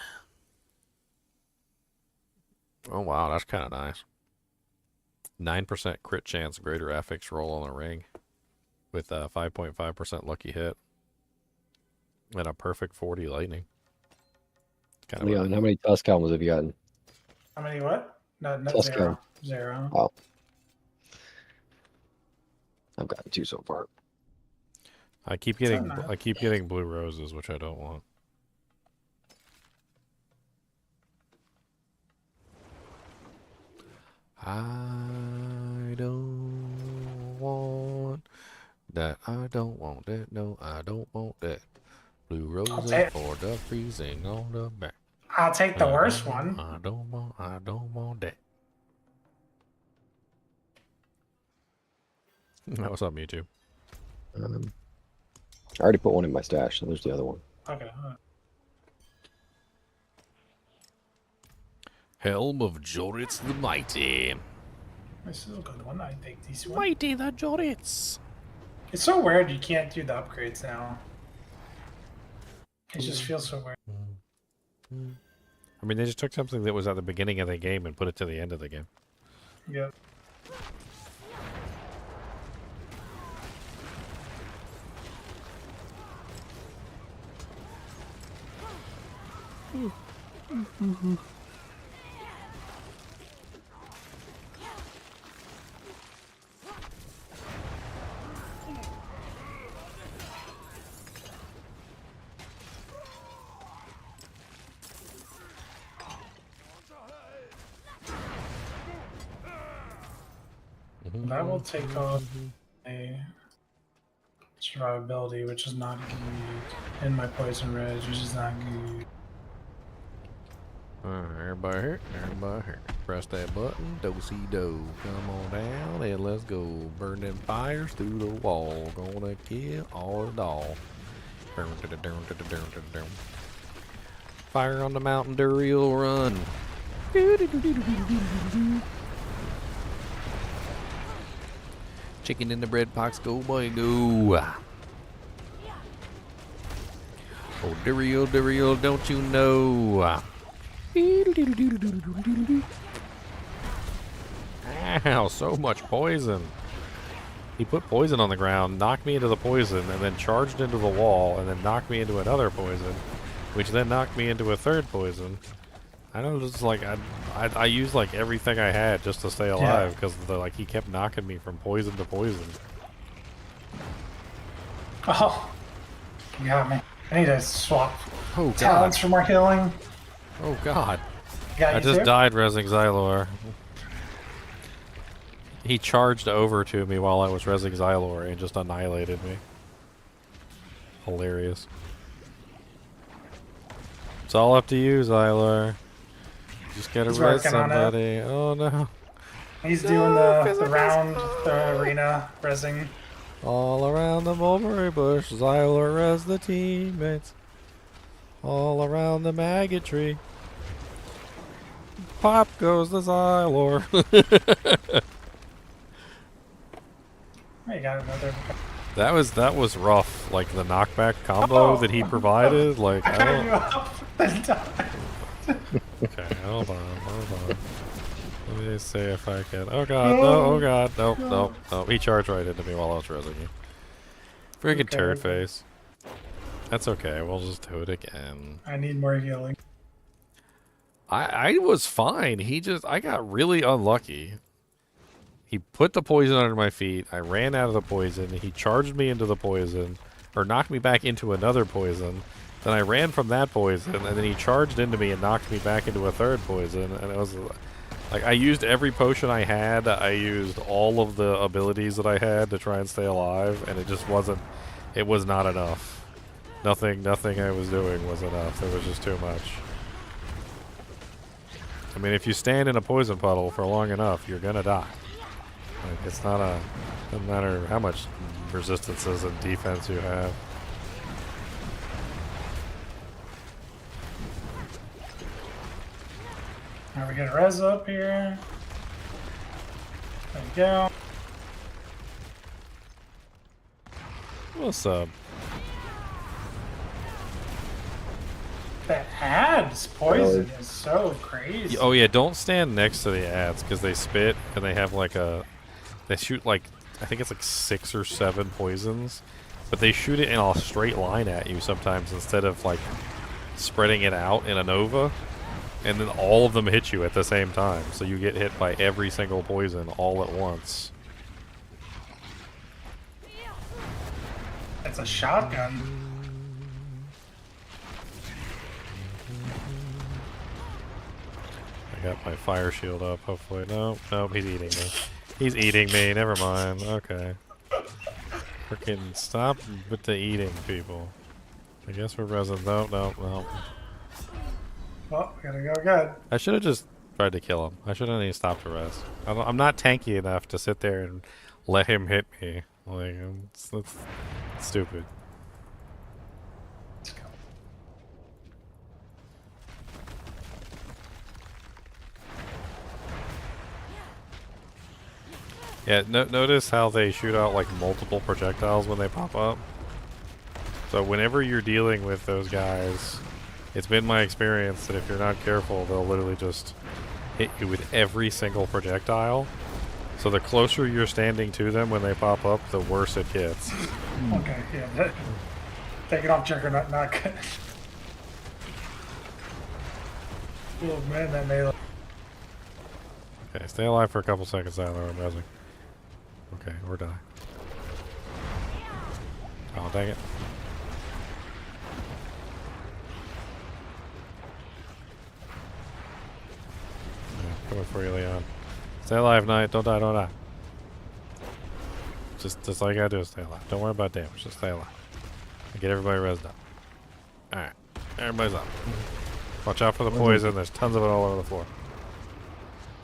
Oh wow, that's kind of nice. 9% crit chance greater affix roll on a ring with a 5.5% lucky hit and a perfect 40 lightning. Kind of Leon, how many Tusk helmets have you gotten? How many what? No, Tusk zero. helm. Zero. Oh. I've gotten 2 so far. I keep getting blue roses, which I don't want. I don't want that. I don't want that. No, I don't want that. Blue roses for the freezing on the back. I'll take the worst one. I don't want that. What's up, Mewtwo? I already put one in my stash, so there's the other one. Okay. Helm of Joritz the Mighty. This is a good one. I take this one. Mighty the Joritz. It's so weird you can't do the upgrades now. It just feels so weird. I mean, they just took something that was at the beginning of the game and put it to the end of the game. Yep. That will take off a survivability, which is not good, and my poison reg, which is not good. Everybody here, everybody here. Press that button, do-si-do. Come on down and let's go. Burn them fires through the wall. Gonna kill all the dogs. Fire on the mountain, Duriel, run. Chicken in the bread box, go boy, go. Oh, Duriel, don't you know? Ow, so much poison. He put poison on the ground, knocked me into the poison, and then charged into the wall, and then knocked me into another poison, which then knocked me into a third poison. I don't know, just like I used like everything I had just to stay alive because like he kept knocking me from poison to poison. Oh, you got me. I need to swap God. talents for more healing. Oh God. I just died resing Xylor. He charged over to me while I was resing Xylor and just annihilated me. Hilarious. It's all up to you, Xylor. Just gotta res somebody. Oh no. He's doing the round, the arena resing. All around the mulberry bush, Xylor res the teammates. All around the maggot tree. Pop goes the Xylor. I got another. That was rough. Like the knockback combo that he provided. Like I don't. Okay, hold on. Let me see if I can. Oh God, no! Oh God, no! He charged right into me while I was resing you. Friggin' turd face. That's okay. We'll just do it again. I need more healing. I was fine. I got really unlucky. He put the poison under my feet. I ran out of the poison. He charged me into the poison, or knocked me back into another poison. Then I ran from that poison, and then he charged into me and knocked me back into a third poison. And it was like I used every potion I had. I used all of the abilities that I had to try and stay alive, and it just wasn't. It was not enough. Nothing I was doing was enough. There was just too much. I mean, if you stand in a poison puddle for long enough, you're gonna die. Like, it's not a... doesn't matter how much resistances and defense you have. Now we get res up here. There we go. What's up? The ads poison is so crazy. Oh yeah, don't stand next to the ads because they spit and they have like a... They shoot like... I think it's like 6 or 7 poisons. But they shoot it in a straight line at you sometimes instead of like spreading it out in a nova. And then all of them hit you at the same time. So you get hit by every single poison all at once. It's a shotgun. got my fire shield up, hopefully. Nope, nope, he's eating me. He's eating me, never mind. Okay. Freaking stop with the eating, people. I guess we're resin. No, no, no. Well, we gotta go good. I should have just tried to kill him. I shouldn't even stopped to rest. I'm not tanky enough to sit there and let him hit me. Like, that's stupid. Let's go. Yeah, notice how they shoot out like multiple projectiles when they pop up. So whenever you're dealing with those guys, it's been my experience that if you're not careful, they'll literally just hit you with every single projectile. So the closer you're standing to them when they pop up, the worse it gets. Okay, yeah. Take it off, Juggernaut. Not good. Oh man, that melee. Okay, stay alive for a couple seconds out there, I'm rezzing. Okay, we're done. Oh, dang it. Yeah, coming for you, Leon. Stay alive, Knight. Don't die, don't die. Just all you gotta do is stay alive. Don't worry about damage, just stay alive. And get everybody rezzed up. Alright, everybody's up. Watch out for the poison, there's tons of it all over the floor.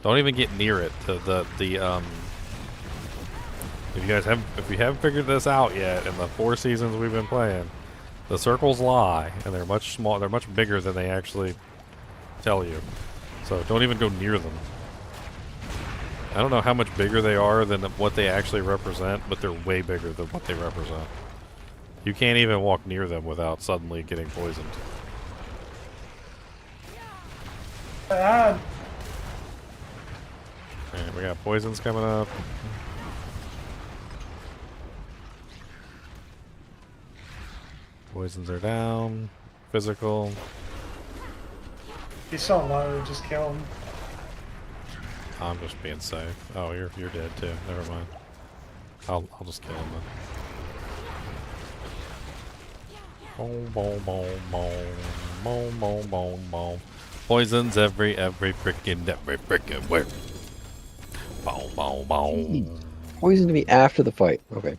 Don't even get near it. If you haven't figured this out yet in the 4 seasons we've been playing, the circles lie, and they're much small. They're much bigger than they actually tell you. So don't even go near them. I don't know how much bigger they are than what they actually represent, but they're way bigger than what they represent. You can't even walk near them without suddenly getting poisoned. Alright, we got poisons coming up. Poisons are down. Physical. He's so low, just kill him. I'm just being safe. Oh, you're dead too. Never mind. I'll just kill him then. Boom, boom, boom, boom, boom, boom, boom, boom. Poisons every frickin' where. Boom, boom, boom. Poisoned me after the fight. Okay.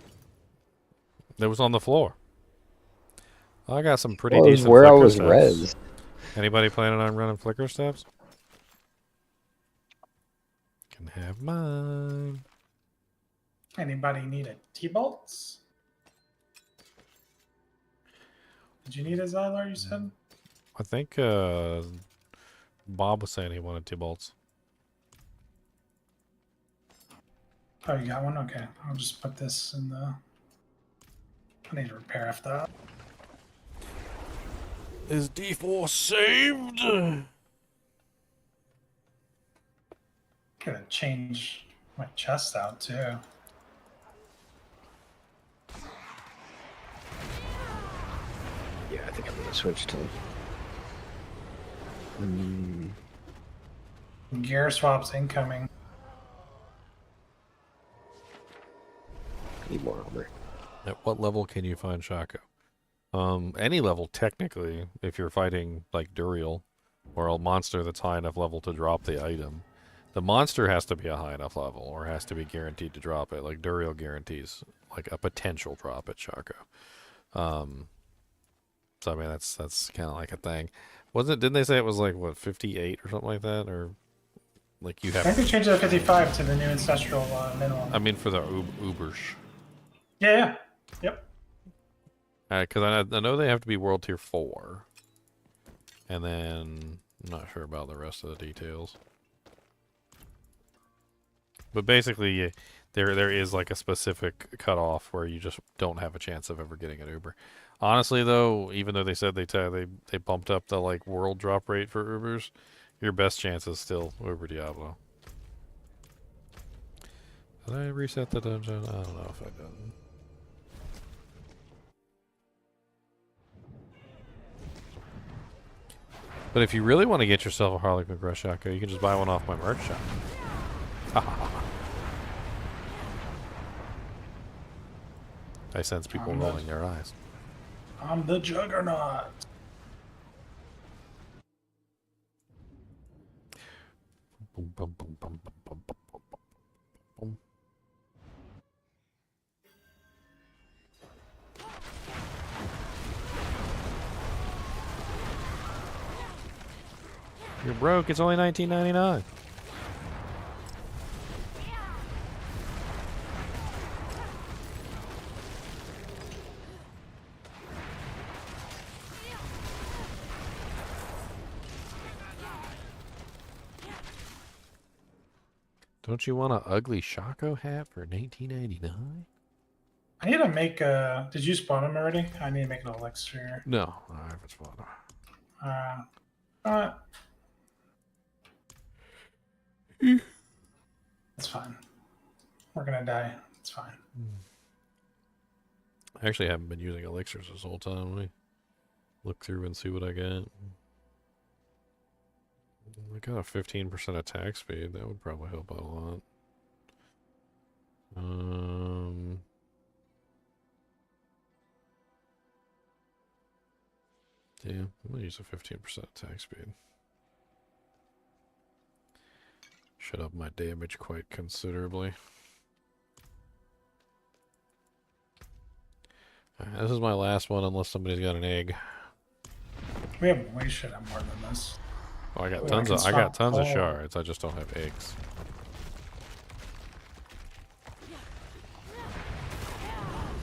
It was on the floor. I got some pretty Well, it was decent where I flicker was steps. res. Anybody planning on running flicker steps? Can have mine. Anybody need a T-bolts? Did you need a Xylar, you said? I think Bob was saying he wanted 2 bolts. Oh, you got one? Okay. I'll just put this in the... I need to repair after that. Is D4 saved? Gotta change my chest out, too. Yeah, I think I'm gonna switch to. Gear swaps incoming. Need more armor. At what level can you find Shaco? Any level, technically, if you're fighting, like, Duriel, or a monster that's high enough level to drop the item. The monster has to be a high enough level, or has to be guaranteed to drop it. Like, Duriel guarantees, like, a potential drop at Shaco. So, I mean, that's kind of like a thing. Didn't they say it was, like, what, 58 or something like that? Or, like, you have... I think they changed it to 55 to the new ancestral minimum. I mean, for the Ubers. Yeah. Yep. Because I know they have to be World Tier 4. And then, I'm not sure about the rest of the details. But basically, there is like a specific cutoff where you just don't have a chance of ever getting an Uber. Honestly, though, even though they said they bumped up the like world drop rate for Ubers, your best chance is still Uber Diablo. Did I reset the dungeon? I don't know if I did. But if you really want to get yourself a Harlequin Crush Shaco, you can just buy one off my merch shop. I sense people rolling their eyes. I'm the Juggernaut. bum, bum, bum, bum, bum, bum, bum, bum. You're broke. It's only $19.99. Don't you want an ugly Shaco hat for $19.99? I need to make a. Did you spawn them already? I need to make an elixir. No, I haven't spawned them. It's fine. We're gonna die. It's fine. I actually haven't been using elixirs this whole time. Let me look through and see what I got. I got a 15% attack speed. That would probably help out a lot. Yeah, I'm gonna use a 15% attack speed. Should up my damage quite considerably. Alright, this is my last one unless somebody's got an egg. We should have more than this. Oh, I got Ooh, tons of Oh. shards. I just don't have eggs.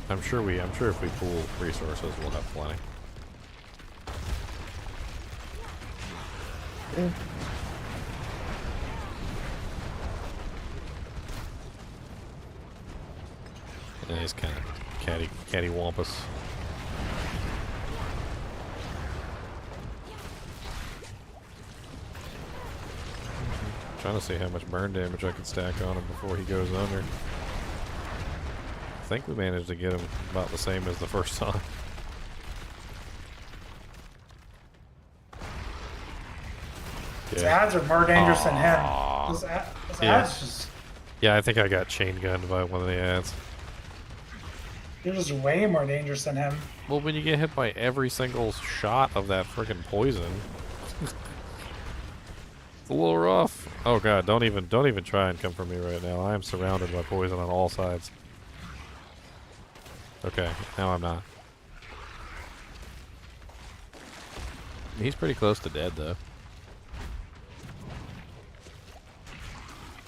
I'm sure if we pool resources, we'll have plenty. Yeah. Yeah, he's kind of cattywampus. Trying to see how much burn damage I can stack on him before he goes under. I think we managed to get him about the same as the first time. His ads are more dangerous than him. His ads just. Yeah, I think I got chain gunned by one of the ads. They're just way more dangerous than him. Well, when you get hit by every single shot of that freaking poison, it's a little rough. Oh god, don't even try and come for me right now. I am surrounded by poison on all sides. Okay, now I'm not. He's pretty close to dead though.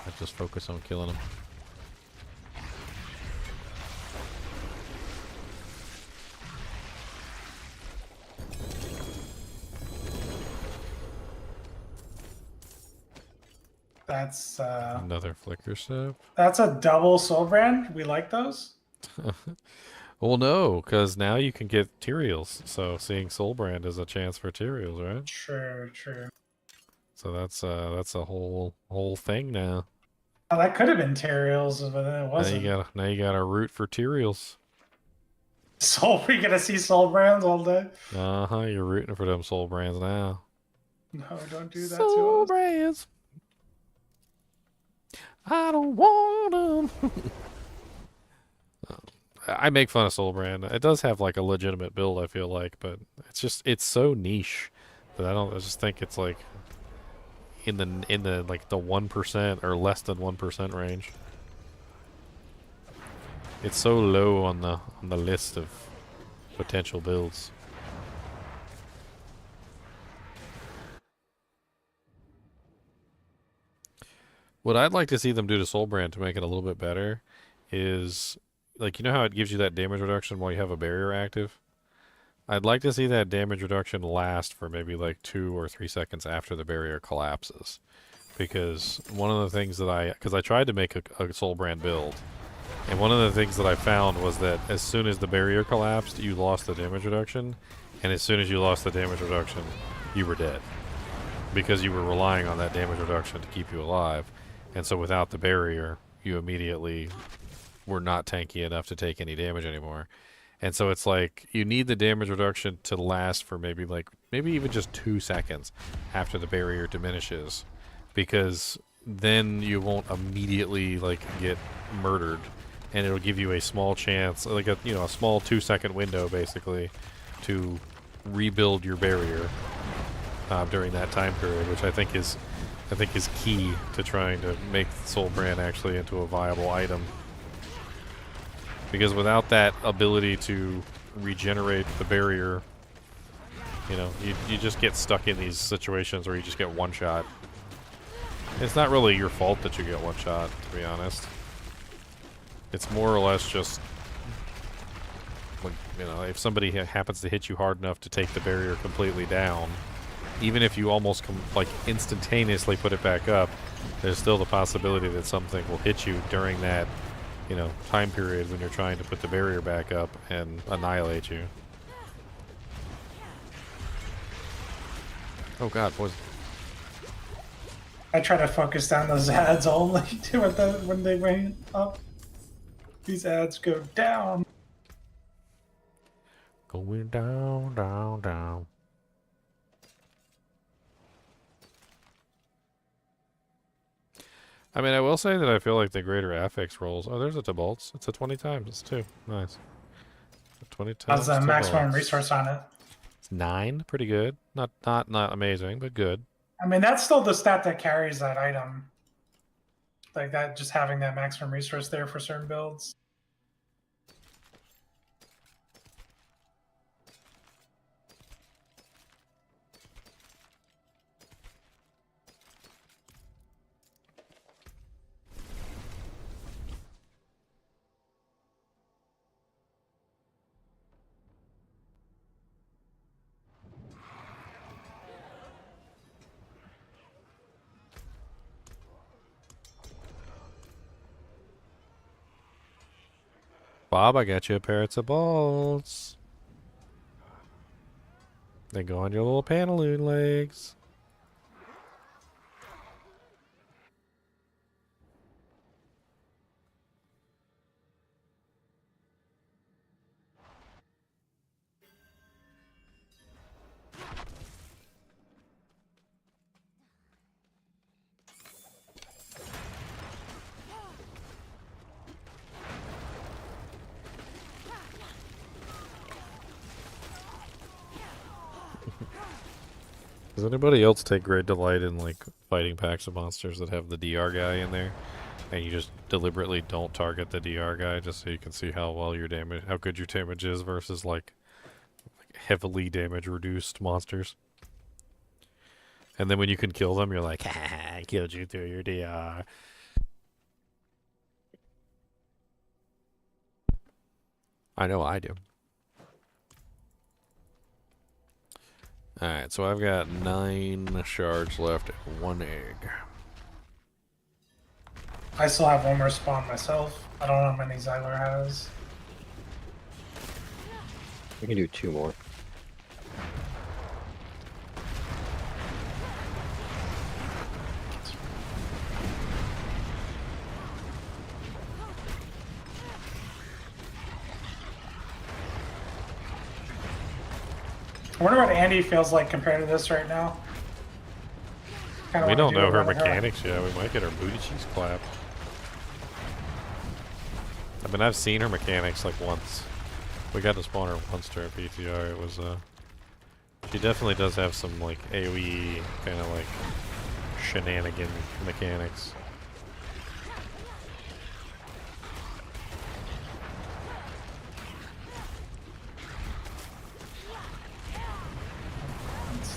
I just focus on killing him. That's another flicker step. That's a double soul brand. We like those. Well, no, because now you can get Tyraels. So seeing Soul Brand is a chance for Tyraels, right? True. So that's a whole thing now. Oh, that could have been Tyraels, but then it wasn't. Now you got to root for Tyraels. Soul, we gonna see soul brands all day. You're rooting for them Soul Brands now. No, don't do that Soul to us. Brands. I don't want them. I make fun of Soul Brand. It does have like a legitimate build, I feel like, but it's so niche that I just think it's like in the like the 1% or less than 1% range. It's so low on the list of potential builds. What I'd like to see them do to Soul Brand to make it a little bit better is, like, you know how it gives you that damage reduction while you have a barrier active? I'd like to see that damage reduction last for maybe like 2 or 3 seconds after the barrier collapses. Because one of the things that because I tried to make a Soul Brand build, and one of the things that I found was that as soon as the barrier collapsed, you lost the damage reduction, and as soon as you lost the damage reduction, you were dead. Because you were relying on that damage reduction to keep you alive. And so without the barrier, you immediately were not tanky enough to take any damage anymore. And so it's like, you need the damage reduction to last for maybe even just 2 seconds after the barrier diminishes. Because then you won't immediately like get murdered. And it'll give you a small chance, like a small 2-second window basically, to rebuild your barrier during that time period, which I think is I think is key to trying to make Soul Brand actually into a viable item. Because without that ability to regenerate the barrier, you know, you just get stuck in these situations where you just get one shot. It's not really your fault that you get one shot, to be honest. It's more or less just, you know, if somebody happens to hit you hard enough to take the barrier completely down, even if you almost like instantaneously put it back up, there's still the possibility that something will hit you during that, you know, time period when you're trying to put the barrier back up and annihilate you. Oh god, boys. I try to focus down those ads only too when they went up. These ads go down. Going down, down, down. I mean, I will say that I feel like the greater affix rolls. Oh, there's a Tibolts. It's a 20 times. It's 2. Nice. 20 times. How's the maximum Tibolts. resource on it? It's 9. Pretty good. Not amazing, but good. I mean, that's still the stat that carries that item. Like that, just having that maximum resource there for certain builds. Bob, I got you a pair of Tibolts. They go on your little pantaloon legs. Does anybody else take great delight in like fighting packs of monsters that have the DR guy in there, and you just deliberately don't target the DR guy just so you can see how well your damage, how good your damage is versus like heavily damage reduced monsters? And then when you can kill them, you're like, ha, I killed you through your DR. I know I do. Alright, so I've got 9 shards left and 1 egg. I still have one more spawn myself. I don't know how many Xyler has. We can do 2 more. I wonder what Andy feels like compared to this right now. We don't know her mechanics yet. We might get her booty cheeks clapped. I mean, I've seen her mechanics like once. We got to spawn her once during PTR. It was, she definitely does have some, like, AoE kind of, like, shenanigan mechanics.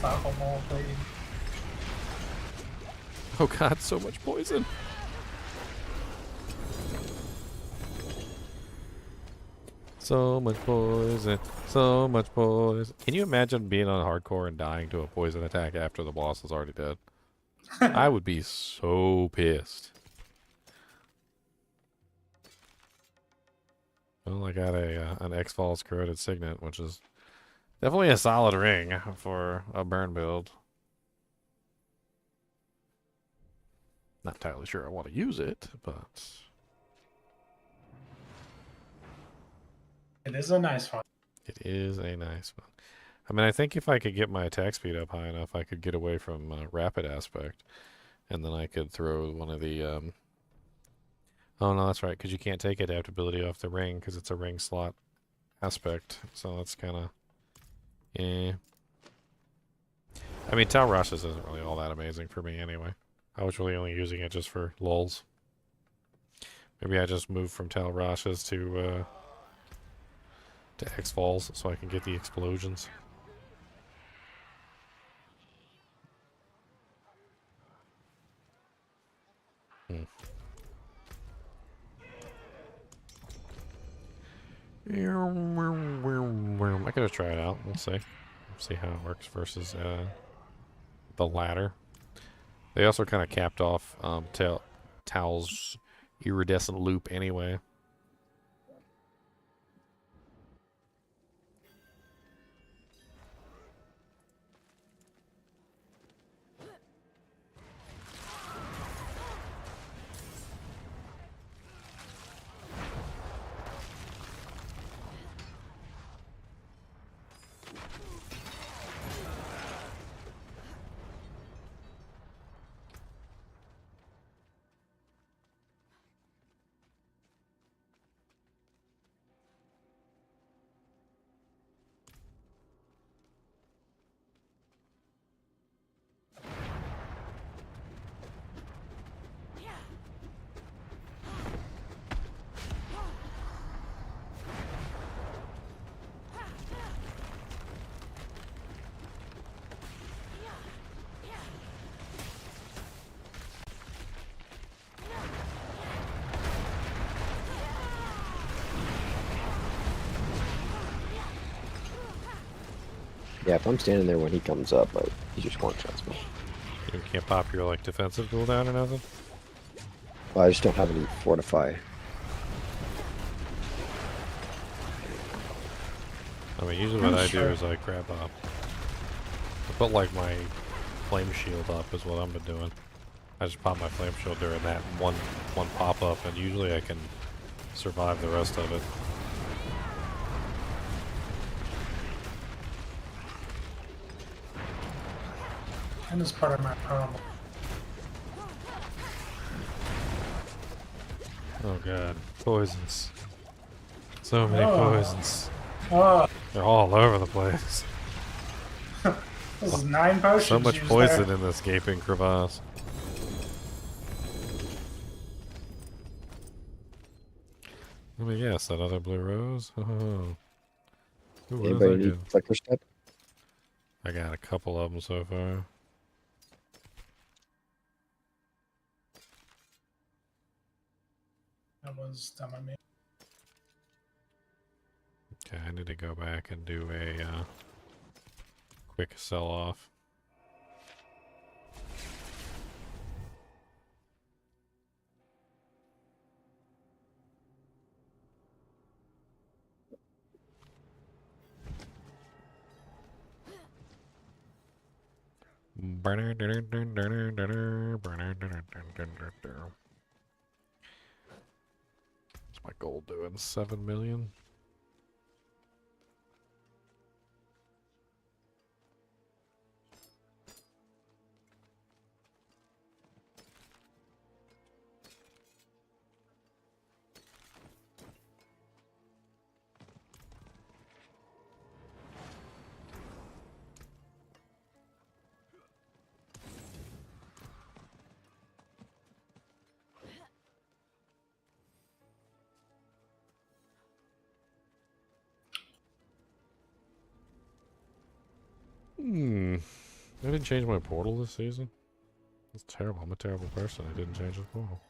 Unstoppable, please. Oh god, so much poison. So much poison. So much poison. Can you imagine being on hardcore and dying to a poison attack after the boss is already dead? I would be so pissed. Well, I got an X-Falls corroded signet, which is definitely a solid ring for a burn build. Not entirely sure I want to use it, but It is a nice one. it is a nice one. I mean, I think if I could get my attack speed up high enough, I could get away from rapid aspect, and then I could throw one of the. Oh no, that's right, because you can't take adaptability off the ring because it's a ring slot aspect. So that's kind of, yeah. I mean, Tau Rashes isn't really all that amazing for me anyway. I was really only using it just for lulz. Maybe I just moved from Tal Rasha's to X-Falls so I can get the explosions. I could have tried it out. We'll see. See how it works versus the ladder. They also kind of capped off Tal's iridescent loop anyway. Yeah, if I'm standing there when he comes up, he just one-shots me. You can't pop your like defensive cooldown or nothing? Well, I just don't have any fortify. I mean, usually what I do is I grab up. I put like my flame shield up is what I've been doing. I just pop my flame shield during that one pop up, and usually I can survive the rest of it. And it's part of my problem. Oh god, poisons. So many poisons. Oh. They're all over the place. This is 9 potions. So much used poison there. in this gaping crevasse. Let me guess, that other blue rose? Oh. Ooh, what does Anybody that need get? flicker step? I got a couple of them so far. That was dumb of me. Okay, I need to go back and do a quick sell-off. What's my goal doing? 7 million? I didn't change my portal this season. That's terrible. I'm a terrible person. I didn't change the portal.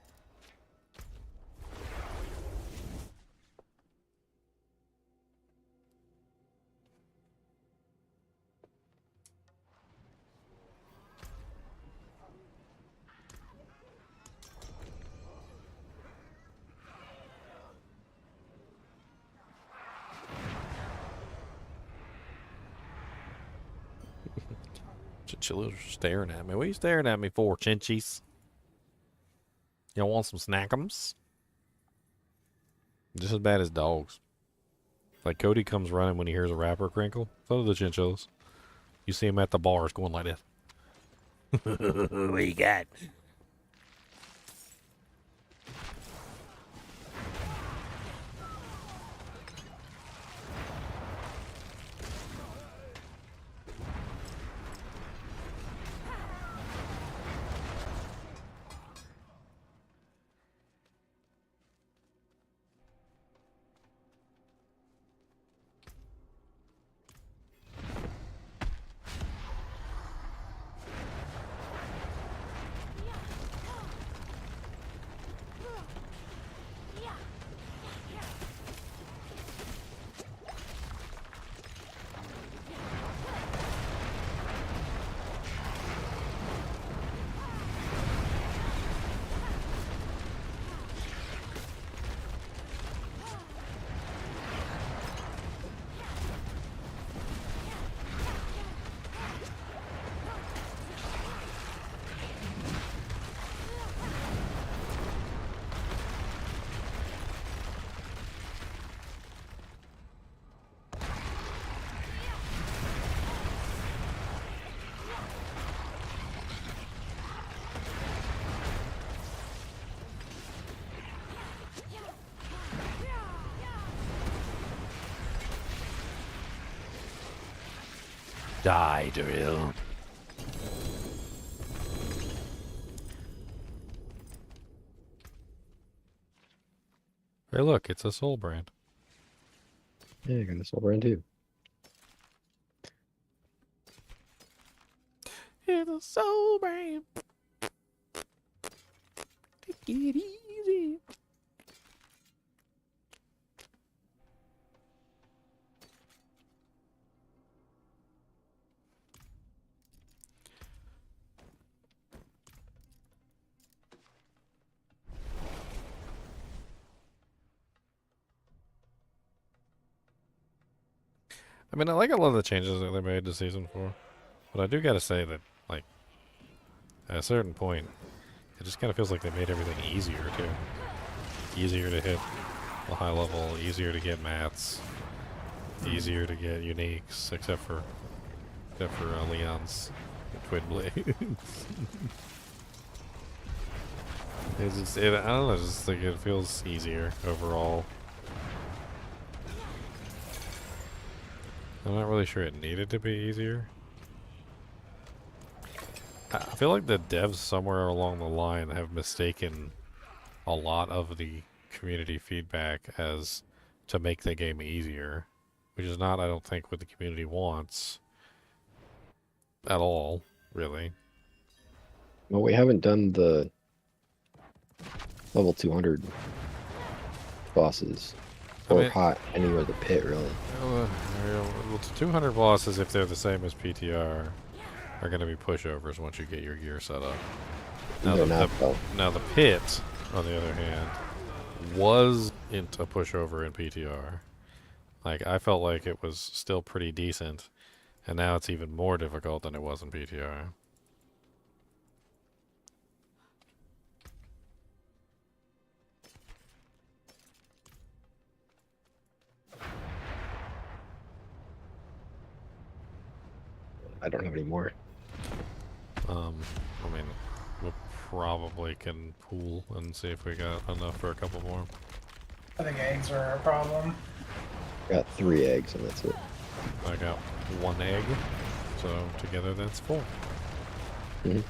Chinchilla's staring at me. What are you staring at me for, Chinchies? Y'all want some snackums? Just as bad as dogs. Like Cody comes running when he hears a wrapper crinkle. So do the chinchillas. You see him at the bars going like this. What you got? Die, Duriel. Hey, look, it's a soul brand. Yeah, I got a soul brand too. It's a soul brand. Take it easy. I mean, I like a lot of the changes that they made to Season 4. But I do gotta say that, like, at a certain point, it just kind of feels like they made everything easier, too. Easier to hit a high level, easier to get mats, easier to get uniques, except for Leon's twin blades. It's just, I don't know, I just think it feels easier overall. I'm not really sure it needed to be easier. I feel like the devs somewhere along the line have mistaken a lot of the community feedback as to make the game easier, which is not, I don't think, what the community wants at all, really. Well, we haven't done the level 200 bosses or hot anywhere the pit, really. Well, the 200 bosses, if they're the same as PTR, are going to be pushovers once you get your gear set up. Now, now the pit, on the other hand, wasn't a pushover in PTR. Like, I felt like it was still pretty decent, and now it's even more difficult than it was in PTR. I don't have any more. I mean, we probably can pool and see if we got enough for a couple more. I think eggs are a problem. Got 3 eggs and that's it. I got 1 egg, so together that's 4. Mm-hmm.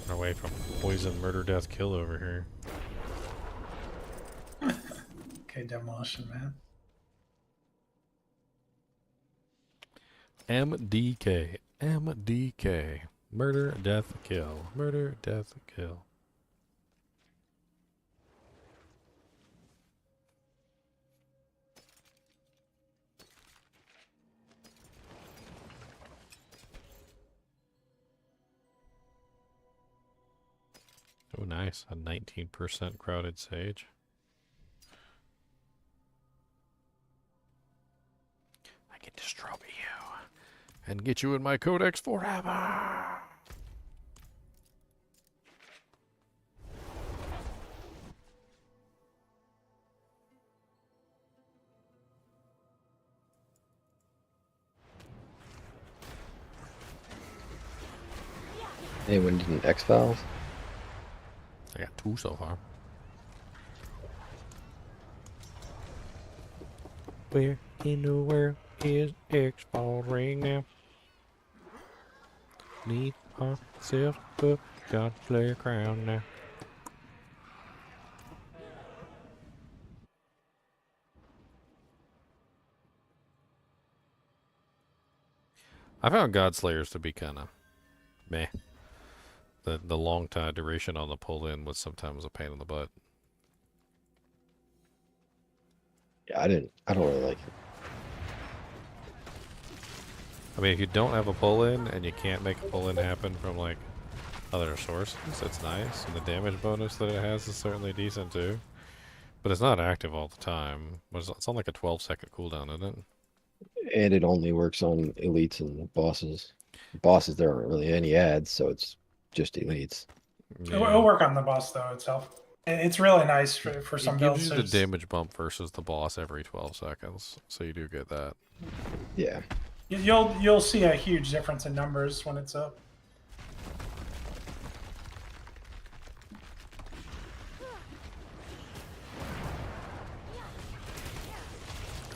Away from poison, murder, death, kill over here. Okay, demolition, man. MDK. MDK. Murder, death, kill. Murder, death, kill. Oh, nice. A 19% crowded sage. I can destroy you and get you in my codex forever. Anyone did an X-Files? I got 2 so far. Where in the world is X-Files ring now? Need ourselves, but got to play a crown now. I found Godslayers to be kind of meh. The long time duration on the pull-in was sometimes a pain in the butt. Yeah, I don't really like it. I mean, if you don't have a pull-in and you can't make a pull-in happen from like other sources, it's nice, and the damage bonus that it has is certainly decent too. But it's not active all the time. It's on like a 12-second cooldown, isn't it? And it only works on elites and bosses. Bosses, there aren't really any ads, so it's just elites. It'll work on the boss though itself. It's really nice for some It gives builds. you the damage bump versus the boss every 12 seconds, so you do get that. Yeah. You'll see a huge difference in numbers when it's up.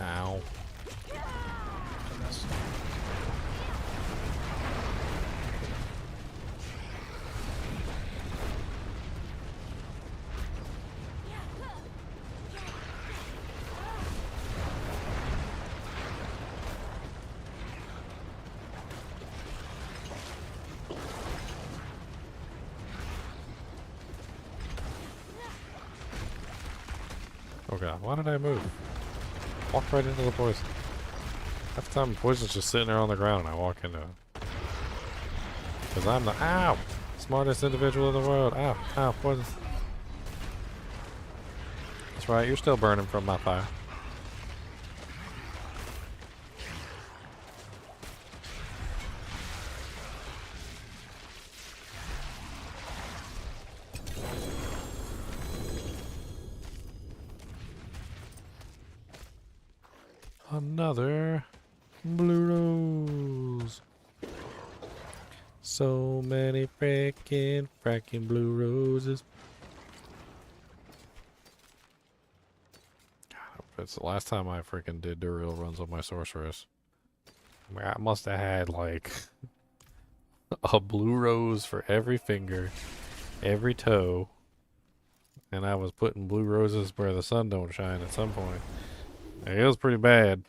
Ow. Oh god, why did I move? Walked right into the poison. Half the time the poison's just sitting there on the ground and I walk into it. Because I'm the smartest individual in the world. Ow, poison. That's right, you're still burning from my fire. Another blue rose. So many fracking blue roses. God, it's the last time I freaking did Duriel runs on my sorceress. I mean, I must have had like a blue rose for every finger, every toe, and I was putting blue roses where the sun don't shine at some point. It was pretty bad.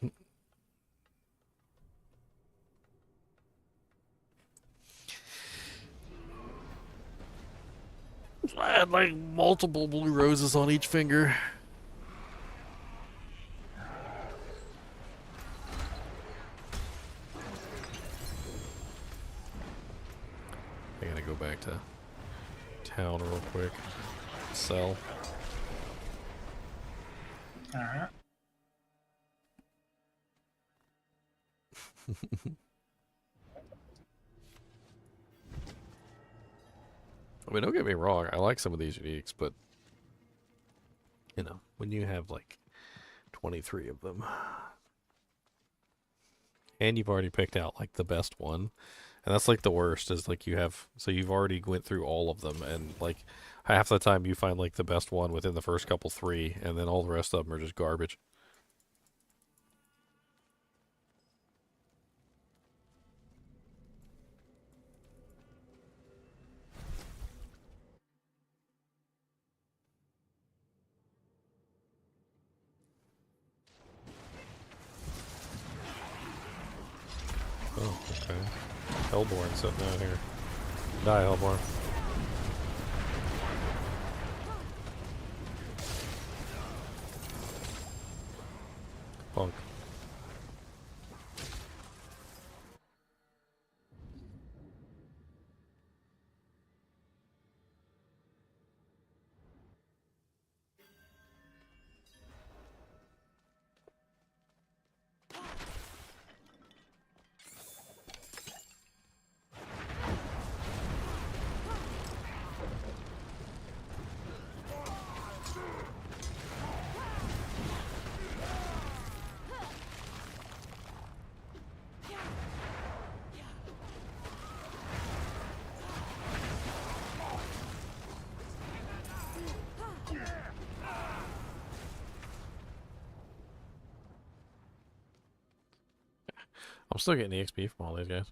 I had like multiple blue roses on each finger. I gotta go back to town real quick. Sell. Alright. I mean, don't get me wrong, I like some of these uniques, but you know, when you have like 23 of them and you've already picked out like the best one, and that's like the worst is like you've already went through all of them, and like half the time you find like the best one within the first couple three, and then all the rest of them are just garbage. Oh, okay. Hellborn sitting out here. Die, Hellborn. Punk. I'm still getting the XP from all these guys.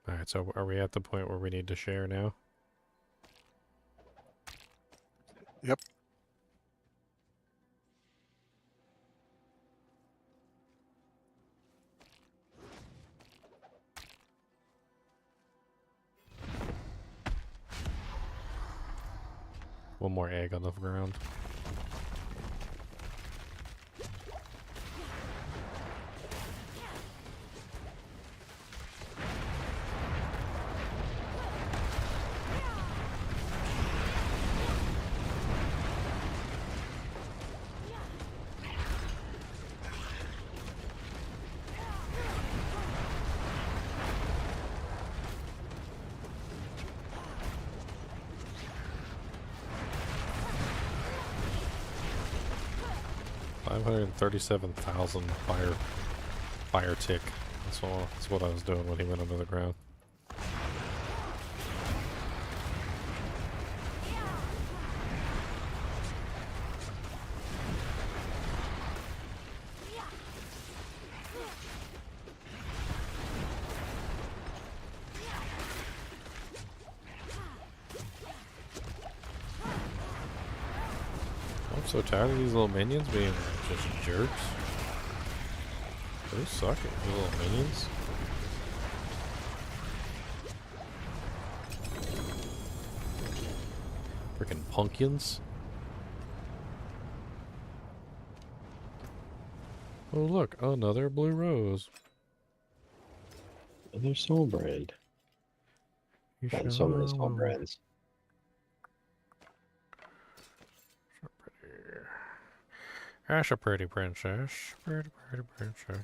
Alright, so are we at the point where we need to share now? Yep. One more egg on the ground. $537,000 fire tick. That's what I was doing when he went under the ground. I'm so tired of these little minions being just jerks. They suck at these little minions. Freaking pumpkins. Oh look, another blue rose. Another soul brand. You Got so many soul brands. That's a pretty princess. Pretty princess.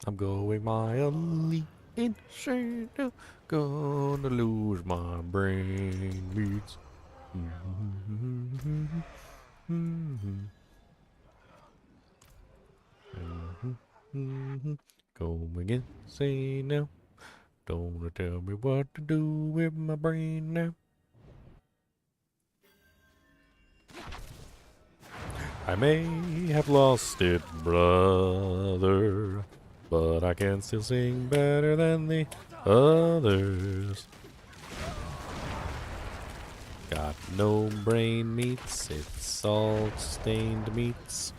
I'm going mildly insane. Gonna lose my brain beats. Going insane now. Don't tell me what to do with my brain now. I may have lost it, brother, but I can still sing better than the others. Got no brain meats, it's salt-stained meats.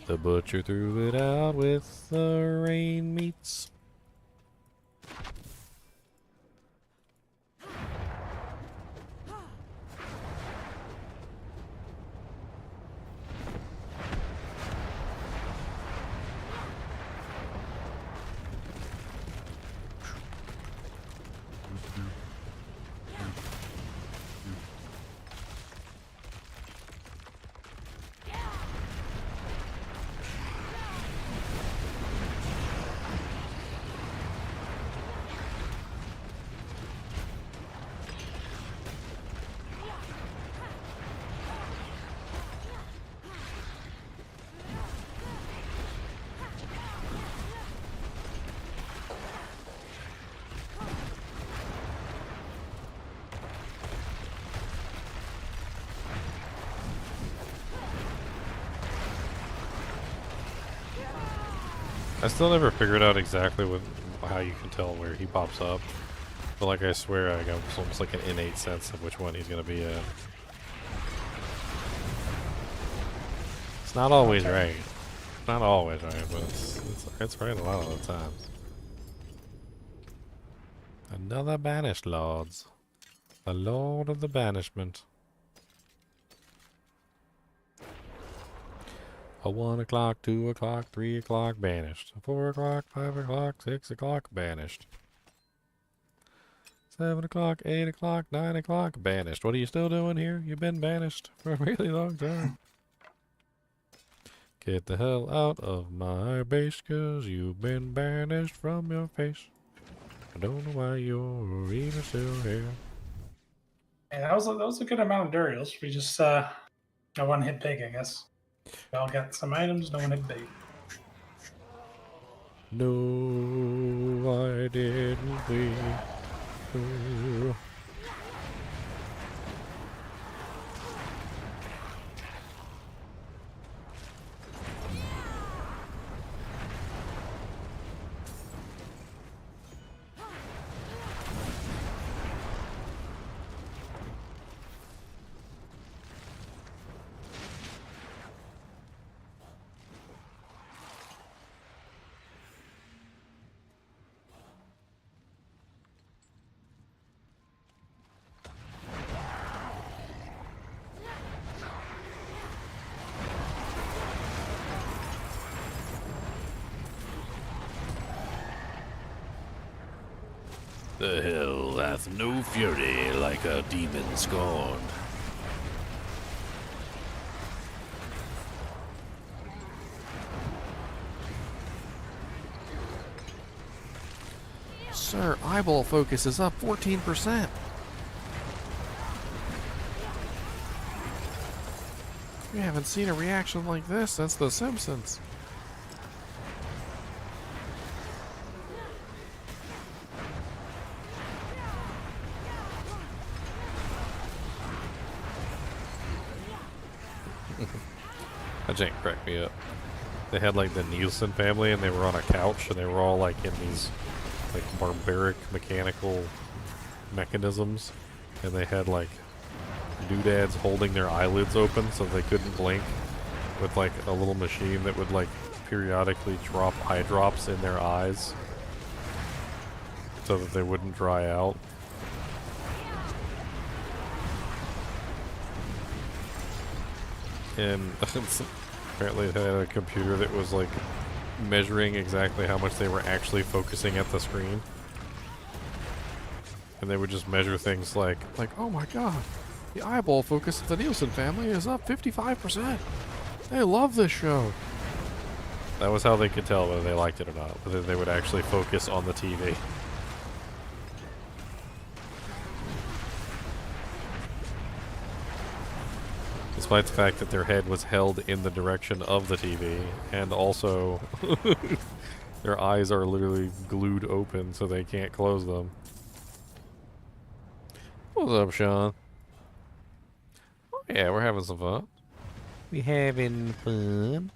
The butcher threw it out with the rain meats. I still never figured out exactly how you can tell where he pops up. But like I swear I got almost like an innate sense of which one he's gonna be at. It's not always right. Not always right, but it's right a lot of the time. Another banished lords. The Lord of the Banishment. A 1 o'clock, 2 o'clock, 3 o'clock banished. 4 o'clock, 5 o'clock, 6 o'clock banished. 7 o'clock, 8 o'clock, 9 o'clock banished. What are you still doing here? You've been banished for a really long time. Get the hell out of my base, 'cause you've been banished from your face. I don't know why you're even still here. Yeah, that was a good amount of Duriels. We just no one hit big, I guess. We all got some items, no one hit big. No, I didn't we? Oh. The hell hath no fury like a demon scorned. Sir, eyeball focus is up 14%. We haven't seen a reaction like this since The Simpsons. That jank cracked me up. They had like the Nielsen family and they were on a couch and they were all like in these like barbaric mechanical mechanisms and they had like doodads holding their eyelids open so they couldn't blink with like a little machine that would like periodically drop eye drops in their eyes so that they wouldn't dry out. And apparently it had a computer that was like measuring exactly how much they were actually focusing at the screen. And they would just measure things like, oh my god, the eyeball focus of the Nielsen family is up 55%. They love this show. That was how they could tell whether they liked it or not, whether they would actually focus on the TV. Despite the fact that their head was held in the direction of the TV, and also their eyes are literally glued open so they can't close them. What's up, Sean? Oh yeah, we're having some fun. We having fun.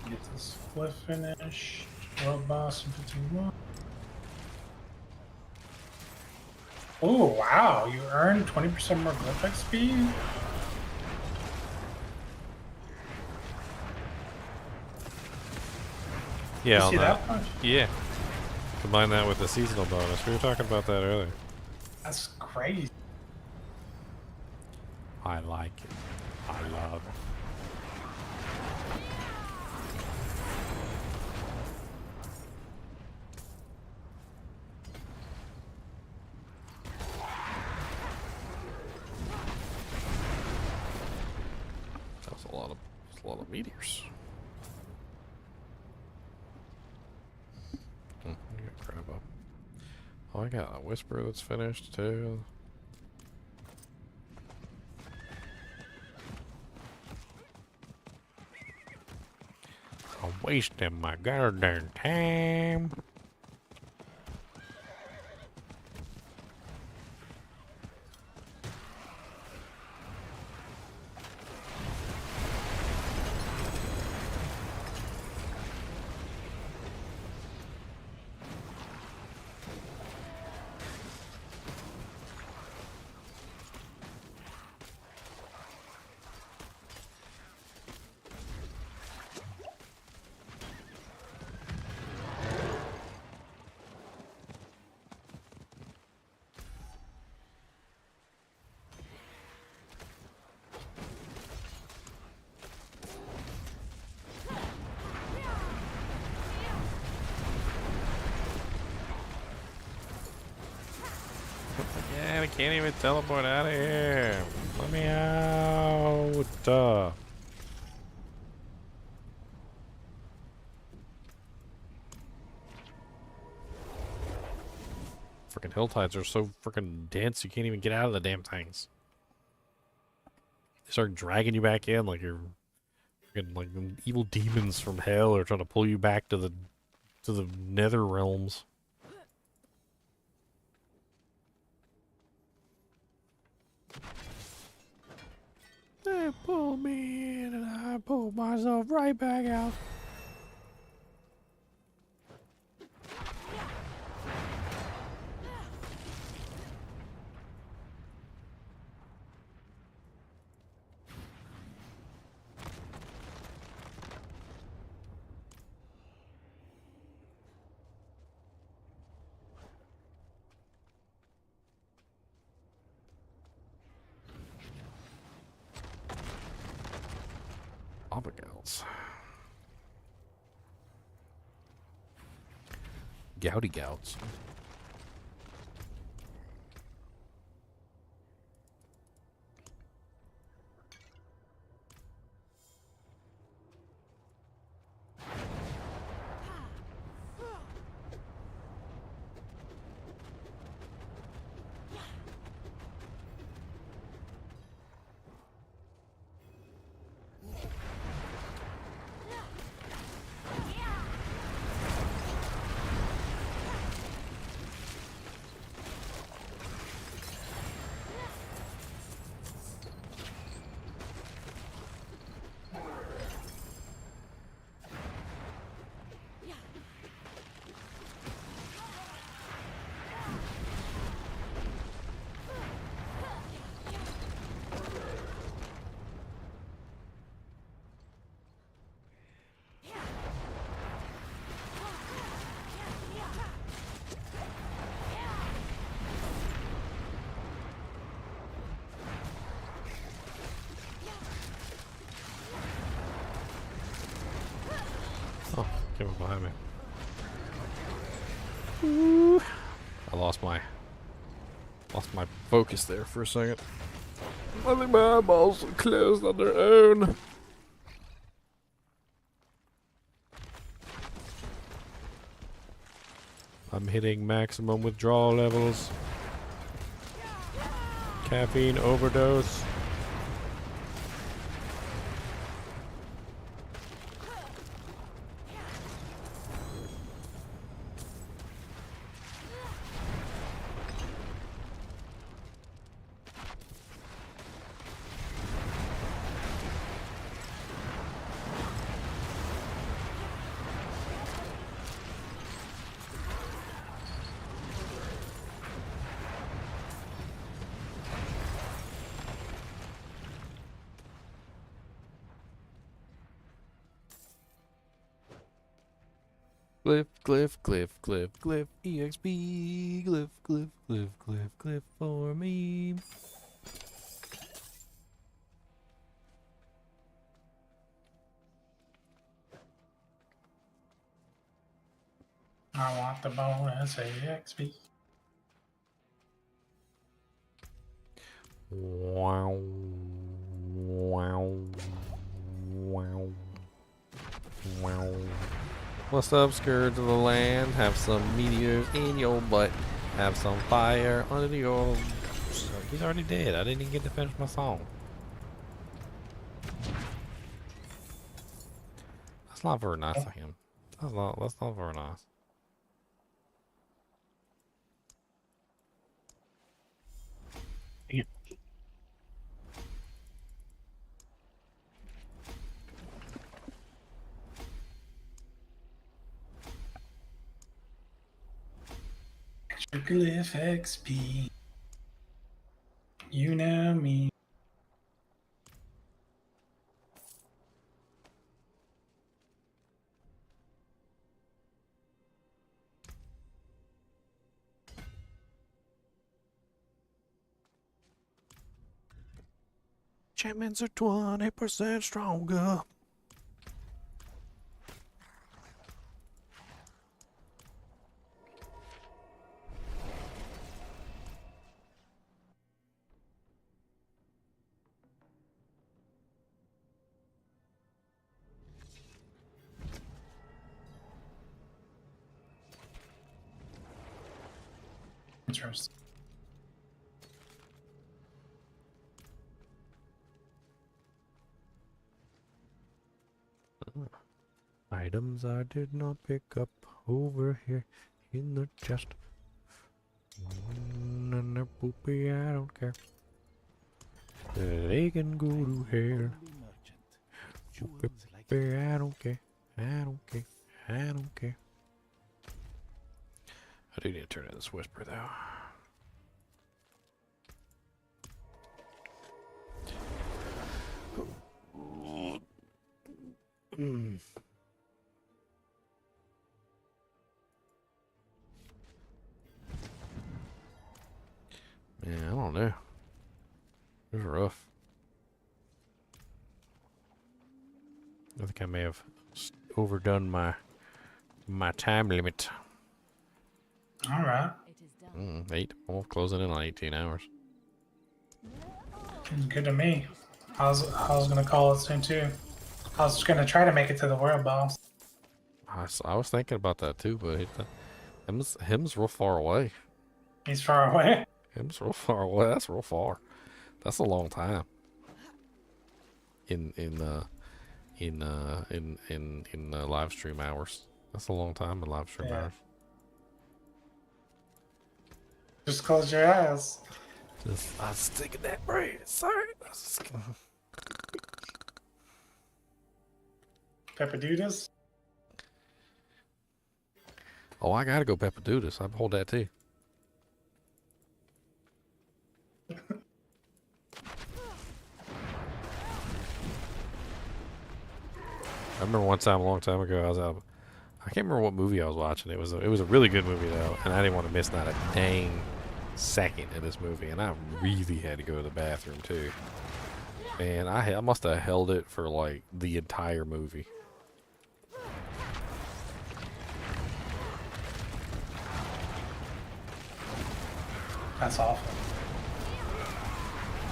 Get this Glyph finish. World boss in 51. Oh wow, you earned 20% more Glyph XP? Yeah, You on see that. that much? Yeah. Combine that with the seasonal bonus. We were talking about that earlier. That's crazy. I like it. I love it. That's a lot of meteors. Grab up. Oh, I got a whisper that's finished too. I'm wasting my goddamn time. Yeah, we can't even teleport out of here. Let me out. Freaking HellTides are so freaking dense you can't even get out of the damn things. They start dragging you back in like you're freaking like evil demons from hell are trying to pull you back to the nether realms. They pulled me in and I pulled myself right back out. Lava gouts. Gouty gouts. Oh, came up behind me. Ooh. I lost my focus there for a second. I think my eyeballs are closed on their own. I'm hitting maximum withdrawal levels. Caffeine overdose. Glyph, glyph, glyph, glyph, glyph, EXP, glyph, glyph, glyph, glyph, glyph for me. I want the bonus AXP. Wow. Wow. Wow. Wow. What's up, scourge of the land? Have some meteors in your butt. Have some fire under your... He's already dead. I didn't even get to finish my song. That's not very nice of him. That's not very nice. Glyph XP. You know me. Enchantments are 20% stronger. Interesting. Items I did not pick up over here in the chest. And they're poopy, I don't care. They can go to hell. Poopy, I don't care. I don't care. I don't care. I do need to turn in this whisper though. Yeah, I don't know. It was rough. I think I may have overdone my time limit. All right. 8. Well, closing in on 18 hours. Good to me. I was gonna call it soon too. I was gonna try to make it to the world boss. I was thinking about that too, but him's real far away. He's far away. Him's real far away. That's real far. That's a long time. In live stream hours. That's a long time in live stream hours. Just close your eyes. I was thinking that brain. Sorry. Peppadoodles. Oh, I gotta go Peppadoodles. I hold that too. I remember one time, a long time ago, I was out. I can't remember what movie I was watching. It was a really good movie though, and I didn't want to miss not a dang second in this movie, and I really had to go to the bathroom too. And I must have held it for like the entire movie. That's awful.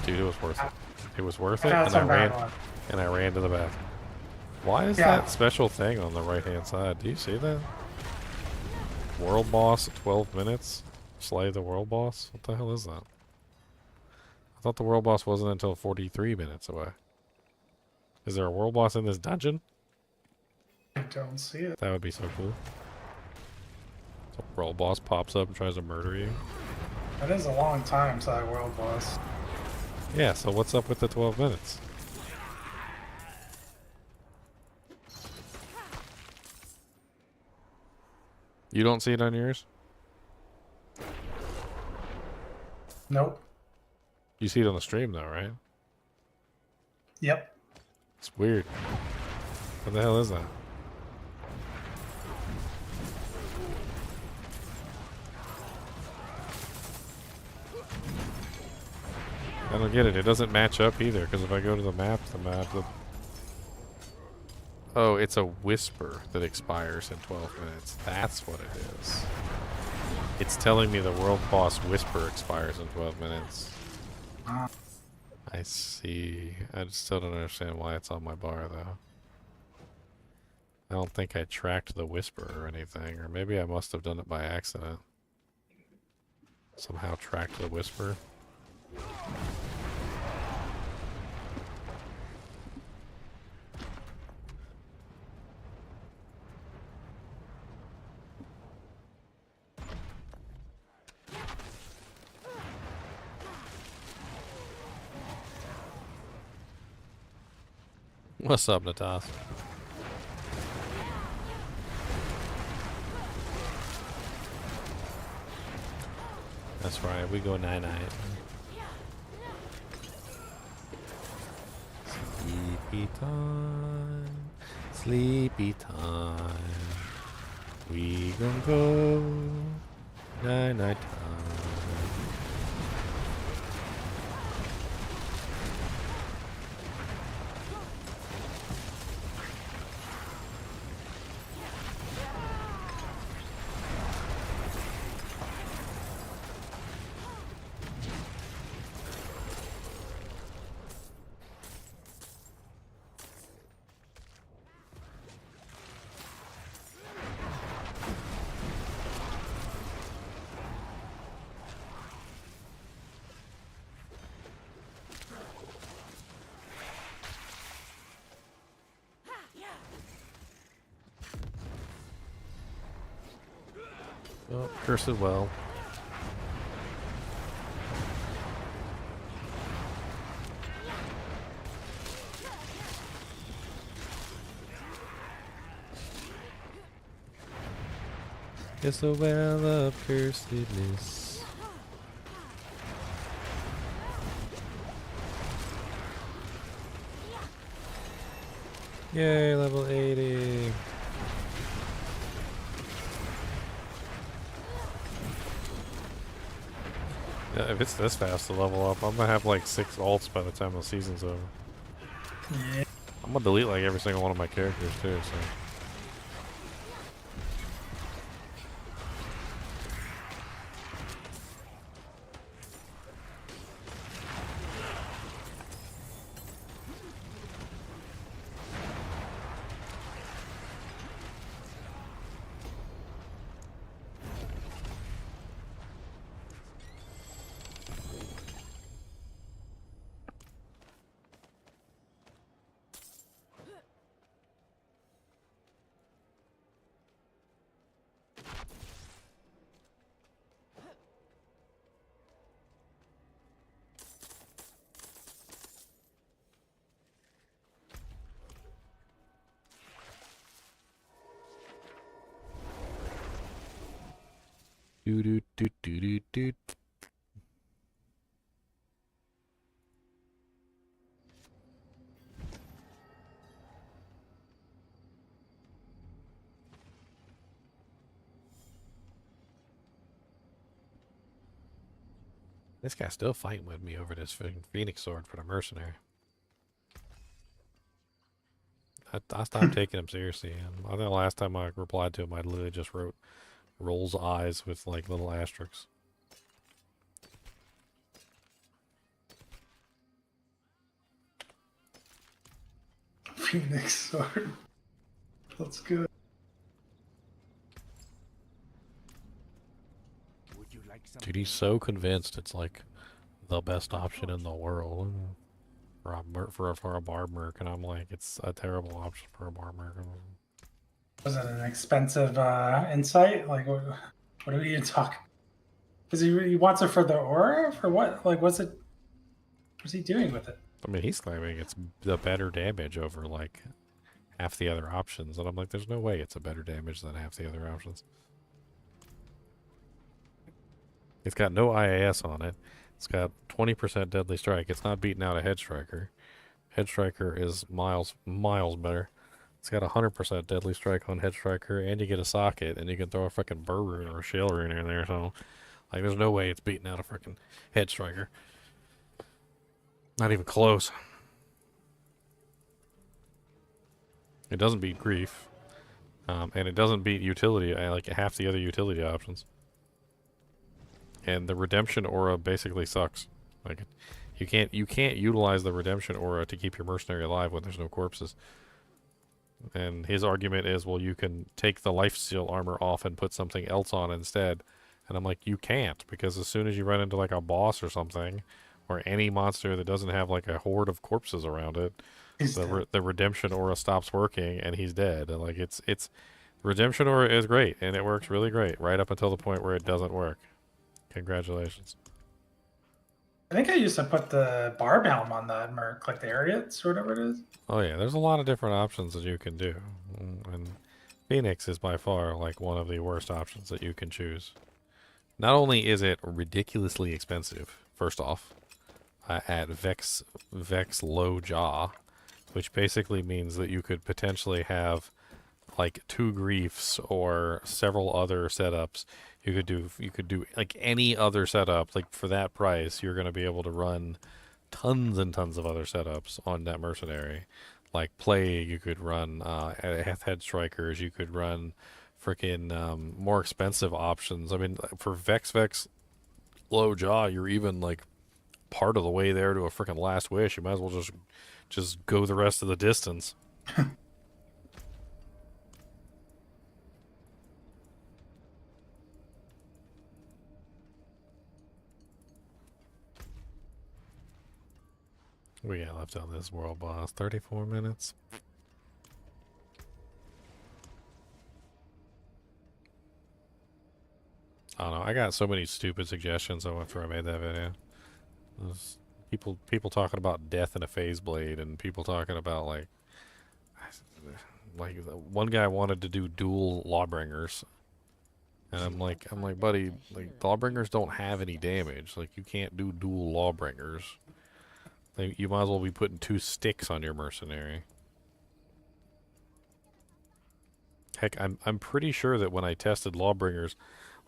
Dude, it was worth it. It was worth I it, found and some bad one. I ran to the bathroom. Why is that special thing on the right-hand side? Do you see that? World boss at 12 minutes? Slay the world boss? What the hell is that? I thought the world boss wasn't until 43 minutes away. Is there a world boss in this dungeon? I don't see it. That would be so cool. So world boss pops up and tries to murder you. That is a long time to that world boss. Yeah, so what's up with the 12 minutes? You don't see it on yours? Nope. You see it on the stream though, right? Yep. It's weird. What the hell is that? I don't get it. It doesn't match up either, because if I go to the map, Oh, it's a whisper that expires in 12 minutes. That's what it is. It's telling me the world boss whisper expires in 12 minutes. I see. I still don't understand why it's on my bar, though. I don't think I tracked the whisper or anything, or maybe I must have done it by accident. Somehow tracked the whisper. What's up, Natas? That's right, we go night-night. Sleepy time, sleepy time. We gon' go night-night time. Oh, cursed well. It's a well of cursedness. Yay, level 80. Yeah, if it's this fast to level up, I'm gonna have like 6 ults by the time the season's over. Yeah. I'm gonna delete like every single one of my characters too. So. Do do do do do do. This guy's still fighting with me over this Phoenix sword for the mercenary. I stopped taking him seriously. And I think the last time I replied to him, I literally just wrote rolls eyes with like little asterisks. Phoenix sword. That's good. Dude, he's so convinced it's like the best option in the world for a barb merc, and I'm like, it's a terrible option for a barb merc. Was it an expensive insight? Like, what are we even talking? Because he wants it for the aura? For what? Like, what's he doing with it? I mean, he's claiming it's the better damage over like half the other options, and I'm like, there's no way it's a better damage than half the other options. It's got no IAS on it. It's got 20% deadly strike. It's not beating out a head striker. Head striker is miles better. It's got 100% deadly strike on head striker, and you get a socket, and you can throw a freaking burr rune or a shell rune in there. So, like, there's no way it's beating out a freaking head striker. Not even close. It doesn't beat grief, and it doesn't beat utility, like half the other utility options. And the redemption aura basically sucks. Like, you can't utilize the redemption aura to keep your mercenary alive when there's no corpses. And his argument is, well, you can take the lifesteal armor off and put something else on instead. And I'm like, you can't, because as soon as you run into like a boss or something, or any monster that doesn't have like a horde of corpses around it, the redemption aura stops working and he's dead. And like, it's redemption aura is great and it works really great right up until the point where it doesn't work. Congratulations. I think I used to put the barb helm on that merc, like the Ariats or whatever it is. Oh yeah, there's a lot of different options that you can do, and Phoenix is by far like one of the worst options that you can choose. Not only is it ridiculously expensive, first off, at Vex low jaw, which basically means that you could potentially have like 2 griefs or several other setups. You could do like any other setup. Like for that price, you're going to be able to run tons and tons of other setups on that mercenary. Like Plague, you could run head strikers. You could run freaking more expensive options. I mean, for Vex low jaw, you're even like part of the way there to a freaking last wish. You might as well just go the rest of the distance. We got left on this world boss 34 minutes. I don't know. I got so many stupid suggestions after I made that video. People talking about death in a phase blade, and people talking about like one guy wanted to do dual lawbringers, and I'm like, buddy, like lawbringers don't have any damage. Like you can't do dual lawbringers. Like, you might as well be putting 2 sticks on your mercenary. Heck, I'm pretty sure that when I tested lawbringers,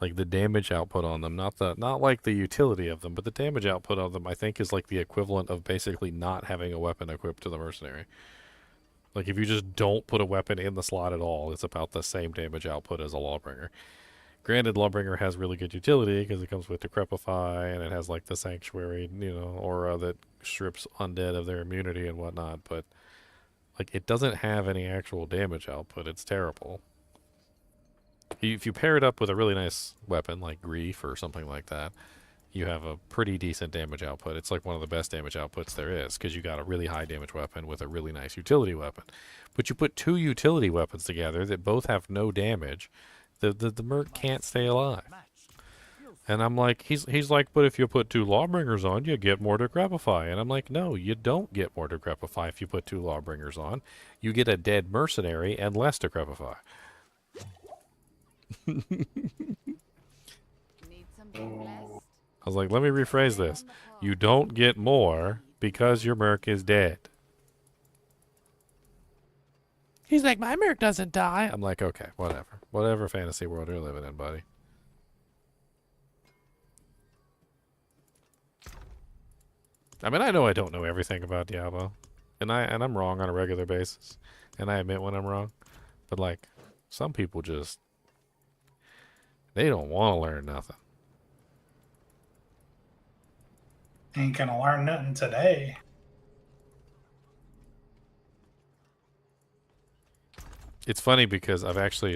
like the damage output on them, not like the utility of them, but the damage output of them, I think is like the equivalent of basically not having a weapon equipped to the mercenary. Like, if you just don't put a weapon in the slot at all, it's about the same damage output as a Lawbringer. Granted, Lawbringer has really good utility because it comes with Decrepify, and it has, like, the Sanctuary, aura that strips undead of their immunity and whatnot, but, like, it doesn't have any actual damage output. It's terrible. If you pair it up with a really nice weapon, like Glyph or something like that, you have a pretty decent damage output. It's like one of the best damage outputs there is, because you got a really high damage weapon with a really nice utility weapon. But you put two utility weapons together that both have no damage, the merc can't stay alive. And I'm like, he's like, but if you put two Lawbringers on, you get more Decrepify. And I'm like, no, you don't get more Decrepify if you put two Lawbringers on. You get a dead mercenary and less Decrepify. I was like, let me rephrase this. You don't get more because your merc is dead. He's like, my merc doesn't die. I'm like, okay, whatever. Whatever fantasy world you're living in, buddy. I mean, I know I don't know everything about Diablo. And I'm wrong on a regular basis. And I admit when I'm wrong. But, like, some people just... they don't want to learn nothing. Ain't gonna learn nothing today. It's funny because I've actually,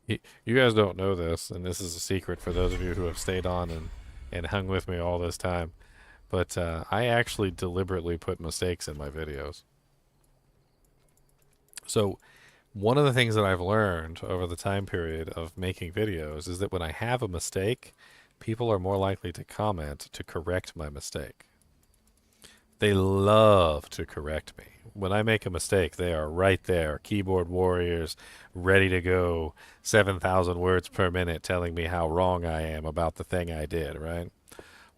you guys don't know this, and this is a secret for those of you who have stayed on and hung with me all this time, but I actually deliberately put mistakes in my videos. So one of the things that I've learned over the time period of making videos is that when I have a mistake, people are more likely to comment to correct my mistake. They love to correct me. When I make a mistake, they are right there, keyboard warriors, ready to go, 7,000 words per minute telling me how wrong I am about the thing I did, right?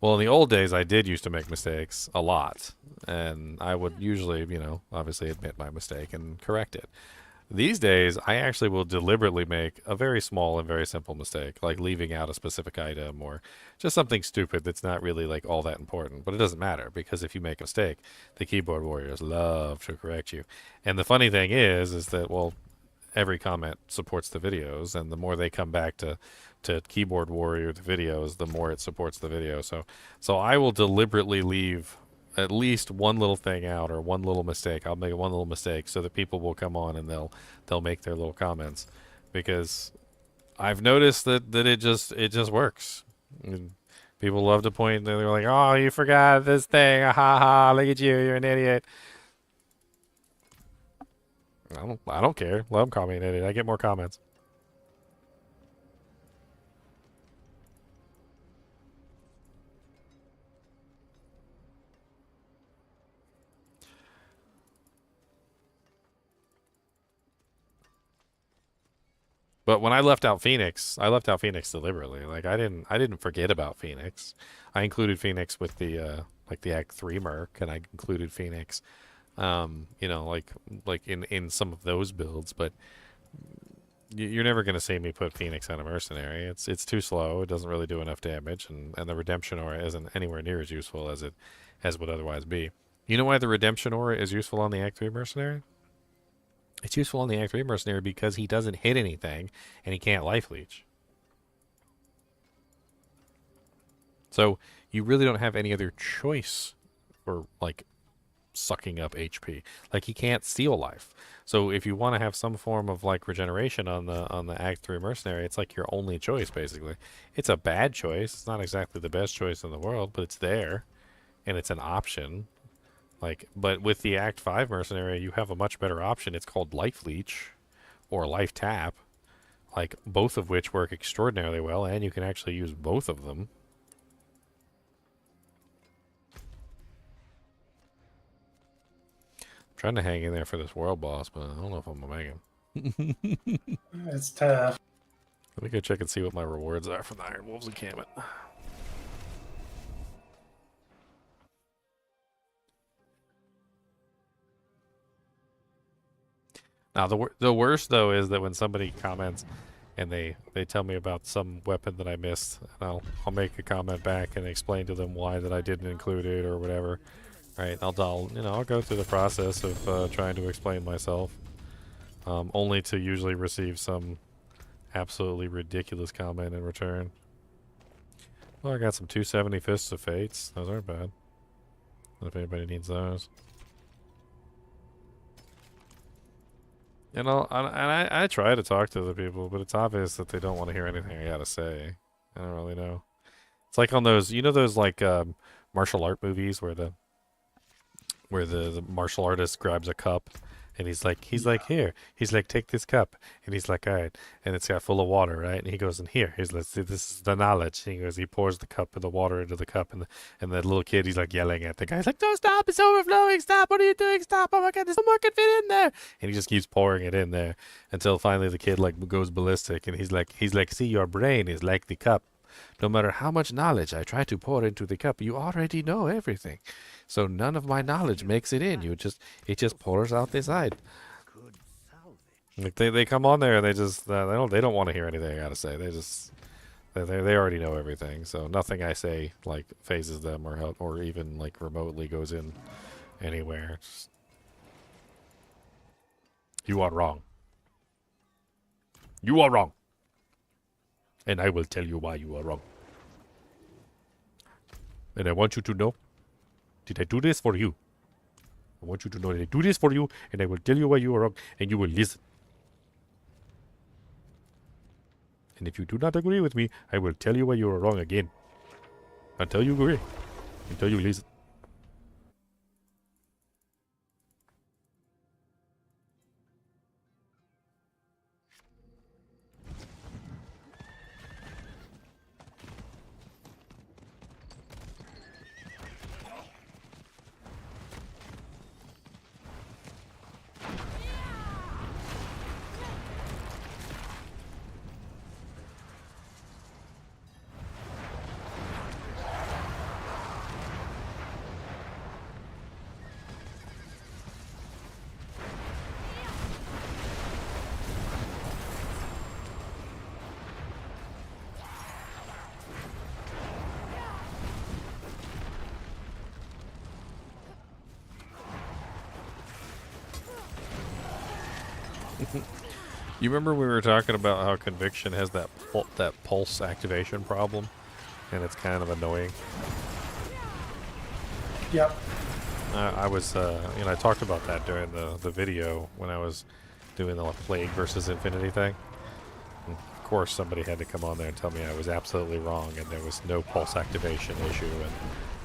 Well, in the old days, I did used to make mistakes a lot, and I would usually, obviously admit my mistake and correct it. These days, I actually will deliberately make a very small and very simple mistake, like leaving out a specific item or just something stupid that's not really like all that important. But it doesn't matter, because if you make a mistake, the keyboard warriors love to correct you. And the funny thing is that, well, every comment supports the videos, and the more they come back to keyboard warrior the videos, the more it supports the video. So I will deliberately leave at least one little thing out or one little mistake. I'll make one little mistake so that people will come on and they'll make their little comments, because I've noticed that it just works. And people love to point. They're like, "Oh, you forgot this thing! Ha ha! Look at you! You're an idiot." I don't care. Let them call me an idiot. I get more comments. But when I left out Phoenix deliberately. Like I didn't forget about Phoenix. I included Phoenix with the like the Act 3 merc, and I included Phoenix like in some of those builds, but you're never going to see me put Phoenix on a mercenary. It's too slow. It doesn't really do enough damage, and the redemption aura isn't anywhere near as useful as it would otherwise be. You know why the redemption aura is useful on the Act 3 mercenary? It's useful on the Act 3 mercenary because he doesn't hit anything, and he can't life leech. So you really don't have any other choice for, like, sucking up HP. Like, he can't steal life. So if you want to have some form of, like, regeneration on the Act 3 mercenary, it's like your only choice, basically. It's a bad choice. It's not exactly the best choice in the world, but it's there, and it's an option. But with the Act 5 mercenary, you have a much better option. It's called Life Leech or Life Tap, like both of which work extraordinarily well, and you can actually use both of them. I'm trying to hang in there for this world boss, but I don't know if I'm gonna make him. It's tough. Let me go check and see what my rewards are from the Iron Wolves encampment. Now, the worst, though, is that when somebody comments and they tell me about some weapon that I missed, and I'll make a comment back and explain to them why that I didn't include it or whatever, Right, I'll go through the process of trying to explain myself, only to usually receive some absolutely ridiculous comment in return. Well, I got some 270 Fists of Fates. Those aren't bad. If anybody needs those. And I try to talk to the people, but it's obvious that they don't want to hear anything I gotta say. I don't really know. It's like on those, those like martial art movies where the martial artist grabs a cup and he's like here, he's like, take this cup, and he's like, all right, and it's got full of water, right, and he goes in here, he's like, this is the knowledge, and he goes, he pours the cup of the water into the cup, and the little kid, he's like yelling at the guy, he's like, no, stop, it's overflowing, stop, what are you doing, stop, oh my god, there's no more can fit in there, and he just keeps pouring it in there until finally the kid like goes ballistic, and he's like, see, your brain is like the cup. No matter how much knowledge I try to pour into the cup, you already know everything. So none of my knowledge makes it in. It just pours out the side. Like they come on there and they just they don't want to hear anything I gotta say. They already know everything. So nothing I say like phases them or even like remotely goes in anywhere. You are wrong. You are wrong. And I will tell you why you are wrong. And I want you to know, did I do this for you? I want you to know that I do this for you, and I will tell you why you are wrong, and you will listen. And if you do not agree with me, I will tell you why you are wrong again. Until you agree. Until you listen. You remember we were talking about how Conviction has that pulse activation problem, and it's kind of annoying. Yep. I was, I talked about that during the video when I was doing the Plague versus Infinity thing. And of course, somebody had to come on there and tell me I was absolutely wrong, and there was no pulse activation issue,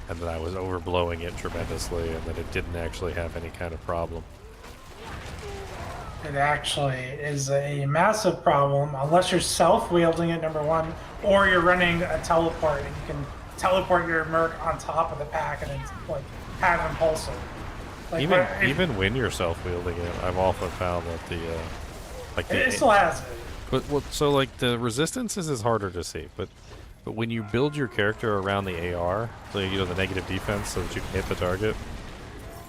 and that I was overblowing it tremendously, and that it didn't actually have any kind of problem. It actually is a massive problem unless you're self-wielding it, number one, or you're running a teleport and you can teleport your Merc on top of the pack and it's like have him pulse it. Like, even when you're self-wielding it, I've often found that it still has it. But so like the resistances is harder to see, but when you build your character around the AR, so the negative defense, so that you can hit the target.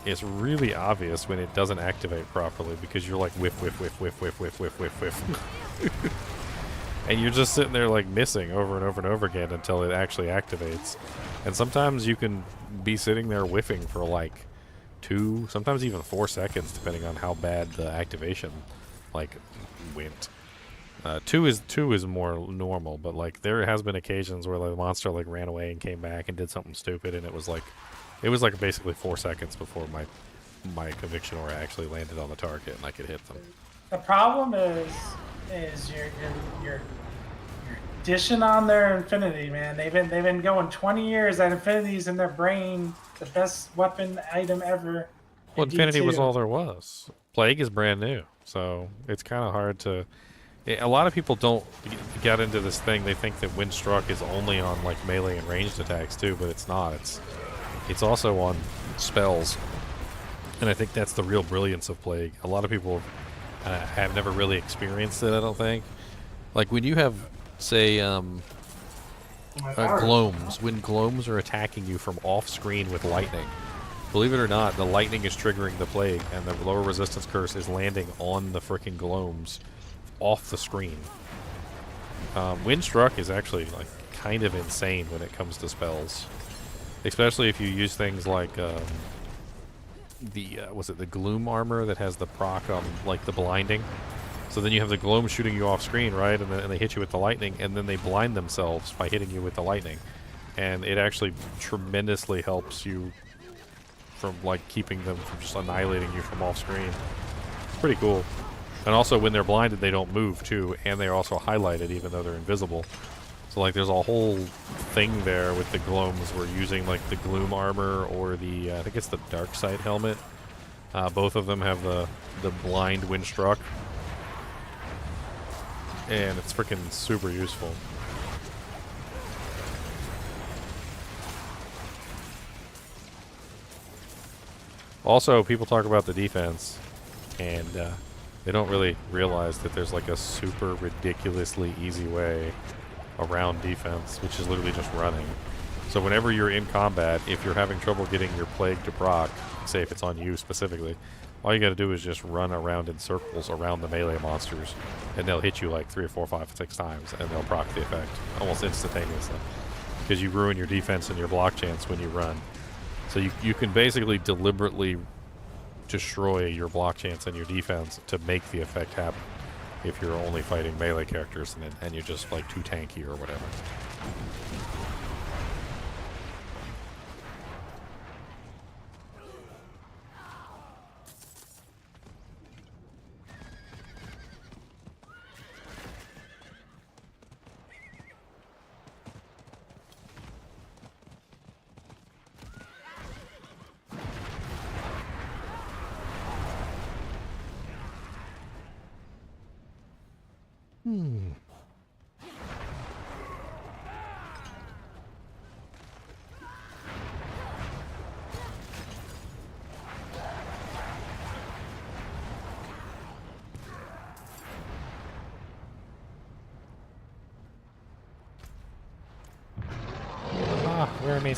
It's really obvious when it doesn't activate properly because you're like whiff. And you're just sitting there like missing over and over and over again until it actually activates. And sometimes you can be sitting there whiffing for like 2, sometimes even 4 seconds depending on how bad the activation like went. 2 is more normal, but like there has been occasions where the monster like ran away and came back and did something stupid, and it was like basically 4 seconds before my Conviction aura actually landed on the target and I could hit them. The problem is you're dishing on their Infinity, man. They've been going 20 years. That Infinity's in their brain, the best weapon item ever. Well, Infinity was all there was. Plague is brand new, so it's kind of hard to. A lot of people don't get into this thing. They think that Windstruck is only on like melee and ranged attacks too, but it's not. It's also on spells, and I think that's the real brilliance of Plague. A lot of people have never really experienced it, I don't think. Like when you have, say, Gloams, when Gloams are attacking you from off-screen with lightning, believe it or not, the lightning is triggering the Plague, and the lower resistance curse is landing on the frickin' Gloams off the screen. Windstruck is actually like kind of insane when it comes to spells. Especially if you use things like was it the gloom armor that has the proc on like the blinding. So then you have the gloom shooting you off screen, right? And they hit you with the lightning, and then they blind themselves by hitting you with the lightning. And it actually tremendously helps you from like keeping them from just annihilating you from off screen. It's pretty cool. And also when they're blinded, they don't move too, and they're also highlighted even though they're invisible. So like there's a whole thing there with the glooms. We're using like the gloom armor or the I think it's the dark side helmet. Both of them have the blind when struck. And it's freaking super useful. Also, people talk about the defense, and they don't really realize that there's like a super ridiculously easy way around defense, which is literally just running. So whenever you're in combat, if you're having trouble getting your plague to proc, say if it's on you specifically, all you gotta do is just run around in circles around the melee monsters, and they'll hit you like 3 or 4, 5, 6 times, and they'll proc the effect almost instantaneously. Because you ruin your defense and your block chance when you run. So you can basically deliberately destroy your block chance and your defense to make the effect happen if you're only fighting melee characters and you're just like too tanky or whatever. Where am I?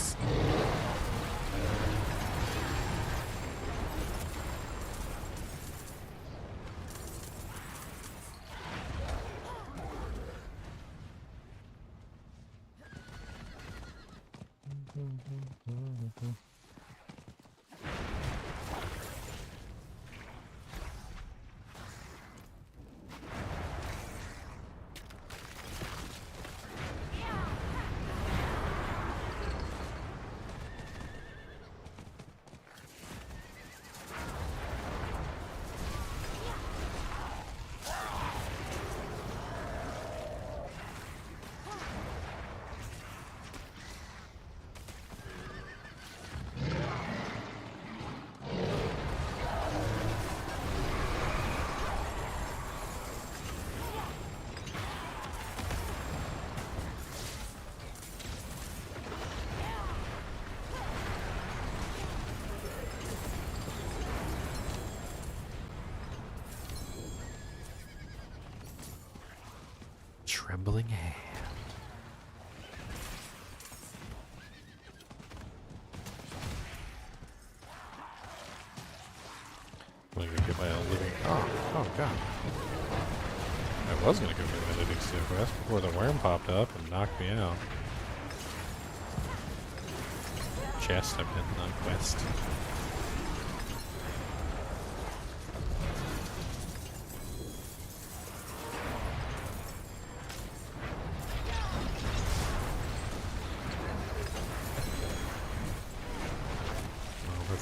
Trembling hand. I'm gonna get my own living. Oh god. I was gonna go get my living steel quest before the worm popped up and knocked me out. Chest, I've been on quest.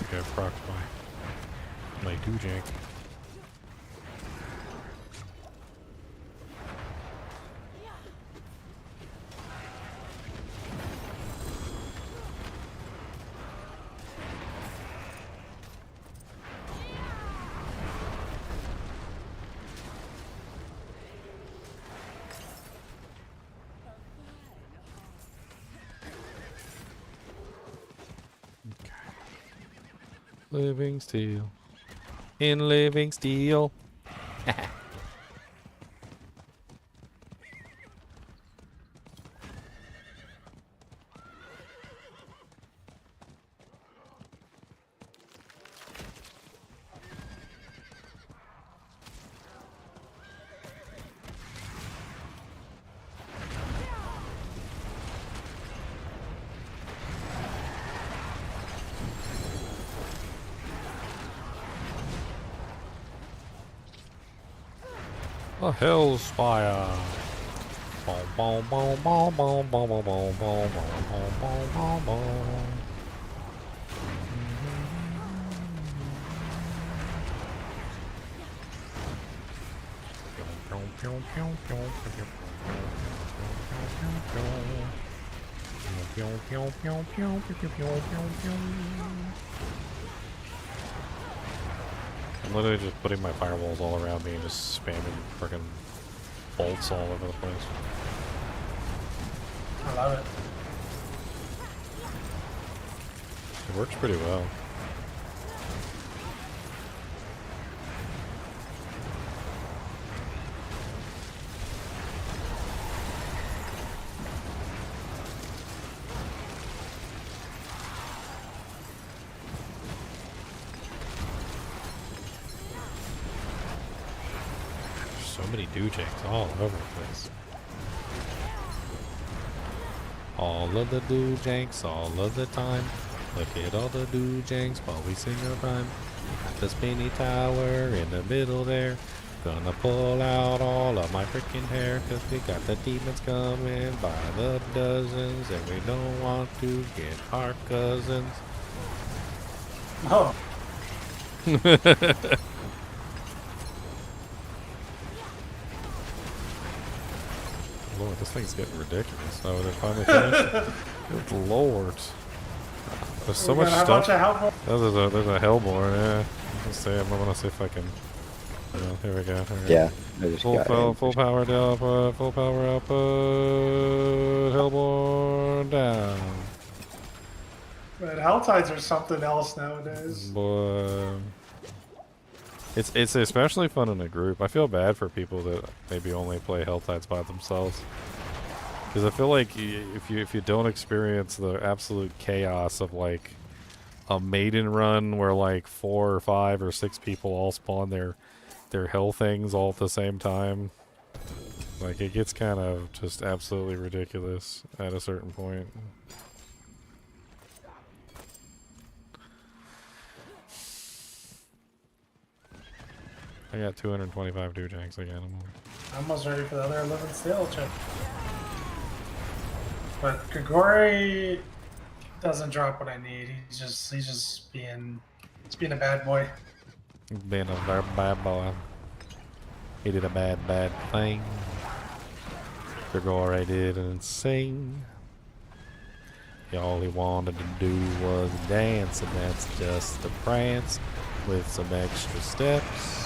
I procced my doojank. Living steel. In living steel. A hell's fire. Boom, boom, boom, boom, boom, boom, boom, boom, boom, boom, boom, boom, boom. I'm literally just putting my firewalls all around me and just spamming freaking bolts all over the place. I love it. It works pretty well. So many doojanks all over the place. All of the doojanks, all of the time. Look at all the doojanks while we sing our rhyme. Got the spinny tower in the middle there. Gonna pull out all of my freaking hair, 'cause we got the demons coming by the dozens, and we don't want to get our cousins. Oh. Lord, this thing's getting ridiculous. Oh, they're finally finished. Good lord. There's so much stuff. There's a Hellborn, yeah. Let's see, I'm gonna see if I can. Here we go. Yeah, I just got full power output, full power output. Hellborn down. But HellTides are something else nowadays. Boy. It's especially fun in a group. I feel bad for people that maybe only play HellTides by themselves, because I feel like if you don't experience the absolute chaos of like a Maiden run where like 4 or 5 or 6 people all spawn their hell things all at the same time, like it gets kind of just absolutely ridiculous at a certain point. I got 225 doojanks again. I'm almost ready for the other 11 stale check. But Grigori doesn't drop what I need. He's just being a bad boy. Being a very bad boy. He did a bad thing. Grigori didn't sing. All he wanted to do was dance, and that's just a prance with some extra steps.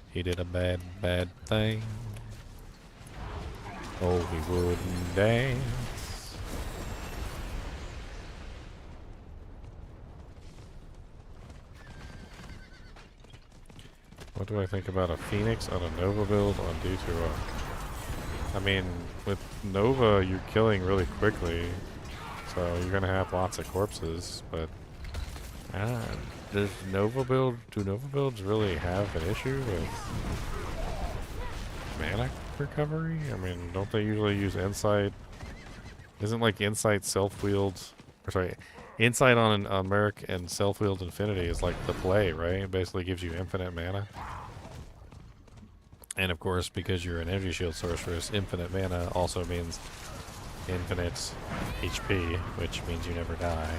He did a bad thing. Oh, he wouldn't dance. What do I think about a Phoenix on a Nova build on D2O? I mean, with Nova, you're killing really quickly, so you're gonna have lots of corpses, but do Nova builds really have an issue with mana recovery? I mean, don't they usually use Insight? Isn't like Insight self-wield, or sorry, Insight on Merc and self-wield Infinity is like the play, right? It basically gives you infinite mana. And of course, because you're an energy shield sorceress, infinite mana also means infinite HP, which means you never die.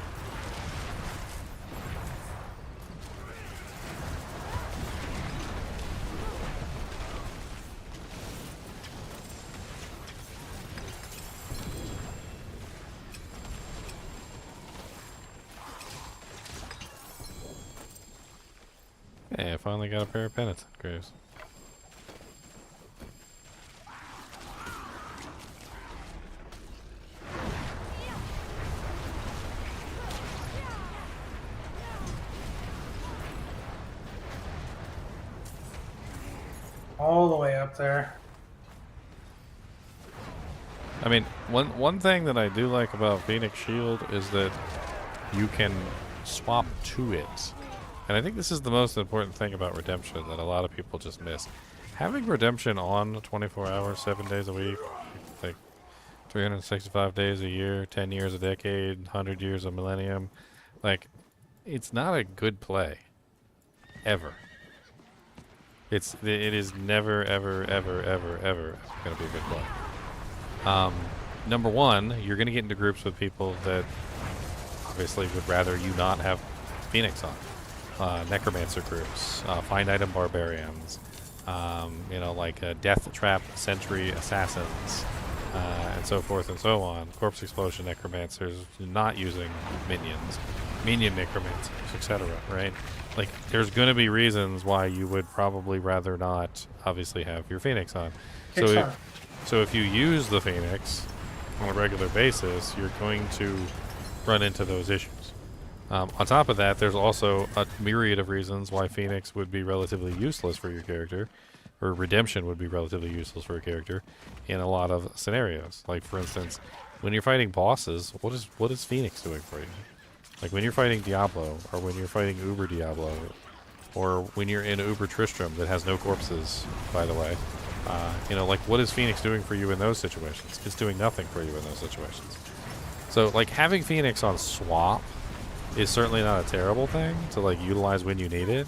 Hey, I finally got a pair of penitent graves. All the way up there. I mean, one thing that I do like about Phoenix Shield is that you can swap to it. And I think this is the most important thing about Redemption that a lot of people just miss. Having Redemption on 24 hours, 7 days a week, like 365 days a year, 10 years a decade, 100 years a millennium, like, it's not a good play. Ever. It is never, ever, ever, ever, ever going to be a good play. Number one, you're going to get into groups with people that obviously would rather you not have Phoenix on. Necromancer groups, find item barbarians, you know, like death trap sentry assassins, and so forth and so on. Corpse explosion necromancers not using minions, minion necromancers, etc. Right? Like, there's going to be reasons why you would probably rather not, obviously, have your Phoenix on. So if you use the Phoenix on a regular basis, you're going to run into those issues. On top of that, there's also a myriad of reasons why Phoenix would be relatively useless for your character, or Redemption would be relatively useless for a character in a lot of scenarios. Like, for instance, when you're fighting bosses, what is Phoenix doing for you? Like when you're fighting Diablo, or when you're fighting Uber Diablo, or when you're in Uber Tristram that has no corpses, by the way. You know, like, what is Phoenix doing for you in those situations? It's doing nothing for you in those situations. So, like, having Phoenix on swap is certainly not a terrible thing to, like, utilize when you need it.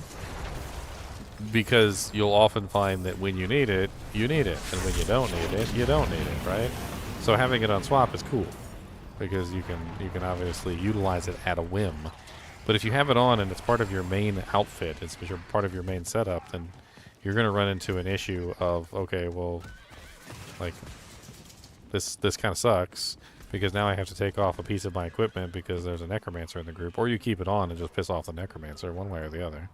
Because you'll often find that when you need it, you need it. And when you don't need it, you don't need it, right? So having it on swap is cool. Because you can obviously utilize it at a whim. But if you have it on and it's part of your main outfit, it's part of your main setup, then you're going to run into an issue of, okay, well, like, this kind of sucks, because now I have to take off a piece of my equipment because there's a necromancer in the group, or you keep it on and just piss off the necromancer, one way or the other.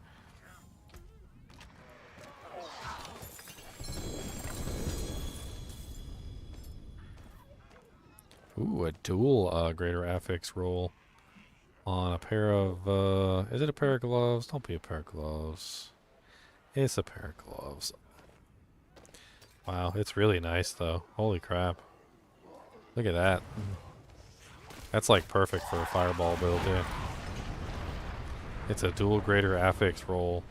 Ooh, a dual greater affix roll on a pair of, is it a pair of gloves? Don't be a pair of gloves. It's a pair of gloves. Wow, it's really nice though. Holy crap. Look at that. That's like perfect for a fireball build, yeah. It's a dual greater affix roll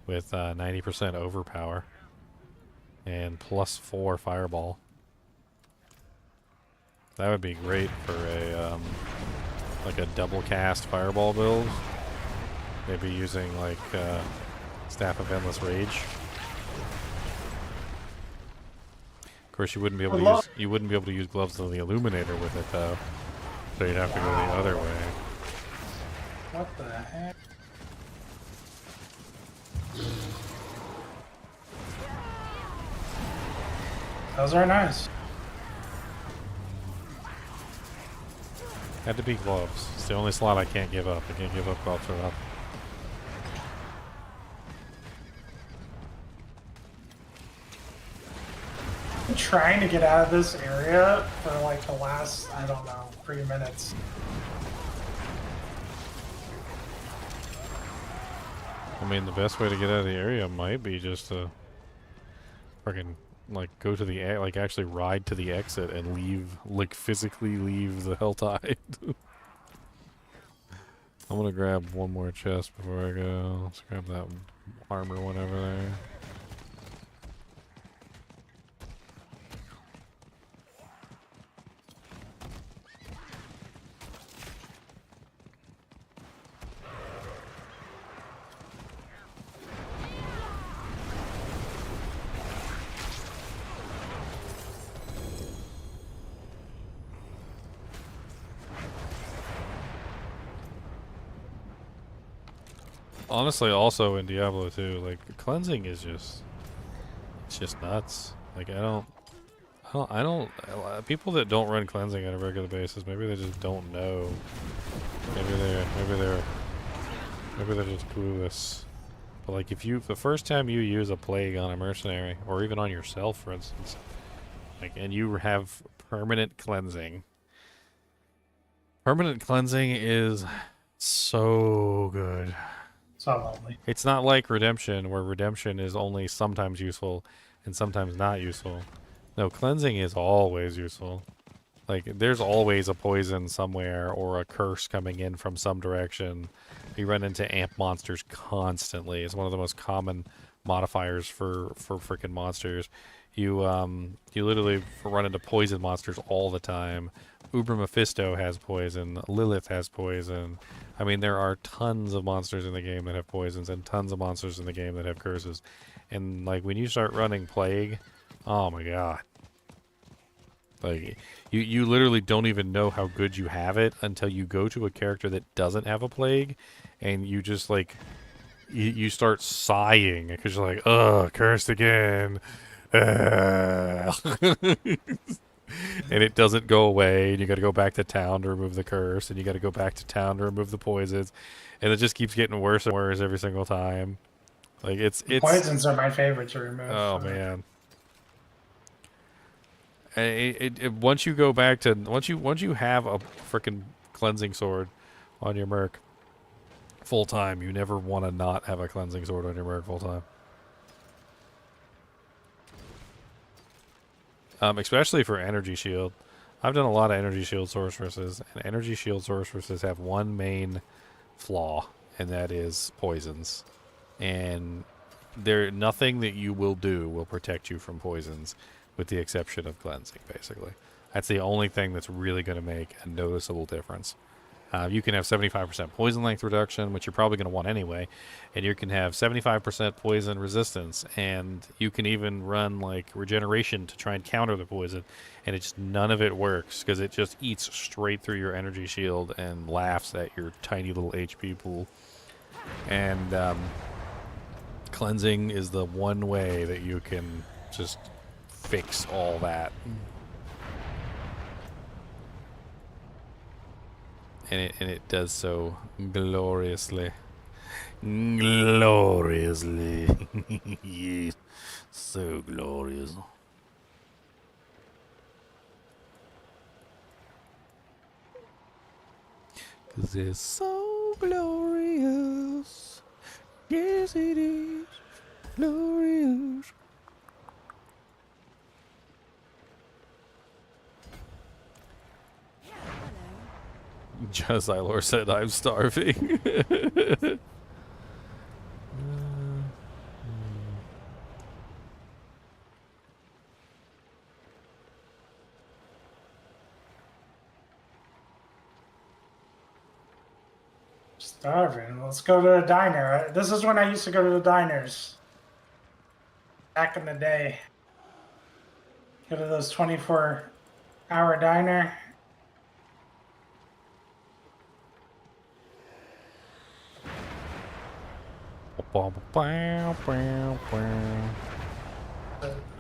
with 90% overpower and +4 fireball. That would be great for a like a double cast fireball build. Maybe using like Staff of Endless Rage. Of course, you wouldn't be able to use Gloves of the Illuminator with it though. So you'd have to go the other way. What the heck? Those are nice. Had to be gloves. It's the only slot I can't give up. I can't give up gloves for nothing. I'm trying to get out of this area for like the last, I don't know, 3 minutes. I mean, the best way to get out of the area might be just to freaking like go to the like actually ride to the exit and leave, like physically leave the HellTide. I'm gonna grab one more chest before I go. Let's grab that armor one over there. Honestly, also in Diablo 2, like, cleansing is just, it's just nuts. Like, people that don't run cleansing on a regular basis, maybe they just don't know. Maybe they're just clueless. But like, if the first time you use a plague on a mercenary, or even on yourself, for instance, like, and you have permanent cleansing is so good. So lovely. It's not like Redemption, where Redemption is only sometimes useful and sometimes not useful. No, cleansing is always useful. Like, there's always a poison somewhere or a curse coming in from some direction. You run into amp monsters constantly. It's one of the most common modifiers for freaking monsters. You literally run into poison monsters all the time. Uber Mephisto has poison. Lilith has poison. I mean, there are tons of monsters in the game that have poisons and tons of monsters in the game that have curses. And like when you start running plague, oh my god. Like you literally don't even know how good you have it until you go to a character that doesn't have a plague, and you just like you start sighing because you're like, ugh, cursed again. And it doesn't go away, and you got to go back to town to remove the curse, and you got to go back to town to remove the poisons, and it just keeps getting worse and worse every single time. Like it's Poisons are my favorite to remove. oh man. Once you go back to once you have a freaking cleansing sword on your merc full time, you never want to not have a cleansing sword on your merc full time. Especially for energy shield. I've done a lot of energy shield sorceresses, and energy shield sorceresses have one main flaw, and that is poisons. And nothing that you will do will protect you from poisons, with the exception of cleansing, basically. That's the only thing that's really going to make a noticeable difference. You can have 75% poison length reduction, which you're probably going to want anyway, and you can have 75% poison resistance, and you can even run like regeneration to try and counter the poison, and none of it works because it just eats straight through your energy shield and laughs at your tiny little HP pool. And cleansing is the one way that you can just fix all that. And it does so gloriously. Gloriously. Yes. So glorious. Cause it's so glorious. Yes, it is. Glorious. Jazilor said, I'm starving. Starving. Let's go to a diner. This is when I used to go to the diners. Back in the day. Go to those 24-hour diner.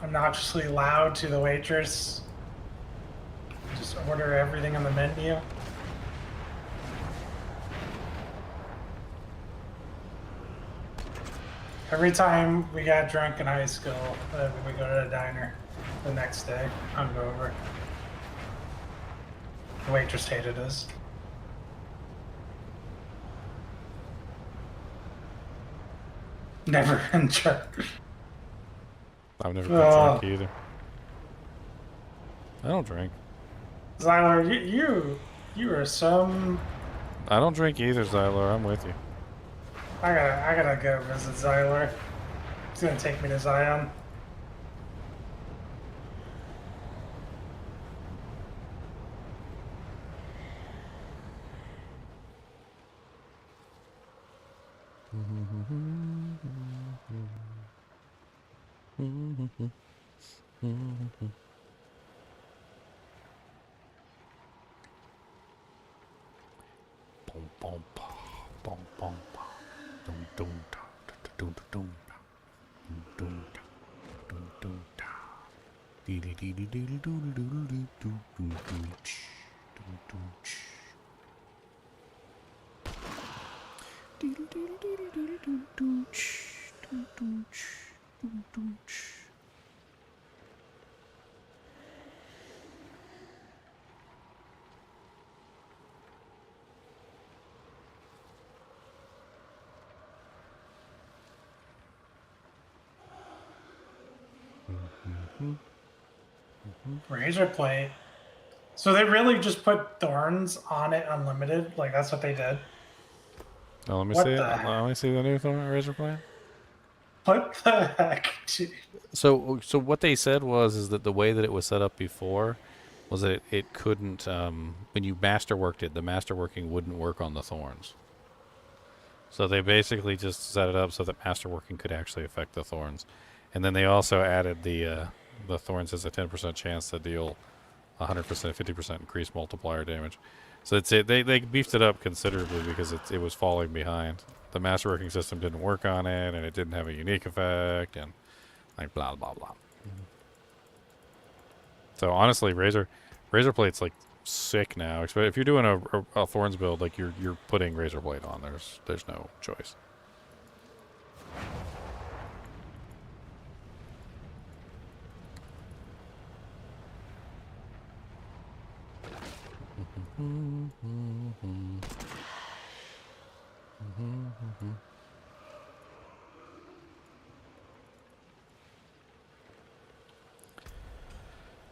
Obnoxiously loud to the waitress. Just order everything on the menu. Every time we got drunk in high school, we go to the diner the next day, hungover. The waitress hated us. Never been drunk. I've never been drunk either. I don't drink. Zyler, you are some. I don't drink either, Zyler. I'm with you. I gotta go visit Zyler. He's gonna take me to Zion. Razor plate. So they really just put thorns on it unlimited? Like that's what they did? Oh, let me What see it. the- Let me see the new thorn razor plate. What the heck? Dude. So what they said is that the way that it was set up before was that it couldn't when you masterworked it, the masterworking wouldn't work on the thorns. So they basically just set it up so that masterworking could actually affect the thorns. And then they also added the thorns as a 10% chance to deal 100%, 50% increased multiplier damage. So they beefed it up considerably because it was falling behind. The masterworking system didn't work on it, and it didn't have a unique effect, and like blah blah blah. So honestly, Razor Blade's like sick now. If you're doing a Thorns build, like you're putting Razor Blade on. There's no choice.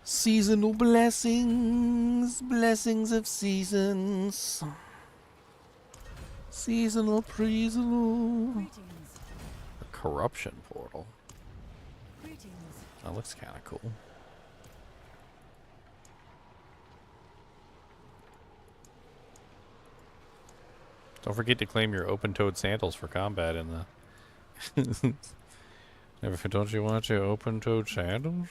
Seasonal blessings, blessings of seasons. Seasonal preasonal. A corruption portal. That looks kind of cool. Don't forget to claim your open-toed sandals for combat in the... Don't you want your open-toed sandals?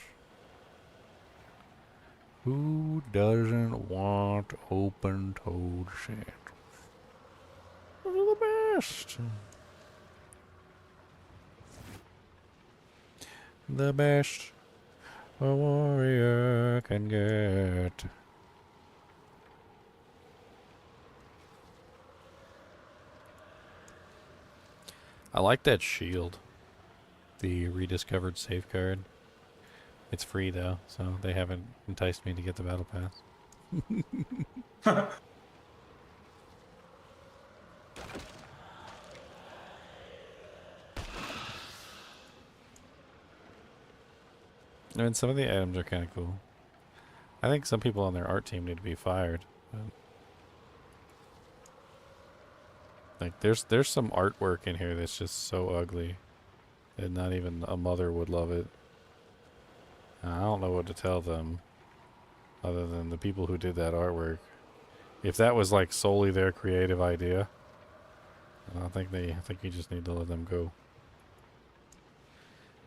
Who doesn't want open-toed sandals? Those are the best. The best a warrior can get. I like that shield. The rediscovered safeguard. It's free though, so they haven't enticed me to get the battle pass. I mean, some of the items are kind of cool. I think some people on their art team need to be fired. But like, there's some artwork in here that's just so ugly that not even a mother would love it. I don't know what to tell them, other than the people who did that artwork. If that was like solely their creative idea, I think you just need to let them go.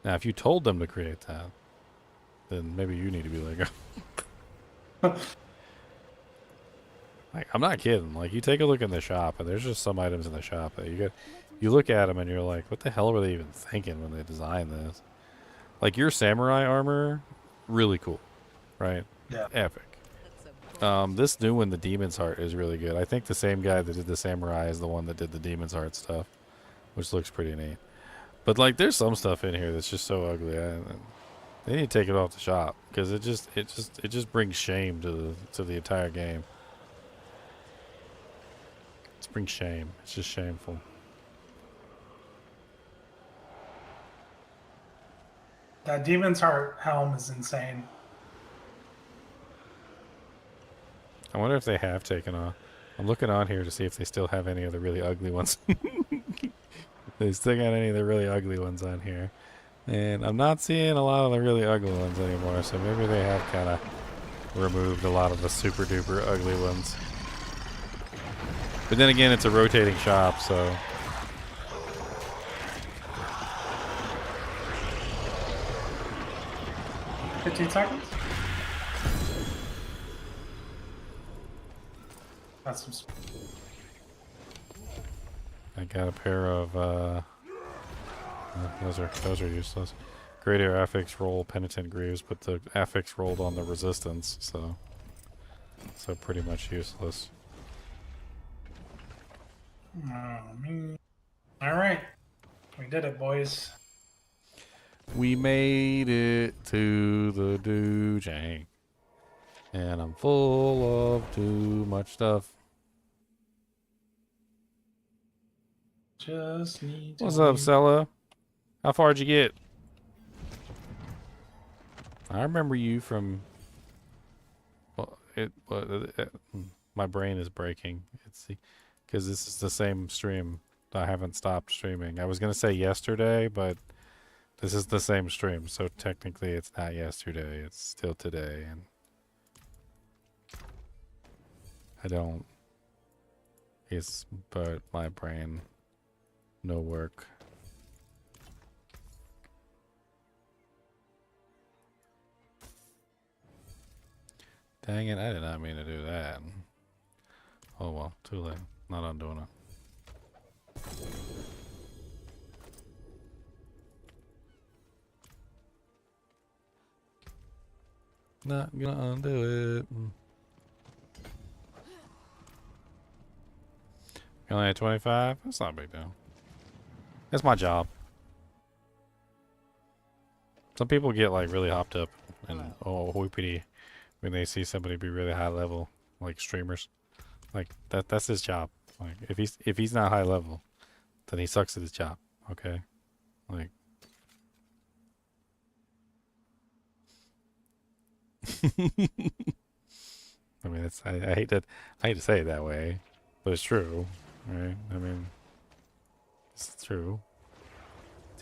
Now, if you told them to create that, then maybe you need to be like, like, I'm not kidding. Like, you take a look in the shop, and there's just some items in the shop that you look at them and you're like, what the hell were they even thinking when they designed this? Like, your samurai armor, really cool, right? Yeah. Epic. This new one, the Demon's Heart, is really good. I think the same guy that did the samurai is the one that did the Demon's Heart stuff, which looks pretty neat. But like, there's some stuff in here that's just so ugly. They need to take it off the shop because it just brings shame to the entire game. It brings shame. It's just shameful. That Demon's Heart helm is insane. I wonder if they have taken off. I'm looking on here to see if they still have any of the really ugly ones. They still got any of the really ugly ones on here. And I'm not seeing a lot of the really ugly ones anymore, so maybe they have kind of removed a lot of the super duper ugly ones. But then again, it's a rotating shop, so... 15 seconds? That's some... I got a pair of, those are useless. Greater affix roll penitent greaves, but the affix rolled on the resistance, so pretty much useless. Alright. We did it, boys. We made it to the doujang. And I'm full of too much stuff. Just need to... What's up, Sella? How far'd you get? I remember you from... Well, my brain is breaking. It's because this is the same stream. I haven't stopped streaming. I was going to say yesterday, but this is the same stream. So technically it's not yesterday. It's still today. And I don't... but my brain No work. Dang it, I did not mean to do that. Oh well, too late. Not undoing it. Not gonna undo it. You only had 25? That's not a big deal. That's my job. Some people get like really hopped up and whoopity when they see somebody be really high level, like streamers. Like that's his job. Like if he's not high level, then he sucks at his job. Okay? Like I mean I hate to say it that way, but it's true. Right? I mean it's true.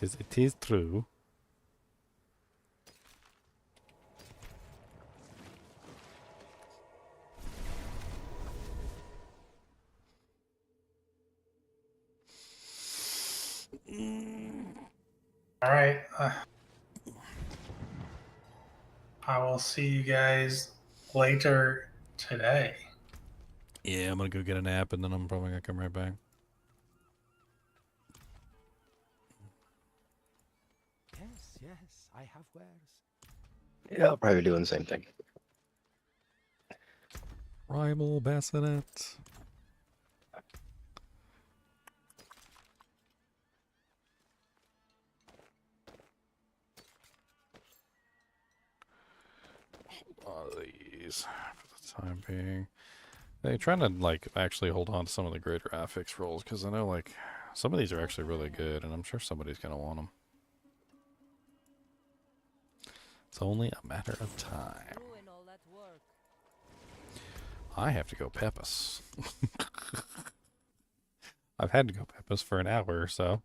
It is true. All right. I will see you guys later today. Yeah, I'm gonna go get a nap and then I'm probably gonna come right back. Yes, yes, I have wares. Yeah, I'll probably be doing the same thing. Rival bassinet. All these for the time being. They're trying to like actually hold on to some of the greater affix rolls because I know like some of these are actually really good and I'm sure somebody's gonna want them. It's only a matter of time. I have to go Peppus. I've had to go Peppus for an hour or so.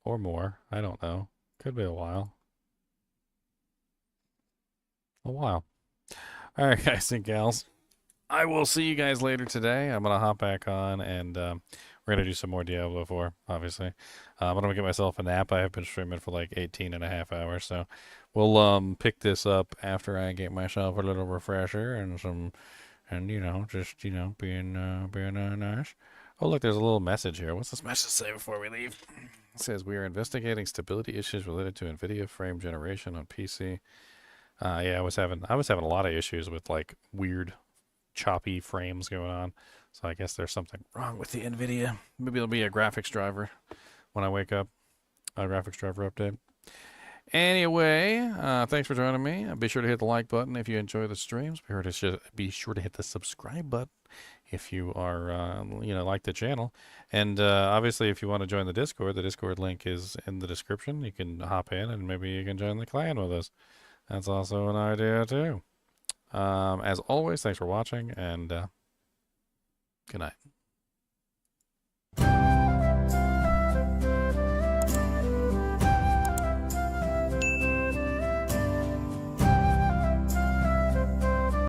Or more. I don't know. Could be a while. A while. Alright, guys and gals. I will see you guys later today. I'm going to hop back on and we're going to do some more Diablo 4, obviously. I'm going to get myself a nap. I have been streaming for like 18 and a half hours, so we'll pick this up after I get myself a little refresher and some, and you know, just, you know, being nice. Oh, look, there's a little message here. What's this message say before we leave? It says, we are investigating stability issues related to NVIDIA frame generation on PC. Yeah, I was having a lot of issues with like weird choppy frames going on, so I guess there's something wrong with the NVIDIA. Maybe it'll be a graphics driver when I wake up. A graphics driver update. Anyway, thanks for joining me. Be sure to hit the like button if you enjoy the streams. Be sure to hit the subscribe button if you are, you know, like the channel. And obviously, if you want to join the Discord link is in the description. You can hop in and maybe you can join the clan with us. That's also an idea too. As always, thanks for watching and good night.